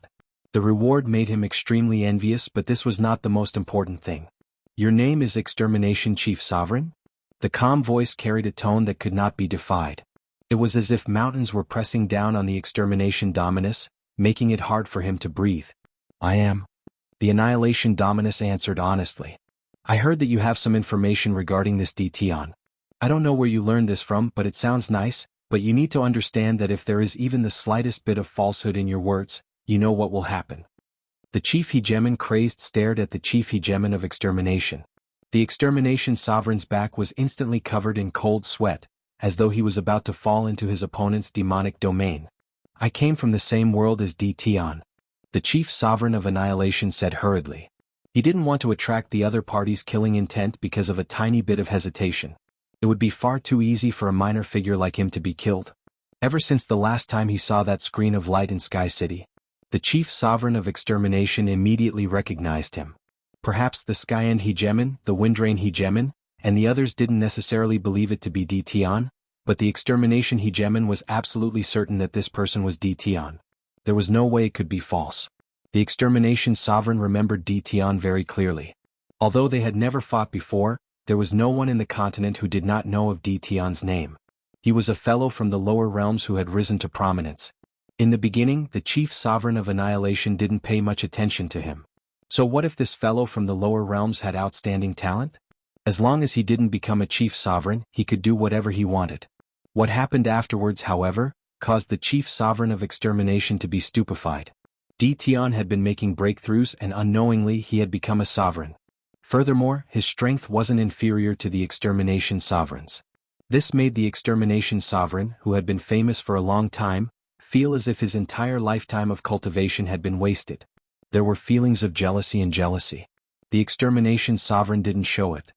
The reward made him extremely envious, but this was not the most important thing. Your name is Extermination Chief Sovereign? The calm voice carried a tone that could not be defied. It was as if mountains were pressing down on the Extermination Dominus, making it hard for him to breathe. I am. The Annihilation Dominus answered honestly. I heard that you have some information regarding this Dition. I don't know where you learned this from, but it sounds nice, but you need to understand that if there is even the slightest bit of falsehood in your words, you know what will happen. The Chief Hegemon crazed stared at the Chief Hegemon of Extermination. The Extermination Sovereign's back was instantly covered in cold sweat, as though he was about to fall into his opponent's demonic domain. I came from the same world as Dition. The Chief Sovereign of Annihilation said hurriedly. He didn't want to attract the other party's killing intent because of a tiny bit of hesitation. It would be far too easy for a minor figure like him to be killed. Ever since the last time he saw that screen of light in Sky City, the Chief Sovereign of Extermination immediately recognized him. Perhaps the Skyend Hegemon, the Windrain Hegemon, and the others didn't necessarily believe it to be D Tian, but the extermination hegemon was absolutely certain that this person was D Tian. There was no way it could be false. The extermination sovereign remembered D Tian very clearly. Although they had never fought before, there was no one in the continent who did not know of D Tian's name. He was a fellow from the lower realms who had risen to prominence. In the beginning, the chief sovereign of annihilation didn't pay much attention to him. So what if this fellow from the lower realms had outstanding talent? As long as he didn't become a chief sovereign, he could do whatever he wanted. What happened afterwards, however, caused the chief sovereign of extermination to be stupefied. D Tian had been making breakthroughs and unknowingly he had become a sovereign. Furthermore, his strength wasn't inferior to the extermination sovereign's. This made the extermination sovereign, who had been famous for a long time, feel as if his entire lifetime of cultivation had been wasted. There were feelings of jealousy and jealousy. The extermination sovereign didn't show it.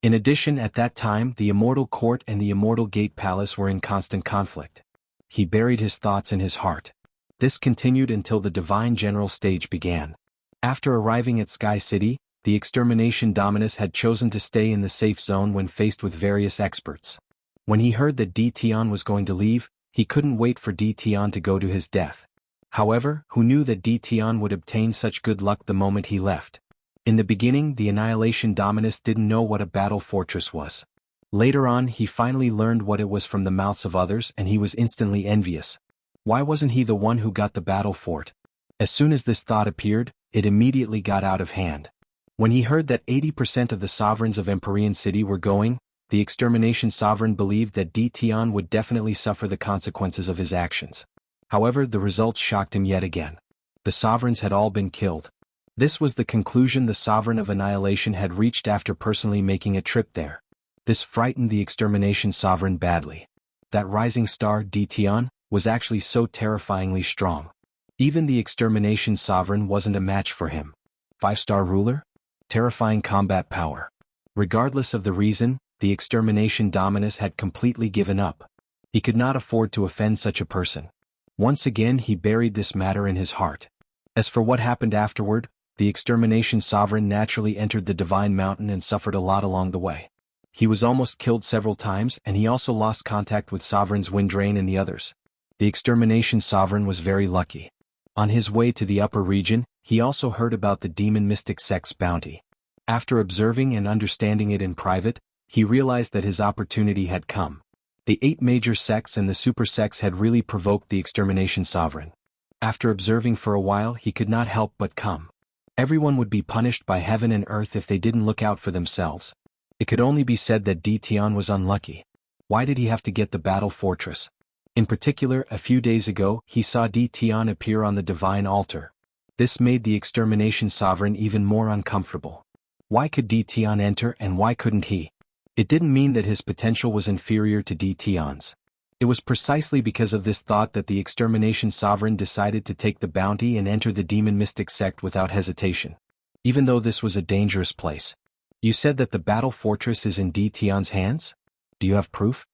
In addition, at that time, the Immortal Court and the Immortal Gate Palace were in constant conflict. He buried his thoughts in his heart. This continued until the Divine General stage began. After arriving at Sky City, the extermination Dominus had chosen to stay in the safe zone when faced with various experts. When he heard that D Tian was going to leave, he couldn't wait for D Tian to go to his death. However, who knew that D Tian would obtain such good luck the moment he left? In the beginning, the Annihilation Dominus didn't know what a battle fortress was. Later on, he finally learned what it was from the mouths of others and he was instantly envious. Why wasn't he the one who got the battle fort? As soon as this thought appeared, it immediately got out of hand. When he heard that 80% of the sovereigns of Empyrean City were going, the extermination sovereign believed that D Tian would definitely suffer the consequences of his actions. However, the results shocked him yet again. The sovereigns had all been killed. This was the conclusion the sovereign of annihilation had reached after personally making a trip there. This frightened the extermination sovereign badly. That rising star, D Tian, was actually so terrifyingly strong. Even the extermination sovereign wasn't a match for him. 5-star ruler? Terrifying combat power. Regardless of the reason, the extermination Dominus had completely given up. He could not afford to offend such a person. Once again he buried this matter in his heart. As for what happened afterward, the extermination sovereign naturally entered the Divine Mountain and suffered a lot along the way. He was almost killed several times and he also lost contact with sovereigns Windrain and the others. The extermination sovereign was very lucky. On his way to the upper region, he also heard about the demon mystic sect's bounty. After observing and understanding it in private, he realized that his opportunity had come. The 8 major sects and the super sects had really provoked the extermination sovereign. After observing for a while, he could not help but come. Everyone would be punished by heaven and earth if they didn't look out for themselves. It could only be said that D Tian was unlucky. Why did he have to get the battle fortress? In particular, a few days ago, he saw D Tian appear on the divine altar. This made the extermination sovereign even more uncomfortable. Why could D Tian enter and why couldn't he? It didn't mean that his potential was inferior to D Tian's. It was precisely because of this thought that the extermination sovereign decided to take the bounty and enter the demon mystic sect without hesitation. Even though this was a dangerous place. You said that the battle fortress is in D Tian's hands? Do you have proof?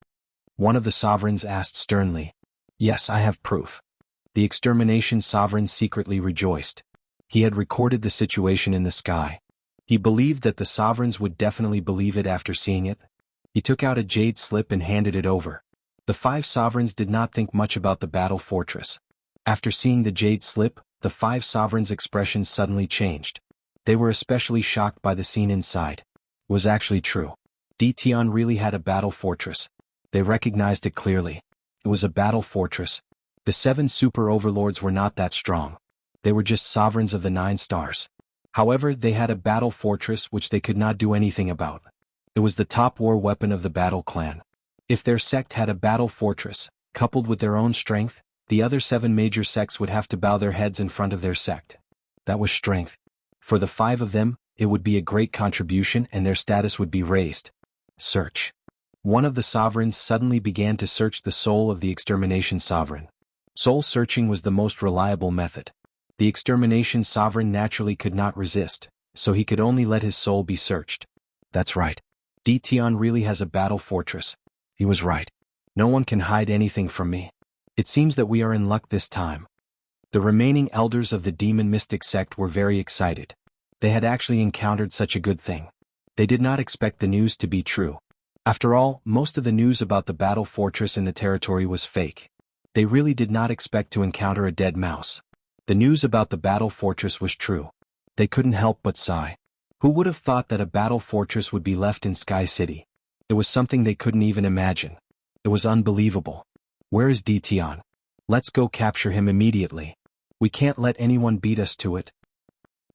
One of the sovereigns asked sternly. Yes, I have proof. The extermination sovereign secretly rejoiced. He had recorded the situation in the sky. He believed that the sovereigns would definitely believe it after seeing it. He took out a jade slip and handed it over. The 5 sovereigns did not think much about the battle fortress. After seeing the jade slip, the 5 sovereigns' expressions suddenly changed. They were especially shocked by the scene inside. It was actually true. D Tian really had a battle fortress. They recognized it clearly. It was a battle fortress. The 7 super overlords were not that strong. They were just sovereigns of the 9 stars. However, they had a battle fortress which they could not do anything about. It was the top war weapon of the battle clan. If their sect had a battle fortress, coupled with their own strength, the other 7 major sects would have to bow their heads in front of their sect. That was strength. For the 5 of them, it would be a great contribution and their status would be raised. Search. One of the sovereigns suddenly began to search the soul of the extermination sovereign. Soul searching was the most reliable method. The extermination sovereign naturally could not resist, so he could only let his soul be searched. That's right. D Tian really has a battle fortress. He was right. No one can hide anything from me. It seems that we are in luck this time. The remaining elders of the demon mystic sect were very excited. They had actually encountered such a good thing. They did not expect the news to be true. After all, most of the news about the battle fortress in the territory was fake. They really did not expect to encounter a dead mouse. The news about the battle fortress was true. They couldn't help but sigh. Who would have thought that a battle fortress would be left in Sky City? It was something they couldn't even imagine. It was unbelievable. Where is Tian? Let's go capture him immediately. We can't let anyone beat us to it.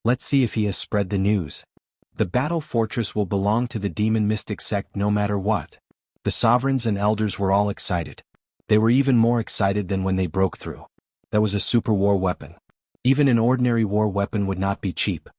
Let's see if he has spread the news. The battle fortress will belong to the demon mystic sect no matter what. The sovereigns and elders were all excited. They were even more excited than when they broke through. That was a super war weapon. Even an ordinary war weapon would not be cheap.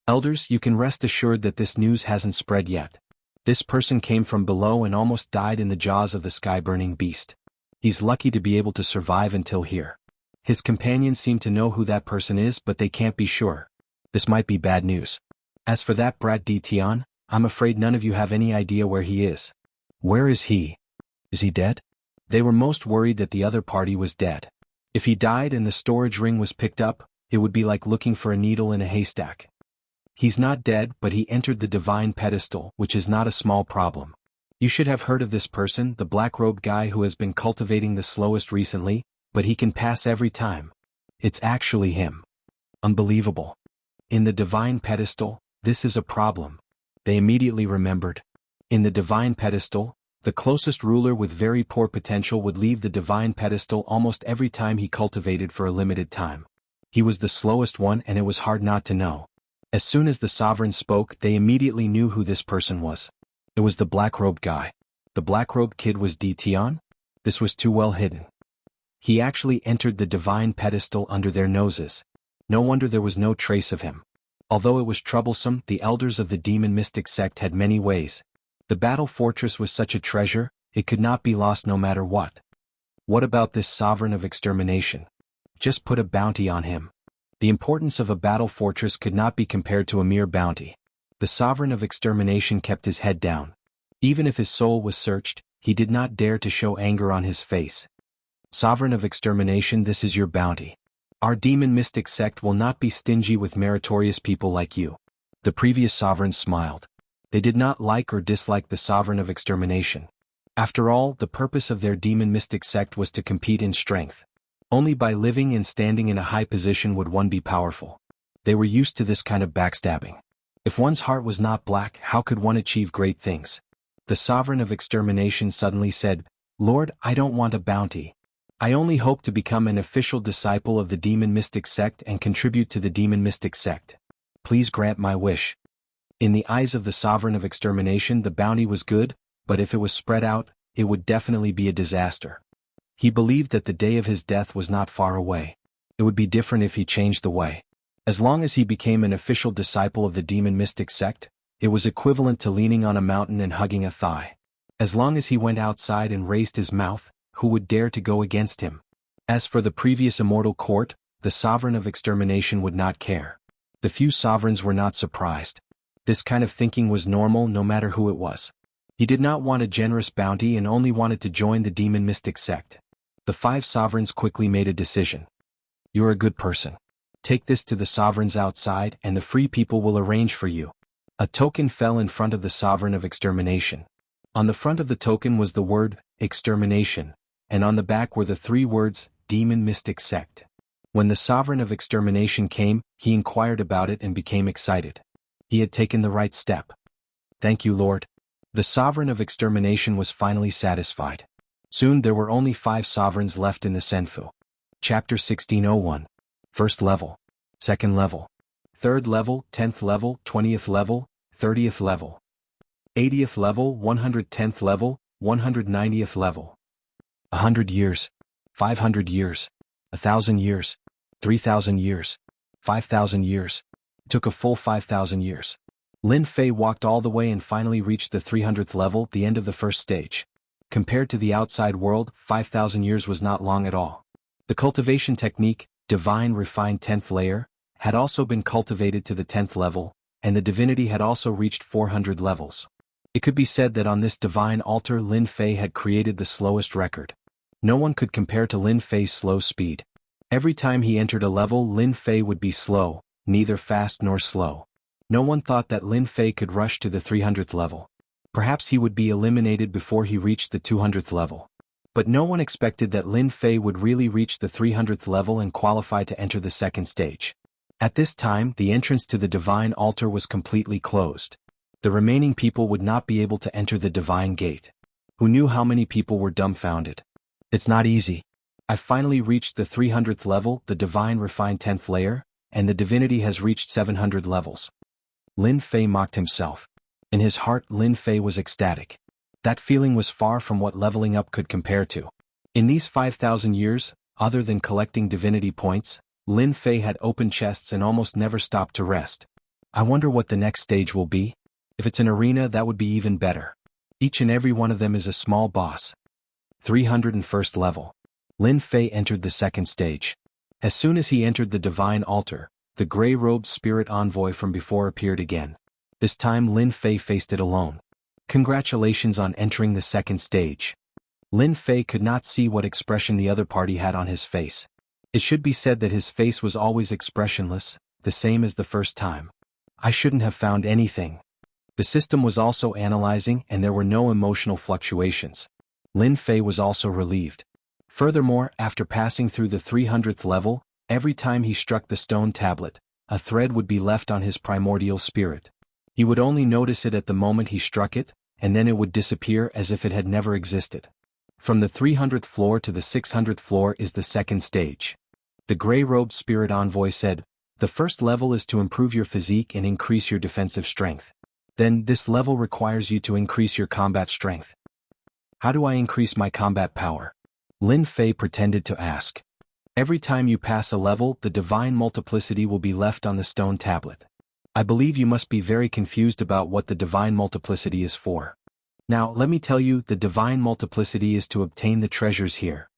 Elders, you can rest assured that this news hasn't spread yet. This person came from below and almost died in the jaws of the sky-burning beast. He's lucky to be able to survive until here. His companions seem to know who that person is, but they can't be sure. This might be bad news. As for that brat Tian, I'm afraid none of you have any idea where he is. Where is he? Is he dead? They were most worried that the other party was dead. If he died and the storage ring was picked up, it would be like looking for a needle in a haystack. He's not dead, but he entered the divine pedestal, which is not a small problem. You should have heard of this person, the black-robed guy who has been cultivating the slowest recently, but he can pass every time. It's actually him. Unbelievable. In the divine pedestal, this is a problem. They immediately remembered. In the divine pedestal, the closest ruler with very poor potential would leave the divine pedestal almost every time he cultivated for a limited time. He was the slowest one and it was hard not to know. As soon as the sovereign spoke, they immediately knew who this person was. It was the black-robed guy. The black-robed kid was Tian? This was too well hidden. He actually entered the divine pedestal under their noses. No wonder there was no trace of him. Although it was troublesome, the elders of the demon mystic sect had many ways. The battle fortress was such a treasure, it could not be lost no matter what. What about this sovereign of extermination? Just put a bounty on him. The importance of a battle fortress could not be compared to a mere bounty. The sovereign of extermination kept his head down. Even if his soul was searched, he did not dare to show anger on his face. Sovereign of extermination, this is your bounty. Our demon mystic sect will not be stingy with meritorious people like you. The previous sovereigns smiled. They did not like or dislike the sovereign of extermination. After all, the purpose of their demon mystic sect was to compete in strength. Only by living and standing in a high position would one be powerful. They were used to this kind of backstabbing. If one's heart was not black, how could one achieve great things? The sovereign of extermination suddenly said, "Lord, I don't want a bounty. I only hope to become an official disciple of the demon mystic sect and contribute to the demon mystic sect. Please grant my wish." In the eyes of the sovereign of extermination, the bounty was good, but if it was spread out, it would definitely be a disaster. He believed that the day of his death was not far away. It would be different if he changed the way. As long as he became an official disciple of the demon mystic sect, it was equivalent to leaning on a mountain and hugging a thigh. As long as he went outside and raised his mouth, who would dare to go against him? As for the previous immortal court, the sovereign of extermination would not care. The few sovereigns were not surprised. This kind of thinking was normal no matter who it was. He did not want a generous bounty and only wanted to join the demon mystic sect. The 5 sovereigns quickly made a decision. You're a good person. Take this to the sovereigns outside and the free people will arrange for you. A token fell in front of the sovereign of extermination. On the front of the token was the word, extermination, and on the back were the 3 words, demon mystic sect. When the sovereign of extermination came, he inquired about it and became excited. He had taken the right step. Thank you, Lord. The sovereign of extermination was finally satisfied. Soon there were only 5 sovereigns left in the Senfu. Chapter 1601. First level. Second level. Third level, 10th level, 20th level, 30th level. 80th level, 110th level, 190th level. 100 years. 500 years. 1,000 years. 3,000 years. 5,000 years. It took a full 5,000 years. Lin Fei walked all the way and finally reached the 300th level, the end of the first stage. Compared to the outside world, 5,000 years was not long at all. The cultivation technique, divine refined 10th layer, had also been cultivated to the 10th level, and the divinity had also reached 400 levels. It could be said that on this divine altar Lin Fei had created the slowest record. No one could compare to Lin Fei's slow speed. Every time he entered a level, Lin Fei would be slow, neither fast nor slow. No one thought that Lin Fei could rush to the 300th level. Perhaps he would be eliminated before he reached the 200th level. But no one expected that Lin Fei would really reach the 300th level and qualify to enter the second stage. At this time, the entrance to the divine altar was completely closed. The remaining people would not be able to enter the divine gate. Who knew how many people were dumbfounded? It's not easy. I finally reached the 300th level, the divine refined 10th layer, and the divinity has reached 700 levels. Lin Fei mocked himself. In his heart, Lin Fei was ecstatic. That feeling was far from what leveling up could compare to. In these 5,000 years, other than collecting divinity points, Lin Fei had opened chests and almost never stopped to rest. I wonder what the next stage will be. If it's an arena, that would be even better. Each and every one of them is a small boss. 301st level. Lin Fei entered the second stage. As soon as he entered the divine altar, the gray-robed spirit envoy from before appeared again. This time Lin Fei faced it alone. Congratulations on entering the second stage. Lin Fei could not see what expression the other party had on his face. It should be said that his face was always expressionless, the same as the first time. I shouldn't have found anything. The system was also analyzing and there were no emotional fluctuations. Lin Fei was also relieved. Furthermore, after passing through the 300th level, every time he struck the stone tablet, a thread would be left on his primordial spirit. He would only notice it at the moment he struck it, and then it would disappear as if it had never existed. From the 300th floor to the 600th floor is the second stage. The gray-robed spirit envoy said, the first level is to improve your physique and increase your defensive strength. Then, this level requires you to increase your combat strength. How do I increase my combat power? Lin Fei pretended to ask. Every time you pass a level, the divine multiplicity will be left on the stone tablet. I believe you must be very confused about what the divine multiplicity is for. Now, let me tell you, the divine multiplicity is to obtain the treasures here.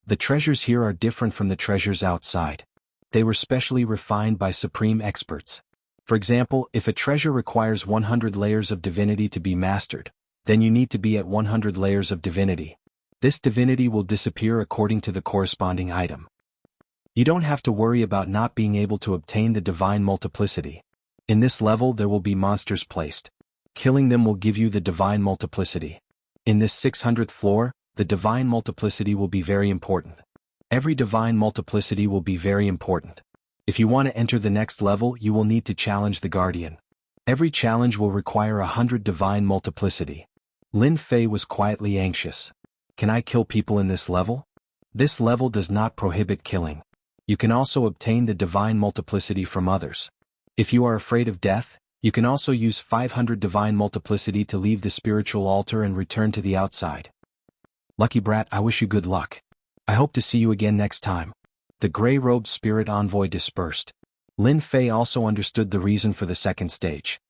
The treasures here are different from the treasures outside. They were specially refined by supreme experts. For example, if a treasure requires 100 layers of divinity to be mastered, then you need to be at 100 layers of divinity. This divinity will disappear according to the corresponding item. You don't have to worry about not being able to obtain the divine multiplicity. In this level there will be monsters placed. Killing them will give you the divine multiplicity. In this 600th floor, the divine multiplicity will be very important. Every divine multiplicity will be very important. If you want to enter the next level, you will need to challenge the guardian. Every challenge will require 100 divine multiplicity. Lin Fei was quietly anxious. Can I kill people in this level? This level does not prohibit killing. You can also obtain the divine multiplicity from others. If you are afraid of death, you can also use 500 divine multiplicity to leave the spiritual altar and return to the outside. Lucky brat, I wish you good luck. I hope to see you again next time. The gray-robed spirit envoy dispersed. Lin Fei also understood the reason for the second stage.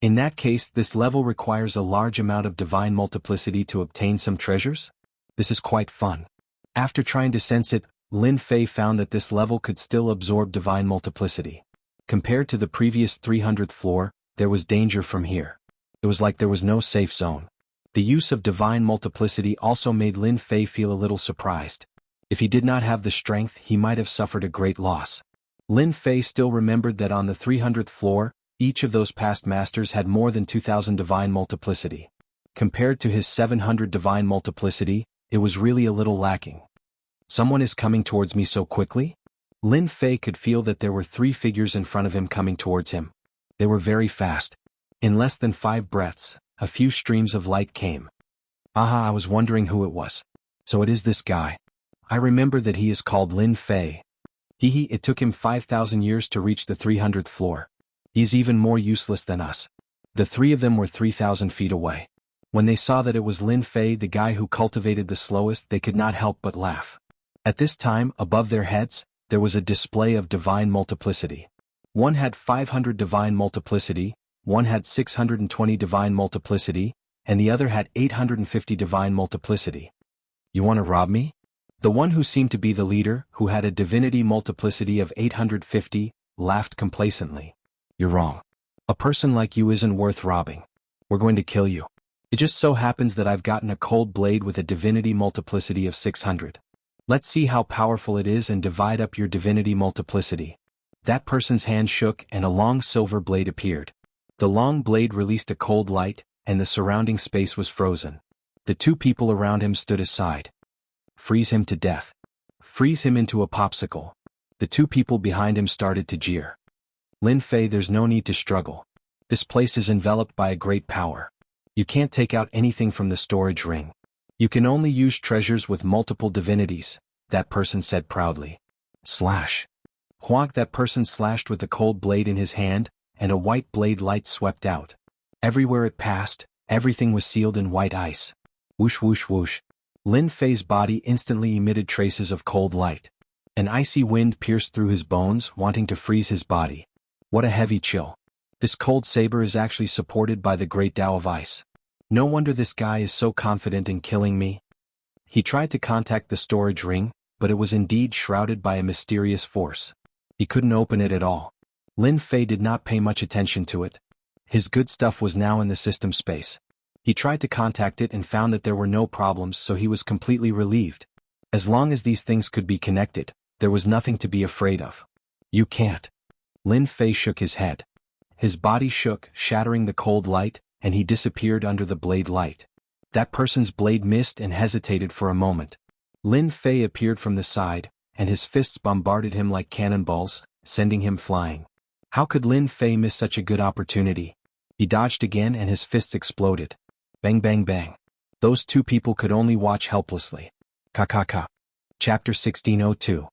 In that case, this level requires a large amount of divine multiplicity to obtain some treasures? This is quite fun. After trying to sense it, Lin Fei found that this level could still absorb divine multiplicity. Compared to the previous 300th floor, there was danger from here. It was like there was no safe zone. The use of divine multiplicity also made Lin Fei feel a little surprised. If he did not have the strength, he might have suffered a great loss. Lin Fei still remembered that on the 300th floor, each of those past masters had more than 2,000 divine multiplicity. Compared to his 700 divine multiplicity, it was really a little lacking. Someone is coming towards me so quickly? Lin Fei could feel that there were 3 figures in front of him coming towards him. They were very fast. In less than 5 breaths, a few streams of light came. Aha, I was wondering who it was. So it is this guy. I remember that he is called Lin Fei. It took him 5,000 years to reach the 300th floor. He is even more useless than us. The 3 of them were 3,000 feet away. When they saw that it was Lin Fei, the guy who cultivated the slowest, they could not help but laugh. At this time, above their heads, there was a display of divine multiplicity. One had 500 divine multiplicity, one had 620 divine multiplicity, and the other had 850 divine multiplicity. You want to rob me? The one who seemed to be the leader, who had a divinity multiplicity of 850, laughed complacently. You're wrong. A person like you isn't worth robbing. We're going to kill you. It just so happens that I've gotten a cold blade with a divinity multiplicity of 600. Let's see how powerful it is and divide up your divinity multiplicity. That person's hand shook and a long silver blade appeared. The long blade released a cold light, and the surrounding space was frozen. The two people around him stood aside. Freeze him to death. Freeze him into a popsicle. The two people behind him started to jeer. Lin Fei, there's no need to struggle. This place is enveloped by a great power. You can't take out anything from the storage ring. You can only use treasures with multiple divinities, that person said proudly. Slash. Huang, that person slashed with the cold blade in his hand, and a white blade light swept out. Everywhere it passed, everything was sealed in white ice. Whoosh whoosh whoosh. Lin Fei's body instantly emitted traces of cold light. An icy wind pierced through his bones, wanting to freeze his body. What a heavy chill. This cold saber is actually supported by the great Tao of ice. No wonder this guy is so confident in killing me. He tried to contact the storage ring, but it was indeed shrouded by a mysterious force. He couldn't open it at all. Lin Fei did not pay much attention to it. His good stuff was now in the system space. He tried to contact it and found that there were no problems, so he was completely relieved. As long as these things could be connected, there was nothing to be afraid of. You can't. Lin Fei shook his head. His body shook, shattering the cold light, and he disappeared under the blade light. That person's blade missed and hesitated for a moment. Lin Fei appeared from the side, and his fists bombarded him like cannonballs, sending him flying. How could Lin Fei miss such a good opportunity? He dodged again and his fists exploded. Bang bang bang. Those two people could only watch helplessly. Ka. Chapter 1602.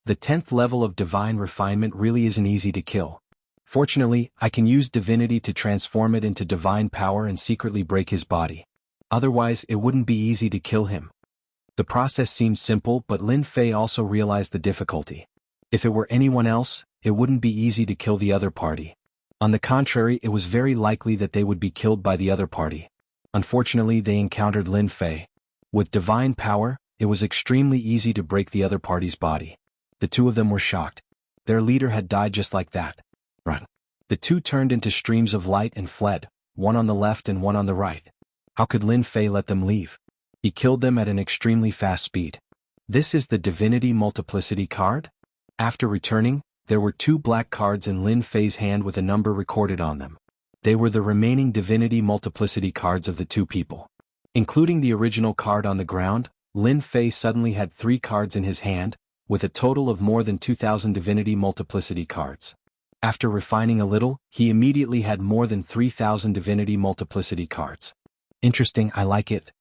The 10th level of divine refinement really isn't easy to kill. Fortunately, I can use divinity to transform it into divine power and secretly break his body. Otherwise, it wouldn't be easy to kill him. The process seemed simple, but Lin Fei also realized the difficulty. If it were anyone else, it wouldn't be easy to kill the other party. On the contrary, it was very likely that they would be killed by the other party. Unfortunately, they encountered Lin Fei. With divine power, it was extremely easy to break the other party's body. The two of them were shocked. Their leader had died just like that. Run. The two turned into streams of light and fled, one on the left and one on the right. How could Lin Fei let them leave? He killed them at an extremely fast speed. This is the Divinity Multiplicity card? After returning, there were 2 black cards in Lin Fei's hand with a number recorded on them. They were the remaining Divinity Multiplicity cards of the 2 people. Including the original card on the ground, Lin Fei suddenly had 3 cards in his hand, with a total of more than 2,000 Divinity Multiplicity cards. After refining a little, he immediately had more than 3,000 Divinity Multiplicity cards. Interesting, I like it.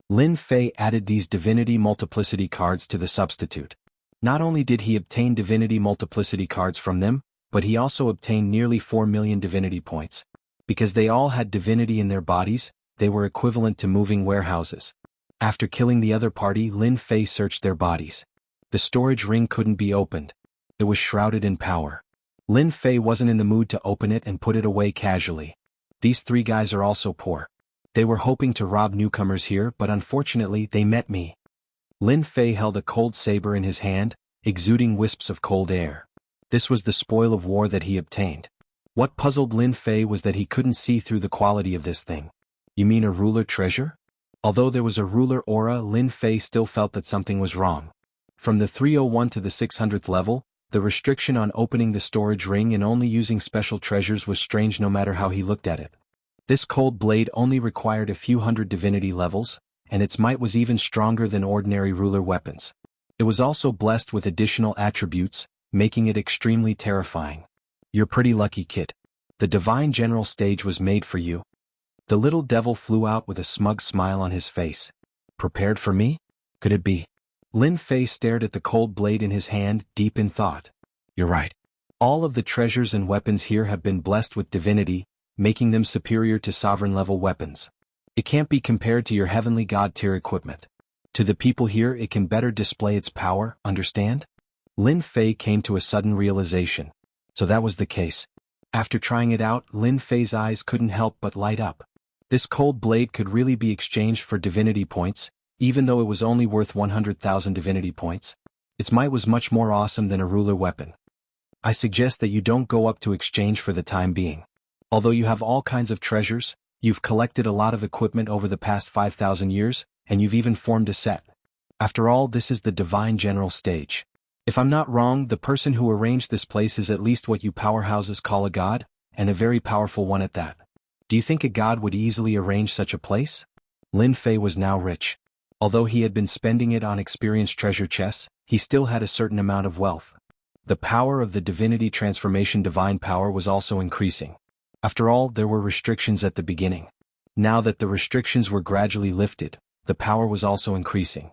Lin Fei added these Divinity Multiplicity cards to the substitute. Not only did he obtain Divinity Multiplicity cards from them, but he also obtained nearly 4 million Divinity points. Because they all had divinity in their bodies, they were equivalent to moving warehouses. After killing the other party, Lin Fei searched their bodies. The storage ring couldn't be opened. It was shrouded in power. Lin Fei wasn't in the mood to open it and put it away casually. These 3 guys are also poor. They were hoping to rob newcomers here, but unfortunately they met me. Lin Fei held a cold saber in his hand, exuding wisps of cold air. This was the spoil of war that he obtained. What puzzled Lin Fei was that he couldn't see through the quality of this thing. You mean a ruler treasure? Although there was a ruler aura, Lin Fei still felt that something was wrong. From the 301 to the 600th level, the restriction on opening the storage ring and only using special treasures was strange no matter how he looked at it. This cold blade only required a few hundred divinity levels, and its might was even stronger than ordinary ruler weapons. It was also blessed with additional attributes, making it extremely terrifying. You're pretty lucky, kid. The divine general stage was made for you. The little devil flew out with a smug smile on his face. Prepared for me? Could it be? Lin Fei stared at the cold blade in his hand, deep in thought. You're right. All of the treasures and weapons here have been blessed with divinity, making them superior to sovereign-level weapons. It can't be compared to your heavenly god-tier equipment. To the people here, it can better display its power, understand? Lin Fei came to a sudden realization. So that was the case. After trying it out, Lin Fei's eyes couldn't help but light up. This cold blade could really be exchanged for divinity points, even though it was only worth 100,000 divinity points. Its might was much more awesome than a ruler weapon. I suggest that you don't go up to exchange for the time being. Although you have all kinds of treasures, you've collected a lot of equipment over the past 5,000 years, and you've even formed a set. After all, this is the divine general stage. If I'm not wrong, the person who arranged this place is at least what you powerhouses call a god, and a very powerful one at that. Do you think a god would easily arrange such a place? Lin Fei was now rich. Although he had been spending it on experienced treasure chests, he still had a certain amount of wealth. The power of the divinity transformation divine power was also increasing. After all, there were restrictions at the beginning. Now that the restrictions were gradually lifted, the power was also increasing.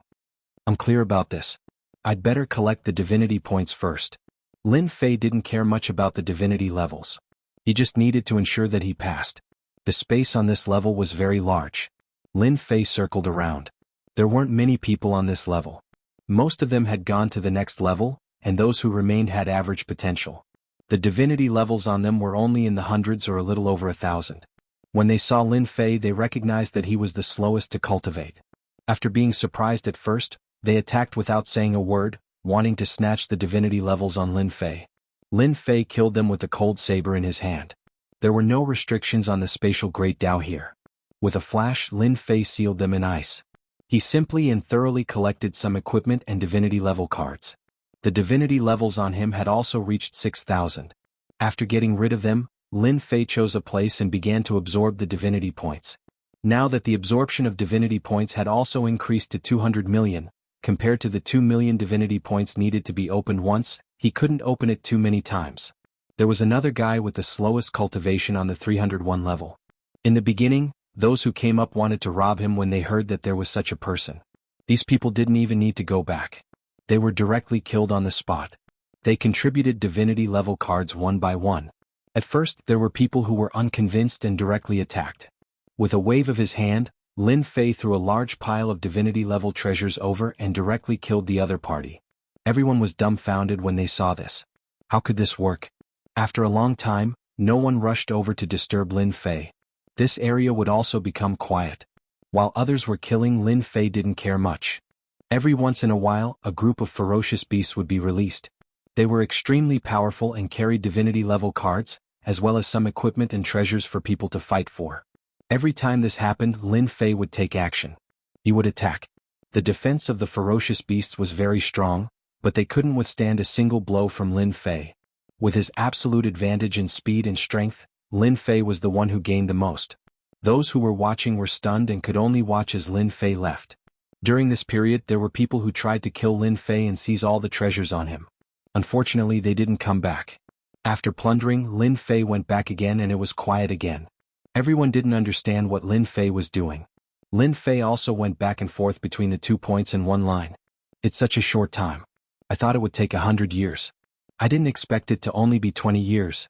I'm clear about this. I'd better collect the divinity points first. Lin Fei didn't care much about the divinity levels. He just needed to ensure that he passed. The space on this level was very large. Lin Fei circled around. There weren't many people on this level. Most of them had gone to the next level, and those who remained had average potential. The divinity levels on them were only in the hundreds or a little over 1,000. When they saw Lin Fei, they recognized that he was the slowest to cultivate. After being surprised at first, they attacked without saying a word, wanting to snatch the divinity levels on Lin Fei. Lin Fei killed them with a cold saber in his hand. There were no restrictions on the spatial Great Dao here. With a flash, Lin Fei sealed them in ice. He simply and thoroughly collected some equipment and divinity level cards. The divinity levels on him had also reached 6,000. After getting rid of them, Lin Fei chose a place and began to absorb the divinity points. Now that the absorption of divinity points had also increased to 200 million, compared to the 2 million divinity points needed to be opened once, he couldn't open it too many times. There was another guy with the slowest cultivation on the 301 level. In the beginning, those who came up wanted to rob him when they heard that there was such a person. These people didn't even need to go back. They were directly killed on the spot. They contributed divinity level cards one by one. At first, there were people who were unconvinced and directly attacked. With a wave of his hand, Lin Fei threw a large pile of divinity level treasures over and directly killed the other party. Everyone was dumbfounded when they saw this. How could this work? After a long time, no one rushed over to disturb Lin Fei. This area would also become quiet. While others were killing, Lin Fei didn't care much. Every once in a while, a group of ferocious beasts would be released. They were extremely powerful and carried divinity level cards, as well as some equipment and treasures for people to fight for. Every time this happened, Lin Fei would take action. He would attack. The defense of the ferocious beasts was very strong, but they couldn't withstand a single blow from Lin Fei. With his absolute advantage in speed and strength, Lin Fei was the one who gained the most. Those who were watching were stunned and could only watch as Lin Fei left. During this period, there were people who tried to kill Lin Fei and seize all the treasures on him. Unfortunately, they didn't come back. After plundering, Lin Fei went back again and it was quiet again. Everyone didn't understand what Lin Fei was doing. Lin Fei also went back and forth between the 2 points in one line. It's such a short time. I thought it would take 100 years. I didn't expect it to only be 20 years.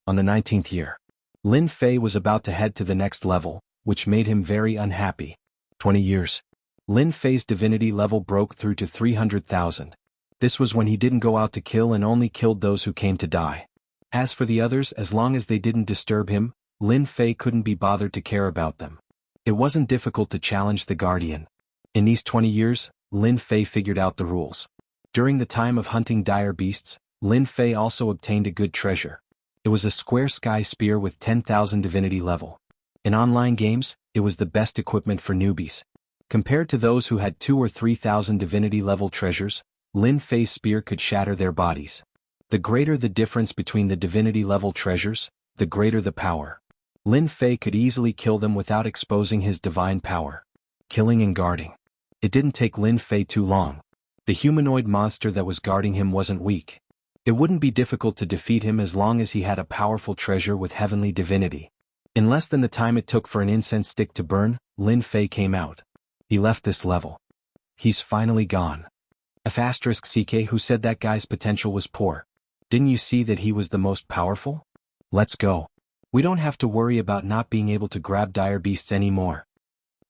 On the 19th year, Lin Fei was about to head to the next level, which made him very unhappy. 20 years. Lin Fei's divinity level broke through to 300,000. This was when he didn't go out to kill and only killed those who came to die. As for the others, as long as they didn't disturb him, Lin Fei couldn't be bothered to care about them. It wasn't difficult to challenge the Guardian. In these 20 years, Lin Fei figured out the rules. During the time of hunting dire beasts, Lin Fei also obtained a good treasure. It was a square sky spear with 10,000 divinity level. In online games, it was the best equipment for newbies. Compared to those who had 2,000 or 3,000 divinity level treasures, Lin Fei's spear could shatter their bodies. The greater the difference between the divinity level treasures, the greater the power. Lin Fei could easily kill them without exposing his divine power. Killing and guarding. It didn't take Lin Fei too long. The humanoid monster that was guarding him wasn't weak. It wouldn't be difficult to defeat him as long as he had a powerful treasure with heavenly divinity. In less than the time it took for an incense stick to burn, Lin Fei came out. He left this level. He's finally gone. *CK who said that guy's potential was poor. Didn't you see that he was the most powerful? Let's go. We don't have to worry about not being able to grab dire beasts anymore.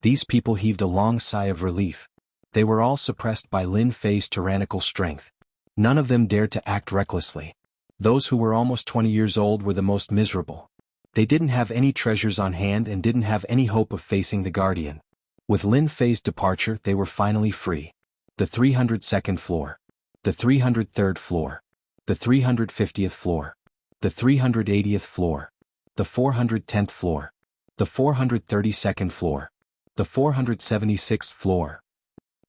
These people heaved a long sigh of relief. They were all suppressed by Lin Fei's tyrannical strength. None of them dared to act recklessly. Those who were almost 20 years old were the most miserable. They didn't have any treasures on hand and didn't have any hope of facing the Guardian. With Lin Fei's departure, they were finally free. The 302nd floor. The 303rd floor. The 350th floor. The 380th floor. The 410th floor. The 432nd floor. The 476th floor.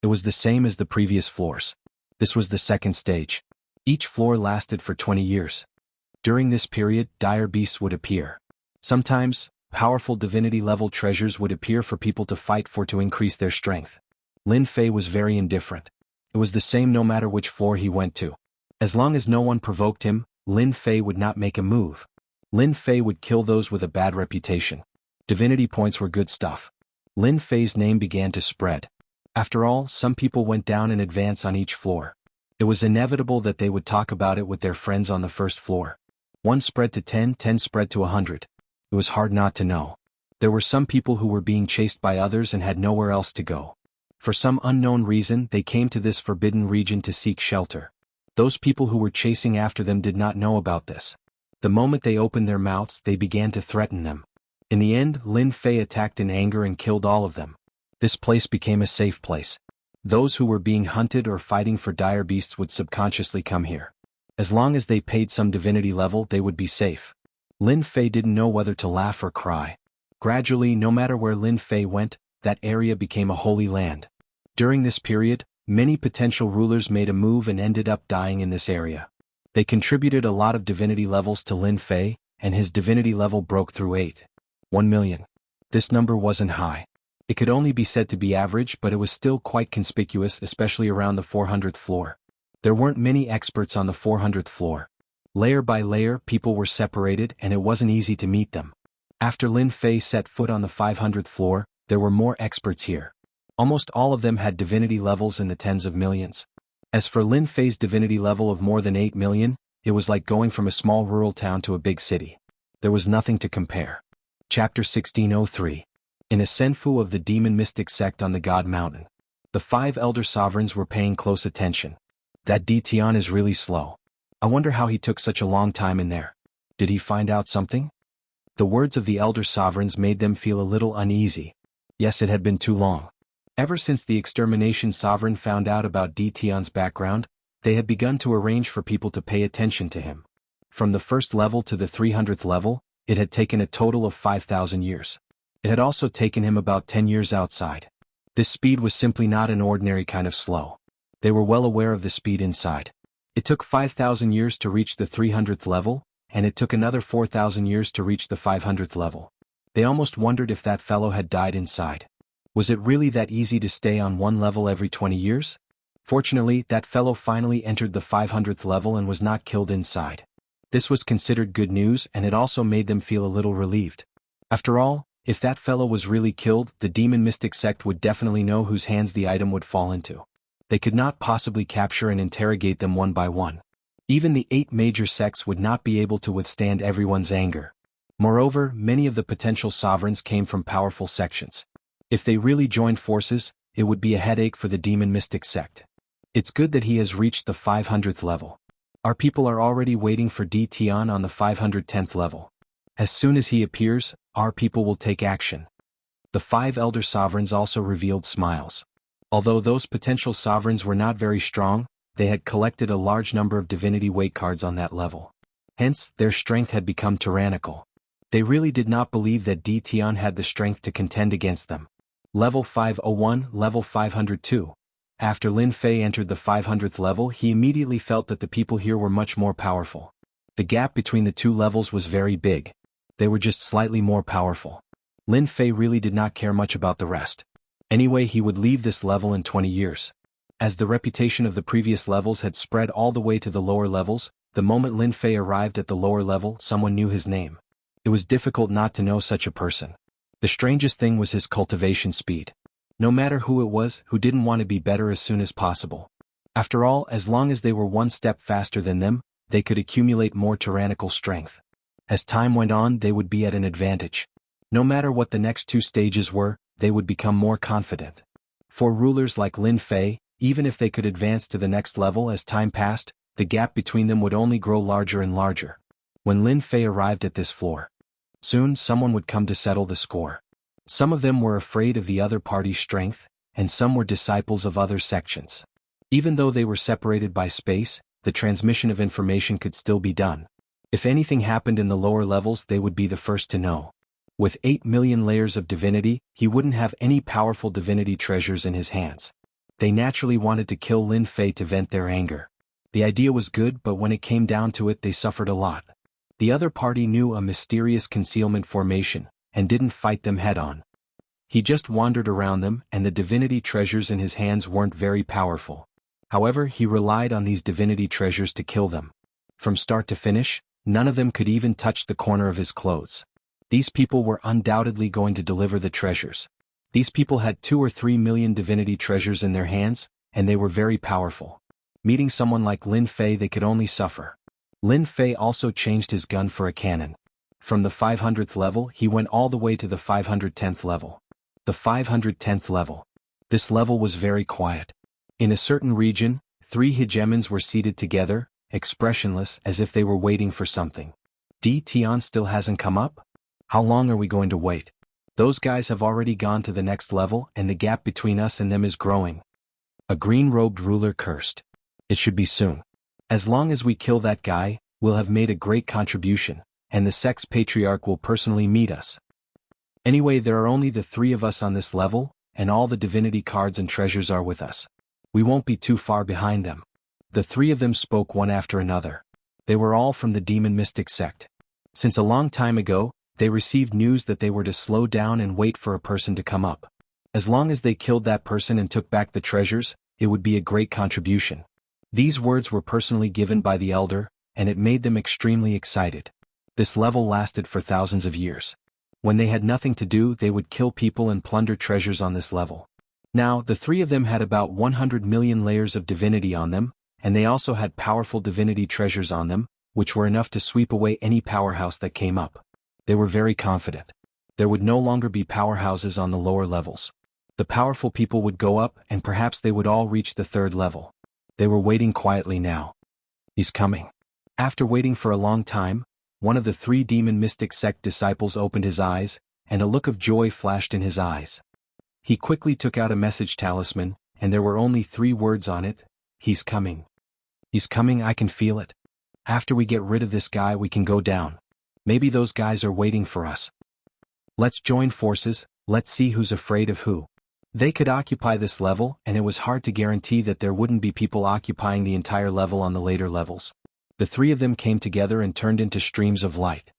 It was the same as the previous floors. This was the second stage. Each floor lasted for 20 years. During this period, dire beasts would appear. Sometimes, powerful divinity-level treasures would appear for people to fight for to increase their strength. Lin Fei was very indifferent. It was the same no matter which floor he went to. As long as no one provoked him, Lin Fei would not make a move. Lin Fei would kill those with a bad reputation. Divinity points were good stuff. Lin Fei's name began to spread. After all, some people went down in advance on each floor. It was inevitable that they would talk about it with their friends on the first floor. 1 spread to 10, 10 spread to 100. It was hard not to know. There were some people who were being chased by others and had nowhere else to go. For some unknown reason, they came to this forbidden region to seek shelter. Those people who were chasing after them did not know about this. The moment they opened their mouths, they began to threaten them. In the end, Lin Fei attacked in anger and killed all of them. This place became a safe place. Those who were being hunted or fighting for dire beasts would subconsciously come here. As long as they paid some divinity level, they would be safe. Lin Fei didn't know whether to laugh or cry. Gradually, no matter where Lin Fei went, that area became a holy land. During this period, many potential rulers made a move and ended up dying in this area. They contributed a lot of divinity levels to Lin Fei, and his divinity level broke through 1 million. This number wasn't high. It could only be said to be average, but it was still quite conspicuous, especially around the 400th floor. There weren't many experts on the 400th floor. Layer by layer, people were separated and it wasn't easy to meet them. After Lin Fei set foot on the 500th floor, there were more experts here. Almost all of them had divinity levels in the tens of millions. As for Lin Fei's divinity level of more than 8 million, it was like going from a small rural town to a big city. There was nothing to compare. Chapter 1603. In a senfu of the demon mystic sect on the God Mountain. The 5 elder sovereigns were paying close attention. That D Tian is really slow. I wonder how he took such a long time in there. Did he find out something? The words of the elder sovereigns made them feel a little uneasy. Yes, it had been too long. Ever since the extermination sovereign found out about D Tian's background, they had begun to arrange for people to pay attention to him. From the first level to the 300th level, it had taken a total of 5,000 years. It had also taken him about 10 years outside. This speed was simply not an ordinary kind of slow. They were well aware of the speed inside. It took 5,000 years to reach the 300th level, and it took another 4,000 years to reach the 500th level. They almost wondered if that fellow had died inside. Was it really that easy to stay on one level every 20 years? Fortunately, that fellow finally entered the 500th level and was not killed inside. This was considered good news, and it also made them feel a little relieved. After all, if that fellow was really killed, the demon mystic sect would definitely know whose hands the item would fall into. They could not possibly capture and interrogate them one by one. Even the 8 major sects would not be able to withstand everyone's anger. Moreover, many of the potential sovereigns came from powerful sections. If they really joined forces, it would be a headache for the demon mystic sect. It's good that he has reached the 500th level. Our people are already waiting for D Tian on the 510th level. As soon as he appears, our people will take action. The 5 elder sovereigns also revealed smiles. Although those potential sovereigns were not very strong, they had collected a large number of divinity weight cards on that level. Hence, their strength had become tyrannical. They really did not believe that D Tian had the strength to contend against them. Level 501, Level 502. After Lin Fei entered the 500th level, he immediately felt that the people here were much more powerful. The gap between the 2 levels was very big. They were just slightly more powerful. Lin Fei really did not care much about the rest. Anyway, he would leave this level in 20 years. As the reputation of the previous levels had spread all the way to the lower levels, the moment Lin Fei arrived at the lower level, someone knew his name. It was difficult not to know such a person. The strangest thing was his cultivation speed. No matter who it was, who didn't want to be better as soon as possible. After all, as long as they were one step faster than them, they could accumulate more tyrannical strength. As time went on, they would be at an advantage. No matter what the next 2 stages were, they would become more confident. For rulers like Lin Fei, even if they could advance to the next level as time passed, the gap between them would only grow larger and larger. When Lin Fei arrived at this floor, soon someone would come to settle the score. Some of them were afraid of the other party's strength, and some were disciples of other sections. Even though they were separated by space, the transmission of information could still be done. If anything happened in the lower levels, they would be the first to know. With 8 million layers of divinity, he wouldn't have any powerful divinity treasures in his hands. They naturally wanted to kill Lin Fei to vent their anger. The idea was good, but when it came down to it, they suffered a lot. The other party knew a mysterious concealment formation, and didn't fight them head-on. He just wandered around them, and the divinity treasures in his hands weren't very powerful. However, he relied on these divinity treasures to kill them. From start to finish, none of them could even touch the corner of his clothes. These people were undoubtedly going to deliver the treasures. These people had 2 or 3 million divinity treasures in their hands, and they were very powerful. Meeting someone like Lin Fei, they could only suffer. Lin Fei also changed his gun for a cannon. From the 500th level, he went all the way to the 510th level. The 510th level. This level was very quiet. In a certain region, 3 hegemons were seated together, expressionless as if they were waiting for something. Tian still hasn't come up? How long are we going to wait? Those guys have already gone to the next level, and the gap between us and them is growing. A green-robed ruler cursed. It should be soon. As long as we kill that guy, we'll have made a great contribution, and the Sex Patriarch will personally meet us. Anyway, there are only the 3 of us on this level, and all the divinity cards and treasures are with us. We won't be too far behind them. The 3 of them spoke one after another. They were all from the demon mystic sect. Since a long time ago, they received news that they were to slow down and wait for a person to come up. As long as they killed that person and took back the treasures, it would be a great contribution. These words were personally given by the elder, and it made them extremely excited. This level lasted for thousands of years. When they had nothing to do, they would kill people and plunder treasures on this level. Now, the 3 of them had about 100 million layers of divinity on them, and they also had powerful divinity treasures on them, which were enough to sweep away any powerhouse that came up. They were very confident. There would no longer be powerhouses on the lower levels. The powerful people would go up, and perhaps they would all reach the 3rd level. They were waiting quietly now. He's coming. After waiting for a long time, one of the 3 demon mystic sect disciples opened his eyes, and a look of joy flashed in his eyes. He quickly took out a message talisman, and there were only 3 words on it: he's coming. He's coming, I can feel it. After we get rid of this guy, we can go down. Maybe those guys are waiting for us. Let's join forces, let's see who's afraid of who. They could occupy this level, and it was hard to guarantee that there wouldn't be people occupying the entire level on the later levels. The 3 of them came together and turned into streams of light.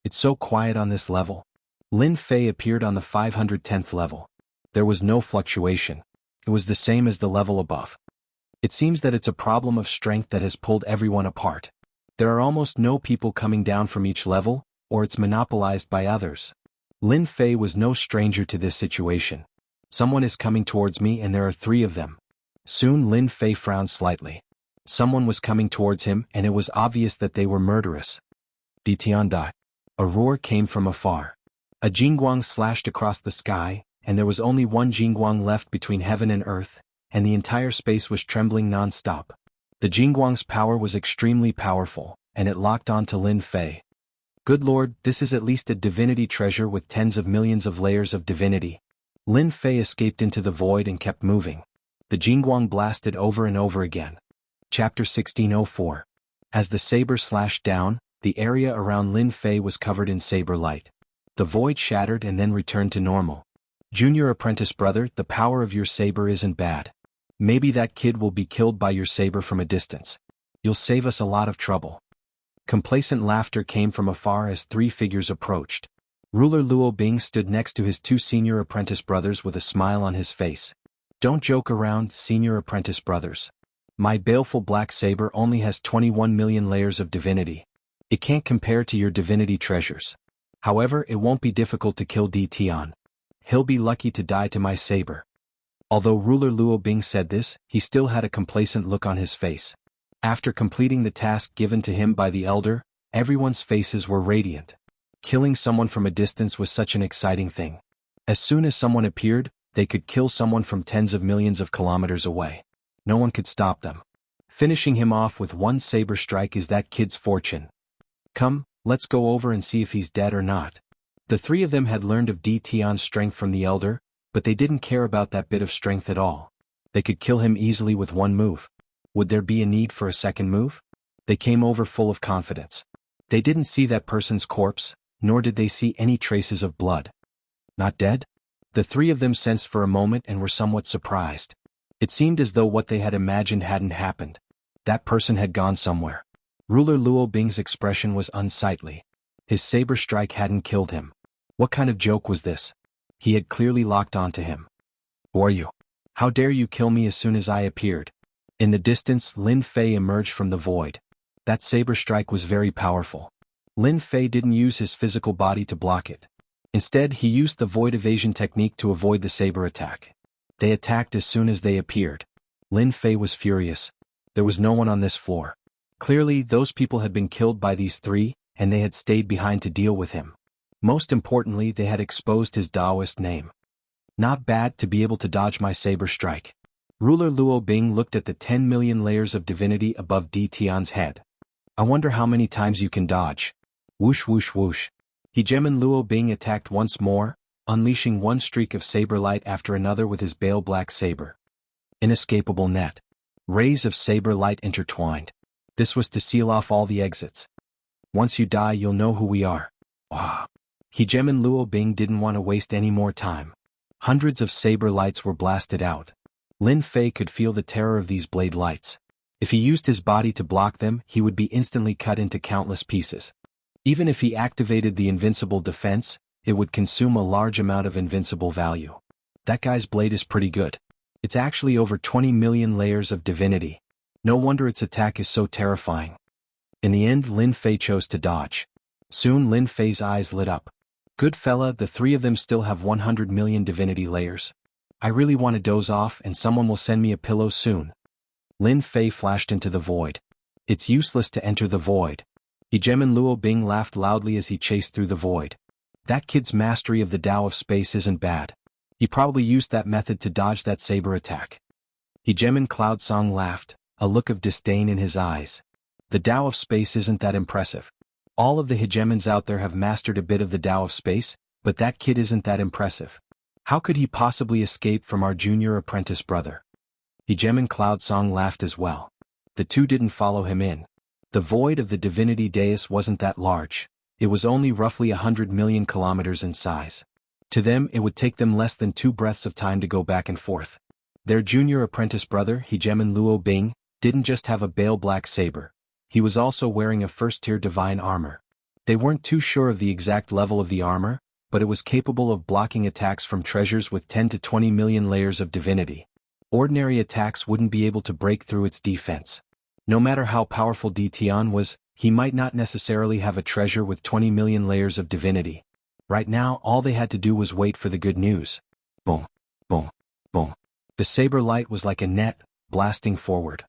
It's so quiet on this level. Lin Fei appeared on the 510th level. There was no fluctuation. It was the same as the level above. It seems that it's a problem of strength that has pulled everyone apart. There are almost no people coming down from each level, or it's monopolized by others. Lin Fei was no stranger to this situation. Someone is coming towards me, and there are 3 of them. Soon Lin Fei frowned slightly. Someone was coming towards him, and it was obvious that they were murderous. Tian died. A roar came from afar. A jingguang slashed across the sky, and there was only one jingguang left between heaven and earth, and the entire space was trembling non-stop. The jingguang's power was extremely powerful, and it locked on to Lin Fei. Good Lord, this is at least a divinity treasure with tens of millions of layers of divinity. Lin Fei escaped into the void and kept moving. The jingguang blasted over and over again. Chapter 1604. As the saber slashed down, the area around Lin Fei was covered in saber light. The void shattered and then returned to normal. Junior apprentice brother, the power of your saber isn't bad. Maybe that kid will be killed by your saber from a distance. You'll save us a lot of trouble. Complacent laughter came from afar as 3 figures approached. Ruler Luo Bing stood next to his 2 senior apprentice brothers with a smile on his face. Don't joke around, senior apprentice brothers. My baleful black saber only has 21 million layers of divinity. It can't compare to your divinity treasures. However, it won't be difficult to kill Tian. He'll be lucky to die to my saber. Although Ruler Luo Bing said this, he still had a complacent look on his face. After completing the task given to him by the elder, everyone's faces were radiant. Killing someone from a distance was such an exciting thing. As soon as someone appeared, they could kill someone from tens of millions of kilometers away. No one could stop them. Finishing him off with one saber strike is that kid's fortune. Come, let's go over and see if he's dead or not. The 3 of them had learned of Tian's strength from the elder, but they didn't care about that bit of strength at all. They could kill him easily with one move. Would there be a need for a second move? They came over full of confidence. They didn't see that person's corpse, nor did they see any traces of blood. Not dead? The 3 of them sensed for a moment and were somewhat surprised. It seemed as though what they had imagined hadn't happened. That person had gone somewhere. Ruler Luo Bing's expression was unsightly. His saber strike hadn't killed him. What kind of joke was this? He had clearly locked onto him. Who are you? How dare you kill me as soon as I appeared? In the distance, Lin Fei emerged from the void. That saber strike was very powerful. Lin Fei didn't use his physical body to block it. Instead, he used the void evasion technique to avoid the saber attack. They attacked as soon as they appeared. Lin Fei was furious. There was no one on this floor. Clearly, those people had been killed by these three, and they had stayed behind to deal with him. Most importantly, they had exposed his Taoist name. Not bad to be able to dodge my saber strike. Ruler Luo Bing looked at the 10 million layers of divinity above Di Tian's head. I wonder how many times you can dodge. Whoosh whoosh whoosh. Hegemon Luo Bing attacked once more, unleashing one streak of saber light after another with his pale black saber. Inescapable net. Rays of saber light intertwined. This was to seal off all the exits. Once you die, you'll know who we are. Ah. Hegemon Luo Bing didn't want to waste any more time. Hundreds of saber lights were blasted out. Lin Fei could feel the terror of these blade lights. If he used his body to block them, he would be instantly cut into countless pieces. Even if he activated the invincible defense, it would consume a large amount of invincible value. That guy's blade is pretty good. It's actually over 20 million layers of divinity. No wonder its attack is so terrifying. In the end, Lin Fei chose to dodge. Soon Lin Fei's eyes lit up. Good fella, the three of them still have 100 million divinity layers. I really want to doze off and someone will send me a pillow soon. Lin Fei flashed into the void. It's useless to enter the void. Hegemon Luo Bing laughed loudly as he chased through the void. That kid's mastery of the Tao of space isn't bad. He probably used that method to dodge that saber attack. Hegemon Cloud Song laughed, a look of disdain in his eyes. The Tao of space isn't that impressive. All of the hegemons out there have mastered a bit of the Tao of space, but that kid isn't that impressive. How could he possibly escape from our junior apprentice brother? Hegemon Cloud Song laughed as well. The two didn't follow him in. The void of the divinity dais wasn't that large. It was only roughly 100 million kilometers in size. To them, it would take them less than 2 breaths of time to go back and forth. Their junior apprentice brother, Hegemon Luo Bing, didn't just have a pale black saber. He was also wearing a first-tier divine armor. They weren't too sure of the exact level of the armor, but it was capable of blocking attacks from treasures with 10 to 20 million layers of divinity. Ordinary attacks wouldn't be able to break through its defense. No matter how powerful Di Tian was, he might not necessarily have a treasure with 20 million layers of divinity. Right now, all they had to do was wait for the good news. Boom, boom, boom. The saber light was like a net, blasting forward.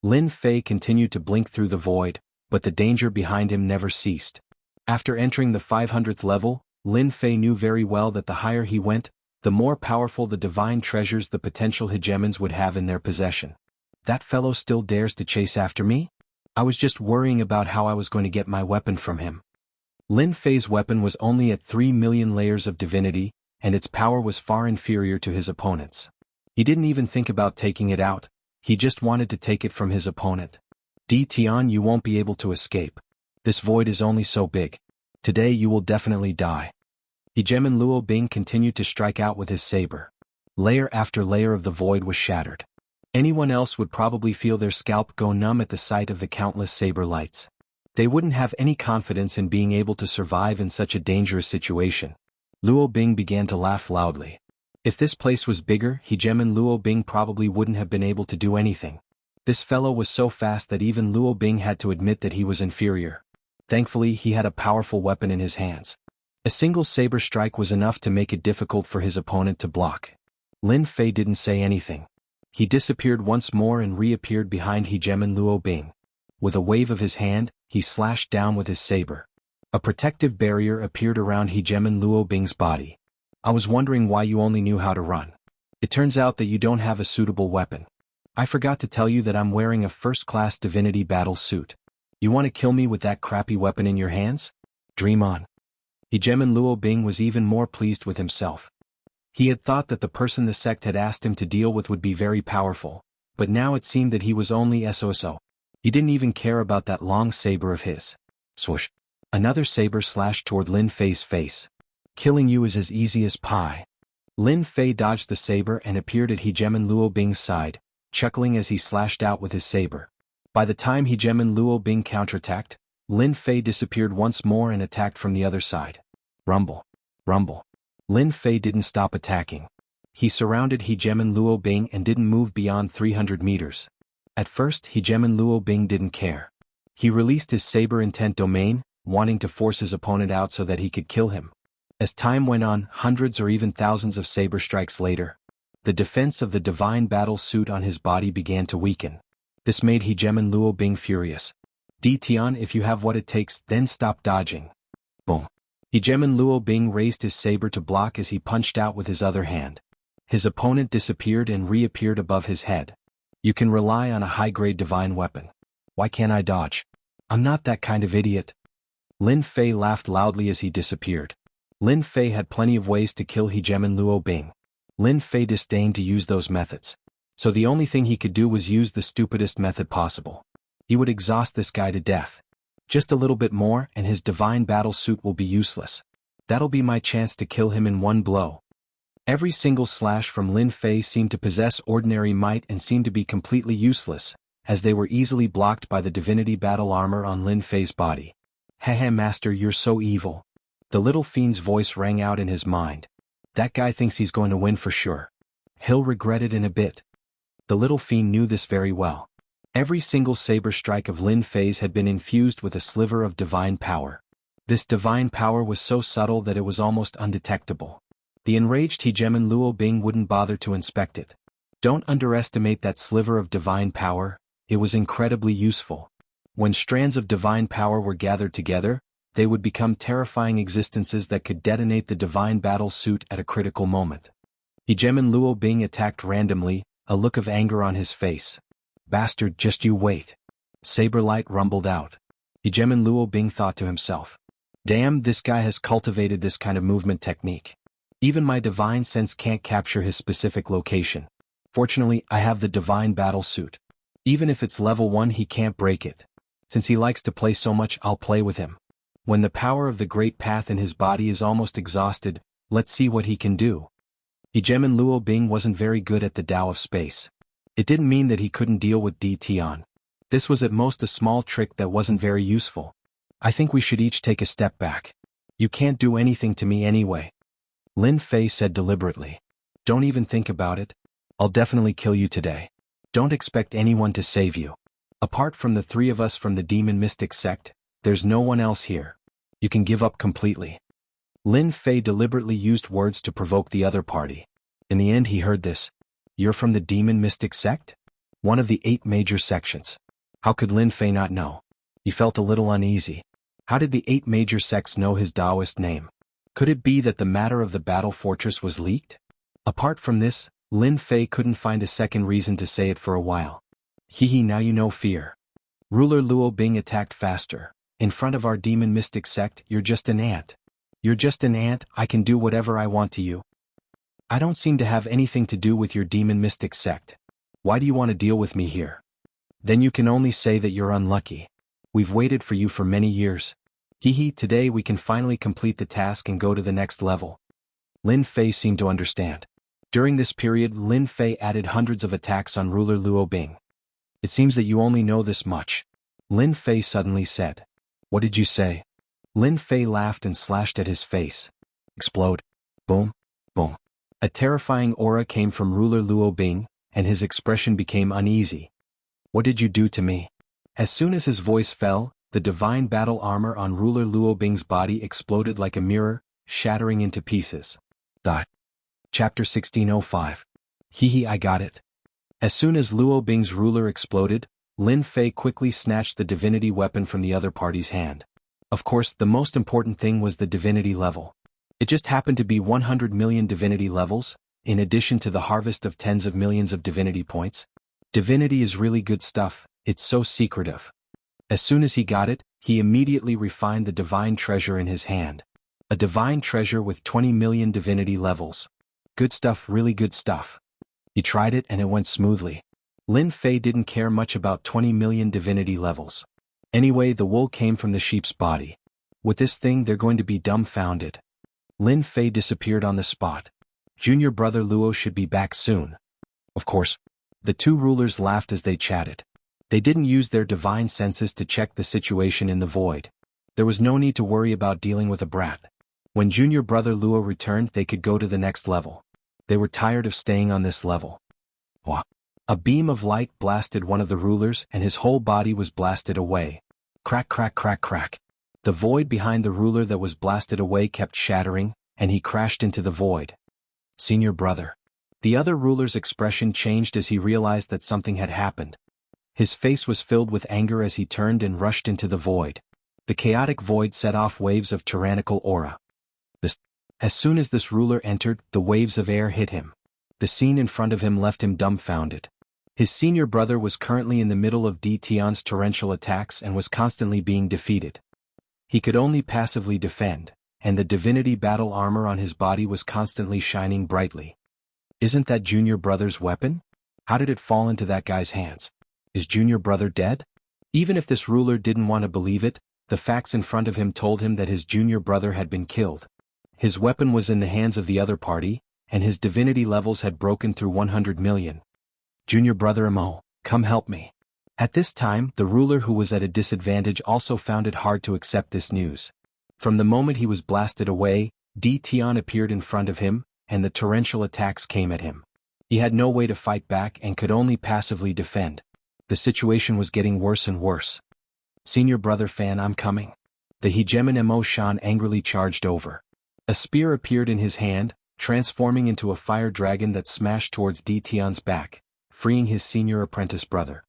Lin Fei continued to blink through the void, but the danger behind him never ceased. After entering the 500th level, Lin Fei knew very well that the higher he went, the more powerful the divine treasures the potential hegemons would have in their possession. That fellow still dares to chase after me? I was just worrying about how I was going to get my weapon from him. Lin Fei's weapon was only at 3 million layers of divinity, and its power was far inferior to his opponent's. He didn't even think about taking it out, he just wanted to take it from his opponent. Di Tian, you won't be able to escape. This void is only so big. Today you will definitely die. Hegemon Luo Bing continued to strike out with his saber. Layer after layer of the void was shattered. Anyone else would probably feel their scalp go numb at the sight of the countless saber lights. They wouldn't have any confidence in being able to survive in such a dangerous situation. Luo Bing began to laugh loudly. If this place was bigger, Hegemon Luo Bing probably wouldn't have been able to do anything. This fellow was so fast that even Luo Bing had to admit that he was inferior. Thankfully, he had a powerful weapon in his hands. A single saber strike was enough to make it difficult for his opponent to block. Lin Fei didn't say anything. He disappeared once more and reappeared behind Hegemon Luo Bing. With a wave of his hand, he slashed down with his saber. A protective barrier appeared around Hegemon Luo Bing's body. I was wondering why you only knew how to run. It turns out that you don't have a suitable weapon. I forgot to tell you that I'm wearing a first-class divinity battle suit. You want to kill me with that crappy weapon in your hands? Dream on. Hegemon Luo Bing was even more pleased with himself. He had thought that the person the sect had asked him to deal with would be very powerful, but now it seemed that he was only SOSO. He didn't even care about that long saber of his. Swoosh. Another saber slashed toward Lin Fei's face. Killing you is as easy as pie. Lin Fei dodged the saber and appeared at Hegemon Luo Bing's side, chuckling as he slashed out with his saber. By the time Hejem and Luo Bing counterattacked, Lin Fei disappeared once more and attacked from the other side. Rumble. Rumble. Lin Fei didn't stop attacking. He surrounded Hejem and Luo Bing and didn't move beyond 300 meters. At first, Hejem and Luo Bing didn't care. He released his saber intent domain, wanting to force his opponent out so that he could kill him. As time went on, hundreds or even thousands of saber strikes later, the defense of the divine battle suit on his body began to weaken. This made Hejem and Luo Bing furious. Tian, if you have what it takes, then stop dodging. Boom. Hejem and Luo Bing raised his saber to block as he punched out with his other hand. His opponent disappeared and reappeared above his head. You can rely on a high-grade divine weapon. Why can't I dodge? I'm not that kind of idiot. Lin Fei laughed loudly as he disappeared. Lin Fei had plenty of ways to kill Hejem and Luo Bing. Lin Fei disdained to use those methods. So the only thing he could do was use the stupidest method possible. He would exhaust this guy to death. Just a little bit more and his divine battle suit will be useless. That'll be my chance to kill him in one blow. Every single slash from Lin Fei seemed to possess ordinary might and seemed to be completely useless, as they were easily blocked by the divinity battle armor on Lin Fei's body. Hehe, master, you're so evil. The little fiend's voice rang out in his mind. That guy thinks he's going to win for sure. He'll regret it in a bit. The little fiend knew this very well. Every single saber strike of Lin Fei's had been infused with a sliver of divine power. This divine power was so subtle that it was almost undetectable. The enraged Hejem and Luo Bing wouldn't bother to inspect it. Don't underestimate that sliver of divine power, it was incredibly useful. When strands of divine power were gathered together, they would become terrifying existences that could detonate the divine battle suit at a critical moment. Hejem and Luo Bing attacked randomly, a look of anger on his face. Bastard, just you wait. Saberlight rumbled out. Hejem and Luo Bing thought to himself. Damn, this guy has cultivated this kind of movement technique. Even my divine sense can't capture his specific location. Fortunately, I have the divine battle suit. Even if it's level 1, he can't break it. Since he likes to play so much, I'll play with him. When the power of the great path in his body is almost exhausted, let's see what he can do. Hejem and Luo Bing wasn't very good at the Tao of space. It didn't mean that he couldn't deal with Tian. This was at most a small trick that wasn't very useful. I think we should each take a step back. You can't do anything to me anyway. Lin Fei said deliberately. Don't even think about it. I'll definitely kill you today. Don't expect anyone to save you. Apart from the 3 of us from the demon mystic sect, there's no one else here. You can give up completely. Lin Fei deliberately used words to provoke the other party. In the end he heard this. You're from the demon mystic sect? One of the 8 major sections. How could Lin Fei not know? He felt a little uneasy. How did the 8 major sects know his Taoist name? Could it be that the matter of the battle fortress was leaked? Apart from this, Lin Fei couldn't find a second reason to say it for a while. Hehe, now you know fear. Ruler Luo Bing attacked faster. In front of our demon mystic sect, you're just an ant. You're just an ant, I can do whatever I want to you. I don't seem to have anything to do with your demon mystic sect. Why do you want to deal with me here? Then you can only say that you're unlucky. We've waited for you for many years. Hehe, today we can finally complete the task and go to the next level. Lin Fei seemed to understand. During this period, Lin Fei added hundreds of attacks on Ruler Luo Bing. It seems that you only know this much. Lin Fei suddenly said. What did you say? Lin Fei laughed and slashed at his face. Explode. Boom. Boom. A terrifying aura came from Ruler Luo Bing, and his expression became uneasy. What did you do to me? As soon as his voice fell, the divine battle armor on Ruler Luo Bing's body exploded like a mirror, shattering into pieces. Chapter 1605. Hehe, I got it. As soon as Luo Bing's ruler exploded, Lin Fei quickly snatched the divinity weapon from the other party's hand. Of course, the most important thing was the divinity level. It just happened to be 100 million divinity levels, in addition to the harvest of tens of millions of divinity points. Divinity is really good stuff, it's so secretive. As soon as he got it, he immediately refined the divine treasure in his hand. A divine treasure with 20 million divinity levels. Good stuff, really good stuff. He tried it and it went smoothly. Lin Fei didn't care much about 20 million divinity levels. Anyway, the wool came from the sheep's body. With this thing they're going to be dumbfounded. Lin Fei disappeared on the spot. Junior brother Luo should be back soon. Of course. The 2 rulers laughed as they chatted. They didn't use their divine senses to check the situation in the void. There was no need to worry about dealing with a brat. When junior brother Luo returned, they could go to the next level. They were tired of staying on this level. Wah! A beam of light blasted one of the rulers and his whole body was blasted away. Crack, crack, crack, crack. The void behind the ruler that was blasted away kept shattering, and he crashed into the void. Senior brother. The other ruler's expression changed as he realized that something had happened. His face was filled with anger as he turned and rushed into the void. The chaotic void set off waves of tyrannical aura. As soon as this ruler entered, the waves of air hit him. The scene in front of him left him dumbfounded. His senior brother was currently in the middle of Di Tian's torrential attacks and was constantly being defeated. He could only passively defend, and the divinity battle armor on his body was constantly shining brightly. Isn't that junior brother's weapon? How did it fall into that guy's hands? Is junior brother dead? Even if this ruler didn't want to believe it, the facts in front of him told him that his junior brother had been killed. His weapon was in the hands of the other party, and his divinity levels had broken through 100 million. Junior brother Imo, come help me. At this time, the ruler who was at a disadvantage also found it hard to accept this news. From the moment he was blasted away, Di Tian appeared in front of him, and the torrential attacks came at him. He had no way to fight back and could only passively defend. The situation was getting worse and worse. Senior brother Fan, I'm coming. The hegemon Imo Shan angrily charged over. A spear appeared in his hand, transforming into a fire dragon that smashed towards Di Tian's back, freeing his senior apprentice brother.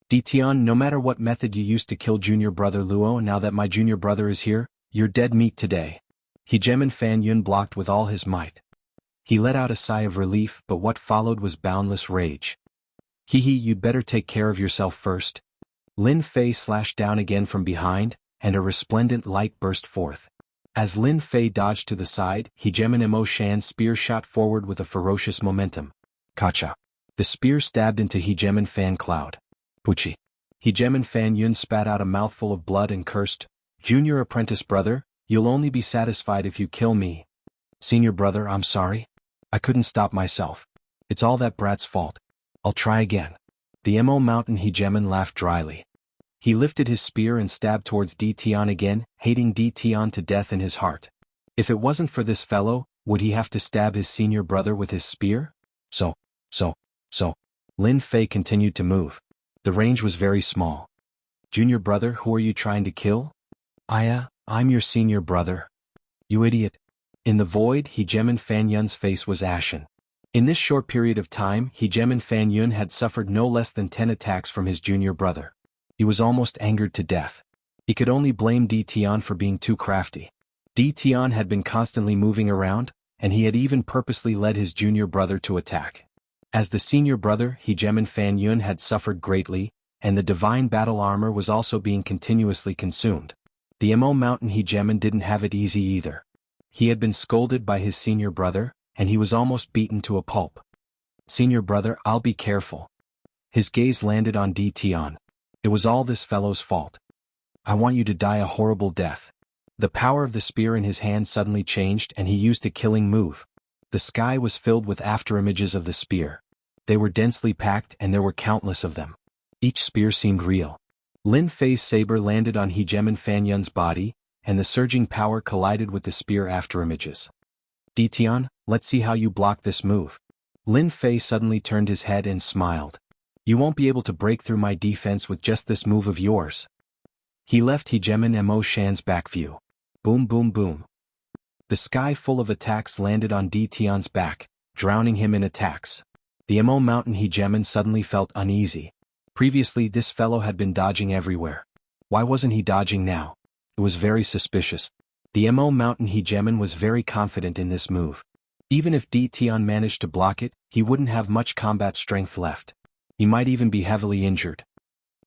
Di Tian, no matter what method you used to kill junior brother Luo, now that my junior brother is here, you're dead meat today. Hegemon Fan Yun blocked with all his might. He let out a sigh of relief, but what followed was boundless rage. Hee, you'd better take care of yourself first. Lin Fei slashed down again from behind, and a resplendent light burst forth. As Lin Fei dodged to the side, Hegemon Imo Shan's spear shot forward with a ferocious momentum. Kacha. The spear stabbed into Hegemon Fan Cloud. Puchi. Hegemon Fan Yun spat out a mouthful of blood and cursed, Junior apprentice brother, you'll only be satisfied if you kill me. Senior brother, I'm sorry. I couldn't stop myself. It's all that brat's fault. I'll try again. The Mo Mountain Hegemon laughed dryly. He lifted his spear and stabbed towards Di Tian again, hating Di Tian to death in his heart. If it wasn't for this fellow, would he have to stab his senior brother with his spear? So. Lin Fei continued to move. The range was very small. Junior brother, who are you trying to kill? I'm your senior brother. You idiot. In the void, Hegemon Fan Yun's face was ashen. In this short period of time, Hegemon Fan Yun had suffered no less than 10 attacks from his junior brother. He was almost angered to death. He could only blame Di Tian for being too crafty. Di Tian had been constantly moving around, and he had even purposely led his junior brother to attack. As the senior brother, Hegemon Fan Yun had suffered greatly, and the divine battle armor was also being continuously consumed. The Mo Mountain Hegemon didn't have it easy either. He had been scolded by his senior brother, and he was almost beaten to a pulp. Senior brother, I'll be careful. His gaze landed on Di Tian. It was all this fellow's fault. I want you to die a horrible death. The power of the spear in his hand suddenly changed and he used a killing move. The sky was filled with afterimages of the spear. They were densely packed and there were countless of them. Each spear seemed real. Lin Fei's saber landed on Hegemon Fan Yun's body, and the surging power collided with the spear afterimages. Di Tian, let's see how you block this move. Lin Fei suddenly turned his head and smiled. You won't be able to break through my defense with just this move of yours. He left Hegemon Mo Shan's back view. Boom boom boom. The sky full of attacks landed on Di Tian's back, drowning him in attacks. The Mo Mountain Hegemon suddenly felt uneasy. Previously this fellow had been dodging everywhere. Why wasn't he dodging now? It was very suspicious. The Mo Mountain Hegemon was very confident in this move. Even if Di Tian managed to block it, he wouldn't have much combat strength left. He might even be heavily injured.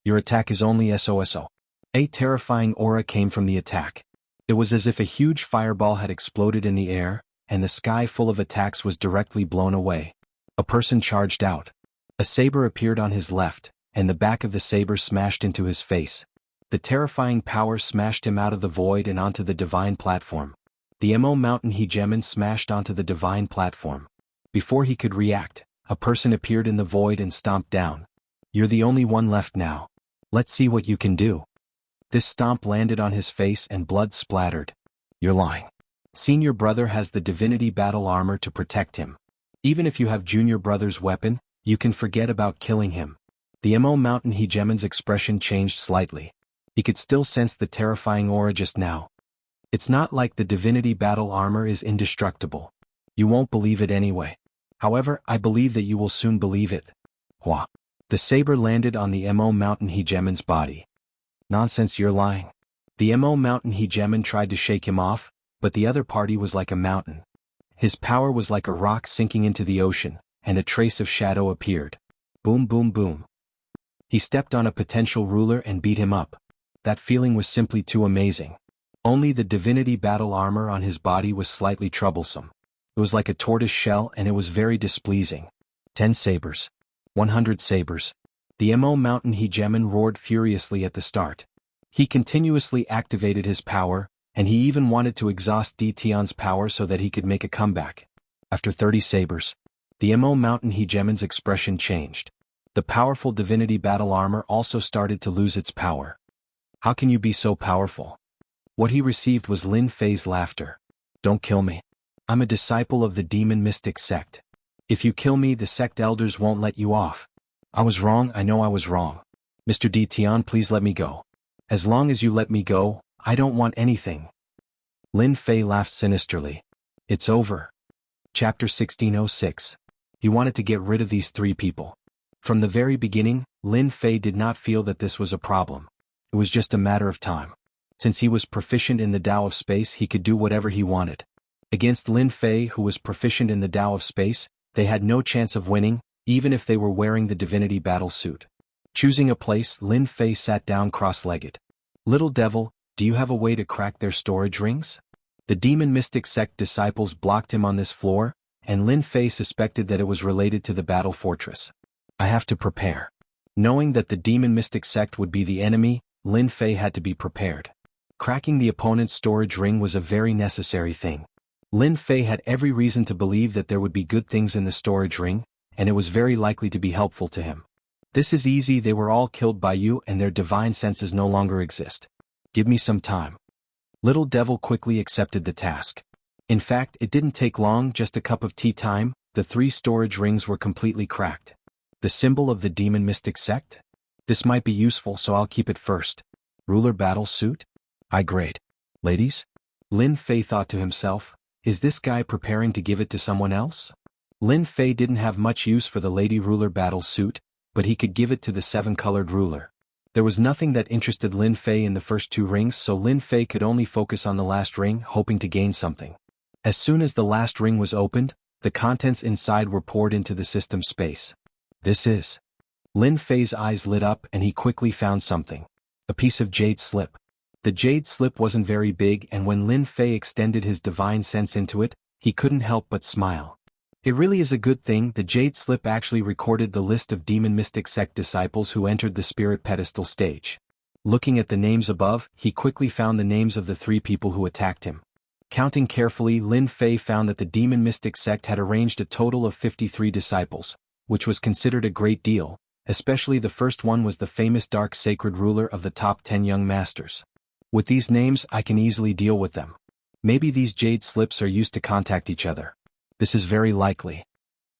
Your attack is only SOSO. A terrifying aura came from the attack. It was as if a huge fireball had exploded in the air, and the sky full of attacks was directly blown away. A person charged out. A saber appeared on his left, and the back of the saber smashed into his face. The terrifying power smashed him out of the void and onto the divine platform. The Mo Mountain Hegemon smashed onto the divine platform. Before he could react, a person appeared in the void and stomped down. You're the only one left now. Let's see what you can do. This stomp landed on his face and blood splattered. You're lying. Senior brother has the divinity battle armor to protect him. Even if you have junior brother's weapon, you can forget about killing him. The Mo Mountain Hegemon's expression changed slightly. He could still sense the terrifying aura just now. It's not like the divinity battle armor is indestructible. You won't believe it anyway. However, I believe that you will soon believe it. Hua. The saber landed on the Mo Mountain Hegemon's body. Nonsense, you're lying. The Mo Mountain Hegemon tried to shake him off, but the other party was like a mountain. His power was like a rock sinking into the ocean, and a trace of shadow appeared. Boom, boom, boom. He stepped on a potential ruler and beat him up. That feeling was simply too amazing. Only the divinity battle armor on his body was slightly troublesome. It was like a tortoise shell and it was very displeasing. 10 sabers. 100 sabers. The Mo Mountain Hegemon roared furiously at the start. He continuously activated his power, and he even wanted to exhaust Tion's power so that he could make a comeback. After 30 sabers, the Mo Mountain Hegemon's expression changed. The powerful divinity battle armor also started to lose its power. How can you be so powerful? What he received was Lin Fei's laughter. Don't kill me. I'm a disciple of the demon mystic sect. If you kill me, the sect elders won't let you off. I was wrong, I know I was wrong. Mr. Tion, please let me go. As long as you let me go, I don't want anything. Lin Fei laughed sinisterly. It's over. Chapter 1606. He wanted to get rid of these 3 people. From the very beginning, Lin Fei did not feel that this was a problem. It was just a matter of time. Since he was proficient in the Tao of Space, he could do whatever he wanted. Against Lin Fei, who was proficient in the Tao of Space, they had no chance of winning, even if they were wearing the divinity battle suit. Choosing a place, Lin Fei sat down cross-legged. Little devil, do you have a way to crack their storage rings? The demon mystic sect disciples blocked him on this floor, and Lin Fei suspected that it was related to the battle fortress. I have to prepare. Knowing that the demon mystic sect would be the enemy, Lin Fei had to be prepared. Cracking the opponent's storage ring was a very necessary thing. Lin Fei had every reason to believe that there would be good things in the storage ring, and it was very likely to be helpful to him. This is easy, they were all killed by you and their divine senses no longer exist. Give me some time. Little devil quickly accepted the task. In fact, it didn't take long, just a cup of tea time, the 3 storage rings were completely cracked. The symbol of the demon mystic sect? This might be useful, so I'll keep it first. Ruler battle suit? High grade. Ladies? Lin Fei thought to himself, is this guy preparing to give it to someone else? Lin Fei didn't have much use for the lady ruler battle suit, but he could give it to the 7-colored ruler. There was nothing that interested Lin Fei in the first 2 rings, so Lin Fei could only focus on the last ring, hoping to gain something. As soon as the last ring was opened, the contents inside were poured into the system space. This is. Lin Fei's eyes lit up and he quickly found something. A piece of jade slip. The jade slip wasn't very big, and when Lin Fei extended his divine sense into it, he couldn't help but smile. It really is a good thing. The jade slip actually recorded the list of demon mystic sect disciples who entered the spirit pedestal stage. Looking at the names above, he quickly found the names of the 3 people who attacked him. Counting carefully, Lin Fei found that the demon mystic sect had arranged a total of 53 disciples, which was considered a great deal, especially the first one was the famous dark sacred ruler of the top 10 young masters. With these names, I can easily deal with them. Maybe these jade slips are used to contact each other. This is very likely.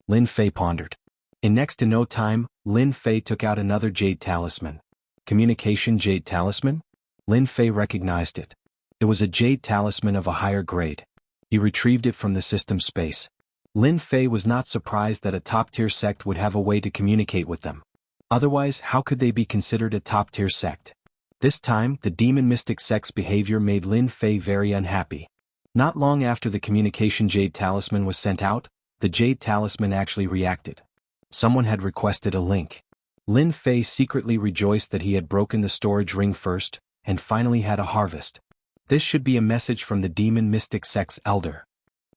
Lin Fei pondered. In next to no time, Lin Fei took out another jade talisman. Communication jade talisman? Lin Fei recognized it. It was a jade talisman of a higher grade. He retrieved it from the system space. Lin Fei was not surprised that a top-tier sect would have a way to communicate with them. Otherwise, how could they be considered a top-tier sect? This time, the demon mystic sect's behavior made Lin Fei very unhappy. Not long after the communication jade talisman was sent out, the jade talisman actually reacted. Someone had requested a link. Lin Fei secretly rejoiced that he had broken the storage ring first, and finally had a harvest. This should be a message from the demon mystic sect's elder.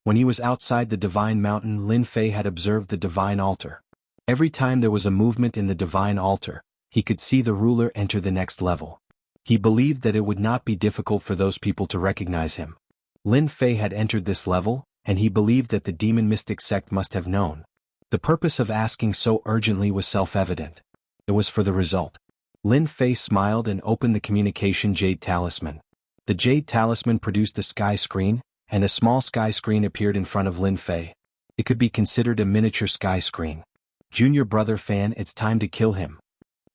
When he was outside the divine mountain, Lin Fei had observed the divine altar. Every time there was a movement in the divine altar, he could see the ruler enter the next level. He believed that it would not be difficult for those people to recognize him. Lin Fei had entered this level, and he believed that the demon mystic sect must have known. The purpose of asking so urgently was self-evident. It was for the result. Lin Fei smiled and opened the communication jade talisman. The jade talisman produced a sky screen, and a small sky screen appeared in front of Lin Fei. It could be considered a miniature sky screen. Junior brother Fan, it's time to kill him.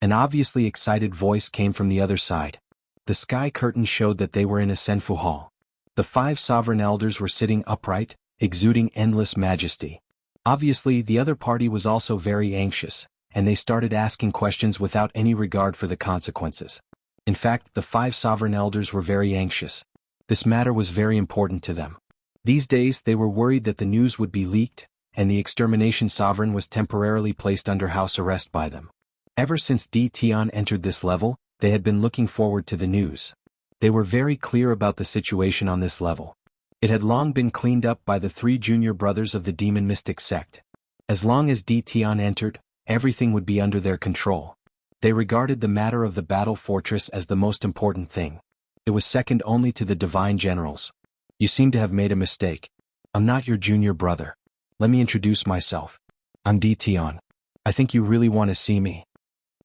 An obviously excited voice came from the other side. The sky curtain showed that they were in a Senfu hall. The 5 sovereign elders were sitting upright, exuding endless majesty. Obviously, the other party was also very anxious, and they started asking questions without any regard for the consequences. In fact, the 5 sovereign elders were very anxious. This matter was very important to them. These days they were worried that the news would be leaked, and the extermination sovereign was temporarily placed under house arrest by them. Ever since Di Tian entered this level, they had been looking forward to the news. They were very clear about the situation on this level. It had long been cleaned up by the 3 junior brothers of the demon mystic sect. As long as Di Tian entered, everything would be under their control. They regarded the matter of the battle fortress as the most important thing. It was second only to the divine generals. You seem to have made a mistake. I'm not your junior brother. Let me introduce myself. I'm Di Tian. I think you really want to see me.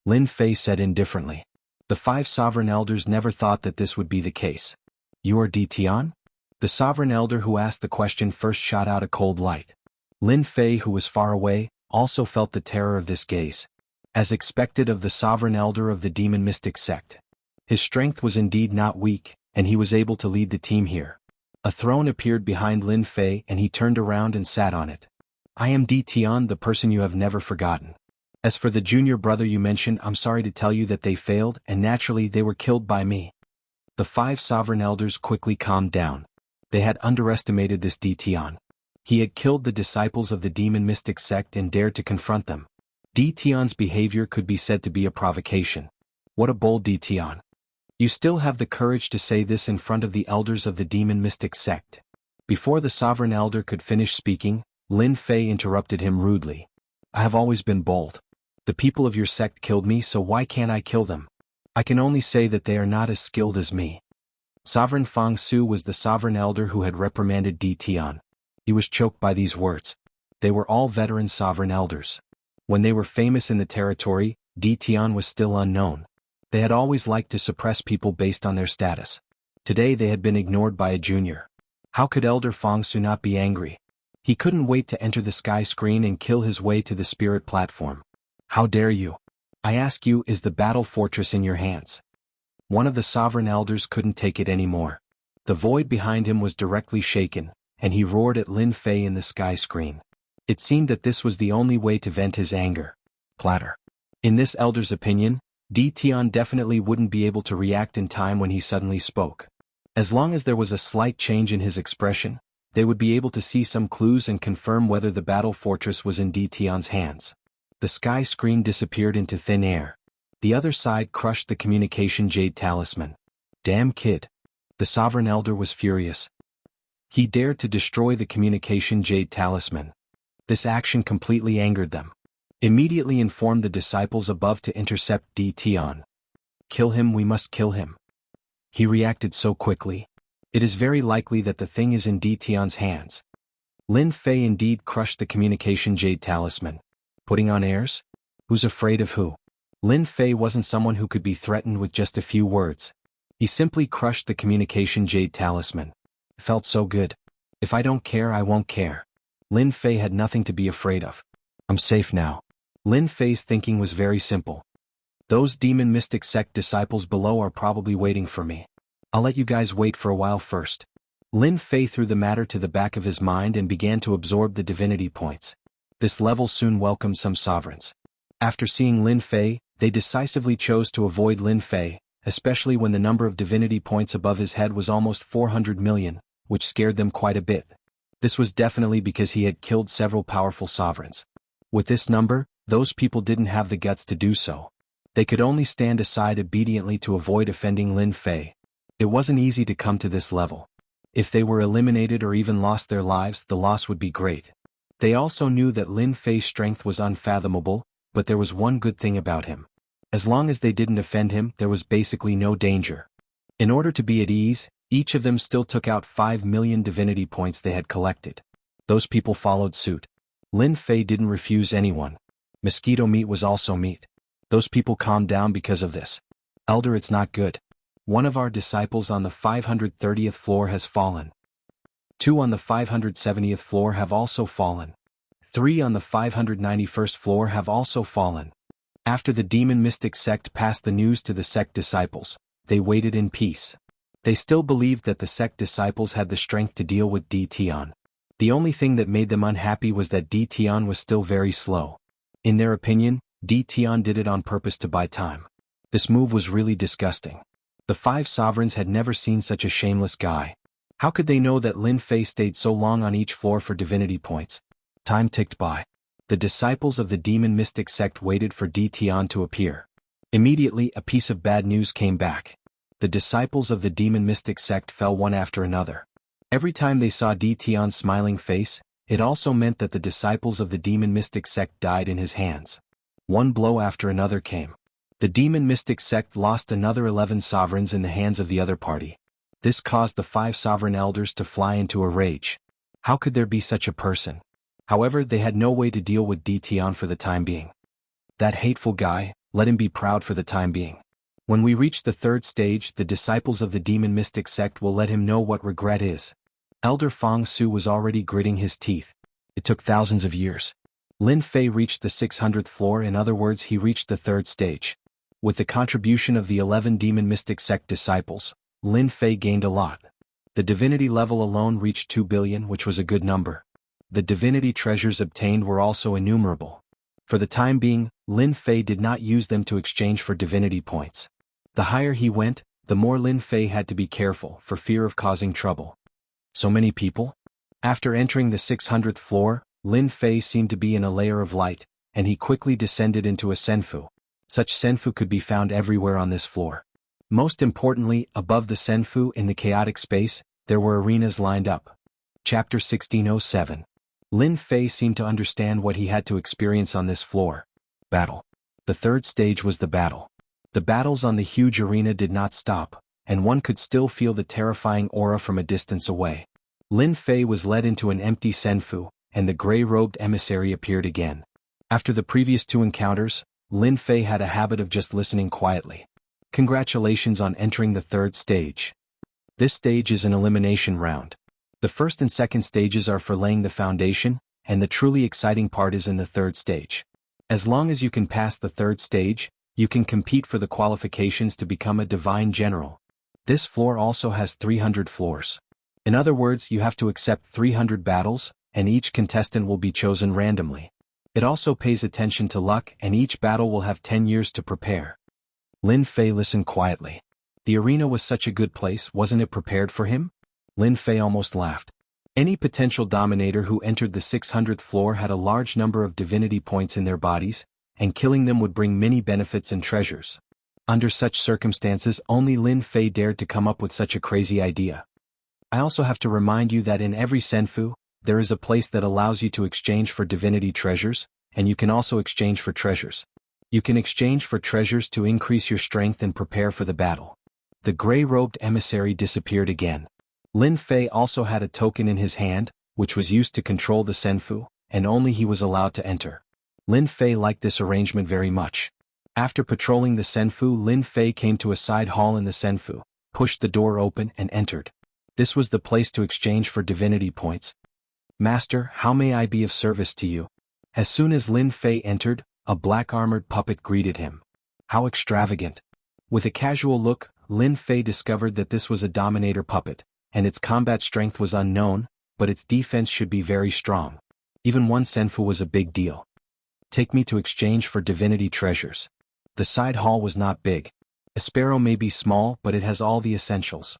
Lin Fei said indifferently. The 5 sovereign elders never thought that this would be the case. You are Di Tian? The sovereign elder who asked the question first shot out a cold light. Lin Fei, who was far away, also felt the terror of this gaze. As expected of the sovereign elder of the demon mystic sect. His strength was indeed not weak, and he was able to lead the team here. A throne appeared behind Lin Fei and he turned around and sat on it. I am Di Tian, the person you have never forgotten. As for the junior brother you mentioned, I'm sorry to tell you that they failed and naturally they were killed by me. The 5 sovereign elders quickly calmed down. They had underestimated this Di Tian. He had killed the disciples of the demon mystic sect and dared to confront them. Di Tian's behavior could be said to be a provocation. What a bold Di Tian. You still have the courage to say this in front of the elders of the demon mystic sect. Before the sovereign elder could finish speaking, Lin Fei interrupted him rudely. I have always been bold. The people of your sect killed me, so why can't I kill them? I can only say that they are not as skilled as me. Sovereign Fang Su was the sovereign elder who had reprimanded Di Tian. He was choked by these words. They were all veteran sovereign elders. When they were famous in the territory, Di Tian was still unknown. They had always liked to suppress people based on their status. Today they had been ignored by a junior. How could Elder Fang Su not be angry? He couldn't wait to enter the sky screen and kill his way to the spirit platform. How dare you? I ask you, is the battle fortress in your hands? One of the sovereign elders couldn't take it anymore. The void behind him was directly shaken, and he roared at Lin Fei in the sky screen. It seemed that this was the only way to vent his anger. Clatter. In this elder's opinion, Di Tian definitely wouldn't be able to react in time when he suddenly spoke. As long as there was a slight change in his expression, they would be able to see some clues and confirm whether the battle fortress was in Di Tian's hands. The sky screen disappeared into thin air. The other side crushed the communication jade talisman. Damn kid. The sovereign elder was furious. He dared to destroy the communication jade talisman. This action completely angered them. Immediately informed the disciples above to intercept Di Tian. Kill him, we must kill him. He reacted so quickly. It is very likely that the thing is in Di Tian's hands. Lin Fei indeed crushed the communication jade talisman. Putting on airs? Who's afraid of who? Lin Fei wasn't someone who could be threatened with just a few words. He simply crushed the communication jade talisman. It felt so good. If I don't care, I won't care. Lin Fei had nothing to be afraid of. I'm safe now. Lin Fei's thinking was very simple. Those demon mystic sect disciples below are probably waiting for me. I'll let you guys wait for a while first. Lin Fei threw the matter to the back of his mind and began to absorb the divinity points. This level soon welcomed some sovereigns. After seeing Lin Fei, they decisively chose to avoid Lin Fei, especially when the number of divinity points above his head was almost 400 million, which scared them quite a bit. This was definitely because he had killed several powerful sovereigns. With this number, those people didn't have the guts to do so. They could only stand aside obediently to avoid offending Lin Fei. It wasn't easy to come to this level. If they were eliminated or even lost their lives, the loss would be great. They also knew that Lin Fei's strength was unfathomable, but there was one good thing about him. As long as they didn't offend him, there was basically no danger. In order to be at ease, each of them still took out 5 million divinity points they had collected. Those people followed suit. Lin Fei didn't refuse anyone. Mosquito meat was also meat. Those people calmed down because of this. Elder, it's not good. One of our disciples on the 530th floor has fallen. 2 on the 570th floor have also fallen. 3 on the 591st floor have also fallen. After the demon mystic sect passed the news to the sect disciples, they waited in peace. They still believed that the sect disciples had the strength to deal with Dition. The only thing that made them unhappy was that Dition was still very slow. In their opinion, Dition did it on purpose to buy time. This move was really disgusting. The 5 sovereigns had never seen such a shameless guy. How could they know that Lin Fei stayed so long on each floor for divinity points? Time ticked by. The disciples of the demon mystic sect waited for Dition to appear. Immediately, a piece of bad news came back. The disciples of the demon mystic sect fell one after another. Every time they saw Dition's smiling face, it also meant that the disciples of the demon mystic sect died in his hands. One blow after another came. The demon mystic sect lost another 11 sovereigns in the hands of the other party. This caused the 5 sovereign elders to fly into a rage. How could there be such a person? However, they had no way to deal with Dition for the time being. That hateful guy, let him be proud for the time being. When we reach the 3rd stage, the disciples of the demon mystic sect will let him know what regret is. Elder Fang Su was already gritting his teeth. It took thousands of years. Lin Fei reached the 600th floor, in other words, he reached the 3rd stage. With the contribution of the 11 demon mystic sect disciples, Lin Fei gained a lot. The divinity level alone reached 2 billion, which was a good number. The divinity treasures obtained were also innumerable. For the time being, Lin Fei did not use them to exchange for divinity points. The higher he went, the more Lin Fei had to be careful for fear of causing trouble. So many people? After entering the 600th floor, Lin Fei seemed to be in a layer of light, and he quickly descended into a senfu. Such senfu could be found everywhere on this floor. Most importantly, above the senfu in the chaotic space, there were arenas lined up. Chapter 1607. Lin Fei seemed to understand what he had to experience on this floor. Battle. The 3rd stage was the battle. The battles on the huge arena did not stop, and one could still feel the terrifying aura from a distance away. Lin Fei was led into an empty senfu, and the gray-robed emissary appeared again. After the previous 2 encounters, Lin Fei had a habit of just listening quietly. Congratulations on entering the 3rd stage. This stage is an elimination round. The 1st and 2nd stages are for laying the foundation, and the truly exciting part is in the 3rd stage. As long as you can pass the 3rd stage, you can compete for the qualifications to become a divine general. This floor also has 300 floors. In other words, you have to accept 300 battles, and each contestant will be chosen randomly. It also pays attention to luck, and each battle will have 10 years to prepare. Lin Fei listened quietly. The arena was such a good place, wasn't it prepared for him? Lin Fei almost laughed. Any potential dominator who entered the 600th floor had a large number of divinity points in their bodies, and killing them would bring many benefits and treasures. Under such circumstances, only Lin Fei dared to come up with such a crazy idea. I also have to remind you that in every senfu, there is a place that allows you to exchange for divinity treasures, and you can also exchange for treasures. You can exchange for treasures to increase your strength and prepare for the battle. The gray-robed emissary disappeared again. Lin Fei also had a token in his hand, which was used to control the senfu, and only he was allowed to enter. Lin Fei liked this arrangement very much. After patrolling the senfu, Lin Fei came to a side hall in the senfu, pushed the door open and entered. This was the place to exchange for divinity points. Master, how may I be of service to you? As soon as Lin Fei entered, a black-armored puppet greeted him. How extravagant. With a casual look, Lin Fei discovered that this was a dominator puppet, and its combat strength was unknown, but its defense should be very strong. Even one senfu was a big deal. Take me to exchange for divinity treasures. The side hall was not big. A sparrow may be small, but it has all the essentials.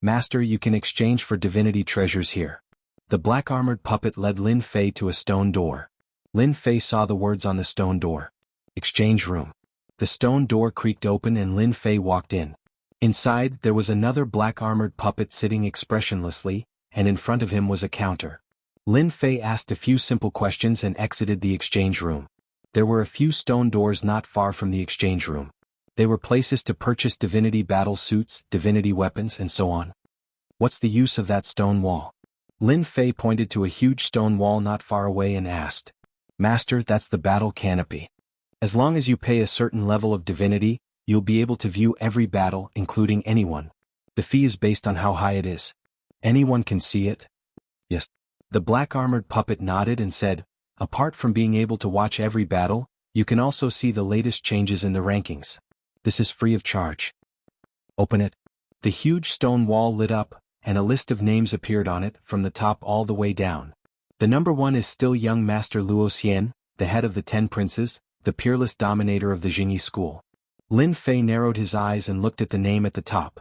Master, you can exchange for divinity treasures here. The black-armored puppet led Lin Fei to a stone door. Lin Fei saw the words on the stone door. Exchange room. The stone door creaked open and Lin Fei walked in. Inside, there was another black-armored puppet sitting expressionlessly, and in front of him was a counter. Lin Fei asked a few simple questions and exited the exchange room. There were a few stone doors not far from the exchange room. They were places to purchase divinity battle suits, divinity weapons, and so on. What's the use of that stone wall? Lin Fei pointed to a huge stone wall not far away and asked. Master, that's the battle canopy. As long as you pay a certain level of divinity, you'll be able to view every battle, including anyone. The fee is based on how high it is. Anyone can see it? Yes. The black-armored puppet nodded and said, apart from being able to watch every battle, you can also see the latest changes in the rankings. This is free of charge. Open it. The huge stone wall lit up, and a list of names appeared on it, from the top all the way down. The number 1 is still young Master Luo Xian, the head of the 10 princes, the peerless dominator of the Jingyi school. Lin Fei narrowed his eyes and looked at the name at the top.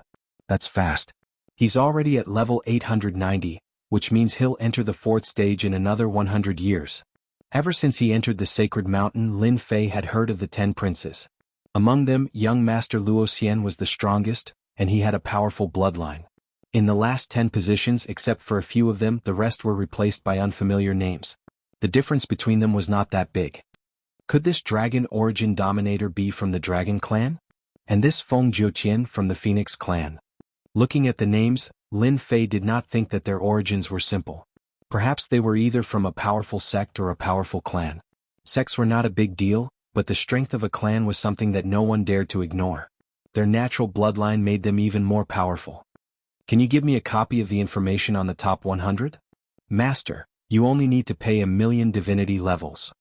That's fast. He's already at level 890, which means he'll enter the 4th stage in another 100 years. Ever since he entered the sacred mountain, Lin Fei had heard of the 10 princes. Among them, young Master Luo Xian was the strongest, and he had a powerful bloodline. In the last 10 positions, except for a few of them, the rest were replaced by unfamiliar names. The difference between them was not that big. Could this dragon origin dominator be from the Dragon clan? And this Feng Jiuqian from the Phoenix clan? Looking at the names, Lin Fei did not think that their origins were simple. Perhaps they were either from a powerful sect or a powerful clan. Sects were not a big deal, but the strength of a clan was something that no one dared to ignore. Their natural bloodline made them even more powerful. Can you give me a copy of the information on the top 100? Master, you only need to pay 1,000,000 divinity levels.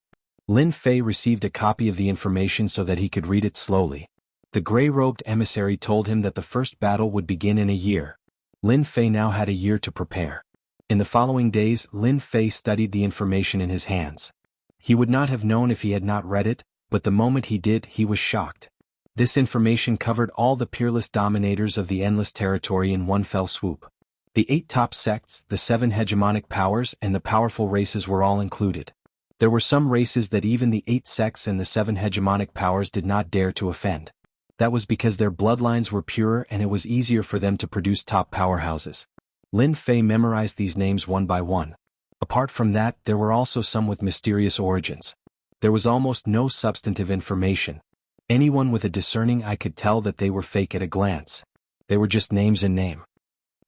Lin Fei received a copy of the information so that he could read it slowly. The gray-robed emissary told him that the first battle would begin in a year. Lin Fei now had a year to prepare. In the following days, Lin Fei studied the information in his hands. He would not have known if he had not read it, but the moment he did, he was shocked. This information covered all the peerless dominators of the endless territory in one fell swoop. The 8 top sects, the 7 hegemonic powers, and the powerful races were all included. There were some races that even the 8 sects and the 7 hegemonic powers did not dare to offend. That was because their bloodlines were purer and it was easier for them to produce top powerhouses. Lin Fei memorized these names one by one. Apart from that, there were also some with mysterious origins. There was almost no substantive information. Anyone with a discerning eye could tell that they were fake at a glance. They were just names in name.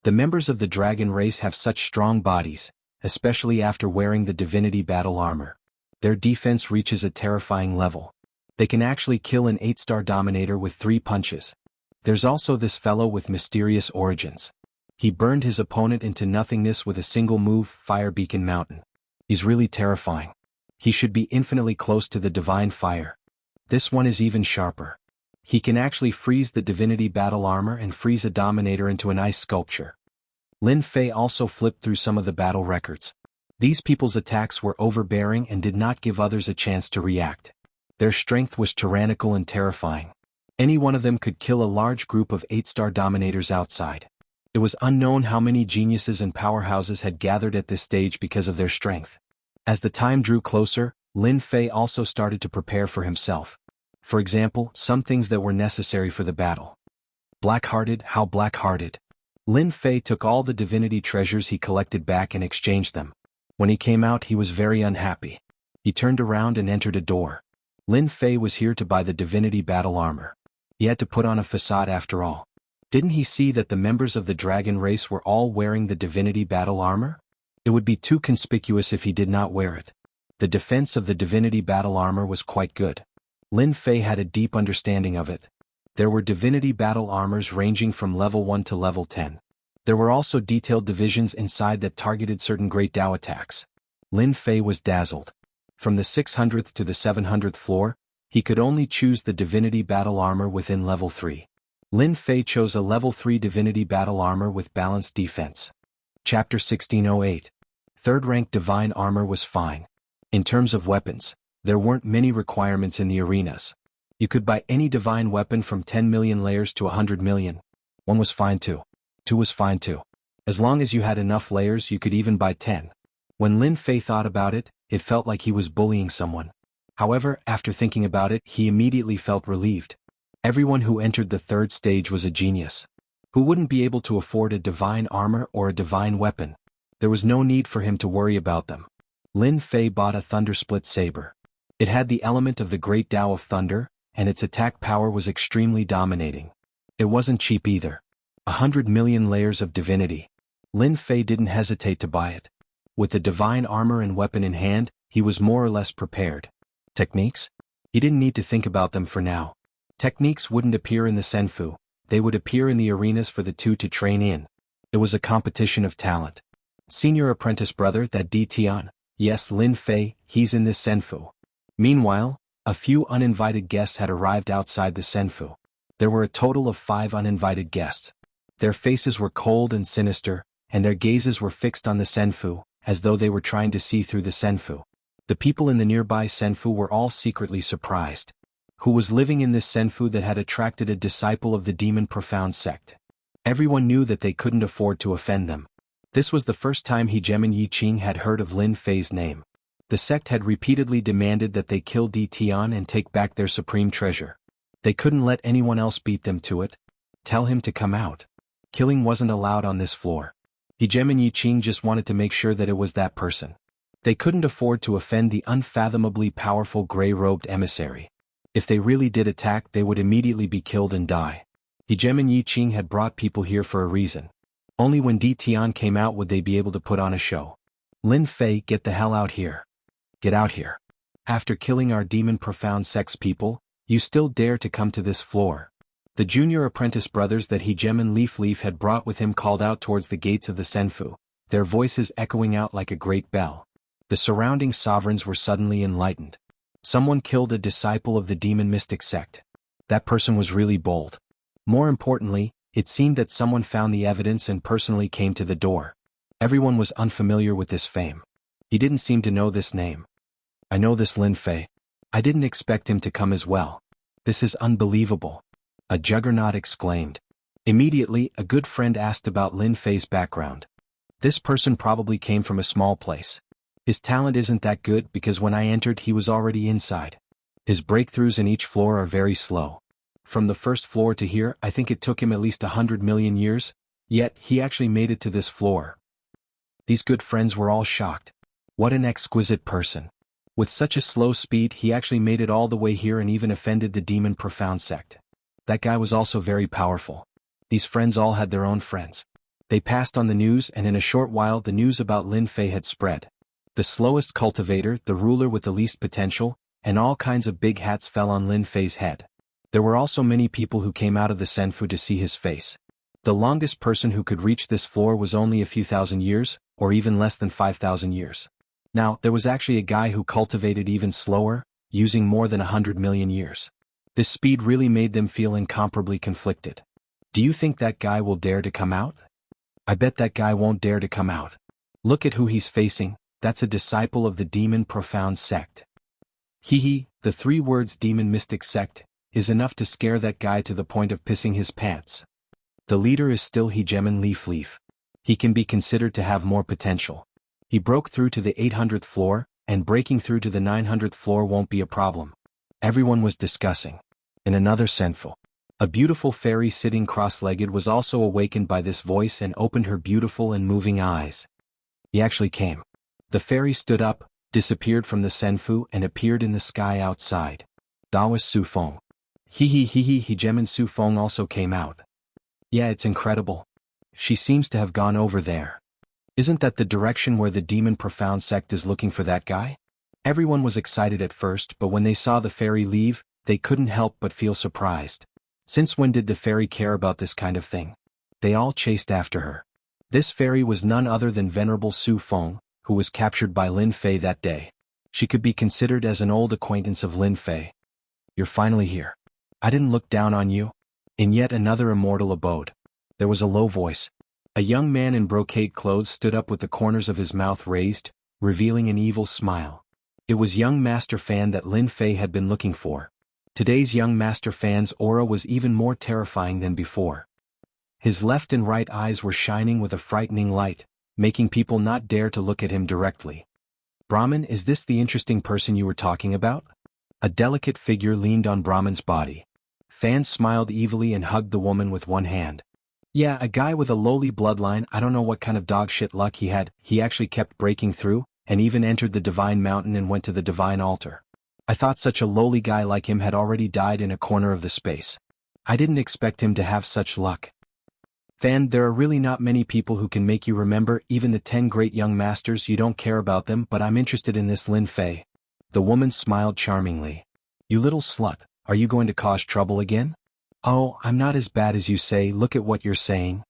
The members of the dragon race have such strong bodies, especially after wearing the divinity battle armor. Their defense reaches a terrifying level. They can actually kill an 8-star dominator with 3 punches. There's also this fellow with mysterious origins. He burned his opponent into nothingness with a single move, Fire Beacon Mountain. He's really terrifying. He should be infinitely close to the divine fire. This one is even sharper. He can actually freeze the divinity battle armor and freeze a dominator into an ice sculpture. Lin Fei also flipped through some of the battle records. These people's attacks were overbearing and did not give others a chance to react. Their strength was tyrannical and terrifying. Any one of them could kill a large group of 8-star dominators outside. It was unknown how many geniuses and powerhouses had gathered at this stage because of their strength. As the time drew closer, Lin Fei also started to prepare for himself. For example, some things that were necessary for the battle. Black-hearted, how black-hearted. Lin Fei took all the divinity treasures he collected back and exchanged them. When he came out, he was very unhappy. He turned around and entered a door. Lin Fei was here to buy the divinity battle armor. He had to put on a facade after all. Didn't he see that the members of the dragon race were all wearing the divinity battle armor? It would be too conspicuous if he did not wear it. The defense of the divinity battle armor was quite good. Lin Fei had a deep understanding of it. There were divinity battle armors ranging from level 1 to level 10. There were also detailed divisions inside that targeted certain great Dao attacks. Lin Fei was dazzled. From the 600th to the 700th floor, he could only choose the divinity battle armor within level 3. Lin Fei chose a level 3 divinity battle armor with balanced defense. Chapter 1608. Third rank divine armor was fine. In terms of weapons, there weren't many requirements in the arenas. You could buy any divine weapon from 10 million layers to 100 million. 1 was fine too. 2 was fine too. As long as you had enough layers, you could even buy 10. When Lin Fei thought about it, it felt like he was bullying someone. However, after thinking about it, he immediately felt relieved. Everyone who entered the 3rd stage was a genius. Who wouldn't be able to afford a divine armor or a divine weapon? There was no need for him to worry about them. Lin Fei bought a Thundersplit saber. It had the element of the great Tao of thunder, and its attack power was extremely dominating. It wasn't cheap either. 100 million layers of divinity. Lin Fei didn't hesitate to buy it. With the divine armor and weapon in hand, he was more or less prepared. Techniques? He didn't need to think about them for now. Techniques wouldn't appear in the senfu, they would appear in the arenas for the two to train in. It was a competition of talent. Senior apprentice brother, that Di Tian. Yes, Lin Fei, he's in this senfu. Meanwhile, a few uninvited guests had arrived outside the senfu. There were a total of 5 uninvited guests. Their faces were cold and sinister, and their gazes were fixed on the senfu, as though they were trying to see through the senfu. The people in the nearby senfu were all secretly surprised. Who was living in this senfu that had attracted a disciple of the demon profound sect? Everyone knew that they couldn't afford to offend them. This was the first time Hegemon Yiqing had heard of Lin Fei's name. The sect had repeatedly demanded that they kill Di Tian and take back their supreme treasure. They couldn't let anyone else beat them to it. Tell him to come out. Killing wasn't allowed on this floor. Hegemon Yiqing just wanted to make sure that it was that person. They couldn't afford to offend the unfathomably powerful gray-robed emissary. If they really did attack, they would immediately be killed and die. Hegemon Yiqing had brought people here for a reason. Only when Di Tian came out would they be able to put on a show. Lin Fei, get the hell out here. Get out here. After killing our demon profound sect's people, you still dare to come to this floor. The junior apprentice brothers that Hegemon Leaf had brought with him called out towards the gates of the senfu, their voices echoing out like a great bell. The surrounding sovereigns were suddenly enlightened. Someone killed a disciple of the demon mystic sect. That person was really bold. More importantly, it seemed that someone found the evidence and personally came to the door. Everyone was unfamiliar with this fame. He didn't seem to know this name. I know this Lin Fei. I didn't expect him to come as well. This is unbelievable. A juggernaut exclaimed. Immediately, a good friend asked about Lin Fei's background. This person probably came from a small place. His talent isn't that good because when I entered he was already inside. His breakthroughs in each floor are very slow. From the first floor to here, I think it took him at least 100 million years, yet he actually made it to this floor. These good friends were all shocked. What an exquisite person. With such a slow speed, he actually made it all the way here and even offended the demon profound sect. That guy was also very powerful. These friends all had their own friends. They passed on the news, and in a short while the news about Lin Fei had spread. The slowest cultivator, the ruler with the least potential, and all kinds of big hats fell on Lin Fei's head. There were also many people who came out of the senfu to see his face. The longest person who could reach this floor was only a few thousand years, or even less than 5,000 years. Now, there was actually a guy who cultivated even slower, using more than 100 million years. This speed really made them feel incomparably conflicted. Do you think that guy will dare to come out? I bet that guy won't dare to come out. Look at who he's facing. That's a disciple of the demon profound sect. The 3 words demon mystic sect is enough to scare that guy to the point of pissing his pants. The leader is still Hegemon Leaf. He can be considered to have more potential. He broke through to the 800th floor, and breaking through to the 900th floor won't be a problem. Everyone was discussing. In another senfu, a beautiful fairy sitting cross-legged was also awakened by this voice and opened her beautiful and moving eyes. He actually came. The fairy stood up, disappeared from the senfu and appeared in the sky outside. That was Su Feng. Hegemon Su Feng also came out. Yeah, it's incredible. She seems to have gone over there. Isn't that the direction where the demon profound sect is looking for that guy? Everyone was excited at first, but when they saw the fairy leave, they couldn't help but feel surprised. Since when did the fairy care about this kind of thing? They all chased after her. This fairy was none other than Venerable Su Feng, who was captured by Lin Fei that day. She could be considered as an old acquaintance of Lin Fei. You're finally here. I didn't look down on you. In yet another immortal abode. There was a low voice. A young man in brocade clothes stood up with the corners of his mouth raised, revealing an evil smile. It was young Master Fan that Lin Fei had been looking for. Today's young Master Fan's aura was even more terrifying than before. His left and right eyes were shining with a frightening light, making people not dare to look at him directly. Brahmin, is this the interesting person you were talking about? A delicate figure leaned on Brahmin's body. Fan smiled evilly and hugged the woman with one hand. Yeah, a guy with a lowly bloodline. I don't know what kind of dog shit luck he had. He actually kept breaking through, and even entered the divine mountain and went to the divine altar. I thought such a lowly guy like him had already died in a corner of the space. I didn't expect him to have such luck. Fan, there are really not many people who can make you remember even the 10 great young masters. You don't care about them, but I'm interested in this Lin Fei. The woman smiled charmingly. You little slut, are you going to cause trouble again? Oh, I'm not as bad as you say, look at what you're saying.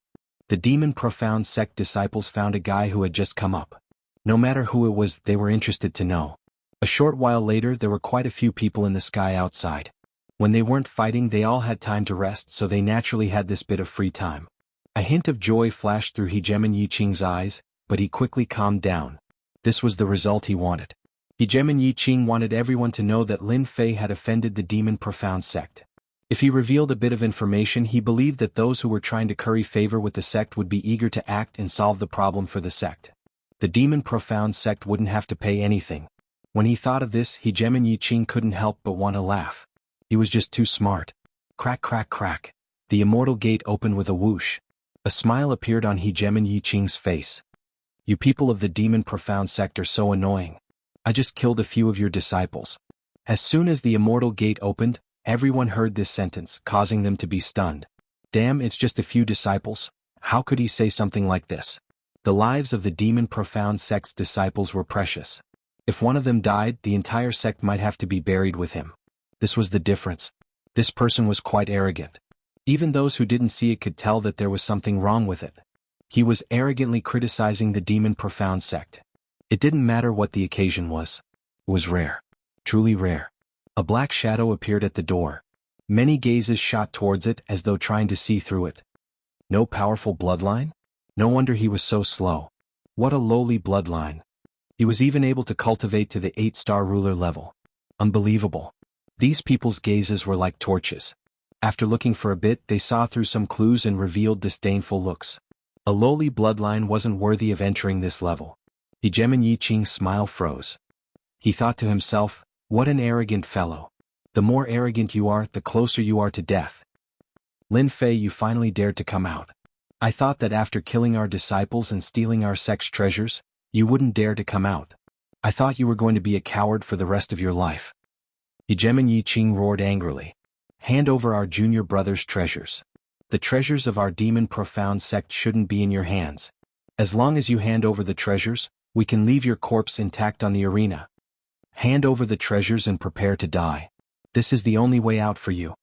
The Demon Profound Sect disciples found a guy who had just come up. No matter who it was, they were interested to know. A short while later there were quite a few people in the sky outside. When they weren't fighting they all had time to rest, so they naturally had this bit of free time. A hint of joy flashed through Hegemon Yiqing's eyes, but he quickly calmed down. This was the result he wanted. Hegemon Yiqing wanted everyone to know that Lin Fei had offended the Demon Profound Sect. If he revealed a bit of information, he believed that those who were trying to curry favor with the sect would be eager to act and solve the problem for the sect. The Demon Profound Sect wouldn't have to pay anything. When he thought of this, Hegemon Yiqing couldn't help but want to laugh. He was just too smart. Crack crack crack. The immortal gate opened with a whoosh. A smile appeared on Hegemon Yiqing's face. You people of the Demon Profound Sect are so annoying. I just killed a few of your disciples. As soon as the immortal gate opened, everyone heard this sentence, causing them to be stunned. Damn, it's just a few disciples. How could he say something like this? The lives of the Demon Profound Sect's disciples were precious. If one of them died, the entire sect might have to be buried with him. This was the difference. This person was quite arrogant. Even those who didn't see it could tell that there was something wrong with it. He was arrogantly criticizing the Demon Profound Sect. It didn't matter what the occasion was. It was rare. Truly rare. A black shadow appeared at the door. Many gazes shot towards it as though trying to see through it. No powerful bloodline? No wonder he was so slow. What a lowly bloodline. He was even able to cultivate to the 8-star ruler level. Unbelievable. These people's gazes were like torches. After looking for a bit, they saw through some clues and revealed disdainful looks. A lowly bloodline wasn't worthy of entering this level. Hegemon Yiqing's smile froze. He thought to himself, what an arrogant fellow. The more arrogant you are, the closer you are to death. Lin Fei, you finally dared to come out. I thought that after killing our disciples and stealing our sect's treasures, you wouldn't dare to come out. I thought you were going to be a coward for the rest of your life. Hegemon Yiqing roared angrily. Hand over our junior brother's treasures. The treasures of our Demon Profound Sect shouldn't be in your hands. As long as you hand over the treasures, we can leave your corpse intact on the arena. Hand over the treasures and prepare to die. This is the only way out for you.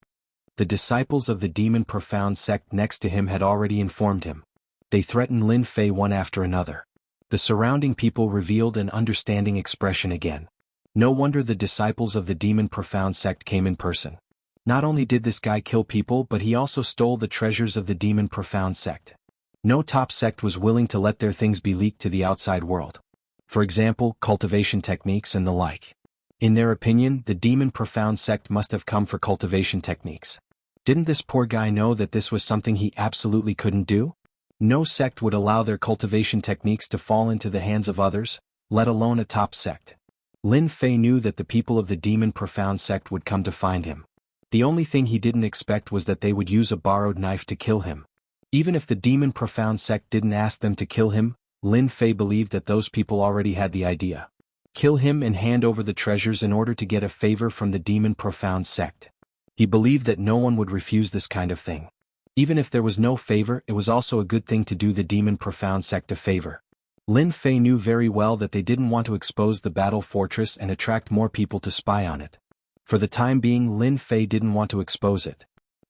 The disciples of the Demon Profound Sect next to him had already informed him. They threatened Lin Fei one after another. The surrounding people revealed an understanding expression again. No wonder the disciples of the Demon Profound Sect came in person. Not only did this guy kill people, but he also stole the treasures of the Demon Profound Sect. No top sect was willing to let their things be leaked to the outside world. For example, cultivation techniques and the like. In their opinion, the Demon Profound Sect must have come for cultivation techniques. Didn't this poor guy know that this was something he absolutely couldn't do? No sect would allow their cultivation techniques to fall into the hands of others, let alone a top sect. Lin Fei knew that the people of the Demon Profound Sect would come to find him. The only thing he didn't expect was that they would use a borrowed knife to kill him. Even if the Demon Profound Sect didn't ask them to kill him, Lin Fei believed that those people already had the idea. Kill him and hand over the treasures in order to get a favor from the Demon Profound Sect. He believed that no one would refuse this kind of thing. Even if there was no favor, it was also a good thing to do the Demon Profound Sect a favor. Lin Fei knew very well that they didn't want to expose the battle fortress and attract more people to spy on it. For the time being, Lin Fei didn't want to expose it.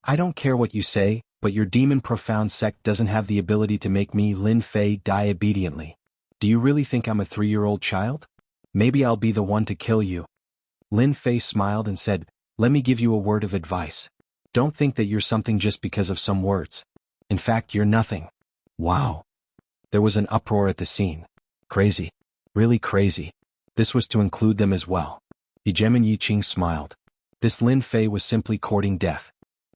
I don't care what you say, but your Demon Profound Sect doesn't have the ability to make me, Lin Fei, die obediently. Do you really think I'm a 3-year-old child? Maybe I'll be the one to kill you. Lin Fei smiled and said, let me give you a word of advice. Don't think that you're something just because of some words. In fact, you're nothing. Wow. There was an uproar at the scene. Crazy. Really crazy. This was to include them as well. Hegemon Yiqing smiled. This Lin Fei was simply courting death.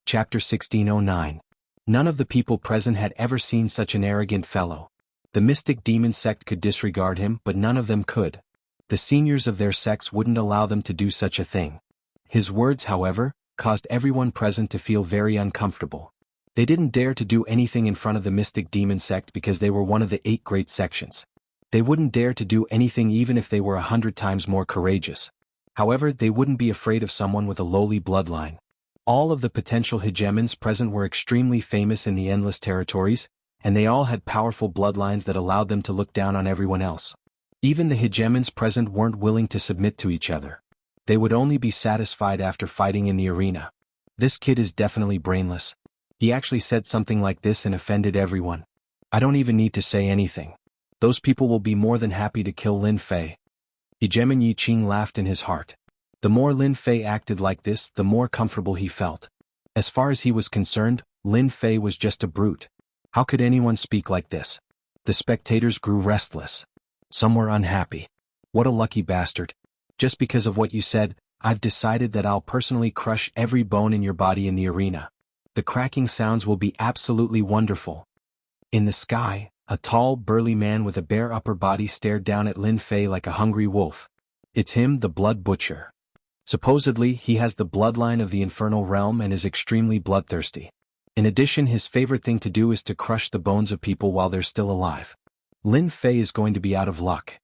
Chapter 1609. None of the people present had ever seen such an arrogant fellow. The mystic demon sect could disregard him, but none of them could. The seniors of their sects wouldn't allow them to do such a thing. His words, however, caused everyone present to feel very uncomfortable. They didn't dare to do anything in front of the mystic demon sect because they were one of the 8 great sections. They wouldn't dare to do anything even if they were 100 times more courageous. However, they wouldn't be afraid of someone with a lowly bloodline. All of the potential hegemons present were extremely famous in the Endless Territories, and they all had powerful bloodlines that allowed them to look down on everyone else. Even the hegemons present weren't willing to submit to each other. They would only be satisfied after fighting in the arena. This kid is definitely brainless. He actually said something like this and offended everyone. I don't even need to say anything. Those people will be more than happy to kill Lin Fei. Hegemon Yi Qing laughed in his heart. The more Lin Fei acted like this, the more comfortable he felt. As far as he was concerned, Lin Fei was just a brute. How could anyone speak like this? The spectators grew restless. Some were unhappy. What a lucky bastard. Just because of what you said, I've decided that I'll personally crush every bone in your body in the arena. The cracking sounds will be absolutely wonderful. In the sky, a tall, burly man with a bare upper body stared down at Lin Fei like a hungry wolf. It's him, the Blood Butcher. Supposedly, he has the bloodline of the infernal realm and is extremely bloodthirsty. In addition, his favorite thing to do is to crush the bones of people while they're still alive. Lin Fei is going to be out of luck.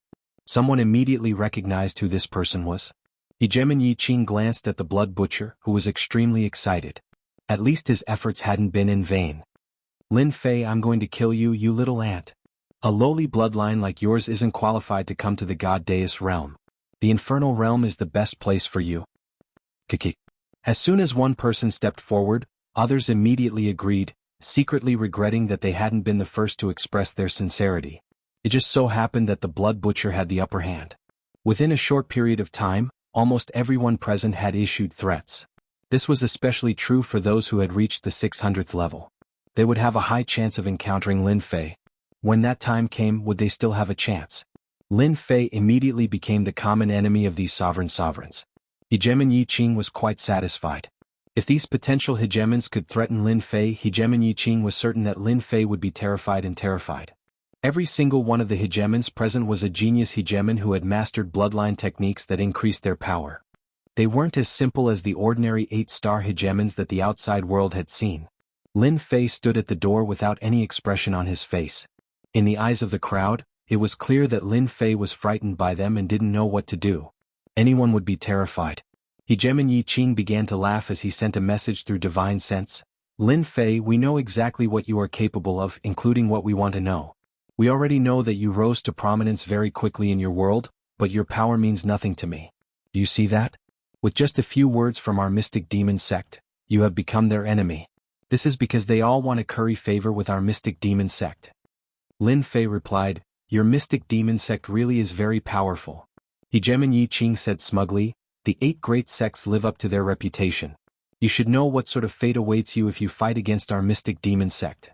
Someone immediately recognized who this person was. Hegemon Yi Qing glanced at the Blood Butcher, who was extremely excited. At least his efforts hadn't been in vain. Lin Fei, I'm going to kill you, you little ant. A lowly bloodline like yours isn't qualified to come to the God Deus realm. The infernal realm is the best place for you. Kiki. As soon as one person stepped forward, others immediately agreed, secretly regretting that they hadn't been the first to express their sincerity. It just so happened that the Blood Butcher had the upper hand. Within a short period of time, almost everyone present had issued threats. This was especially true for those who had reached the 600th level. They would have a high chance of encountering Lin Fei. When that time came, would they still have a chance? Lin Fei immediately became the common enemy of these sovereigns. Hegemon Yi Qing was quite satisfied. If these potential hegemons could threaten Lin Fei, Hegemon Yi Qing was certain that Lin Fei would be terrified. Every single one of the hegemons present was a genius hegemon who had mastered bloodline techniques that increased their power. They weren't as simple as the ordinary 8-star hegemons that the outside world had seen. Lin Fei stood at the door without any expression on his face. In the eyes of the crowd, it was clear that Lin Fei was frightened by them and didn't know what to do. Anyone would be terrified. Hegemon Yi Qing began to laugh as he sent a message through divine sense. Lin Fei, we know exactly what you are capable of, including what we want to know. We already know that you rose to prominence very quickly in your world, but your power means nothing to me. Do you see that? With just a few words from our mystic demon sect, you have become their enemy. This is because they all want to curry favor with our mystic demon sect. Lin Fei replied, your mystic demon sect really is very powerful. Hegemon Yi Qing said smugly, the 8 great sects live up to their reputation. You should know what sort of fate awaits you if you fight against our mystic demon sect.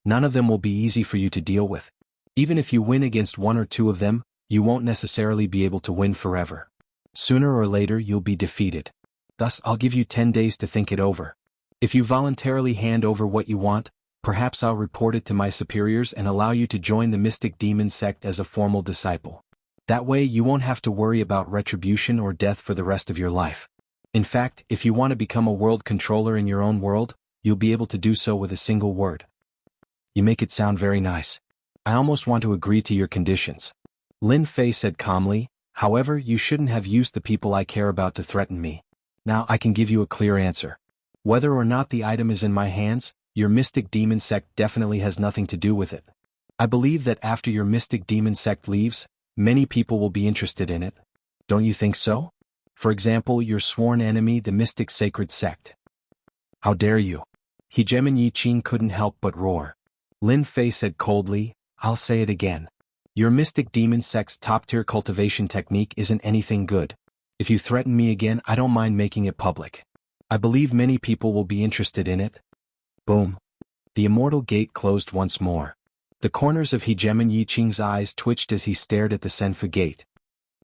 None of them will be easy for you to deal with. Even if you win against 1 or 2 of them, you won't necessarily be able to win forever. Sooner or later you'll be defeated. Thus I'll give you 10 days to think it over. If you voluntarily hand over what you want, perhaps I'll report it to my superiors and allow you to join the mystic demon sect as a formal disciple. That way you won't have to worry about retribution or death for the rest of your life. In fact, if you want to become a world controller in your own world, you'll be able to do so with a single word. You make it sound very nice. I almost want to agree to your conditions. Lin Fei said calmly, however, you shouldn't have used the people I care about to threaten me. Now I can give you a clear answer. Whether or not the item is in my hands, your mystic demon sect definitely has nothing to do with it. I believe that after your mystic demon sect leaves, many people will be interested in it. Don't you think so? For example, your sworn enemy, the mystic sacred sect. How dare you? Hegemon Yi Qing couldn't help but roar. Lin Fei said coldly, I'll say it again. Your mystic demon sect's top-tier cultivation technique isn't anything good. If you threaten me again, I don't mind making it public. I believe many people will be interested in it. Boom. The immortal gate closed once more. The corners of Hegemon Yi Qing's eyes twitched as he stared at the Senfu gate.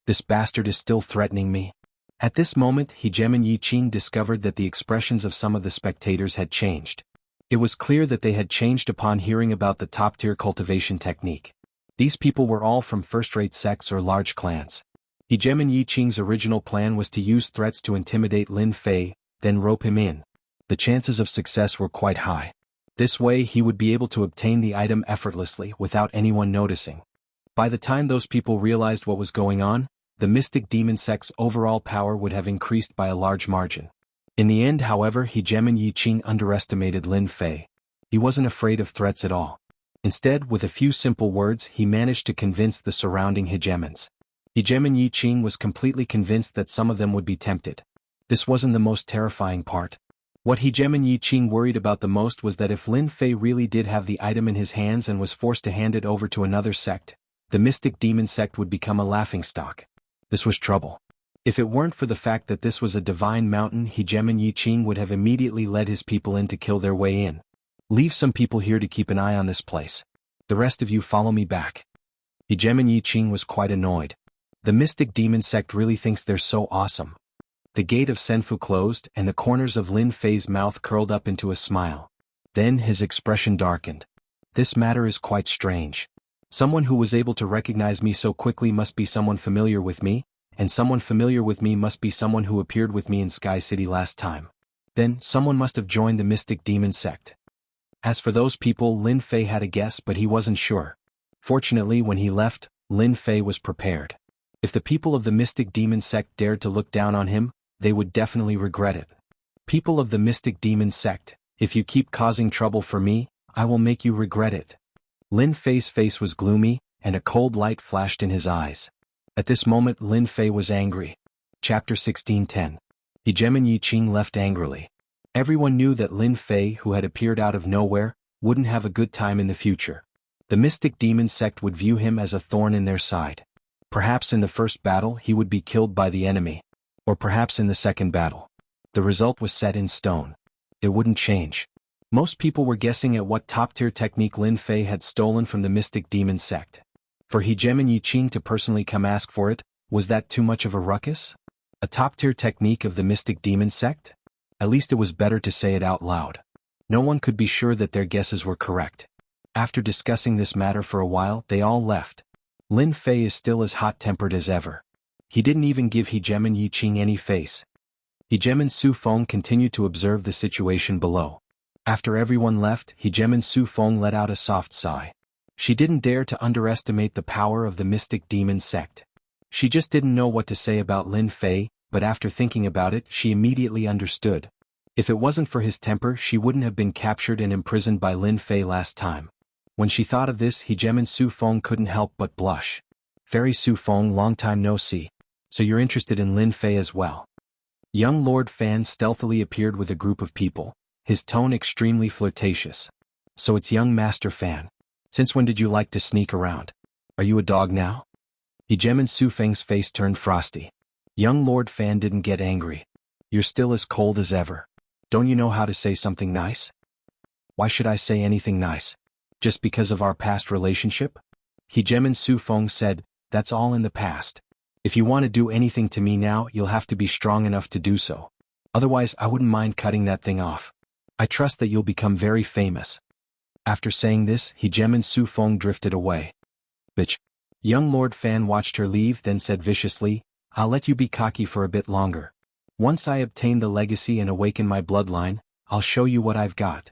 This bastard is still threatening me. At this moment, Hegemon Yi Qing discovered that the expressions of some of the spectators had changed. It was clear that they had changed upon hearing about the top-tier cultivation technique. These people were all from first-rate sects or large clans. Hegemon Yi Qing's original plan was to use threats to intimidate Lin Fei, then rope him in. The chances of success were quite high. This way he would be able to obtain the item effortlessly without anyone noticing. By the time those people realized what was going on, the mystic demon sect's overall power would have increased by a large margin. In the end, however, Hegemon Yi Qing underestimated Lin Fei. He wasn't afraid of threats at all. Instead, with a few simple words, he managed to convince the surrounding hegemons. Hegemon Yi Qing was completely convinced that some of them would be tempted. This wasn't the most terrifying part. What Hegemon Yi Qing worried about the most was that if Lin Fei really did have the item in his hands and was forced to hand it over to another sect, the mystic demon sect would become a laughingstock. This was trouble. If it weren't for the fact that this was a divine mountain, Hegemon Yi Qing would have immediately led his people in to kill their way in. Leave some people here to keep an eye on this place. The rest of you follow me back. Hegemon Yi Qing was quite annoyed. The mystic demon sect really thinks they're so awesome. The gate of Senfu closed and the corners of Lin Fei's mouth curled up into a smile. Then his expression darkened. This matter is quite strange. Someone who was able to recognize me so quickly must be someone familiar with me, and someone familiar with me must be someone who appeared with me in Sky City last time. Then, someone must have joined the mystic demon sect. As for those people, Lin Fei had a guess, but he wasn't sure. Fortunately, when he left, Lin Fei was prepared. If the people of the mystic demon sect dared to look down on him, they would definitely regret it. People of the mystic demon sect, if you keep causing trouble for me, I will make you regret it. Lin Fei's face was gloomy, and a cold light flashed in his eyes. At this moment Lin Fei was angry. Chapter 16:10. Hegemon Yi Qing left angrily. Everyone knew that Lin Fei, who had appeared out of nowhere, wouldn't have a good time in the future. The mystic demon sect would view him as a thorn in their side. Perhaps in the first battle he would be killed by the enemy. Or perhaps in the second battle. The result was set in stone. It wouldn't change. Most people were guessing at what top-tier technique Lin Fei had stolen from the mystic demon sect. For Hegemon Yi Qing to personally come ask for it, was that too much of a ruckus? A top-tier technique of the mystic demon sect? At least it was better to say it out loud. No one could be sure that their guesses were correct. After discussing this matter for a while, they all left. Lin Fei is still as hot-tempered as ever. He didn't even give Hegemon Yi Qing any face. Hegemon Su Feng continued to observe the situation below. After everyone left, Hegemon Su Feng let out a soft sigh. She didn't dare to underestimate the power of the mystic demon sect. She just didn't know what to say about Lin Fei, but after thinking about it, she immediately understood. If it wasn't for his temper, she wouldn't have been captured and imprisoned by Lin Fei last time. When she thought of this, Hegemon Su Feng couldn't help but blush. Fairy Su Feng, long time no see. So you're interested in Lin Fei as well. Young Lord Fan stealthily appeared with a group of people, his tone extremely flirtatious. So it's young Master Fan. Since when did you like to sneak around? Are you a dog now? Hegemon Su Feng's face turned frosty. Young Lord Fan didn't get angry. You're still as cold as ever. Don't you know how to say something nice? Why should I say anything nice? Just because of our past relationship? Hegemon Su Feng said, that's all in the past. If you want to do anything to me now, you'll have to be strong enough to do so. Otherwise, I wouldn't mind cutting that thing off. I trust that you'll become very famous. After saying this, Hegemon Su Feng drifted away. Bitch. Young Lord Fan watched her leave, then said viciously, I'll let you be cocky for a bit longer. Once I obtain the legacy and awaken my bloodline, I'll show you what I've got.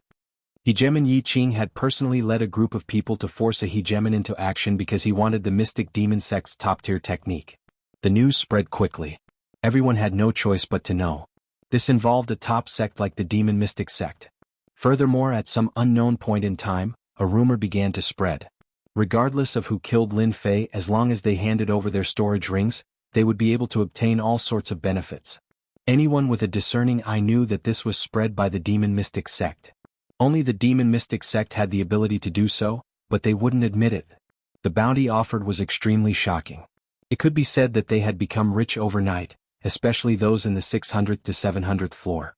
Hegemon Yi Qing had personally led a group of people to force a hegemon into action because he wanted the mystic demon sect's top-tier technique. The news spread quickly. Everyone had no choice but to know. This involved a top sect like the demon mystic sect. Furthermore, at some unknown point in time, a rumor began to spread. Regardless of who killed Lin Fei, as long as they handed over their storage rings, they would be able to obtain all sorts of benefits. Anyone with a discerning eye knew that this was spread by the demon mystic sect. Only the demon mystic sect had the ability to do so, but they wouldn't admit it. The bounty offered was extremely shocking. It could be said that they had become rich overnight, especially those in the 600th to 700th floor.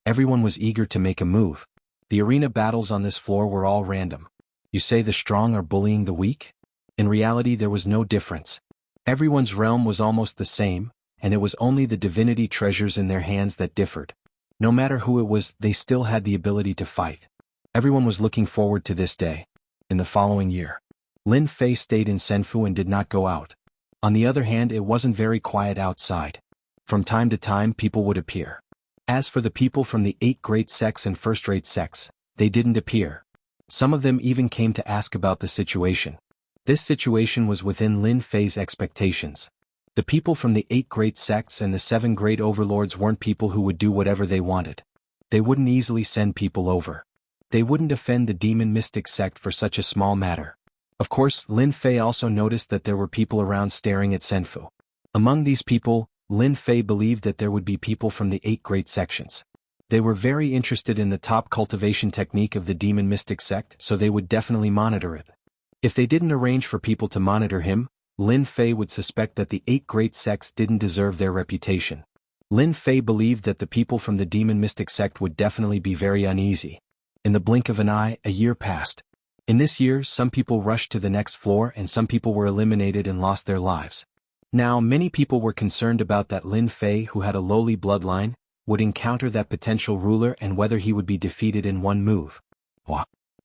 Everyone was eager to make a move. The arena battles on this floor were all random. You say the strong are bullying the weak? In reality, there was no difference. Everyone's realm was almost the same, and it was only the divinity treasures in their hands that differed. No matter who it was, they still had the ability to fight. Everyone was looking forward to this day. In the following year, Lin Fei stayed in Senfu and did not go out. On the other hand, it wasn't very quiet outside. From time to time, people would appear. As for the people from the 8 great sects and first-rate sects, they didn't appear. Some of them even came to ask about the situation. This situation was within Lin Fei's expectations. The people from the 8 great sects and the 7 great overlords weren't people who would do whatever they wanted. They wouldn't easily send people over. They wouldn't offend the demon mystic sect for such a small matter. Of course, Lin Fei also noticed that there were people around staring at Senfu. Among these people, Lin Fei believed that there would be people from the 8 great sections. They were very interested in the top cultivation technique of the demon mystic sect, so they would definitely monitor it. If they didn't arrange for people to monitor him, Lin Fei would suspect that the 8 great sects didn't deserve their reputation. Lin Fei believed that the people from the demon mystic sect would definitely be very uneasy. In the blink of an eye, a year passed. In this year, some people rushed to the next floor and some people were eliminated and lost their lives. Now, many people were concerned about that Lin Fei, who had a lowly bloodline, would encounter that potential ruler and whether he would be defeated in one move.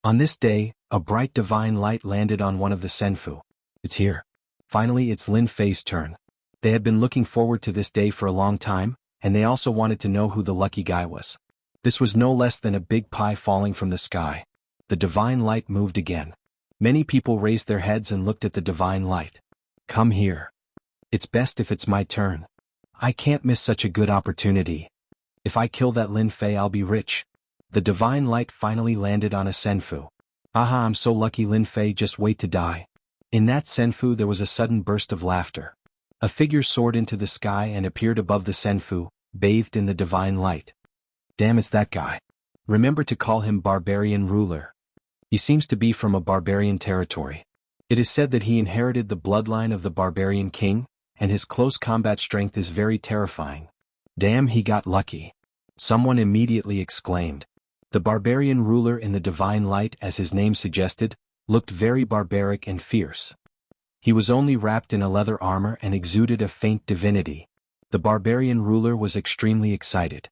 On this day, a bright divine light landed on one of the Senfu. It's here. Finally, it's Lin Fei's turn. They had been looking forward to this day for a long time, and they also wanted to know who the lucky guy was. This was no less than a big pie falling from the sky. The divine light moved again. Many people raised their heads and looked at the divine light. Come here. It's best if it's my turn. I can't miss such a good opportunity. If I kill that Lin Fei, I'll be rich. The divine light finally landed on a Senfu. Aha, I'm so lucky, Lin Fei, just wait to die. In that Senfu there was a sudden burst of laughter. A figure soared into the sky and appeared above the Senfu, bathed in the divine light. Damn, it's that guy. Remember to call him Barbarian Ruler. He seems to be from a barbarian territory. It is said that he inherited the bloodline of the barbarian king, and his close combat strength is very terrifying. Damn, he got lucky. Someone immediately exclaimed. The barbarian ruler in the divine light, as his name suggested, looked very barbaric and fierce. He was only wrapped in a leather armor and exuded a faint divinity. The barbarian ruler was extremely excited.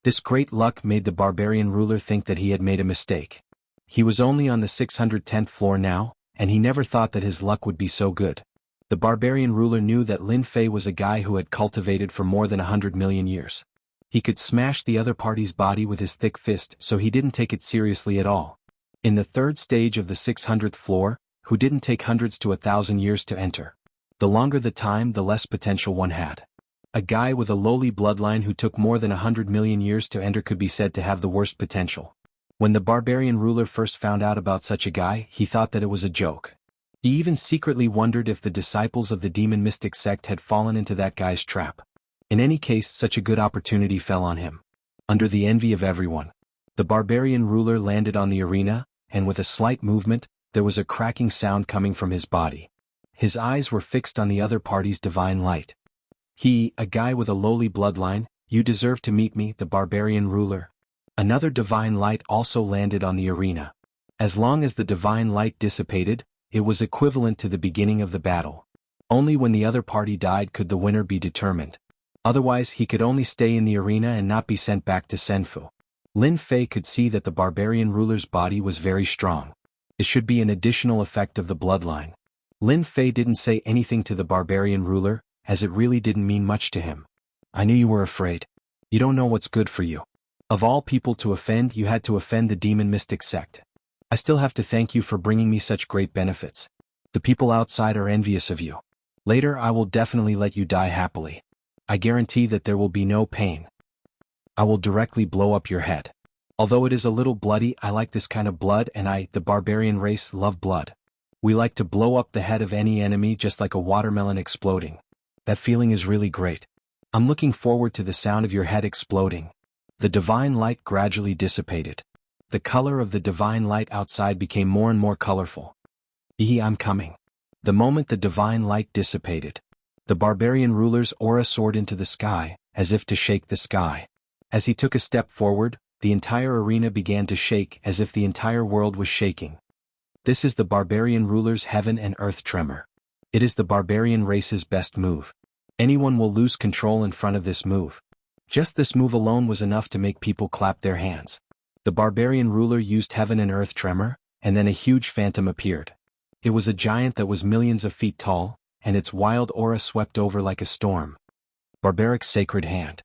This great luck made the barbarian ruler think that he had made a mistake. He was only on the 610th floor now, and he never thought that his luck would be so good. The barbarian ruler knew that Lin Fei was a guy who had cultivated for more than 100 million years. He could smash the other party's body with his thick fist, so he didn't take it seriously at all. In the 3rd stage of the 600th floor, who didn't take hundreds to 1,000 years to enter. The longer the time, the less potential one had. A guy with a lowly bloodline who took more than 100 million years to enter could be said to have the worst potential. When the barbarian ruler first found out about such a guy, he thought that it was a joke. He even secretly wondered if the disciples of the demon mystic sect had fallen into that guy's trap. In any case, such a good opportunity fell on him. Under the envy of everyone, the barbarian ruler landed on the arena, and with a slight movement, there was a cracking sound coming from his body. His eyes were fixed on the other party's divine light. He, a guy with a lowly bloodline, you deserve to meet me, the barbarian ruler. Another divine light also landed on the arena. As long as the divine light dissipated, it was equivalent to the beginning of the battle. Only when the other party died could the winner be determined. Otherwise, he could only stay in the arena and not be sent back to Senfu. Lin Fei could see that the barbarian ruler's body was very strong. It should be an additional effect of the bloodline. Lin Fei didn't say anything to the barbarian ruler, as it really didn't mean much to him. I knew you were afraid. You don't know what's good for you. Of all people to offend, you had to offend the demon mystic sect. I still have to thank you for bringing me such great benefits. The people outside are envious of you. Later I will definitely let you die happily. I guarantee that there will be no pain. I will directly blow up your head. Although it is a little bloody, I like this kind of blood, and I, the barbarian race, love blood. We like to blow up the head of any enemy just like a watermelon exploding. That feeling is really great. I'm looking forward to the sound of your head exploding. The divine light gradually dissipated. The color of the divine light outside became more and more colorful. I'm coming. The moment the divine light dissipated, the barbarian ruler's aura soared into the sky, as if to shake the sky. As he took a step forward, the entire arena began to shake as if the entire world was shaking. This is the barbarian ruler's heaven and earth tremor. It is the barbarian race's best move. Anyone will lose control in front of this move. Just this move alone was enough to make people clap their hands. The barbarian ruler used heaven and earth tremor, and then a huge phantom appeared. It was a giant that was millions of feet tall, and its wild aura swept over like a storm. Barbaric sacred hand.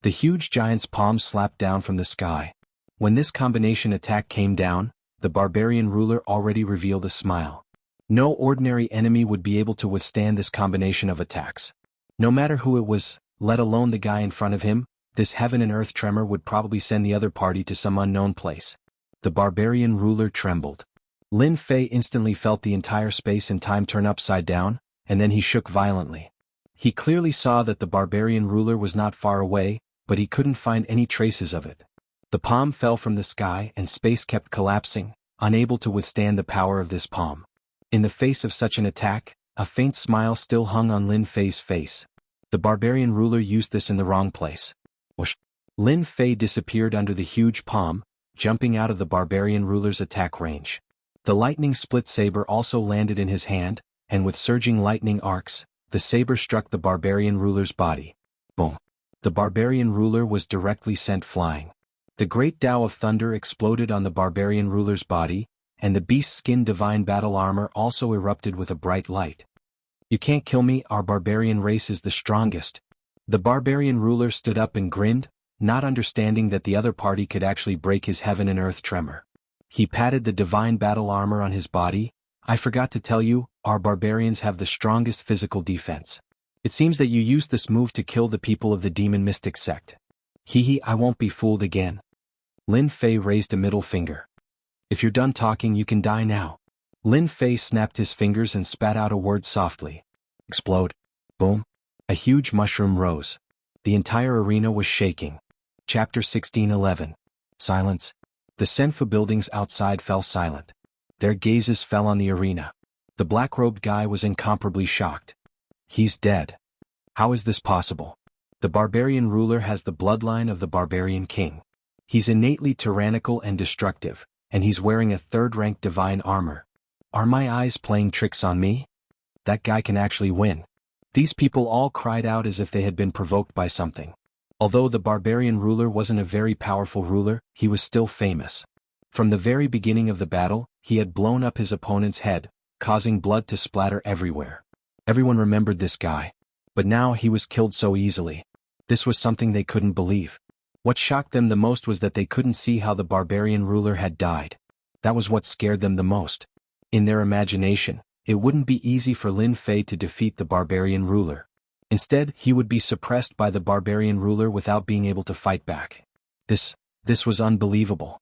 The huge giant's palm slapped down from the sky. When this combination attack came down, the barbarian ruler already revealed a smile. No ordinary enemy would be able to withstand this combination of attacks. No matter who it was, let alone the guy in front of him, this heaven and earth tremor would probably send the other party to some unknown place. The barbarian ruler trembled. Lin Fei instantly felt the entire space and time turn upside down, and then he shook violently. He clearly saw that the barbarian ruler was not far away, but he couldn't find any traces of it. The palm fell from the sky and space kept collapsing, unable to withstand the power of this palm. In the face of such an attack, a faint smile still hung on Lin Fei's face. The barbarian ruler used this in the wrong place. Whoosh! Lin Fei disappeared under the huge palm, jumping out of the barbarian ruler's attack range. The lightning split saber also landed in his hand, and with surging lightning arcs, the saber struck the barbarian ruler's body. Boom! The barbarian ruler was directly sent flying. The great Tao of Thunder exploded on the barbarian ruler's body, and the beast's skin divine battle armor also erupted with a bright light. You can't kill me, our barbarian race is the strongest. The barbarian ruler stood up and grinned, not understanding that the other party could actually break his heaven and earth tremor. He patted the divine battle armor on his body. I forgot to tell you, our barbarians have the strongest physical defense. It seems that you used this move to kill the people of the demon mystic sect. Hee, I won't be fooled again. Lin Fei raised a middle finger. If you're done talking, you can die now. Lin Fei snapped his fingers and spat out a word softly. Explode. Boom. A huge mushroom rose. The entire arena was shaking. Chapter 16:11. Silence. The Senfu buildings outside fell silent. Their gazes fell on the arena. The black-robed guy was incomparably shocked. He's dead. How is this possible? The barbarian ruler has the bloodline of the barbarian king. He's innately tyrannical and destructive, and he's wearing a third-rank divine armor. Are my eyes playing tricks on me? That guy can actually win. These people all cried out as if they had been provoked by something. Although the barbarian ruler wasn't a very powerful ruler, he was still famous. From the very beginning of the battle, he had blown up his opponent's head, causing blood to splatter everywhere. Everyone remembered this guy. But now he was killed so easily. This was something they couldn't believe. What shocked them the most was that they couldn't see how the barbarian ruler had died. That was what scared them the most. In their imagination, it wouldn't be easy for Lin Fei to defeat the barbarian ruler. Instead, he would be suppressed by the barbarian ruler without being able to fight back. This was unbelievable.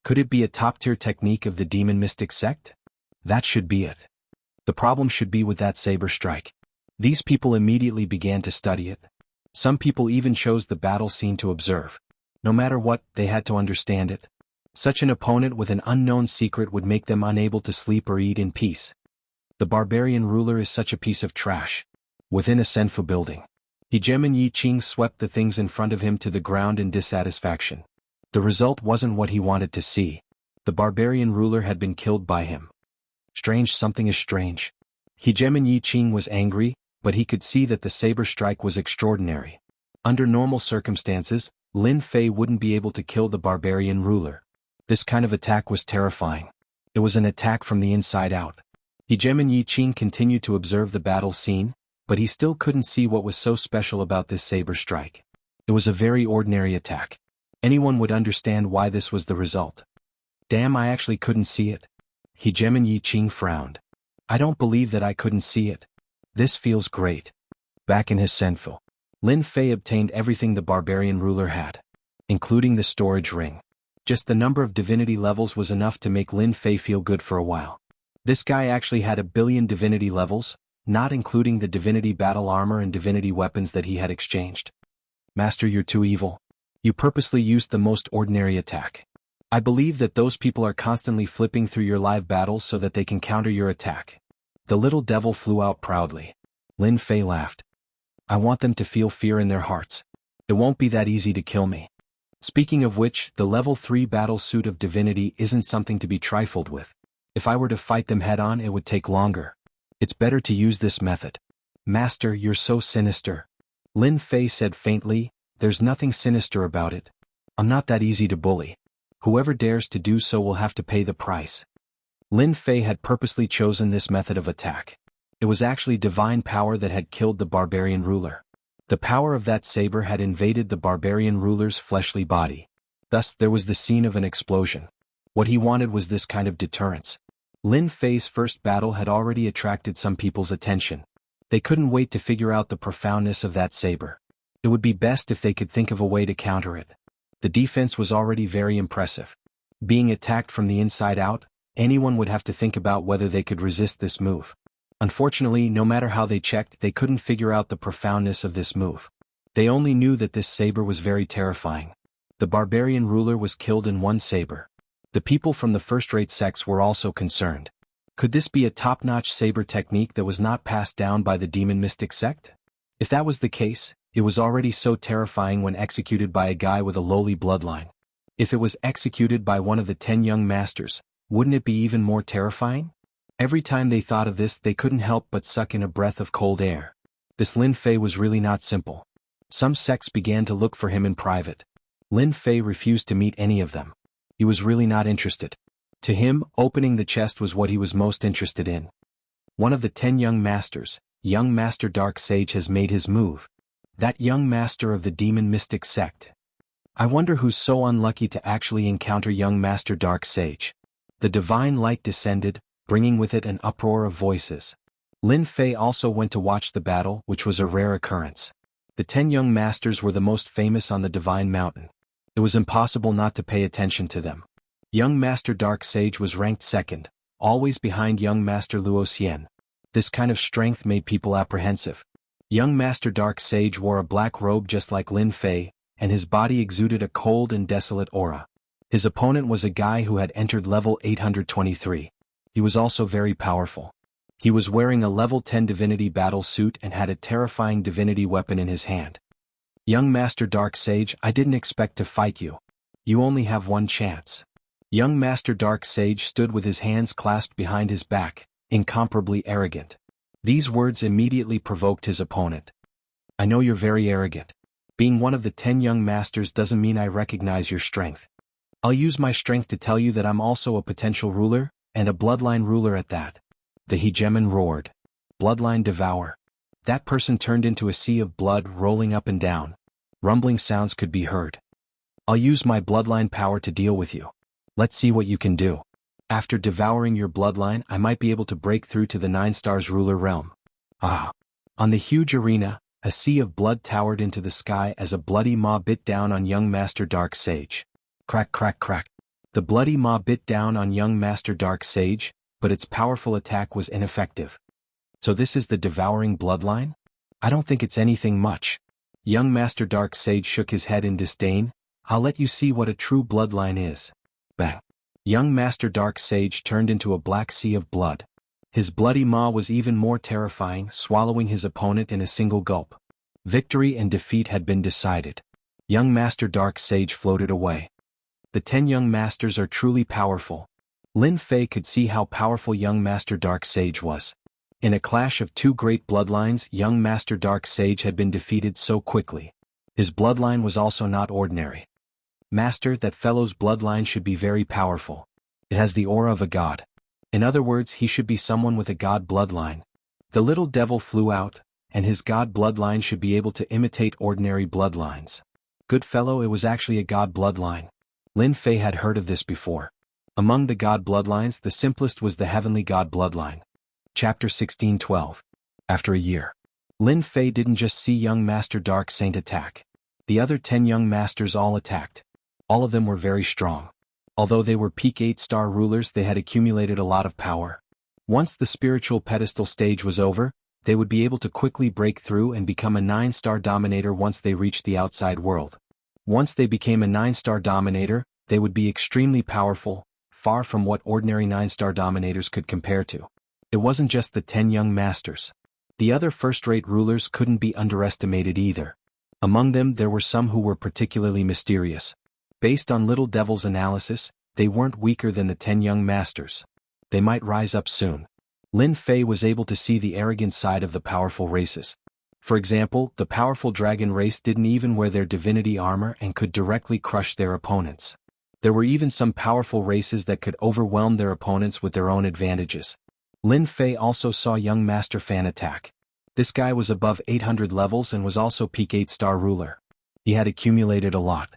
Could it be a top-tier technique of the demon mystic sect? That should be it. The problem should be with that saber strike. These people immediately began to study it. Some people even chose the battle scene to observe. No matter what, they had to understand it. Such an opponent with an unknown secret would make them unable to sleep or eat in peace. The barbarian ruler is such a piece of trash. Within a Senfu building, Hegeman Yi Qing swept the things in front of him to the ground in dissatisfaction. The result wasn't what he wanted to see. The barbarian ruler had been killed by him. Strange, something is strange. Hegeman Yi Qing was angry, but he could see that the saber strike was extraordinary. Under normal circumstances, Lin Fei wouldn't be able to kill the barbarian ruler. This kind of attack was terrifying. It was an attack from the inside out. Hegeman Yi Qing continued to observe the battle scene, but he still couldn't see what was so special about this saber strike. It was a very ordinary attack. Anyone would understand why this was the result. Damn, I actually couldn't see it. Hegeman Yi Qing frowned. I don't believe that I couldn't see it. This feels great. Back in his Senfu, Lin Fei obtained everything the barbarian ruler had, including the storage ring. Just the number of divinity levels was enough to make Lin Fei feel good for a while. This guy actually had 1 billion divinity levels, not including the divinity battle armor and divinity weapons that he had exchanged. Master, you're too evil. You purposely used the most ordinary attack. I believe that those people are constantly flipping through your live battles so that they can counter your attack. The little devil flew out proudly. Lin Fei laughed. I want them to feel fear in their hearts. It won't be that easy to kill me. Speaking of which, the level 3 battle suit of divinity isn't something to be trifled with. If I were to fight them head-on, it would take longer. It's better to use this method. Master, you're so sinister. Lin Fei said faintly, there's nothing sinister about it. I'm not that easy to bully. Whoever dares to do so will have to pay the price. Lin Fei had purposely chosen this method of attack. It was actually divine power that had killed the barbarian ruler. The power of that saber had invaded the barbarian ruler's fleshly body. Thus, there was the scene of an explosion. What he wanted was this kind of deterrence. Lin Fei's first battle had already attracted some people's attention. They couldn't wait to figure out the profoundness of that saber. It would be best if they could think of a way to counter it. The defense was already very impressive. Being attacked from the inside out, anyone would have to think about whether they could resist this move. Unfortunately, no matter how they checked, they couldn't figure out the profoundness of this move. They only knew that this saber was very terrifying. The barbarian ruler was killed in one saber. The people from the first-rate sects were also concerned. Could this be a top-notch saber technique that was not passed down by the demon mystic sect? If that was the case, it was already so terrifying when executed by a guy with a lowly bloodline. If it was executed by one of the 10 young masters, wouldn't it be even more terrifying? Every time they thought of this, they couldn't help but suck in a breath of cold air. This Lin Fei was really not simple. Some sects began to look for him in private. Lin Fei refused to meet any of them. He was really not interested. To him, opening the chest was what he was most interested in. One of the 10 young masters, young Master Dark Sage, has made his move. That young master of the demon mystic sect. I wonder who's so unlucky to actually encounter young Master Dark Sage. The divine light descended, bringing with it an uproar of voices. Lin Fei also went to watch the battle, which was a rare occurrence. The 10 young masters were the most famous on the Divine Mountain. It was impossible not to pay attention to them. Young Master Dark Sage was ranked second, always behind young Master Luo Xian. This kind of strength made people apprehensive. Young Master Dark Sage wore a black robe just like Lin Fei, and his body exuded a cold and desolate aura. His opponent was a guy who had entered level 823. He was also very powerful. He was wearing a level 10 divinity battle suit and had a terrifying divinity weapon in his hand. Young Master Dark Sage, I didn't expect to fight you. You only have one chance. Young Master Dark Sage stood with his hands clasped behind his back, incomparably arrogant. These words immediately provoked his opponent. I know you're very arrogant. Being one of the 10 young masters doesn't mean I recognize your strength. I'll use my strength to tell you that I'm also a potential ruler, and a bloodline ruler at that. The hegemon roared. Bloodline devour. That person turned into a sea of blood rolling up and down. Rumbling sounds could be heard. I'll use my bloodline power to deal with you. Let's see what you can do. After devouring your bloodline, I might be able to break through to the 9 stars ruler realm. Ah! On the huge arena, a sea of blood towered into the sky as a bloody maw bit down on young Master Dark Sage. Crack, crack, crack. The bloody maw bit down on young Master Dark Sage, but its powerful attack was ineffective. So this is the devouring bloodline? I don't think it's anything much. Young Master Dark Sage shook his head in disdain. I'll let you see what a true bloodline is. Bang. Young Master Dark Sage turned into a black sea of blood. His bloody maw was even more terrifying, swallowing his opponent in a single gulp. Victory and defeat had been decided. Young Master Dark Sage floated away. The 10 young masters are truly powerful. Lin Fei could see how powerful young Master Dark Sage was. In a clash of 2 great bloodlines, young Master Dark Sage had been defeated so quickly. His bloodline was also not ordinary. Master, that fellow's bloodline should be very powerful. It has the aura of a god. In other words, he should be someone with a god bloodline. The little devil flew out, and his god bloodline should be able to imitate ordinary bloodlines. Good fellow, it was actually a god bloodline. Lin Fei had heard of this before. Among the god bloodlines, the simplest was the heavenly god bloodline. Chapter 16:12. After a year. Lin Fei didn't just see young Master Dark Saint attack. The other 10 young masters all attacked. All of them were very strong. Although they were peak 8-star rulers, they had accumulated a lot of power. Once the spiritual pedestal stage was over, they would be able to quickly break through and become a 9-star dominator once they reached the outside world. Once they became a 9-star dominator, they would be extremely powerful, far from what ordinary 9-star dominators could compare to. It wasn't just the 10 young masters. The other first-rate rulers couldn't be underestimated either. Among them there were some who were particularly mysterious. Based on Little Devil's analysis, they weren't weaker than the 10 young masters. They might rise up soon. Lin Fei was able to see the arrogant side of the powerful races. For example, the powerful dragon race didn't even wear their divinity armor and could directly crush their opponents. There were even some powerful races that could overwhelm their opponents with their own advantages. Lin Fei also saw young Master Fan attack. This guy was above 800 levels and was also peak 8-star ruler. He had accumulated a lot.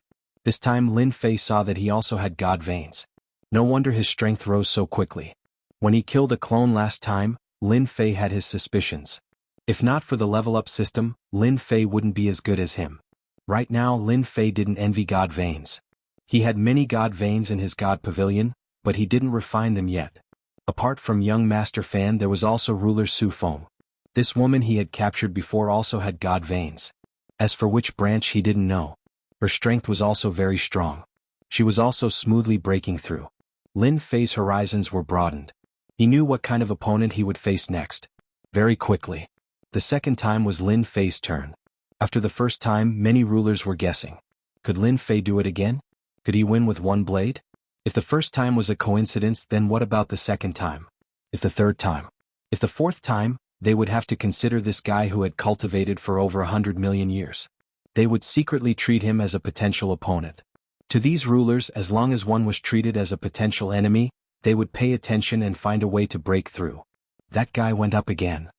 This time Lin Fei saw that he also had god veins. No wonder his strength rose so quickly. When he killed a clone last time, Lin Fei had his suspicions. If not for the level-up system, Lin Fei wouldn't be as good as him. Right now Lin Fei didn't envy god veins. He had many god veins in his god pavilion, but he didn't refine them yet. Apart from young Master Fan, there was also ruler Su Feng. This woman he had captured before also had god veins. As for which branch he didn't know. Her strength was also very strong. She was also smoothly breaking through. Lin Fei's horizons were broadened. He knew what kind of opponent he would face next. Very quickly. The second time was Lin Fei's turn. After the first time, many rulers were guessing. Could Lin Fei do it again? Could he win with one blade? If the first time was a coincidence, then what about the second time? If the third time? If the fourth time, they would have to consider this guy who had cultivated for over 100 million years. They would secretly treat him as a potential opponent. To these rulers, as long as one was treated as a potential enemy, they would pay attention and find a way to break through. That guy went up again.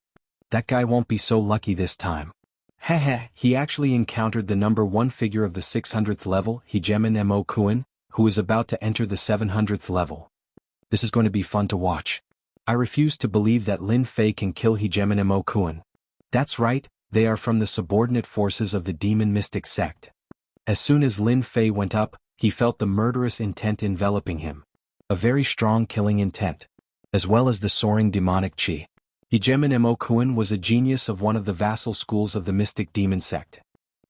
That guy won't be so lucky this time. Heh, he actually encountered the number 1 figure of the 600th level, Hegemon Mo Kuan, who is about to enter the 700th level. This is going to be fun to watch. I refuse to believe that Lin Fei can kill Hegemon Mo Kuan. That's right, they are from the subordinate forces of the demon mystic sect. As soon as Lin Fei went up, he felt the murderous intent enveloping him. A very strong killing intent. As well as the soaring demonic chi. Hegemon Mo Kuan was a genius of one of the vassal schools of the mystic demon sect.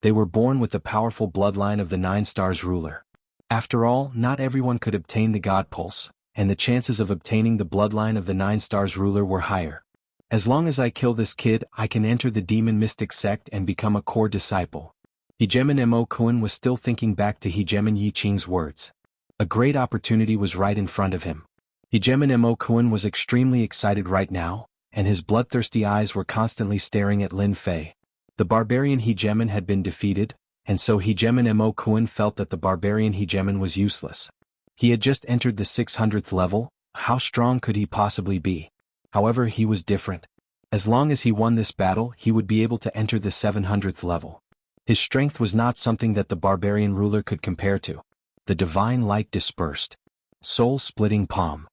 They were born with the powerful bloodline of the 9 stars ruler. After all, not everyone could obtain the god pulse, and the chances of obtaining the bloodline of the 9 stars ruler were higher. As long as I kill this kid, I can enter the demon mystic sect and become a core disciple. Hegemon Mo Kuan was still thinking back to Hegemon Yi Qing's words. A great opportunity was right in front of him. Hegemon Mo Kuan was extremely excited right now, and his bloodthirsty eyes were constantly staring at Lin Fei. The barbarian Hegemon had been defeated, and so Hegemon Mo Kuan felt that the barbarian Hegemon was useless. He had just entered the 600th level, how strong could he possibly be? However, he was different. As long as he won this battle, he would be able to enter the 700th level. His strength was not something that the barbarian ruler could compare to. The divine light dispersed. Soul-splitting palm.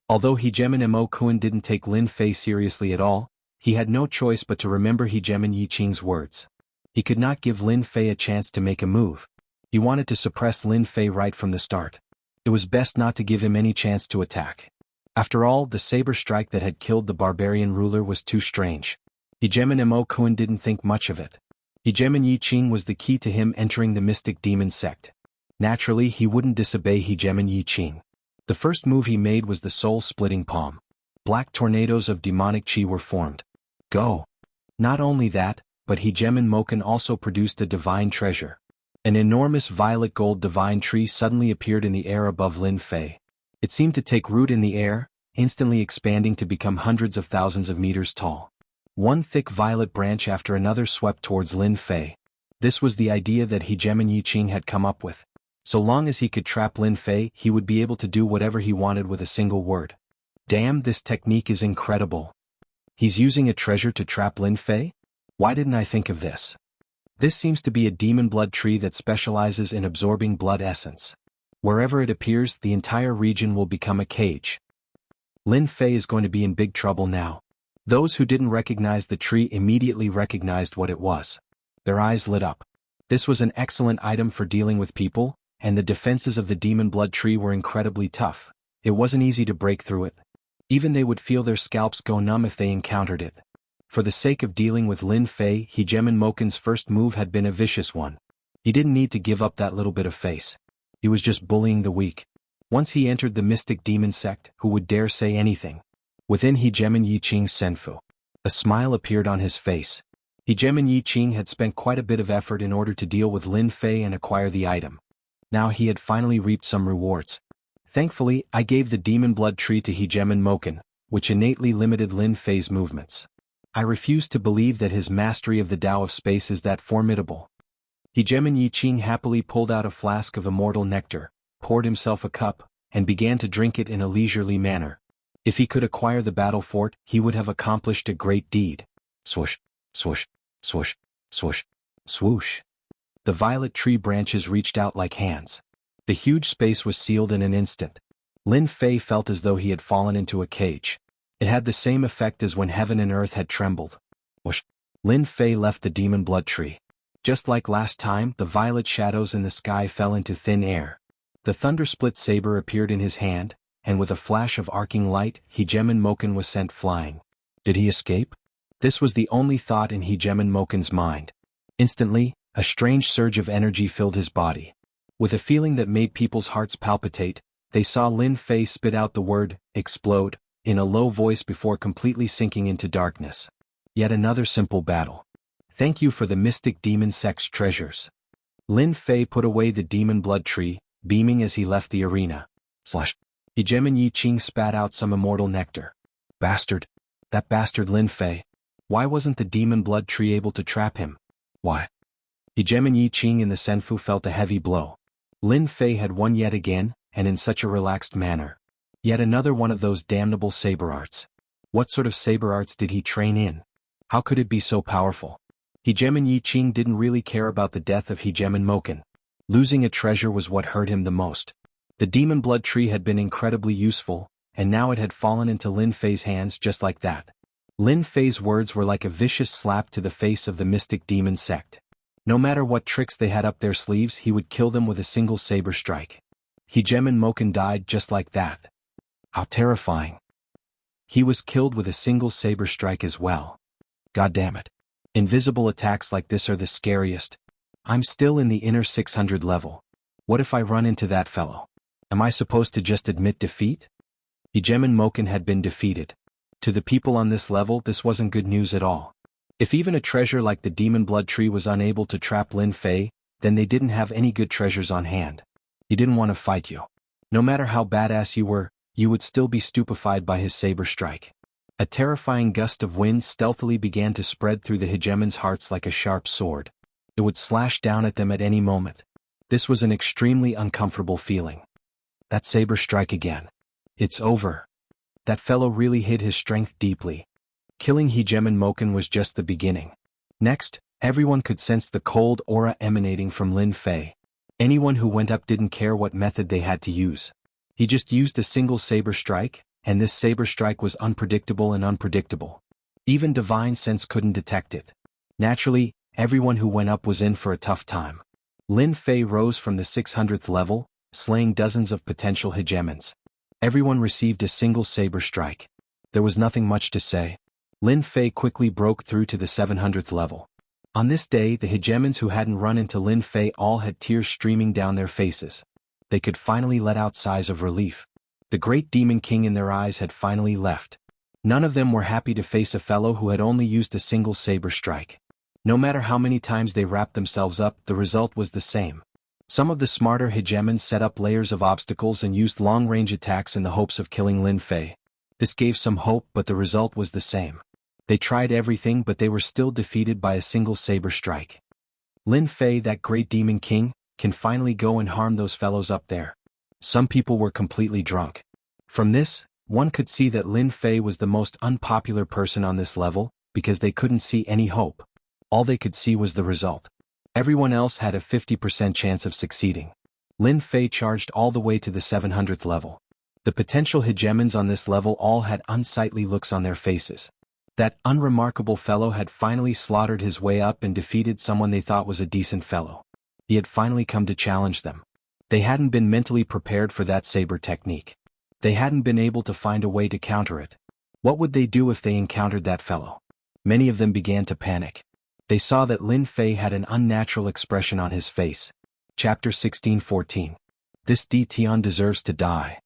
Although Hegemon Mo Kuan didn't take Lin Fei seriously at all, he had no choice but to remember Hegemon Yi Qing's words. He could not give Lin Fei a chance to make a move. He wanted to suppress Lin Fei right from the start. It was best not to give him any chance to attack. After all, the saber strike that had killed the barbarian ruler was too strange. Hegemon Mo Kuan didn't think much of it. Hegemon Yi Qing was the key to him entering the mystic demon sect. Naturally, he wouldn't disobey Hegemon Yi Qing. The first move he made was the soul-splitting palm. Black tornadoes of demonic chi were formed. Go! Not only that, but Hegemon Mokan also produced a divine treasure. An enormous violet gold divine tree suddenly appeared in the air above Lin Fei. It seemed to take root in the air, instantly expanding to become hundreds of thousands of meters tall. One thick violet branch after another swept towards Lin Fei. This was the idea that Hegemon Yi Qing had come up with. So long as he could trap Lin Fei, he would be able to do whatever he wanted with a single word. Damn, this technique is incredible. He's using a treasure to trap Lin Fei? Why didn't I think of this? This seems to be a demon blood tree that specializes in absorbing blood essence. Wherever it appears, the entire region will become a cage. Lin Fei is going to be in big trouble now. Those who didn't recognize the tree immediately recognized what it was. Their eyes lit up. This was an excellent item for dealing with people, and the defenses of the demon blood tree were incredibly tough. It wasn't easy to break through it. Even they would feel their scalps go numb if they encountered it. For the sake of dealing with Lin Fei, Hegemon Mokan's first move had been a vicious one. He didn't need to give up that little bit of face. He was just bullying the weak. Once he entered the mystic demon sect, who would dare say anything? Within Hegemon Yi Qing's senfu, a smile appeared on his face. Hegemon Yi Qing had spent quite a bit of effort in order to deal with Lin Fei and acquire the item. Now he had finally reaped some rewards. Thankfully, I gave the demon blood tree to Hegemon Mokan, which innately limited Lin Fei's movements. I refuse to believe that his mastery of the Tao of space is that formidable. Hegemon Yi Qing happily pulled out a flask of immortal nectar, poured himself a cup, and began to drink it in a leisurely manner. If he could acquire the battle fort, he would have accomplished a great deed. Swoosh, swoosh, swoosh, swoosh, swoosh. The violet tree branches reached out like hands. The huge space was sealed in an instant. Lin Fei felt as though he had fallen into a cage. It had the same effect as when heaven and earth had trembled. Whoosh! Lin Fei left the demon blood tree. Just like last time, the violet shadows in the sky fell into thin air. The thunder-split saber appeared in his hand, and with a flash of arcing light, Hegemen Moken was sent flying. Did he escape? This was the only thought in Hegemen Moken's mind. Instantly, a strange surge of energy filled his body. With a feeling that made people's hearts palpitate, they saw Lin Fei spit out the word, explode, in a low voice before completely sinking into darkness. Yet another simple battle. Thank you for the mystic demon sect's treasures. Lin Fei put away the demon blood tree, beaming as he left the arena. Hegemen Yi Qing spat out some immortal nectar. Bastard. That bastard Lin Fei. Why wasn't the demon blood tree able to trap him? Why? Hegemen Yi Qing in the Senfu felt a heavy blow. Lin Fei had won yet again, and in such a relaxed manner. Yet another one of those damnable saber arts. What sort of saber arts did he train in? How could it be so powerful? Hegemen Yi Qing didn't really care about the death of Hegemen Moken. Losing a treasure was what hurt him the most. The demon blood tree had been incredibly useful, and now it had fallen into Lin Fei's hands just like that. Lin Fei's words were like a vicious slap to the face of the mystic demon sect. No matter what tricks they had up their sleeves, he would kill them with a single saber strike. Hegemen Moken died just like that. How terrifying. He was killed with a single saber strike as well. God damn it. Invisible attacks like this are the scariest. I'm still in the inner 600 level. What if I run into that fellow? Am I supposed to just admit defeat? Hegemen Moken had been defeated. To the people on this level, this wasn't good news at all. If even a treasure like the demon blood tree was unable to trap Lin Fei, then they didn't have any good treasures on hand. He didn't want to fight you. No matter how badass you were, you would still be stupefied by his saber strike. A terrifying gust of wind stealthily began to spread through the Hegemen's hearts like a sharp sword. It would slash down at them at any moment. This was an extremely uncomfortable feeling. That saber strike again. It's over. That fellow really hid his strength deeply. Killing Hegemen Moken was just the beginning. Next, everyone could sense the cold aura emanating from Lin Fei. Anyone who went up didn't care what method they had to use. He just used a single saber strike, and this saber strike was unpredictable and unpredictable. Even divine sense couldn't detect it. Naturally, everyone who went up was in for a tough time. Lin Fei rose from the 600th level, slaying dozens of potential hegemons. Everyone received a single saber strike. There was nothing much to say. Lin Fei quickly broke through to the 700th level. On this day, the hegemons who hadn't run into Lin Fei all had tears streaming down their faces. They could finally let out sighs of relief. The great demon king in their eyes had finally left. None of them were happy to face a fellow who had only used a single saber strike. No matter how many times they wrapped themselves up, the result was the same. Some of the smarter hegemons set up layers of obstacles and used long-range attacks in the hopes of killing Lin Fei. This gave some hope, but the result was the same. They tried everything, but they were still defeated by a single saber strike. Lin Fei, that great demon king, can finally go and harm those fellows up there. Some people were completely drunk. From this, one could see that Lin Fei was the most unpopular person on this level, because they couldn't see any hope. All they could see was the result. Everyone else had a 50% chance of succeeding. Lin Fei charged all the way to the 700th level. The potential hegemons on this level all had unsightly looks on their faces. That unremarkable fellow had finally slaughtered his way up and defeated someone they thought was a decent fellow. He had finally come to challenge them. They hadn't been mentally prepared for that saber technique. They hadn't been able to find a way to counter it. What would they do if they encountered that fellow? Many of them began to panic. They saw that Lin Fei had an unnatural expression on his face. Chapter 16:14. This Tian deserves to die.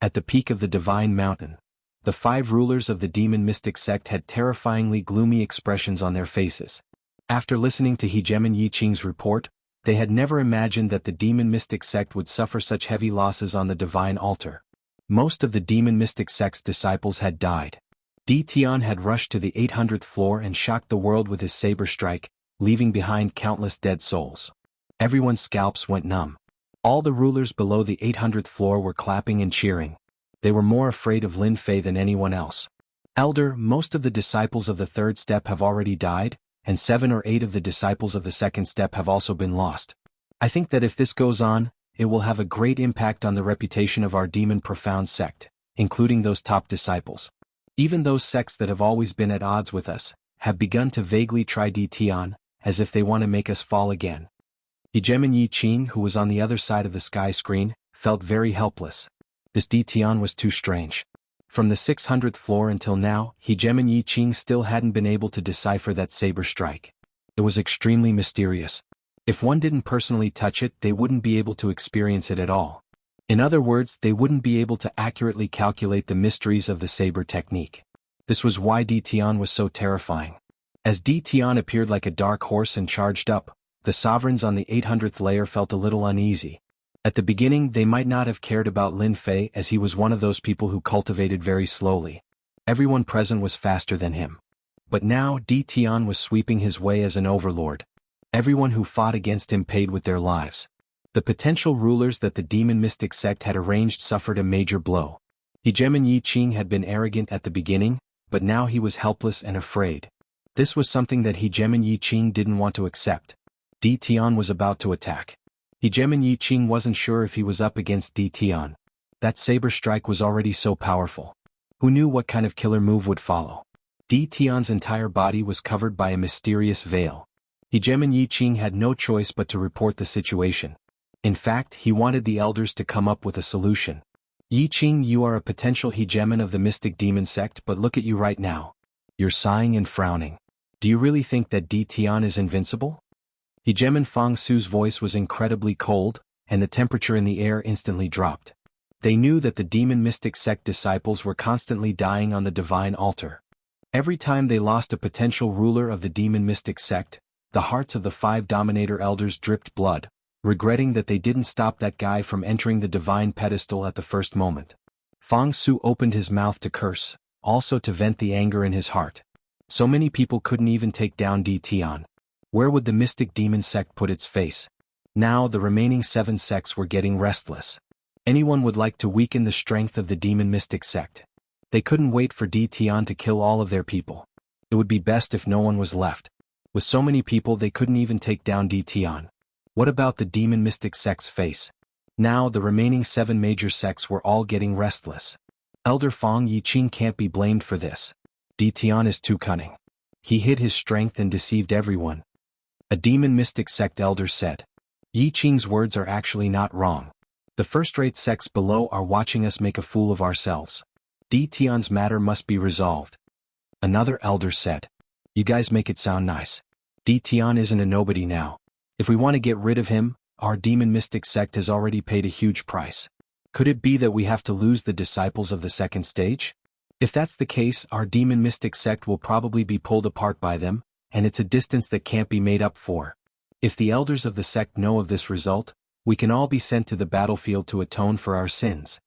At the peak of the Divine Mountain, the 5 rulers of the demon mystic sect had terrifyingly gloomy expressions on their faces. After listening to Hegemen Yi Qing's report, they had never imagined that the demon mystic sect would suffer such heavy losses on the divine altar. Most of the demon mystic sect's disciples had died. Tian had rushed to the 800th floor and shocked the world with his saber strike, leaving behind countless dead souls. Everyone's scalps went numb. All the rulers below the 800th floor were clapping and cheering. They were more afraid of Lin Fei than anyone else. Elder, most of the disciples of the 3rd step have already died, and 7 or 8 of the disciples of the 2nd step have also been lost. I think that if this goes on, it will have a great impact on the reputation of our demon profound sect, including those top disciples. Even those sects that have always been at odds with us, have begun to vaguely try Tian, as if they want to make us fall again. Hegemen Yi Qing, who was on the other side of the sky screen, felt very helpless. This Tian was too strange. From the 600th floor until now, Hegemon Yi Qing still hadn't been able to decipher that saber strike. It was extremely mysterious. If one didn't personally touch it, they wouldn't be able to experience it at all. In other words, they wouldn't be able to accurately calculate the mysteries of the saber technique. This was why Tian was so terrifying. As Tian appeared like a dark horse and charged up, the sovereigns on the 800th layer felt a little uneasy. At the beginning, they might not have cared about Lin Fei, as he was one of those people who cultivated very slowly. Everyone present was faster than him. But now Tian was sweeping his way as an overlord. Everyone who fought against him paid with their lives. The potential rulers that the demon mystic sect had arranged suffered a major blow. Hegemon Yi Qing had been arrogant at the beginning, but now he was helpless and afraid. This was something that Hegemon Yi Qing didn't want to accept. Tian was about to attack. Hegemon Yi Qing wasn't sure if he was up against Tian. That saber strike was already so powerful. Who knew what kind of killer move would follow? Tian's entire body was covered by a mysterious veil. Hegemon Yi Qing had no choice but to report the situation. In fact, he wanted the elders to come up with a solution. Yi Qing, you are a potential hegemon of the mystic demon sect, but look at you right now. You're sighing and frowning. Do you really think that Tian is invincible? Hegemon Fang Su's voice was incredibly cold, and the temperature in the air instantly dropped. They knew that the demon mystic sect disciples were constantly dying on the divine altar. Every time they lost a potential ruler of the demon mystic sect, the hearts of the 5 dominator elders dripped blood, regretting that they didn't stop that guy from entering the divine pedestal at the first moment. Fang Su opened his mouth to curse, also to vent the anger in his heart. So many people couldn't even take down Tian. Where would the mystic demon sect put its face? Now the remaining 7 sects were getting restless. Anyone would like to weaken the strength of the demon mystic sect. They couldn't wait for Tian to kill all of their people. It would be best if no one was left. With so many people, they couldn't even take down Tian. What about the demon mystic sect's face? Now the remaining 7 major sects were all getting restless. Elder Fang Yi Qing can't be blamed for this. Tian is too cunning. He hid his strength and deceived everyone. A demon mystic sect elder said. Yi Qing's words are actually not wrong. The first-rate sects below are watching us make a fool of ourselves. Tian's matter must be resolved. Another elder said. You guys make it sound nice. Tian isn't a nobody now. If we want to get rid of him, our demon mystic sect has already paid a huge price. Could it be that we have to lose the disciples of the second stage? If that's the case, our demon mystic sect will probably be pulled apart by them, and it's a distance that can't be made up for. If the elders of the sect know of this result, we can all be sent to the battlefield to atone for our sins.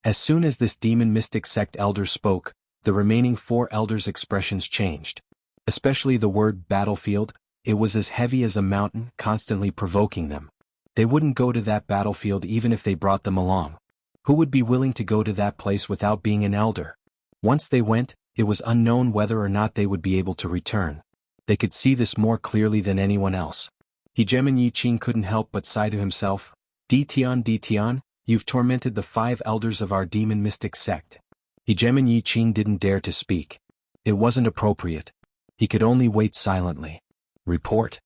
As soon as this demon mystic sect elder spoke, the remaining 4 elders' expressions changed. Especially the word battlefield, it was as heavy as a mountain, constantly provoking them. They wouldn't go to that battlefield even if they brought them along. Who would be willing to go to that place without being an elder? Once they went, it was unknown whether or not they would be able to return. They could see this more clearly than anyone else. Hegemon Yi Qing couldn't help but sigh to himself. Tian, you've tormented the 5 elders of our demon mystic sect. Hegemon Yi Qing didn't dare to speak. It wasn't appropriate. He could only wait silently. Report.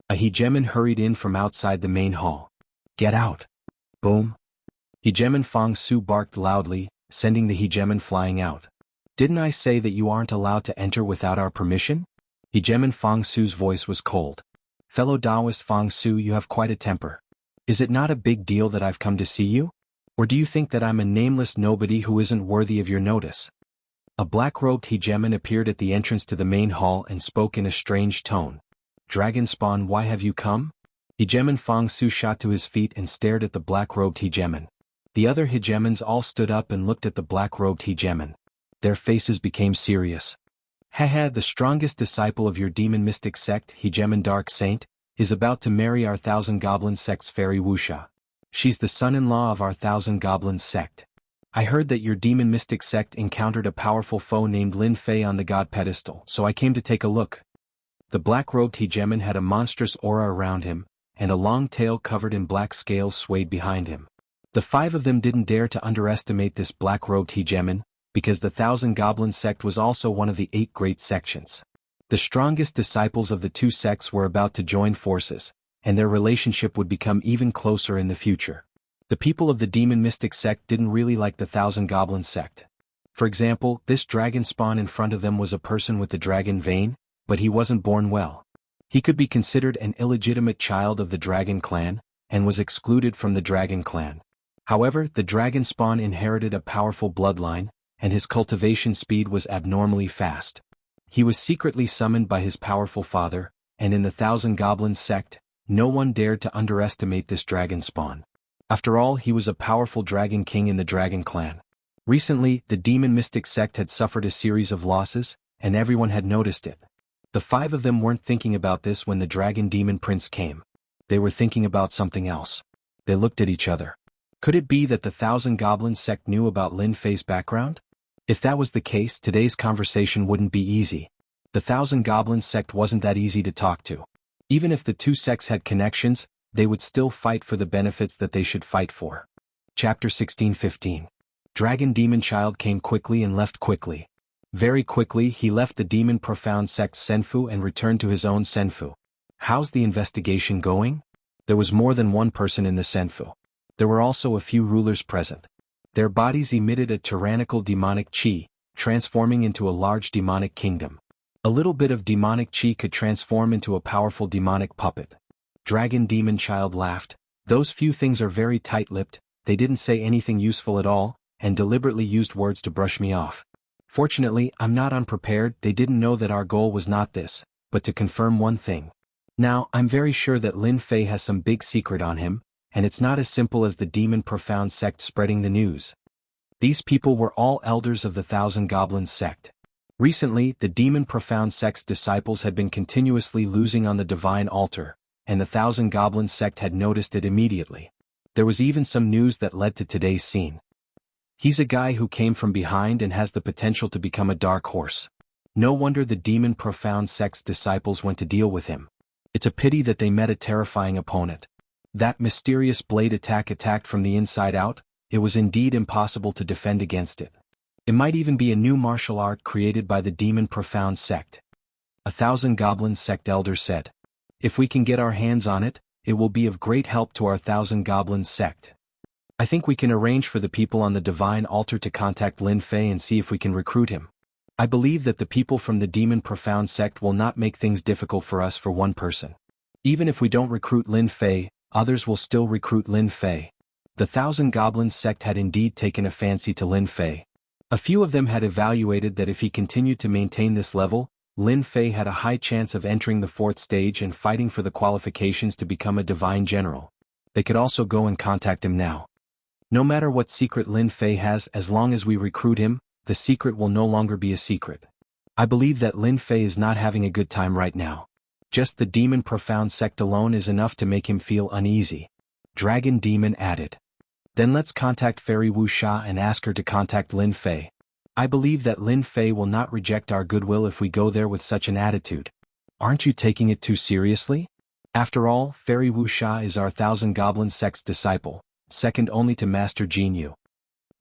A hegemon hurried in from outside the main hall. Get out. Boom. Hegemon Fang Su barked loudly, sending the hegemon flying out. Didn't I say that you aren't allowed to enter without our permission? Hegemon Fang Su's voice was cold. Fellow Taoist Fang Su, you have quite a temper. Is it not a big deal that I've come to see you? Or do you think that I'm a nameless nobody who isn't worthy of your notice? A black-robed hegemon appeared at the entrance to the main hall and spoke in a strange tone. Dragon Spawn, why have you come? Hegemon Fang Su shot to his feet and stared at the black-robed hegemon. The other hegemons all stood up and looked at the black-robed hegemon. Their faces became serious. Haha, the strongest disciple of your demon mystic sect, Hegemon Dark Saint, is about to marry our Thousand Goblins sect's fairy Wuxia. She's the son-in-law of our Thousand Goblins sect. I heard that your demon mystic sect encountered a powerful foe named Lin Fei on the god pedestal, so I came to take a look. The black-robed hegemon had a monstrous aura around him, and a long tail covered in black scales swayed behind him. The 5 of them didn't dare to underestimate this black-robed hegemon, because the Thousand Goblins sect was also one of the 8 great sections. The strongest disciples of the 2 sects were about to join forces, and their relationship would become even closer in the future. The people of the Demon Mystic sect didn't really like the Thousand Goblins sect. For example, this dragon spawn in front of them was a person with the dragon vein, but he wasn't born well. He could be considered an illegitimate child of the dragon clan, and was excluded from the dragon clan. However, the dragon spawn inherited a powerful bloodline, and his cultivation speed was abnormally fast. He was secretly summoned by his powerful father, and in the Thousand Goblins sect, no one dared to underestimate this dragon spawn. After all, he was a powerful dragon king in the dragon clan. Recently, the Demon Mystic sect had suffered a series of losses, and everyone had noticed it. The 5 of them weren't thinking about this when the dragon demon prince came. They were thinking about something else. They looked at each other. Could it be that the Thousand Goblins sect knew about Lin Fei's background? If that was the case, today's conversation wouldn't be easy. The Thousand Goblins sect wasn't that easy to talk to. Even if the two sects had connections, they would still fight for the benefits that they should fight for. Chapter 16:15. Dragon Demon Child came quickly and left quickly. Very quickly he left the Demon Profound sect's Senfu and returned to his own Senfu. How's the investigation going? There was more than one person in the Senfu. There were also a few rulers present. Their bodies emitted a tyrannical demonic chi, transforming into a large demonic kingdom. A little bit of demonic chi could transform into a powerful demonic puppet. Dragon Demon Child laughed. Those few things are very tight-lipped, they didn't say anything useful at all, and deliberately used words to brush me off. Fortunately, I'm not unprepared. They didn't know that our goal was not this, but to confirm one thing. Now, I'm very sure that Lin Fei has some big secret on him, and it's not as simple as the Demon Profound sect spreading the news. These people were all elders of the Thousand Goblins sect. Recently, the Demon Profound sect's disciples had been continuously losing on the divine altar, and the Thousand Goblins sect had noticed it immediately. There was even some news that led to today's scene. He's a guy who came from behind and has the potential to become a dark horse. No wonder the Demon Profound sect's disciples went to deal with him. It's a pity that they met a terrifying opponent. That mysterious blade attack attacked from the inside out, it was indeed impossible to defend against it. It might even be a new martial art created by the Demon Profound sect. A Thousand Goblins sect elder said. If we can get our hands on it, it will be of great help to our Thousand Goblins sect. I think we can arrange for the people on the divine altar to contact Lin Fei and see if we can recruit him. I believe that the people from the Demon Profound sect will not make things difficult for us for one person. Even if we don't recruit Lin Fei, others will still recruit Lin Fei. The Thousand Goblins sect had indeed taken a fancy to Lin Fei. A few of them had evaluated that if he continued to maintain this level, Lin Fei had a high chance of entering the 4th stage and fighting for the qualifications to become a divine general. They could also go and contact him now. No matter what secret Lin Fei has, as long as we recruit him, the secret will no longer be a secret. I believe that Lin Fei is not having a good time right now. Just the Demon Profound sect alone is enough to make him feel uneasy. Dragon Demon added. Then let's contact Fairy Wuxia and ask her to contact Lin Fei. I believe that Lin Fei will not reject our goodwill if we go there with such an attitude. Aren't you taking it too seriously? After all, Fairy Wuxia is our Thousand Goblins sect's disciple, second only to Master Jianghu.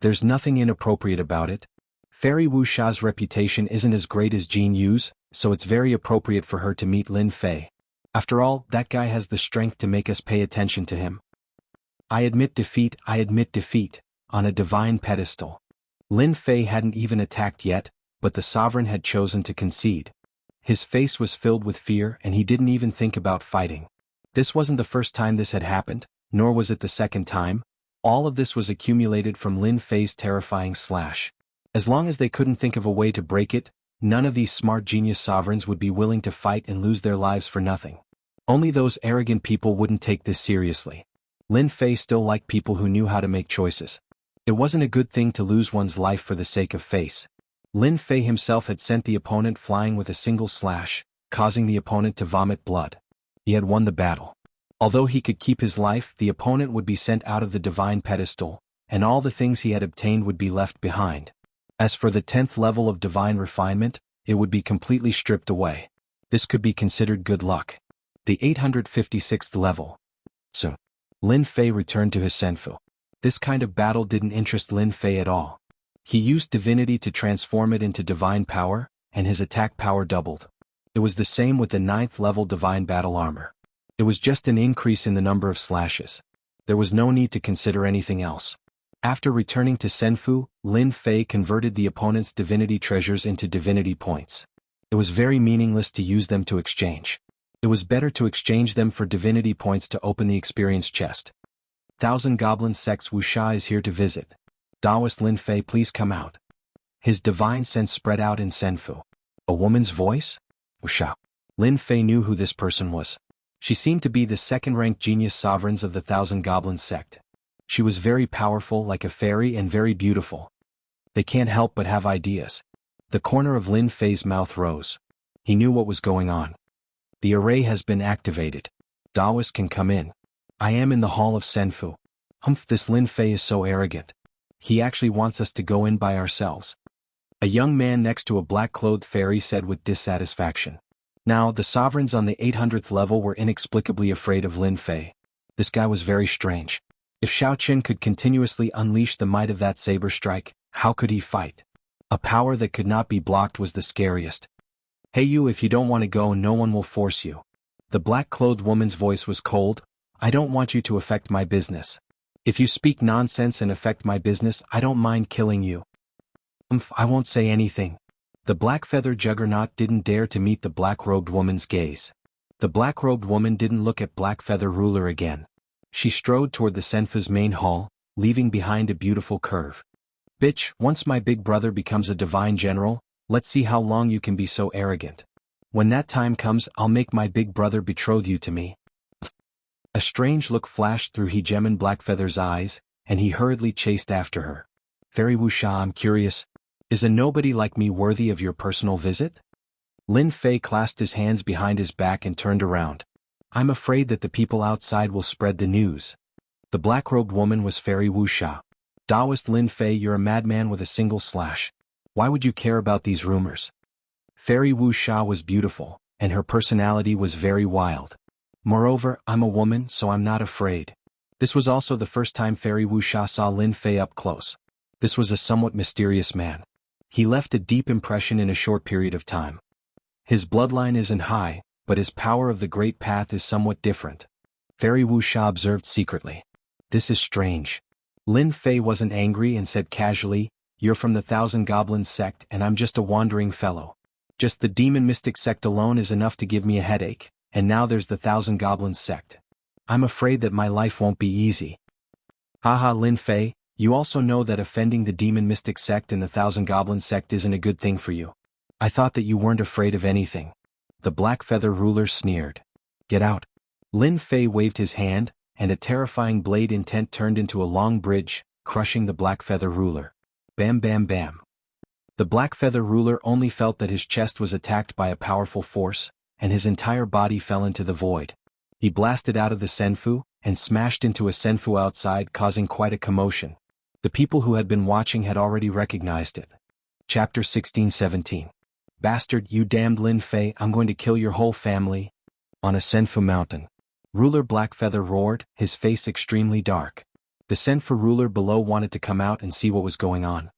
There's nothing inappropriate about it. Fairy Wuxia's reputation isn't as great as Jianghu's, so it's very appropriate for her to meet Lin Fei. After all, that guy has the strength to make us pay attention to him. I admit defeat, on a divine pedestal. Lin Fei hadn't even attacked yet, but the sovereign had chosen to concede. His face was filled with fear and he didn't even think about fighting. This wasn't the first time this had happened, nor was it the second time. All of this was accumulated from Lin Fei's terrifying slash. As long as they couldn't think of a way to break it, none of these smart genius sovereigns would be willing to fight and lose their lives for nothing. Only those arrogant people wouldn't take this seriously. Lin Fei still liked people who knew how to make choices. It wasn't a good thing to lose one's life for the sake of face. Lin Fei himself had sent the opponent flying with a single slash, causing the opponent to vomit blood. He had won the battle. Although he could keep his life, the opponent would be sent out of the divine pedestal, and all the things he had obtained would be left behind. As for the 10th level of divine refinement, it would be completely stripped away. This could be considered good luck. The 856th level. So, Lin Fei returned to his Senfu. This kind of battle didn't interest Lin Fei at all. He used divinity to transform it into divine power, and his attack power doubled. It was the same with the 9th level divine battle armor. It was just an increase in the number of slashes. There was no need to consider anything else. After returning to Senfu, Lin Fei converted the opponent's divinity treasures into divinity points. It was very meaningless to use them to exchange. It was better to exchange them for divinity points to open the experience chest. Thousand Goblin Sect's Wuxia is here to visit. Taoist Lin Fei, please come out. His divine sense spread out in Senfu. A woman's voice? Wuxia. Lin Fei knew who this person was. She seemed to be the second-ranked genius sovereigns of the Thousand Goblin Sect. She was very powerful like a fairy and very beautiful. They can't help but have ideas. The corner of Lin Fei's mouth rose. He knew what was going on. The array has been activated. Taoist can come in. I am in the hall of Senfu. Humph, this Lin Fei is so arrogant. He actually wants us to go in by ourselves. A young man next to a black-clothed fairy said with dissatisfaction. Now, the sovereigns on the 800th level were inexplicably afraid of Lin Fei. This guy was very strange. If Xiaoqin could continuously unleash the might of that saber strike, how could he fight? A power that could not be blocked was the scariest. Hey you, if you don't want to go, no one will force you. The black-clothed woman's voice was cold. I don't want you to affect my business. If you speak nonsense and affect my business, I don't mind killing you. I won't say anything. The black-feathered juggernaut didn't dare to meet the black-robed woman's gaze. The black-robed woman didn't look at Black-Feather Ruler again. She strode toward the Senfu's main hall, leaving behind a beautiful curve. Bitch, once my big brother becomes a divine general, let's see how long you can be so arrogant. When that time comes, I'll make my big brother betroth you to me. A strange look flashed through Hegemon Blackfeather's eyes, and he hurriedly chased after her. Fairy Wuxia, I'm curious. Is a nobody like me worthy of your personal visit? Lin Fei clasped his hands behind his back and turned around. I'm afraid that the people outside will spread the news. The black-robed woman was Fairy Wuxia. Taoist Lin Fei, you're a madman with a single slash. Why would you care about these rumors? Fairy Wuxia was beautiful, and her personality was very wild. Moreover, I'm a woman, so I'm not afraid. This was also the first time Fairy Wuxia saw Lin Fei up close. This was a somewhat mysterious man. He left a deep impression in a short period of time. His bloodline isn't high, but his power of the Great Path is somewhat different. Fairy Wuxia observed secretly. This is strange. Lin Fei wasn't angry and said casually, you're from the Thousand Goblins sect and I'm just a wandering fellow. Just the Demon Mystic sect alone is enough to give me a headache, and now there's the Thousand Goblins sect. I'm afraid that my life won't be easy. Haha, Lin Fei, you also know that offending the Demon Mystic sect and the Thousand Goblins sect isn't a good thing for you. I thought that you weren't afraid of anything. The Black-Feather Ruler sneered. Get out. Lin Fei waved his hand, and a terrifying blade intent turned into a long bridge, crushing the Black-Feather Ruler. Bam bam bam. The Black-Feather Ruler only felt that his chest was attacked by a powerful force, and his entire body fell into the void. He blasted out of the Senfu, and smashed into a Senfu outside, causing quite a commotion. The people who had been watching had already recognized it. Chapter 16-17. Bastard, you damned Lin Fei, I'm going to kill your whole family. On a Senfu mountain. Ruler Blackfeather roared, his face extremely dark. The Senfu ruler below wanted to come out and see what was going on.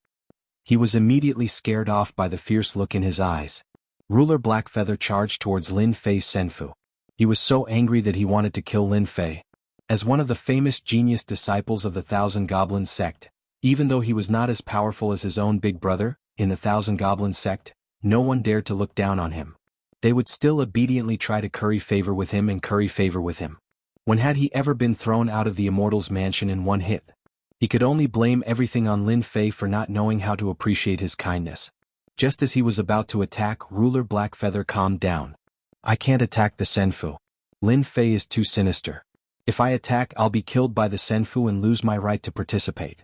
He was immediately scared off by the fierce look in his eyes. Ruler Blackfeather charged towards Lin Fei's Senfu. He was so angry that he wanted to kill Lin Fei. As one of the famous genius disciples of the Thousand Goblins sect, even though he was not as powerful as his own big brother, in the Thousand Goblins sect, no one dared to look down on him. They would still obediently try to curry favor with him and curry favor with him. When had he ever been thrown out of the Immortal's mansion in one hit? He could only blame everything on Lin Fei for not knowing how to appreciate his kindness. Just as he was about to attack, Ruler Blackfeather calmed down. I can't attack the Senfu. Lin Fei is too sinister. If I attack, I'll be killed by the Senfu and lose my right to participate.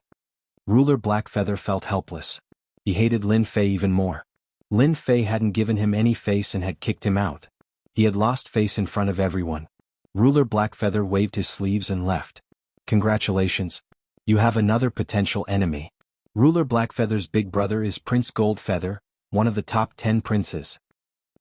Ruler Blackfeather felt helpless. He hated Lin Fei even more. Lin Fei hadn't given him any face and had kicked him out. He had lost face in front of everyone. Ruler Blackfeather waved his sleeves and left. Congratulations. You have another potential enemy. Ruler Blackfeather's big brother is Prince Goldfeather, one of the top 10 princes.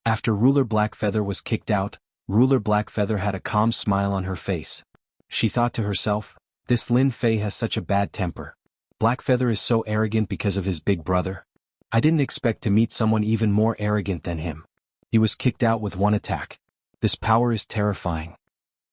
After Ruler Blackfeather was kicked out, Ruler Blackfeather had a calm smile on her face. She thought to herself, this Lin Fei has such a bad temper. Blackfeather is so arrogant because of his big brother. I didn't expect to meet someone even more arrogant than him. He was kicked out with one attack. This power is terrifying.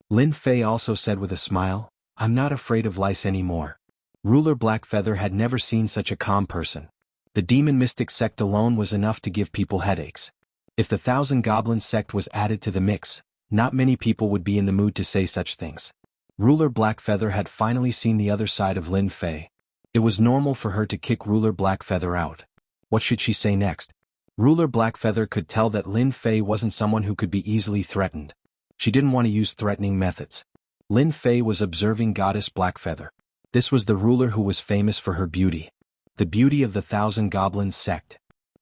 Lin Fei also said with a smile, I'm not afraid of lice anymore. Ruler Blackfeather had never seen such a calm person. The demon mystic sect alone was enough to give people headaches. If the Thousand Goblins sect was added to the mix, not many people would be in the mood to say such things. Ruler Blackfeather had finally seen the other side of Lin Fei. It was normal for her to kick Ruler Blackfeather out. What should she say next? Ruler Blackfeather could tell that Lin Fei wasn't someone who could be easily threatened. She didn't want to use threatening methods. Lin Fei was observing Goddess Blackfeather. This was the ruler who was famous for her beauty. The beauty of the Thousand Goblins sect.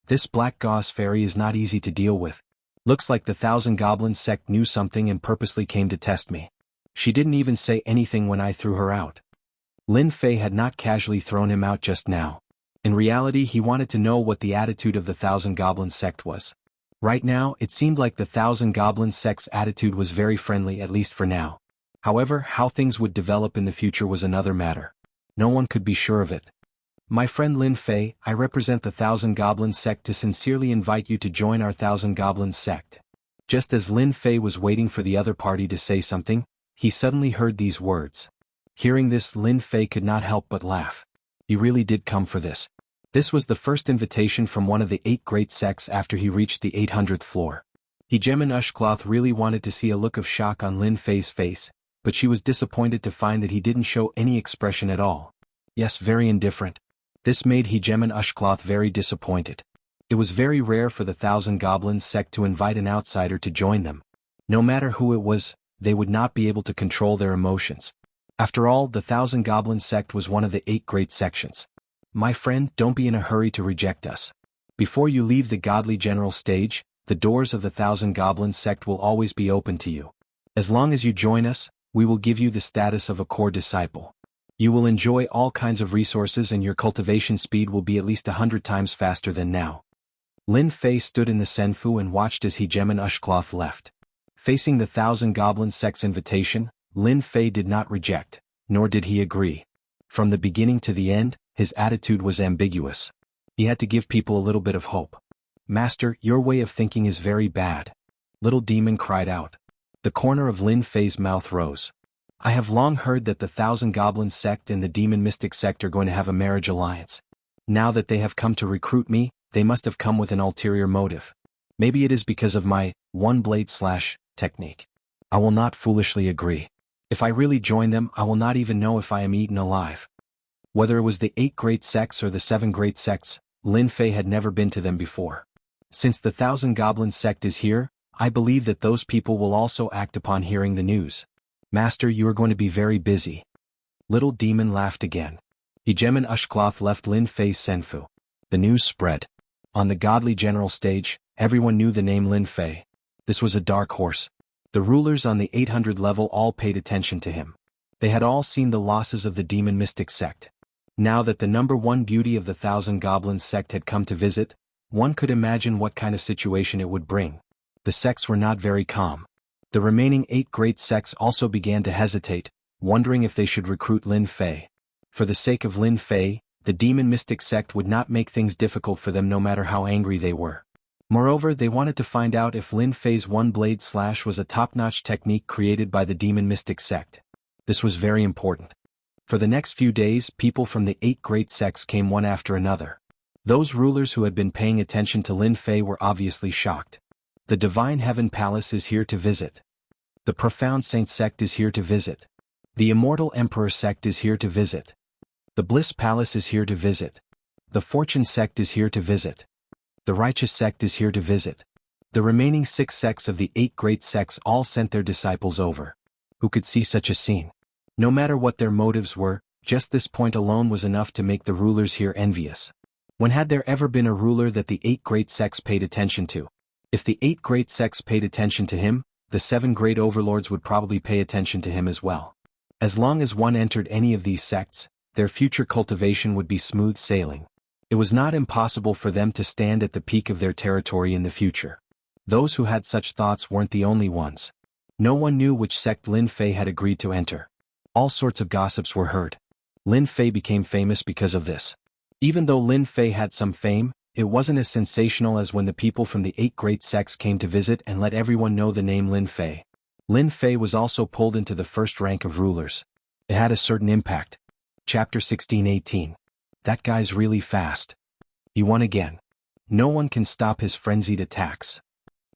This black gauze fairy is not easy to deal with. Looks like the Thousand Goblins sect knew something and purposely came to test me. She didn't even say anything when I threw her out. Lin Fei had not casually thrown him out just now. In reality, he wanted to know what the attitude of the Thousand Goblins sect was. Right now, it seemed like the Thousand Goblins sect's attitude was very friendly, at least for now. However, how things would develop in the future was another matter. No one could be sure of it. My friend Lin Fei, I represent the Thousand Goblins sect to sincerely invite you to join our Thousand Goblins sect. Just as Lin Fei was waiting for the other party to say something, he suddenly heard these words. Hearing this, Lin Fei could not help but laugh. He really did come for this. This was the first invitation from one of the 8 great sects after he reached the 800th floor. Hegeman Ushcloth really wanted to see a look of shock on Lin Fei's face, but she was disappointed to find that he didn't show any expression at all. Yes, very indifferent. This made Hegeman Ushcloth very disappointed. It was very rare for the Thousand Goblins sect to invite an outsider to join them. No matter who it was, they would not be able to control their emotions. After all, the Thousand Goblins sect was one of the 8 great sections. My friend, don't be in a hurry to reject us. Before you leave the godly general stage, the doors of the Thousand Goblins sect will always be open to you. As long as you join us, we will give you the status of a core disciple. You will enjoy all kinds of resources and your cultivation speed will be at least 100 times faster than now. Lin Fei stood in the Senfu and watched as Hegeman Ushcloth left. Facing the Thousand Goblins sect's invitation, Lin Fei did not reject, nor did he agree. From the beginning to the end, his attitude was ambiguous. He had to give people a little bit of hope. Master, your way of thinking is very bad. Little Demon cried out. The corner of Lin Fei's mouth rose. I have long heard that the Thousand Goblins sect and the Demon Mystic sect are going to have a marriage alliance. Now that they have come to recruit me, they must have come with an ulterior motive. Maybe it is because of my one-blade slash technique. I will not foolishly agree. If I really join them, I will not even know if I am eaten alive. Whether it was the 8 great sects or the 7 great sects, Lin Fei had never been to them before. Since the Thousand Goblins sect is here, I believe that those people will also act upon hearing the news. Master, you are going to be very busy. Little Demon laughed again. Hegeman Ushcloth left Lin Fei's Senfu. The news spread. On the godly general stage, everyone knew the name Lin Fei. This was a dark horse. The rulers on the 800 level all paid attention to him. They had all seen the losses of the Demon Mystic sect. Now that the #1 beauty of the Thousand Goblins sect had come to visit, one could imagine what kind of situation it would bring. The sects were not very calm. The remaining 8 great sects also began to hesitate, wondering if they should recruit Lin Fei. For the sake of Lin Fei, the Demon Mystic sect would not make things difficult for them no matter how angry they were. Moreover, they wanted to find out if Lin Fei's one-blade slash was a top-notch technique created by the Demon Mystic sect. This was very important. For the next few days, people from the 8 great sects came one after another. Those rulers who had been paying attention to Lin Fei were obviously shocked. The Divine Heaven Palace is here to visit. The Profound Saint sect is here to visit. The Immortal Emperor sect is here to visit. The Bliss Palace is here to visit. The Fortune sect is here to visit. The Righteous sect is here to visit. The remaining 6 sects of the 8 great sects all sent their disciples over. Who could see such a scene? No matter what their motives were, just this point alone was enough to make the rulers here envious. When had there ever been a ruler that the 8 great sects paid attention to? If the 8 great sects paid attention to him, the 7 great overlords would probably pay attention to him as well. As long as one entered any of these sects, their future cultivation would be smooth sailing. It was not impossible for them to stand at the peak of their territory in the future. Those who had such thoughts weren't the only ones. No one knew which sect Lin Fei had agreed to enter. All sorts of gossips were heard. Lin Fei became famous because of this. Even though Lin Fei had some fame, it wasn't as sensational as when the people from the 8 great sects came to visit and let everyone know the name Lin Fei. Lin Fei was also pulled into the first rank of rulers. It had a certain impact. Chapter 16-18. That guy's really fast. He won again. No one can stop his frenzied attacks.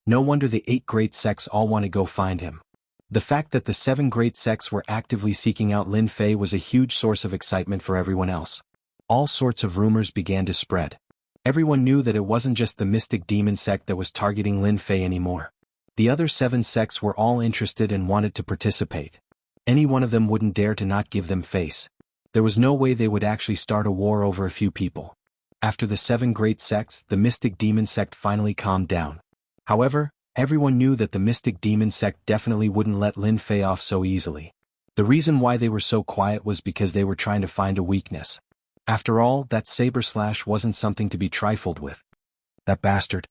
No wonder the 8 great sects all want to go find him. The fact that the 7 great sects were actively seeking out Lin Fei was a huge source of excitement for everyone else. All sorts of rumors began to spread. Everyone knew that it wasn't just the mystic demon sect that was targeting Lin Fei anymore. The other 7 sects were all interested and wanted to participate. Any one of them wouldn't dare to not give them face. There was no way they would actually start a war over a few people. After the 7 great sects, the mystic demon sect finally calmed down. However, everyone knew that the mystic demon sect definitely wouldn't let Lin Fei off so easily. The reason why they were so quiet was because they were trying to find a weakness. After all, that saber slash wasn't something to be trifled with. That bastard.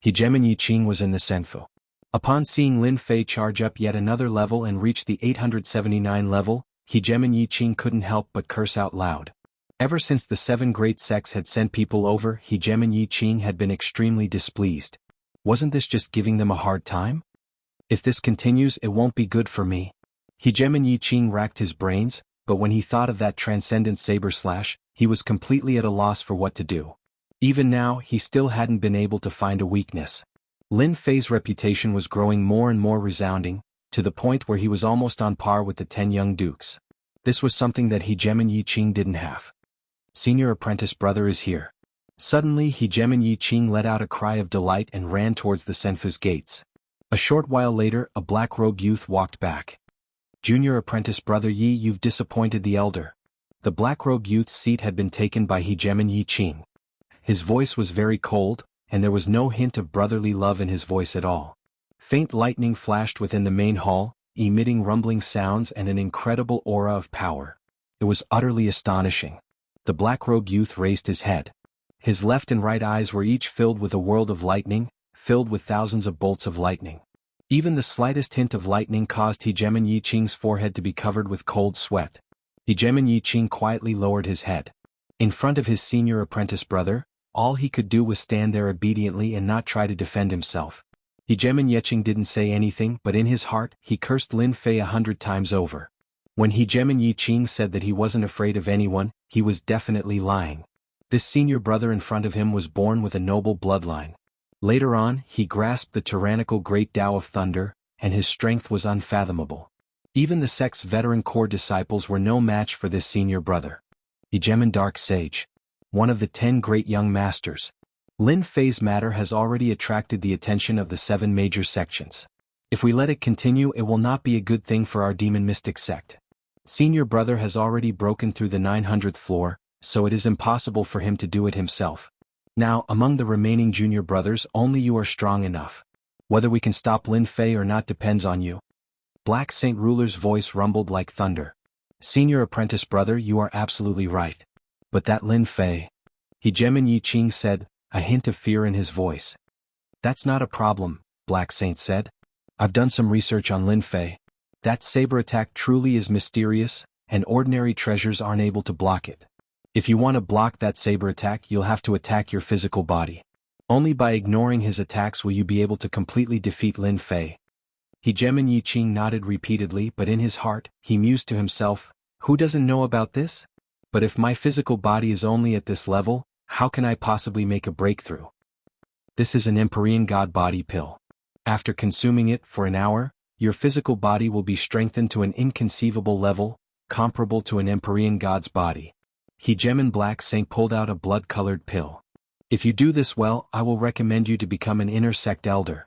Hegemon Yiqing was in the Senfu. Upon seeing Lin Fei charge up yet another level and reach the 879 level, Hegemon Yiqing couldn't help but curse out loud. Ever since the 7 great sects had sent people over, Hegemon Yiqing had been extremely displeased. Wasn't this just giving them a hard time? If this continues, it won't be good for me. Hegemon Yiqing racked his brains, but when he thought of that transcendent saber slash, he was completely at a loss for what to do. Even now, he still hadn't been able to find a weakness. Lin Fei's reputation was growing more and more resounding, to the point where he was almost on par with the 10 young dukes. This was something that Hegemon Yiqing didn't have. Senior apprentice brother is here. Suddenly Hegemon Yiqing let out a cry of delight and ran towards the Senfu's gates. A short while later, a black-robed youth walked back. Junior apprentice brother Yi, you've disappointed the elder. The black-robed youth's seat had been taken by Hegemon Yiqing. His voice was very cold, and there was no hint of brotherly love in his voice at all. Faint lightning flashed within the main hall, emitting rumbling sounds and an incredible aura of power. It was utterly astonishing. The black-robed youth raised his head. His left and right eyes were each filled with a world of lightning, filled with thousands of bolts of lightning. Even the slightest hint of lightning caused Hegemon Yiqing's forehead to be covered with cold sweat. Hegemon Yiqing quietly lowered his head. In front of his senior apprentice brother, all he could do was stand there obediently and not try to defend himself. Hegemon Yiqing didn't say anything, but in his heart, he cursed Lin Fei 100 times over. When Hegemon Yiqing said that he wasn't afraid of anyone, he was definitely lying. This senior brother in front of him was born with a noble bloodline. Later on, he grasped the tyrannical Great Tao of Thunder, and his strength was unfathomable. Even the sect's veteran core disciples were no match for this senior brother. Hegemon Dark Sage. One of the 10 great young masters. Lin Fei's matter has already attracted the attention of the 7 major sections. If we let it continue, it will not be a good thing for our demon mystic sect. Senior brother has already broken through the 900th floor, so it is impossible for him to do it himself. Now, among the remaining junior brothers, only you are strong enough. Whether we can stop Lin Fei or not depends on you. Black Saint Ruler's voice rumbled like thunder. Senior apprentice brother, you are absolutely right. But that Lin Fei, Hegemon Yiqing said, a hint of fear in his voice. That's not a problem, Black Saint said. I've done some research on Lin Fei. That saber attack truly is mysterious, and ordinary treasures aren't able to block it. If you want to block that saber attack, you'll have to attack your physical body. Only by ignoring his attacks will you be able to completely defeat Lin Fei. Hegemon Yiqing nodded repeatedly, but in his heart, he mused to himself, who doesn't know about this? But if my physical body is only at this level, how can I possibly make a breakthrough? This is an Empyrean God body pill. After consuming it for an hour, your physical body will be strengthened to an inconceivable level, comparable to an Empyrean God's body. Hegemon Black Saint pulled out a blood-colored pill. If you do this well, I will recommend you to become an inner sect elder.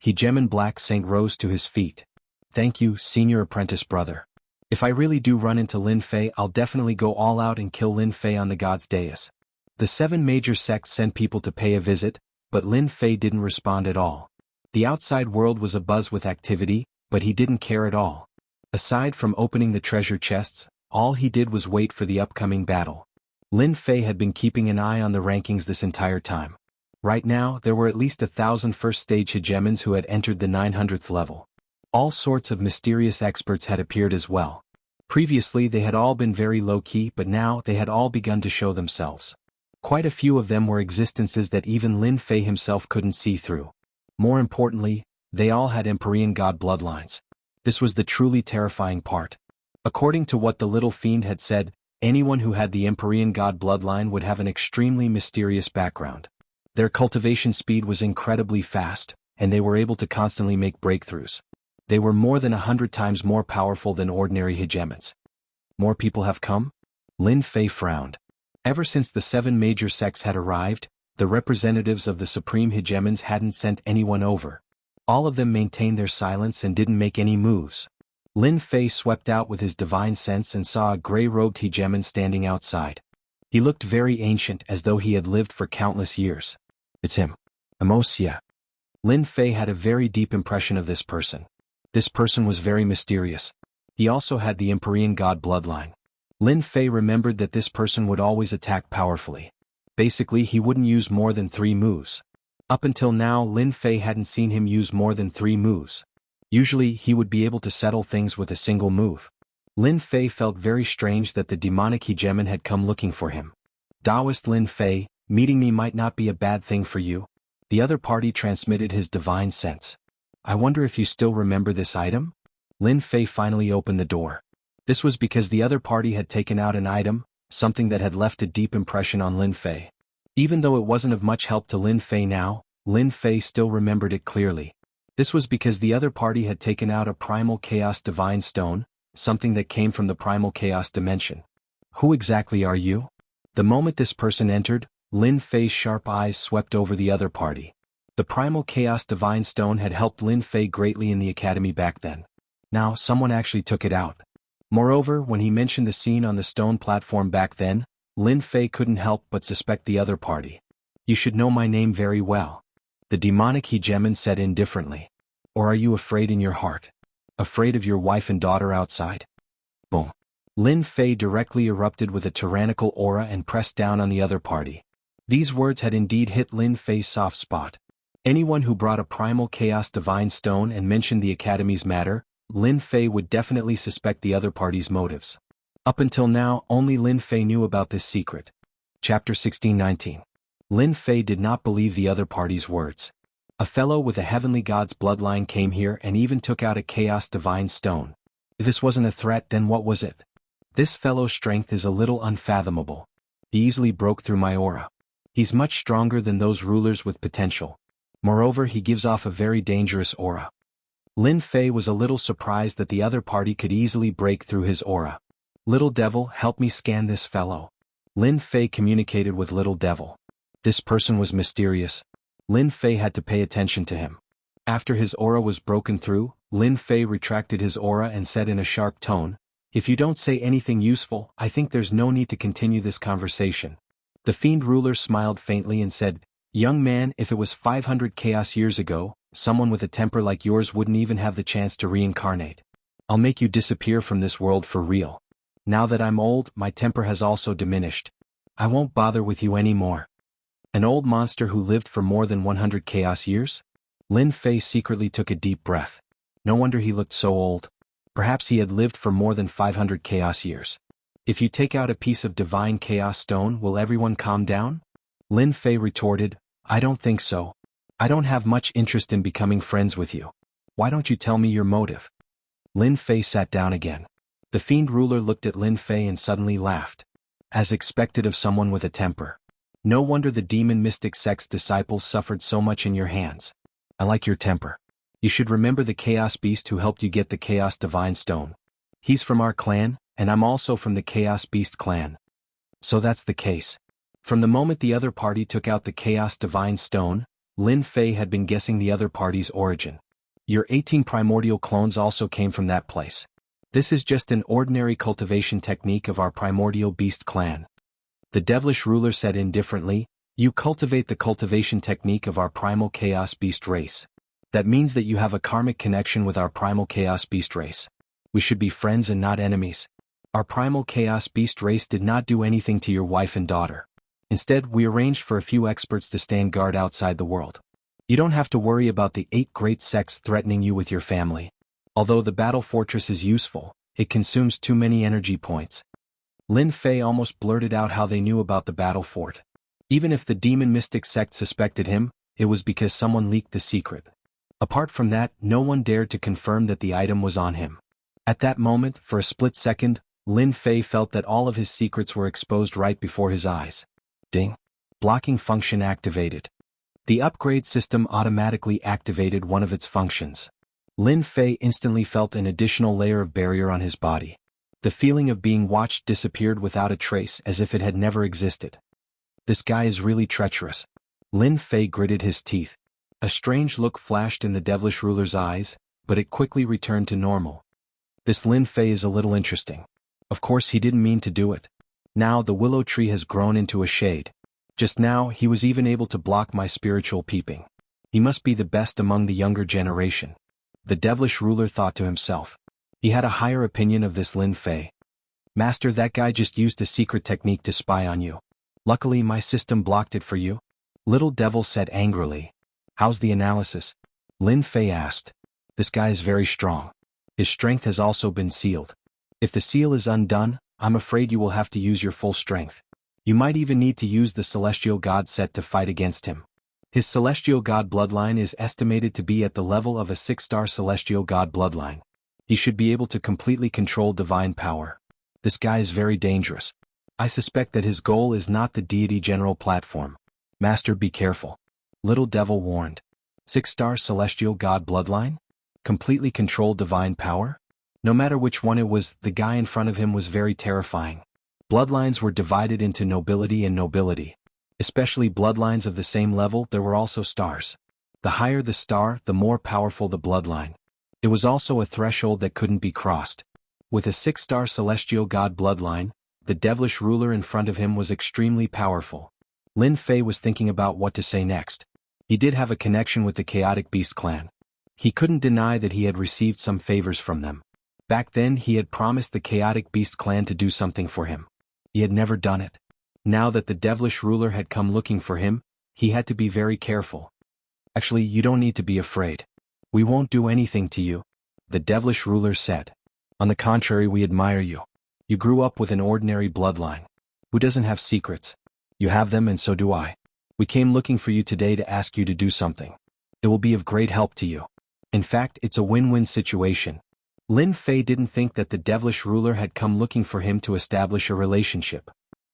Hegemon Black Saint rose to his feet. Thank you, senior apprentice brother. If I really do run into Lin Fei, I'll definitely go all out and kill Lin Fei on the God's dais. The 7 major sects sent people to pay a visit, but Lin Fei didn't respond at all. The outside world was abuzz with activity, but he didn't care at all. Aside from opening the treasure chests, all he did was wait for the upcoming battle. Lin Fei had been keeping an eye on the rankings this entire time. Right now, there were at least 1,000 first-stage hegemons who had entered the 900th level. All sorts of mysterious experts had appeared as well. Previously they had all been very low-key, but now they had all begun to show themselves. Quite a few of them were existences that even Lin Fei himself couldn't see through. More importantly, they all had Empyrean God bloodlines. This was the truly terrifying part. According to what the little fiend had said, anyone who had the Empyrean god bloodline would have an extremely mysterious background. Their cultivation speed was incredibly fast, and they were able to constantly make breakthroughs. They were more than 100 times more powerful than ordinary hegemons. More people have come? Lin Fei frowned. Ever since the 7 major sects had arrived, the representatives of the supreme hegemons hadn't sent anyone over. All of them maintained their silence and didn't make any moves. Lin Fei swept out with his divine sense and saw a gray-robed hegemon standing outside. He looked very ancient, as though he had lived for countless years. It's him. Wuxia. Lin Fei had a very deep impression of this person. This person was very mysterious. He also had the Empyrean god bloodline. Lin Fei remembered that this person would always attack powerfully. Basically, he wouldn't use more than 3 moves. Up until now, Lin Fei hadn't seen him use more than 3 moves. Usually, he would be able to settle things with a single move. Lin Fei felt very strange that the demonic hegemon had come looking for him. Taoist Lin Fei, meeting me might not be a bad thing for you. The other party transmitted his divine sense. I wonder if you still remember this item? Lin Fei finally opened the door. This was because the other party had taken out an item, something that had left a deep impression on Lin Fei. Even though it wasn't of much help to Lin Fei now, Lin Fei still remembered it clearly. This was because the other party had taken out a primal chaos divine stone, something that came from the primal chaos dimension. Who exactly are you? The moment this person entered, Lin Fei's sharp eyes swept over the other party. The primal chaos divine stone had helped Lin Fei greatly in the academy back then. Now someone actually took it out. Moreover, when he mentioned the scene on the stone platform back then, Lin Fei couldn't help but suspect the other party. You should know my name very well. The demonic hegemon said indifferently. Or are you afraid in your heart? Afraid of your wife and daughter outside? Boom. Lin Fei directly erupted with a tyrannical aura and pressed down on the other party. These words had indeed hit Lin Fei's soft spot. Anyone who brought a primal chaos divine stone and mentioned the academy's matter, Lin Fei would definitely suspect the other party's motives. Up until now, only Lin Fei knew about this secret. Chapter 16-19. Lin Fei did not believe the other party's words. A fellow with a heavenly god's bloodline came here and even took out a chaos divine stone. If this wasn't a threat, then what was it? This fellow's strength is a little unfathomable. He easily broke through my aura. He's much stronger than those rulers with potential. Moreover, he gives off a very dangerous aura. Lin Fei was a little surprised that the other party could easily break through his aura. Little Devil, help me scan this fellow. Lin Fei communicated with Little Devil. This person was mysterious. Lin Fei had to pay attention to him. After his aura was broken through, Lin Fei retracted his aura and said in a sharp tone, "If you don't say anything useful, I think there's no need to continue this conversation." The fiend ruler smiled faintly and said, "Young man, if it was 500 chaos years ago, someone with a temper like yours wouldn't even have the chance to reincarnate. I'll make you disappear from this world for real. Now that I'm old, my temper has also diminished. I won't bother with you anymore." An old monster who lived for more than 100 chaos years? Lin Fei secretly took a deep breath. No wonder he looked so old. Perhaps he had lived for more than 500 chaos years. If you take out a piece of divine chaos stone, will everyone calm down? Lin Fei retorted, I don't think so. I don't have much interest in becoming friends with you. Why don't you tell me your motive? Lin Fei sat down again. The fiend ruler looked at Lin Fei and suddenly laughed. As expected of someone with a temper. No wonder the demon mystic sect's disciples suffered so much in your hands. I like your temper. You should remember the Chaos Beast who helped you get the Chaos Divine Stone. He's from our clan, and I'm also from the Chaos Beast clan. So that's the case. From the moment the other party took out the Chaos Divine Stone, Lin Fei had been guessing the other party's origin. Your 18 primordial clones also came from that place. This is just an ordinary cultivation technique of our primordial beast clan. The devilish ruler said indifferently, you cultivate the cultivation technique of our primal chaos beast race. That means that you have a karmic connection with our primal chaos beast race. We should be friends and not enemies. Our primal chaos beast race did not do anything to your wife and daughter. Instead, we arranged for a few experts to stand guard outside the world. You don't have to worry about the 8 great sects threatening you with your family. Although the battle fortress is useful, it consumes too many energy points. Lin Fei almost blurted out how they knew about the battle fort. Even if the demon mystic sect suspected him, it was because someone leaked the secret. Apart from that, no one dared to confirm that the item was on him. At that moment, for a split second, Lin Fei felt that all of his secrets were exposed right before his eyes. Ding. Blocking function activated. The upgrade system automatically activated one of its functions. Lin Fei instantly felt an additional layer of barrier on his body. The feeling of being watched disappeared without a trace, as if it had never existed. This guy is really treacherous. Lin Fei gritted his teeth. A strange look flashed in the devilish ruler's eyes, but it quickly returned to normal. This Lin Fei is a little interesting. Of course he didn't mean to do it. Now the willow tree has grown into a shade. Just now he was even able to block my spiritual peeping. He must be the best among the younger generation. The devilish ruler thought to himself. He had a higher opinion of this Lin Fei. Master, that guy just used a secret technique to spy on you. Luckily my system blocked it for you. Little Devil said angrily. How's the analysis? Lin Fei asked. This guy is very strong. His strength has also been sealed. If the seal is undone, I'm afraid you will have to use your full strength. You might even need to use the Celestial God set to fight against him. His Celestial God bloodline is estimated to be at the level of a 6-star Celestial God bloodline. He should be able to completely control divine power. This guy is very dangerous. I suspect that his goal is not the deity general platform. Master, be careful. Little Devil warned. 6-star Celestial God bloodline? Completely control divine power? No matter which one it was, the guy in front of him was very terrifying. Bloodlines were divided into nobility and nobility. Especially bloodlines of the same level, there were also stars. The higher the star, the more powerful the bloodline. It was also a threshold that couldn't be crossed. With a 6-star Celestial God bloodline, the devilish ruler in front of him was extremely powerful. Lin Fei was thinking about what to say next. He did have a connection with the Chaotic Beast clan. He couldn't deny that he had received some favors from them. Back then he had promised the Chaotic Beast clan to do something for him. He had never done it. Now that the devilish ruler had come looking for him, he had to be very careful. Actually, you don't need to be afraid. We won't do anything to you, the devilish ruler said. On the contrary, we admire you. You grew up with an ordinary bloodline. Who doesn't have secrets? You have them, and so do I. We came looking for you today to ask you to do something. It will be of great help to you. In fact, it's a win-win situation. Lin Fei didn't think that the devilish ruler had come looking for him to establish a relationship.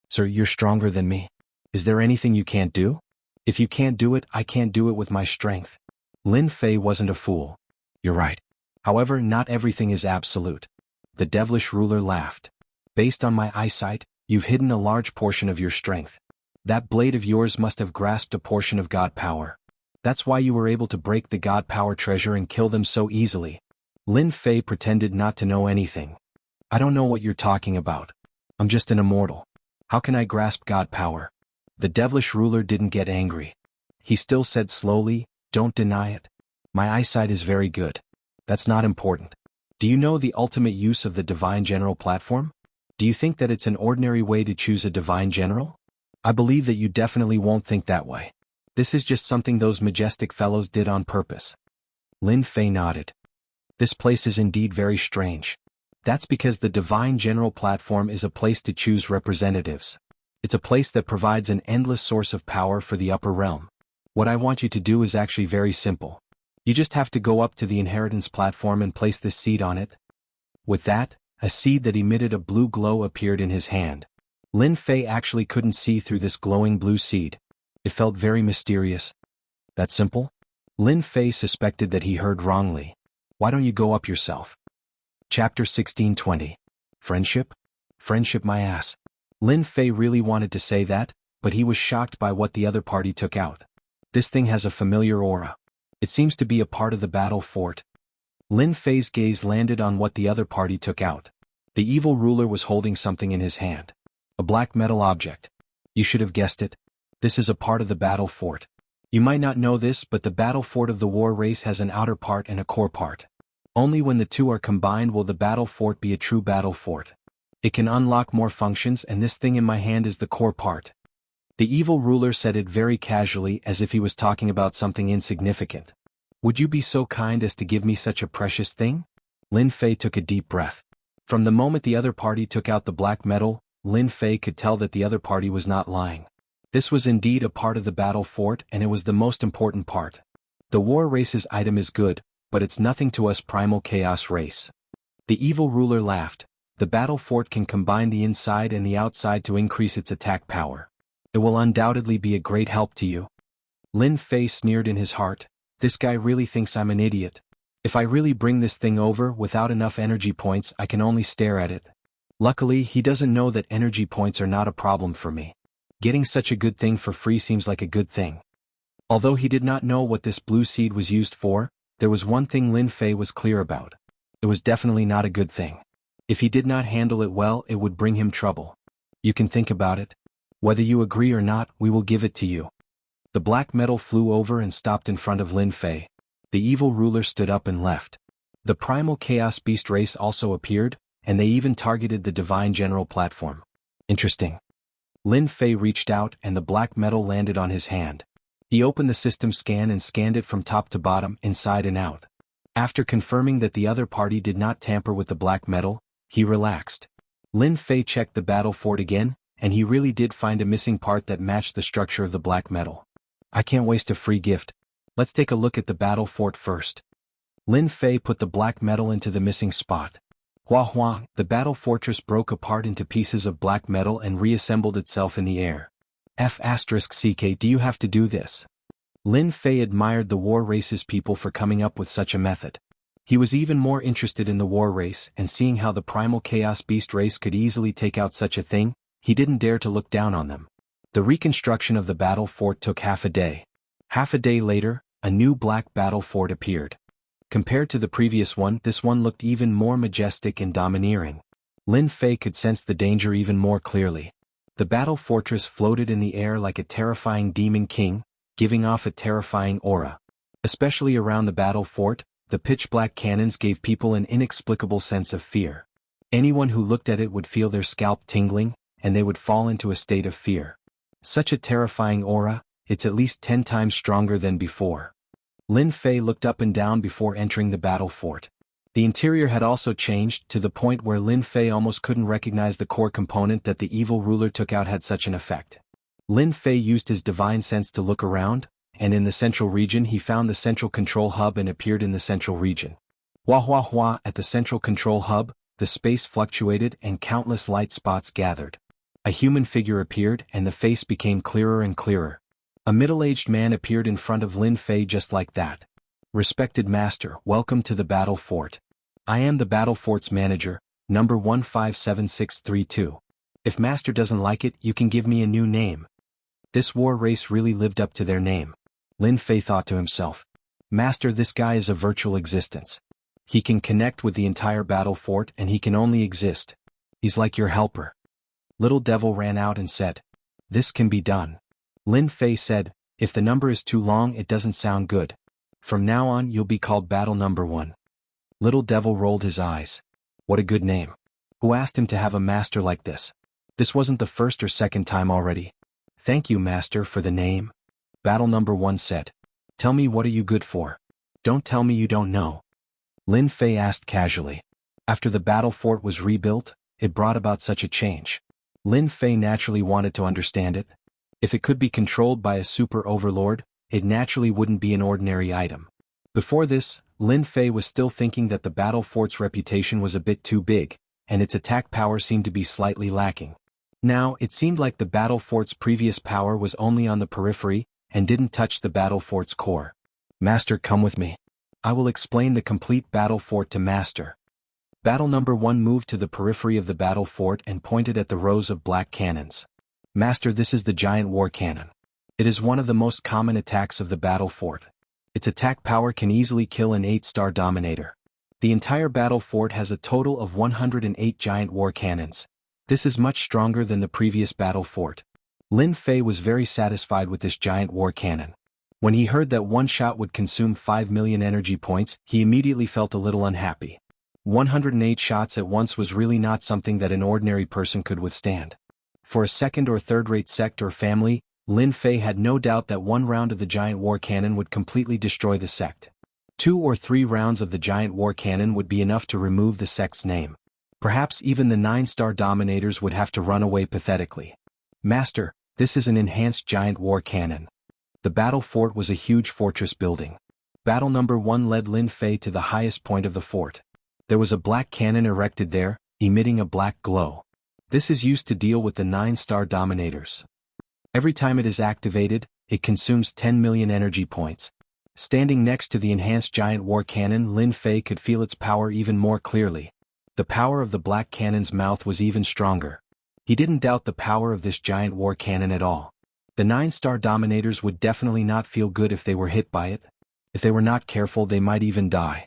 Sir, you're stronger than me. Is there anything you can't do? If you can't do it, I can't do it with my strength. Lin Fei wasn't a fool. You're right. However, not everything is absolute. The devilish ruler laughed. Based on my eyesight, you've hidden a large portion of your strength. That blade of yours must have grasped a portion of God power. That's why you were able to break the God power treasure and kill them so easily. Lin Fei pretended not to know anything. I don't know what you're talking about. I'm just an immortal. How can I grasp God power? The devilish ruler didn't get angry. He still said slowly, don't deny it. My eyesight is very good. That's not important. Do you know the ultimate use of the divine general platform? Do you think that it's an ordinary way to choose a divine general? I believe that you definitely won't think that way. This is just something those majestic fellows did on purpose. Lin Fei nodded. This place is indeed very strange. That's because the divine general platform is a place to choose representatives. It's a place that provides an endless source of power for the upper realm. What I want you to do is actually very simple. You just have to go up to the inheritance platform and place this seed on it. With that, a seed that emitted a blue glow appeared in his hand. Lin Fei actually couldn't see through this glowing blue seed. It felt very mysterious. That simple? Lin Fei suspected that he heard wrongly. Why don't you go up yourself? Chapter 16:20. Friendship? Friendship my ass. Lin Fei really wanted to say that, but he was shocked by what the other party took out. This thing has a familiar aura. It seems to be a part of the battle fort. Lin Fei's gaze landed on what the other party took out. The evil ruler was holding something in his hand. A black metal object. You should have guessed it. This is a part of the battle fort. You might not know this, but the battle fort of the war race has an outer part and a core part. Only when the two are combined will the battle fort be a true battle fort. It can unlock more functions, and this thing in my hand is the core part. The evil ruler said it very casually, as if he was talking about something insignificant. Would you be so kind as to give me such a precious thing? Lin Fei took a deep breath. From the moment the other party took out the black metal, Lin Fei could tell that the other party was not lying. This was indeed a part of the battle fort, and it was the most important part. The war race's item is good, but it's nothing to us primal chaos race. The evil ruler laughed. The battle fort can combine the inside and the outside to increase its attack power. It will undoubtedly be a great help to you. Lin Fei sneered in his heart. This guy really thinks I'm an idiot. If I really bring this thing over without enough energy points, I can only stare at it. Luckily, he doesn't know that energy points are not a problem for me. Getting such a good thing for free seems like a good thing. Although he did not know what this blue seed was used for, there was one thing Lin Fei was clear about. It was definitely not a good thing. If he did not handle it well, it would bring him trouble. You can think about it. Whether you agree or not, we will give it to you. The black metal flew over and stopped in front of Lin Fei. The evil ruler stood up and left. The primal chaos beast race also appeared, and they even targeted the divine general platform. Interesting. Lin Fei reached out and the black metal landed on his hand. He opened the system scan and scanned it from top to bottom, inside and out. After confirming that the other party did not tamper with the black metal, he relaxed. Lin Fei checked the battle fort again, and he really did find a missing part that matched the structure of the black metal. I can't waste a free gift. Let's take a look at the battle fort first. Lin Fei put the black metal into the missing spot. Hua hua, the battle fortress broke apart into pieces of black metal and reassembled itself in the air. F***ck, do you have to do this? Lin Fei admired the war race's people for coming up with such a method. He was even more interested in the war race, and seeing how the primal chaos beast race could easily take out such a thing, he didn't dare to look down on them. The reconstruction of the battle fort took half a day. Half a day later, a new black battle fort appeared. Compared to the previous one, this one looked even more majestic and domineering. Lin Fei could sense the danger even more clearly. The battle fortress floated in the air like a terrifying demon king, giving off a terrifying aura. Especially around the battle fort, the pitch-black cannons gave people an inexplicable sense of fear. Anyone who looked at it would feel their scalp tingling, and they would fall into a state of fear. Such a terrifying aura, it's at least 10 times stronger than before. Lin Fei looked up and down before entering the battle fort. The interior had also changed to the point where Lin Fei almost couldn't recognize the core component that the evil ruler took out had such an effect. Lin Fei used his divine sense to look around, and in the central region he found the central control hub and appeared in the central region. Hua hua hua, at the central control hub, the space fluctuated and countless light spots gathered. A human figure appeared and the face became clearer and clearer. A middle-aged man appeared in front of Lin Fei just like that. Respected Master, welcome to the battle fort. I am the battle fort's manager, number 157632. If Master doesn't like it, you can give me a new name. This war race really lived up to their name. Lin Fei thought to himself. Master, this guy is a virtual existence. He can connect with the entire battle fort and he can only exist. He's like your helper. Little Devil ran out and said. This can be done. Lin Fei said, if the number is too long it doesn't sound good. From now on you'll be called Battle Number 1. Little Devil rolled his eyes. What a good name. Who asked him to have a master like this? This wasn't the first or second time already. Thank you, Master, for the name. Battle Number 1 said. Tell me, what are you good for? Don't tell me you don't know. Lin Fei asked casually. After the battle fort was rebuilt, it brought about such a change. Lin Fei naturally wanted to understand it. If it could be controlled by a super overlord, it naturally wouldn't be an ordinary item. Before this, Lin Fei was still thinking that the battle fort's reputation was a bit too big, and its attack power seemed to be slightly lacking. Now, it seemed like the battle fort's previous power was only on the periphery, and didn't touch the battle fort's core. Master, come with me. I will explain the complete battle fort to Master. Battle Number 1 moved to the periphery of the battle fort and pointed at the rows of black cannons. Master, this is the giant war cannon. It is one of the most common attacks of the battle fort. Its attack power can easily kill an 8-star dominator. The entire battle fort has a total of 108 giant war cannons. This is much stronger than the previous battle fort. Lin Fei was very satisfied with this giant war cannon. When he heard that one shot would consume 5 million energy points, he immediately felt a little unhappy. 108 shots at once was really not something that an ordinary person could withstand. For a second or third-rate sect or family, Lin Fei had no doubt that one round of the giant war cannon would completely destroy the sect. 2 or 3 rounds of the giant war cannon would be enough to remove the sect's name. Perhaps even the 9-star dominators would have to run away pathetically. Master, this is an enhanced giant war cannon. The battle fort was a huge fortress building. Battle Number 1 led Lin Fei to the highest point of the fort. There was a black cannon erected there, emitting a black glow. This is used to deal with the 9-star dominators. Every time it is activated, it consumes 10 million energy points. Standing next to the enhanced giant war cannon, Lin Fei could feel its power even more clearly. The power of the black cannon's mouth was even stronger. He didn't doubt the power of this giant war cannon at all. The 9-star dominators would definitely not feel good if they were hit by it. If they were not careful, they might even die.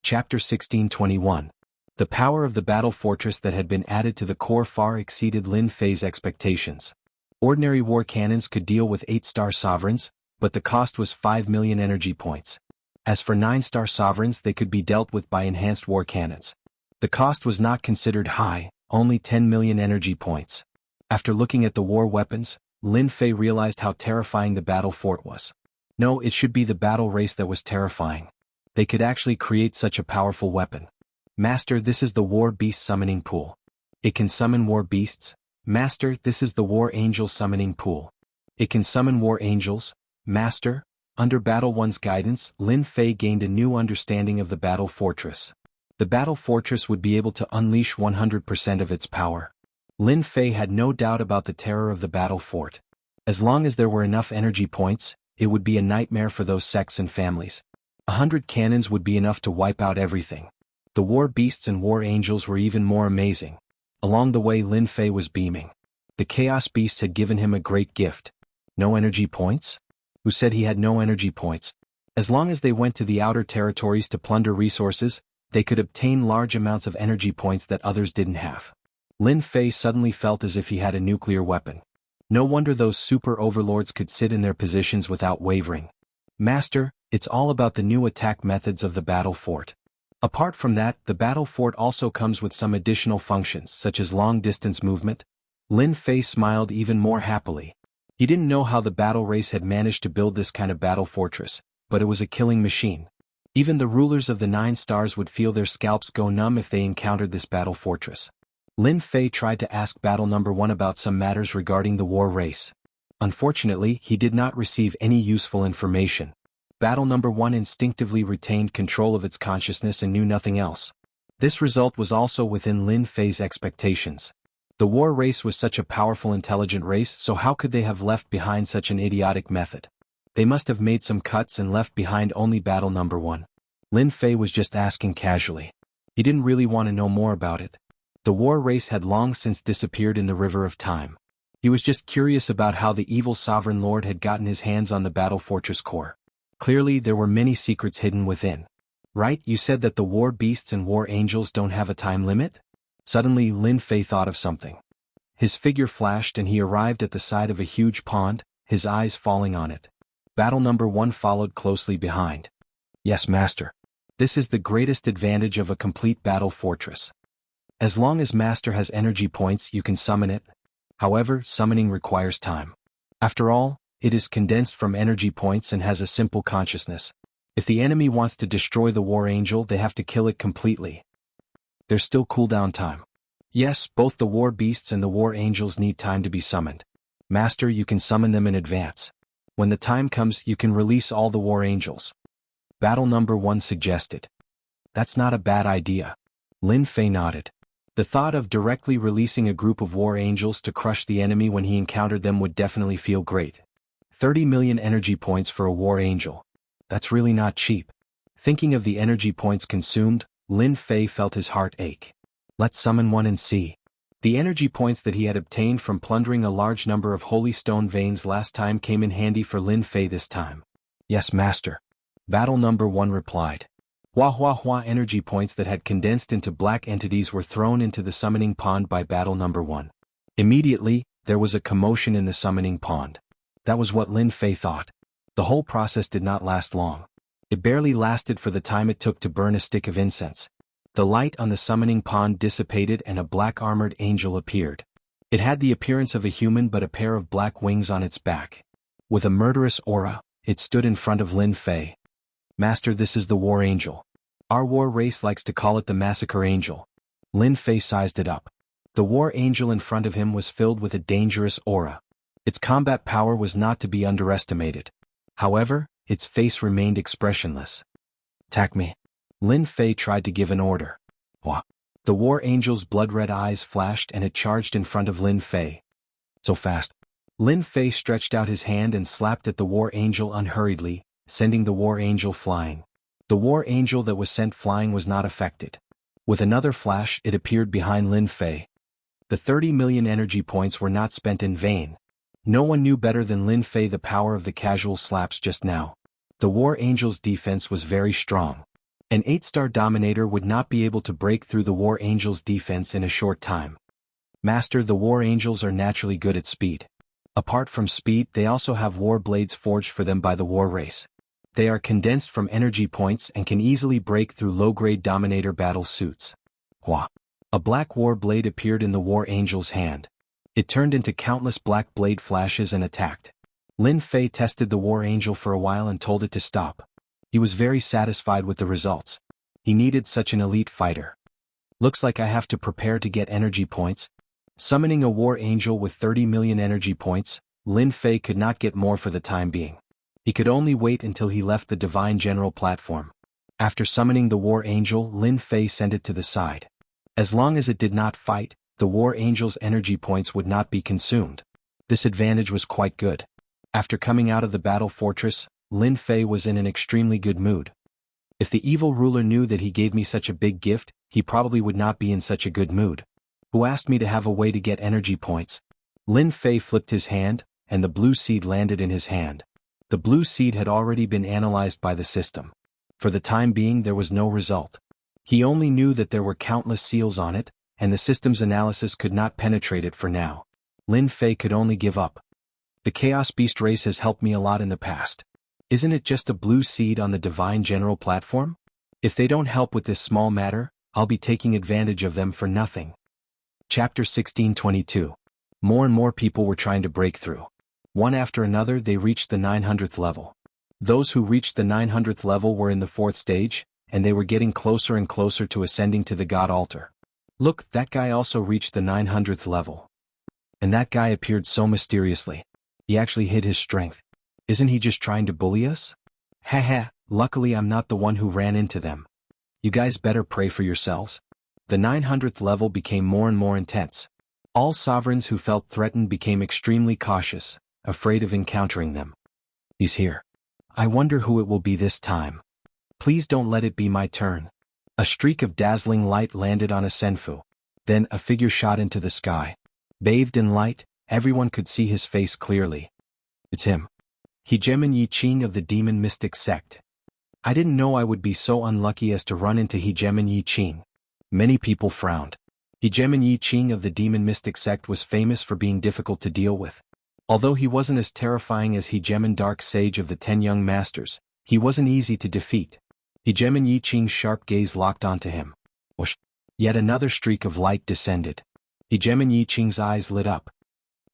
Chapter 1621. The power of the battle fortress that had been added to the core far exceeded Lin Fei's expectations. Ordinary war cannons could deal with 8-star sovereigns, but the cost was 5 million energy points. As for 9-star sovereigns, they could be dealt with by enhanced war cannons. The cost was not considered high, only 10 million energy points. After looking at the war weapons, Lin Fei realized how terrifying the battle fort was. No, it should be the battle race that was terrifying. They could actually create such a powerful weapon. Master, this is the war beast summoning pool. It can summon war beasts. Master, this is the war angel summoning pool. It can summon war angels. Master, under Battle 1's guidance, Lin Fei gained a new understanding of the battle fortress. The battle fortress would be able to unleash 100% of its power. Lin Fei had no doubt about the terror of the battle fort. As long as there were enough energy points, it would be a nightmare for those sects and families. 100 cannons would be enough to wipe out everything. The war beasts and war angels were even more amazing. Along the way, Lin Fei was beaming. The chaos beasts had given him a great gift. No energy points? Who said he had no energy points? As long as they went to the outer territories to plunder resources, they could obtain large amounts of energy points that others didn't have. Lin Fei suddenly felt as if he had a nuclear weapon. No wonder those super overlords could sit in their positions without wavering. Master, it's all about the new attack methods of the battle fort. Apart from that, the battle fort also comes with some additional functions, such as long-distance movement. Lin Fei smiled even more happily. He didn't know how the battle race had managed to build this kind of battle fortress, but it was a killing machine. Even the rulers of the 9 stars would feel their scalps go numb if they encountered this battle fortress. Lin Fei tried to ask Battle Number 1 about some matters regarding the war race. Unfortunately, he did not receive any useful information. Battle Number 1 instinctively retained control of its consciousness and knew nothing else. This result was also within Lin Fei's expectations. The war race was such a powerful, intelligent race, so how could they have left behind such an idiotic method? They must have made some cuts and left behind only Battle Number 1. Lin Fei was just asking casually. He didn't really want to know more about it. The war race had long since disappeared in the river of time. He was just curious about how the evil sovereign lord had gotten his hands on the battle fortress core. Clearly, there were many secrets hidden within. Right, you said that the war beasts and war angels don't have a time limit? Suddenly, Lin Fei thought of something. His figure flashed and he arrived at the side of a huge pond, his eyes falling on it. Battle Number 1 followed closely behind. Yes, Master. This is the greatest advantage of a complete battle fortress. As long as Master has energy points, you can summon it. However, summoning requires time. After all, it is condensed from energy points and has a simple consciousness. If the enemy wants to destroy the war angel, they have to kill it completely. There's still cooldown time. Yes, both the war beasts and the war angels need time to be summoned. Master, you can summon them in advance. When the time comes, you can release all the war angels. Battle Number 1 suggested. That's not a bad idea. Lin Fei nodded. The thought of directly releasing a group of war angels to crush the enemy when he encountered them would definitely feel great. 30 million energy points for a war angel. That's really not cheap. Thinking of the energy points consumed, Lin Fei felt his heart ache. Let's summon one and see. The energy points that he had obtained from plundering a large number of holy stone veins last time came in handy for Lin Fei this time. Yes, Master. Battle Number 1 replied. Hua energy points that had condensed into black entities were thrown into the summoning pond by Battle Number 1. Immediately, there was a commotion in the summoning pond. That was what Lin Fei thought. The whole process did not last long. It barely lasted for the time it took to burn a stick of incense. The light on the summoning pond dissipated and a black-armored angel appeared. It had the appearance of a human but a pair of black wings on its back. With a murderous aura, it stood in front of Lin Fei. Master, this is the war angel. Our war race likes to call it the massacre angel. Lin Fei sized it up. The war angel in front of him was filled with a dangerous aura. Its combat power was not to be underestimated. However, its face remained expressionless. Attack me. Lin Fei tried to give an order. Wah. The War Angel's blood-red eyes flashed and it charged in front of Lin Fei. So fast. Lin Fei stretched out his hand and slapped at the War Angel unhurriedly, sending the War Angel flying. The War Angel that was sent flying was not affected. With another flash, it appeared behind Lin Fei. The 30 million energy points were not spent in vain. No one knew better than Lin Fei the power of the casual slaps just now. The War Angel's defense was very strong. An 8-star Dominator would not be able to break through the War Angel's defense in a short time. Master, the War Angels are naturally good at speed. Apart from speed, they also have war blades forged for them by the war race. They are condensed from energy points and can easily break through low-grade Dominator battle suits. Wah! A black war blade appeared in the War Angel's hand. It turned into countless black blade flashes and attacked. Lin Fei tested the War Angel for a while and told it to stop. He was very satisfied with the results. He needed such an elite fighter. Looks like I have to prepare to get energy points. Summoning a War Angel with 30 million energy points, Lin Fei could not get more for the time being. He could only wait until he left the Divine General platform. After summoning the War Angel, Lin Fei sent it to the side. As long as it did not fight, the War Angel's energy points would not be consumed. This advantage was quite good. After coming out of the battle fortress, Lin Fei was in an extremely good mood. If the evil ruler knew that he gave me such a big gift, he probably would not be in such a good mood. Who asked me to have a way to get energy points? Lin Fei flipped his hand, and the blue seed landed in his hand. The blue seed had already been analyzed by the system. For the time being there was no result. He only knew that there were countless seals on it, and the system's analysis could not penetrate it for now. Lin Fei could only give up. The Chaos Beast race has helped me a lot in the past. Isn't it just a blue seed on the Divine General platform? If they don't help with this small matter, I'll be taking advantage of them for nothing. Chapter 1622. More and more people were trying to break through. One after another they reached the 900th level. Those who reached the 900th level were in the 4th stage, and they were getting closer and closer to ascending to the God Altar. Look, that guy also reached the 900th level. And that guy appeared so mysteriously. He actually hid his strength. Isn't he just trying to bully us? Haha, luckily I'm not the one who ran into them. You guys better pray for yourselves. The 900th level became more and more intense. All sovereigns who felt threatened became extremely cautious, afraid of encountering them. He's here. I wonder who it will be this time. Please don't let it be my turn. A streak of dazzling light landed on a senfu. Then a figure shot into the sky. Bathed in light, everyone could see his face clearly. It's him. Hegemen Yi Qing of the Demon Mystic Sect. I didn't know I would be so unlucky as to run into Hegemen Yi Qing. Many people frowned. Hegemen Yi Qing of the Demon Mystic Sect was famous for being difficult to deal with. Although he wasn't as terrifying as Hegemen Dark Sage of the 10 Young Masters, he wasn't easy to defeat. Hegemen Yi Qing's sharp gaze locked onto him. Whoosh! Yet another streak of light descended. Hegemen Yi Qing's eyes lit up.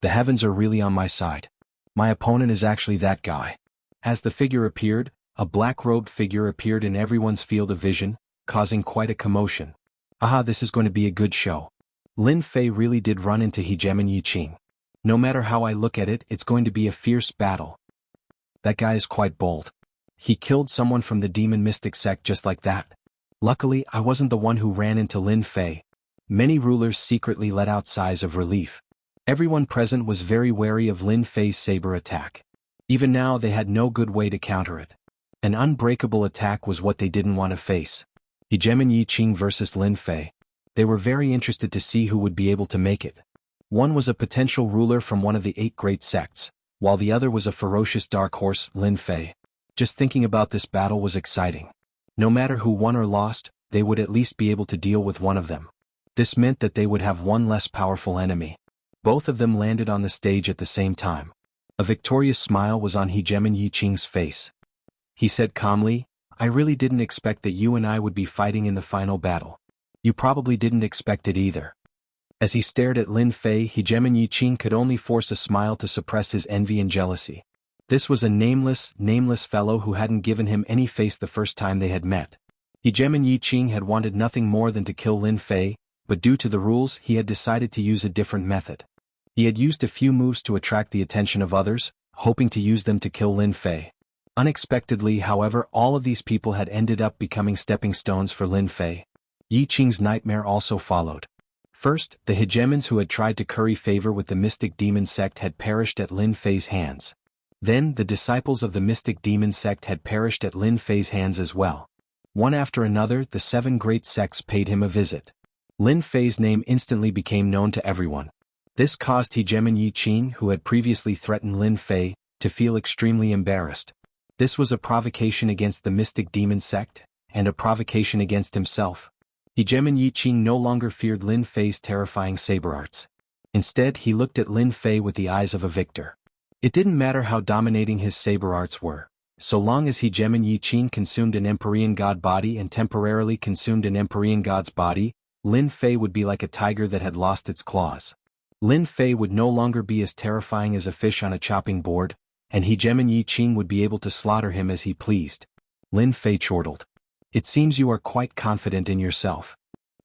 The heavens are really on my side. My opponent is actually that guy. As the figure appeared, a black-robed figure appeared in everyone's field of vision, causing quite a commotion. Aha, this is going to be a good show. Lin Fei really did run into Hegemen Yi Qing. No matter how I look at it, it's going to be a fierce battle. That guy is quite bold. He killed someone from the Demon Mystic Sect just like that. Luckily, I wasn't the one who ran into Lin Fei. Many rulers secretly let out sighs of relief. Everyone present was very wary of Lin Fei's saber attack. Even now they had no good way to counter it. An unbreakable attack was what they didn't want to face. Hegemen Yi Qing versus Lin Fei. They were very interested to see who would be able to make it. One was a potential ruler from one of the 8 great sects, while the other was a ferocious dark horse, Lin Fei. Just thinking about this battle was exciting. No matter who won or lost, they would at least be able to deal with one of them. This meant that they would have one less powerful enemy. Both of them landed on the stage at the same time. A victorious smile was on Hegemen Yi Qing's face. He said calmly, I really didn't expect that you and I would be fighting in the final battle. You probably didn't expect it either. As he stared at Lin Fei, Hegemen Yi Qing could only force a smile to suppress his envy and jealousy. This was a nameless fellow who hadn't given him any face the first time they had met. Hegemen Yi Qing had wanted nothing more than to kill Lin Fei, but due to the rules he had decided to use a different method. He had used a few moves to attract the attention of others, hoping to use them to kill Lin Fei. Unexpectedly, however, all of these people had ended up becoming stepping stones for Lin Fei. Yi Qing's nightmare also followed. First, the hegemons who had tried to curry favor with the mystic demon sect had perished at Lin Fei's hands. Then, the disciples of the mystic demon sect had perished at Lin Fei's hands as well. One after another, the 7 great sects paid him a visit. Lin Fei's name instantly became known to everyone. This caused hegemon Yi Qing, who had previously threatened Lin Fei, to feel extremely embarrassed. This was a provocation against the mystic demon sect, and a provocation against himself. Hegemon Yi Qing no longer feared Lin Fei's terrifying saber arts. Instead, he looked at Lin Fei with the eyes of a victor. It didn't matter how dominating his saber arts were. So long as hegemon Yi Qing consumed an Empyrean god body and temporarily consumed an Empyrean god's body, Lin Fei would be like a tiger that had lost its claws. Lin Fei would no longer be as terrifying as a fish on a chopping board, and hegemon Yi Qing would be able to slaughter him as he pleased. Lin Fei chortled. It seems you are quite confident in yourself.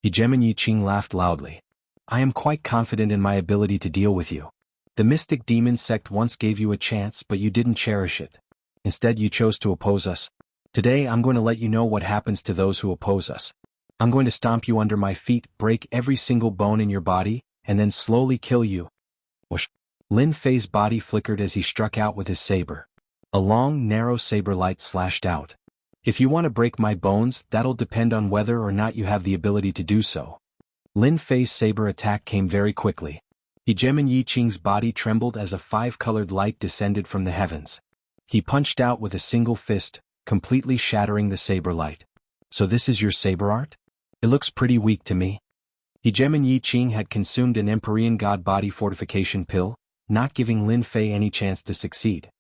Hegemon Yi Qing laughed loudly. I am quite confident in my ability to deal with you. The mystic demon sect once gave you a chance, but you didn't cherish it. Instead, you chose to oppose us. Today I'm going to let you know what happens to those who oppose us. I'm going to stomp you under my feet, break every single bone in your body, and then slowly kill you. Whoosh. Lin Fei's body flickered as he struck out with his saber. A long, narrow saber light slashed out. If you want to break my bones, that'll depend on whether or not you have the ability to do so. Lin Fei's saber attack came very quickly. Hegemon Yi Qing's body trembled as a 5-colored light descended from the heavens. He punched out with a single fist, completely shattering the saber light. So this is your saber art? It looks pretty weak to me. Hegemon Yi Qing had consumed an Empyrean god body fortification pill, not giving Lin Fei any chance to succeed.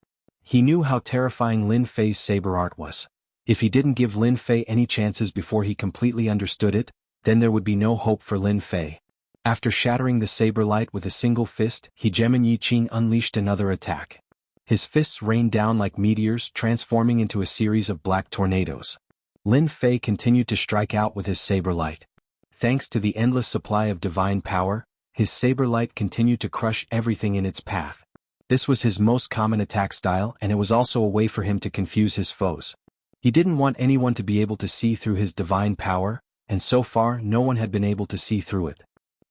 He knew how terrifying Lin Fei's saber art was. If he didn't give Lin Fei any chances before he completely understood it, then there would be no hope for Lin Fei. After shattering the saber light with a single fist, hegemon Yi Qing unleashed another attack. His fists rained down like meteors, transforming into a series of black tornadoes. Lin Fei continued to strike out with his saber light. Thanks to the endless supply of divine power, his saber light continued to crush everything in its path. This was his most common attack style, and it was also a way for him to confuse his foes. He didn't want anyone to be able to see through his divine power, and so far no one had been able to see through it.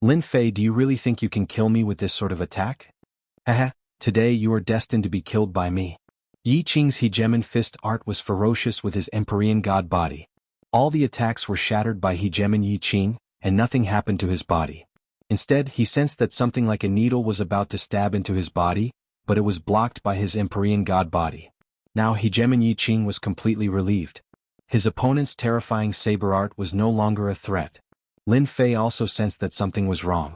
Lin Fei, do you really think you can kill me with this sort of attack? Haha, today you are destined to be killed by me. Yi Qing's hegemon fist art was ferocious with his Empyrean god body. All the attacks were shattered by hegemon Yi Qing, and nothing happened to his body. Instead, he sensed that something like a needle was about to stab into his body, but it was blocked by his Empyrean god body. Now hegemon Yi Qing was completely relieved. His opponent's terrifying saber art was no longer a threat. Lin Fei also sensed that something was wrong.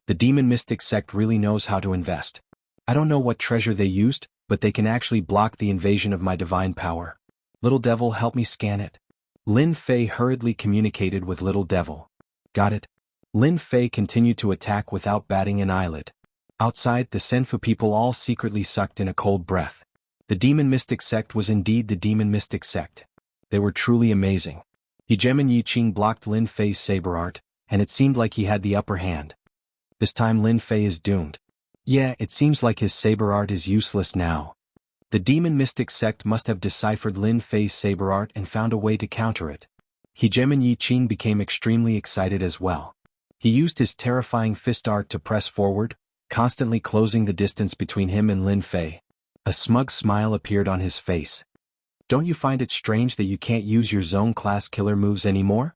The demon mystic sect really knows how to invest. I don't know what treasure they used, but they can actually block the invasion of my divine power. Little Devil, help me scan it. Lin Fei hurriedly communicated with Little Devil. Got it. Lin Fei continued to attack without batting an eyelid. Outside, the Senfu people all secretly sucked in a cold breath. The demon mystic sect was indeed the demon mystic sect. They were truly amazing. Hegemon Yi Qing blocked Lin Fei's saber art, and it seemed like he had the upper hand. This time Lin Fei is doomed. Yeah, it seems like his saber art is useless now. The demon mystic sect must have deciphered Lin Fei's saber art and found a way to counter it. Hegemon Yi Qing became extremely excited as well. He used his terrifying fist art to press forward, constantly closing the distance between him and Lin Fei. A smug smile appeared on his face. Don't you find it strange that you can't use your zone-class killer moves anymore?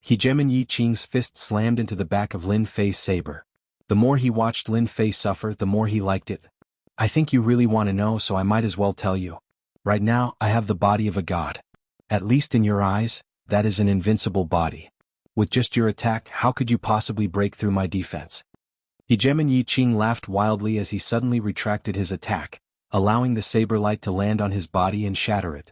Hegemon Yi Qing's fist slammed into the back of Lin Fei's saber. The more he watched Lin Fei suffer, the more he liked it. I think you really want to know, so I might as well tell you. Right now, I have the body of a god. At least in your eyes, that is an invincible body. With just your attack, how could you possibly break through my defense? Hegemon Yi Qing laughed wildly as he suddenly retracted his attack, allowing the saber light to land on his body and shatter it.